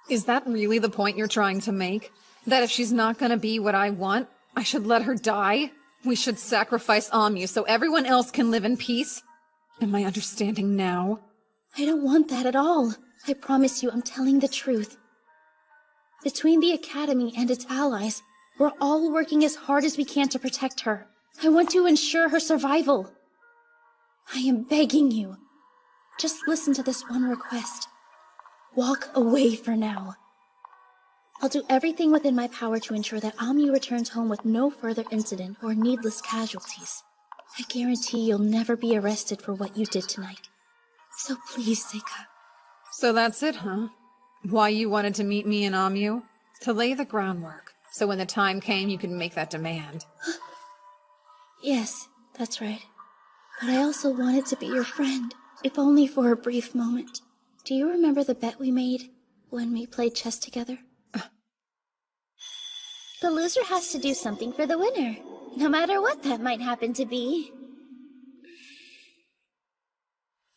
Is that really the point you're trying to make? That if she's not gonna be what I want, I should let her die? We should sacrifice Amyu so everyone else can live in peace? Am I understanding now? I don't want that at all. I promise you I'm telling the truth. Between the Academy and its allies, we're all working as hard as we can to protect her. I want to ensure her survival. I am begging you. Just listen to this one request. Walk away for now. I'll do everything within my power to ensure that Amyu returns home with no further incident or needless casualties. I guarantee you'll never be arrested for what you did tonight. So please, Seika. So that's it, huh? Why you wanted to meet me and Amyu? To lay the groundwork, so when the time came you could make that demand. Yes, that's right. But I also wanted to be your friend, if only for a brief moment. Do you remember the bet we made when we played chess together? The loser has to do something for the winner, no matter what that might happen to be.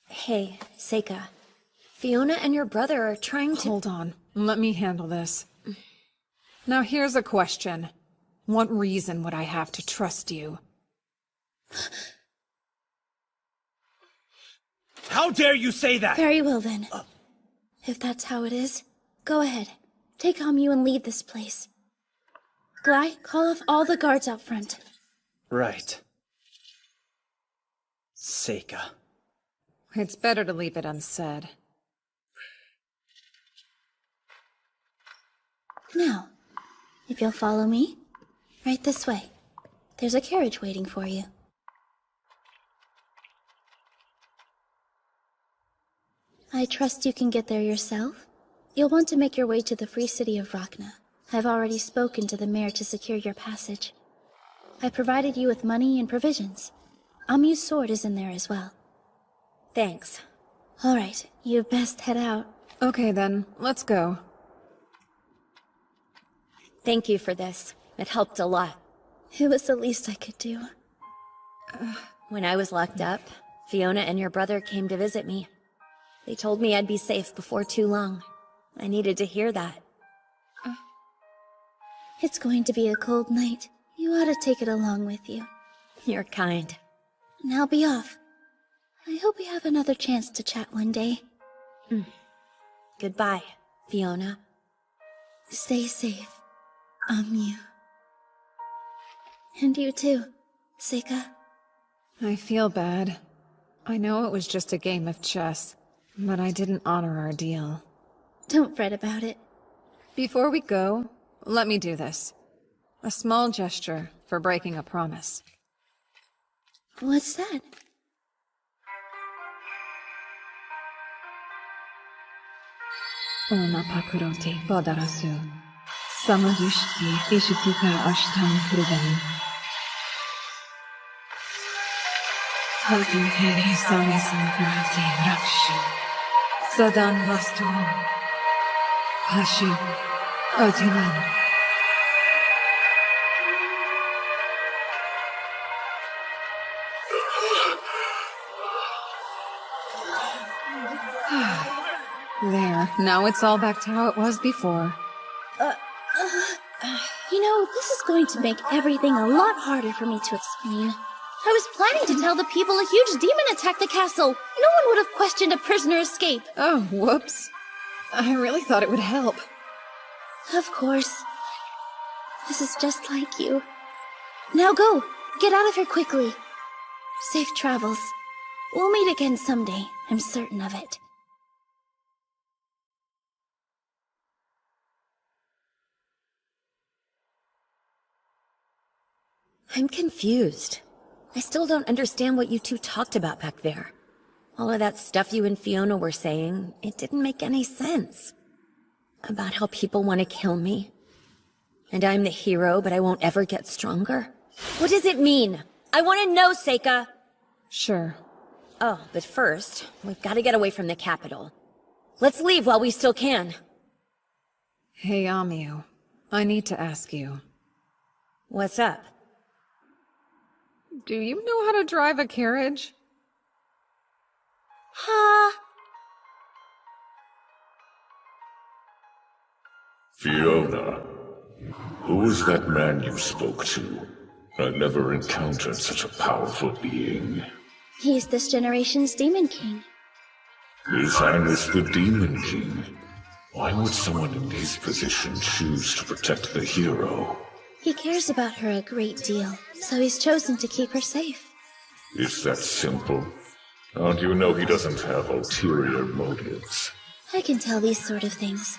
Hey, Seika. Fiona and your brother are trying to— Hold on. Let me handle this. Now here's a question. What reason would I have to trust you? How dare you say that? Very well then. If that's how it is, go ahead. Take Amyu and leave this place. Glai, call off all the guards out front. Right. Seika. It's better to leave it unsaid. Now, if you'll follow me, right this way. There's a carriage waiting for you. I trust you can get there yourself. You'll want to make your way to the free city of Rachna. I've already spoken to the mayor to secure your passage. I provided you with money and provisions. Amyu's sword is in there as well. Thanks. All right, you best head out. Okay then, let's go. Thank you for this. It helped a lot. It was the least I could do. When I was locked up, Fiona and your brother came to visit me. They told me I'd be safe before too long. I needed to hear that. It's going to be a cold night. You ought to take it along with you. You're kind. Now be off. I hope we have another chance to chat one day. Goodbye, Fiona. Stay safe, Amyu. And you too, Seika. I feel bad. I know it was just a game of chess, but I didn't honor our deal. Don't fret about it. Before we go, let me do this. A small gesture for breaking a promise. What's that? Ona pakuroti bodarasu. Samadishti ishitika ashtam prudam. Hagi heri sami sankarati rakshi. Sadan vastu. Hashi. Ajiman. There, now it's all back to how it was before. You know, this is going to make everything a lot harder for me to explain. I was planning to tell the people a huge demon attacked the castle. No one would have questioned a prisoner escape. Oh, whoops. I really thought it would help. Of course. This is just like you. Now go. Get out of here quickly. Safe travels. We'll meet again someday. I'm certain of it. I'm confused. I still don't understand what you two talked about back there. All of that stuff you and Fiona were saying, it didn't make any sense. About how people want to kill me. And I'm the hero, but I won't ever get stronger. What does it mean? I want to know, Seika! Sure. Oh, but first, we've got to get away from the capital. Let's leave while we still can. Hey, Amyu. I need to ask you. What's up? Do you know how to drive a carriage? Huh? Fiona, who was that man you spoke to? I've never encountered such a powerful being. He's this generation's Demon King. His Highness the Demon King. Why would someone in his position choose to protect the hero? He cares about her a great deal, so he's chosen to keep her safe. It's that simple. How do you know he doesn't have ulterior motives? I can tell these sort of things.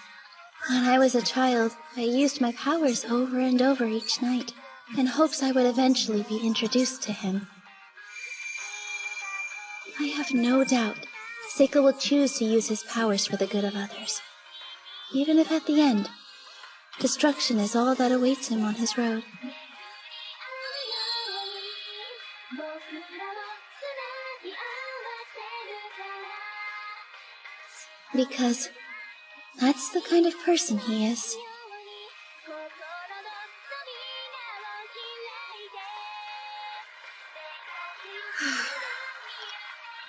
When I was a child, I used my powers over and over each night, in hopes I would eventually be introduced to him. I have no doubt Seika will choose to use his powers for the good of others. Even if at the end, destruction is all that awaits him on his road. Because that's the kind of person he is.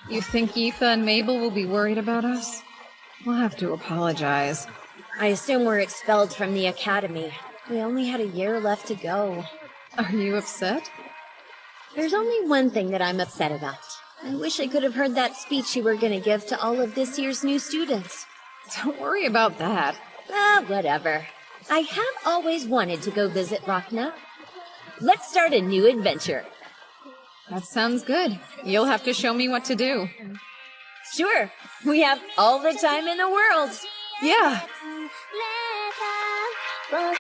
You think Aoife and Mabel will be worried about us? We'll have to apologize. I assume we're expelled from the academy. We only had a year left to go. Are you upset? There's only one thing that I'm upset about. I wish I could have heard that speech you were gonna give to all of this year's new students. Don't worry about that. Whatever. I have always wanted to go visit Rachna. Let's start a new adventure. That sounds good. You'll have to show me what to do. Sure. We have all the time in the world. Yeah. Let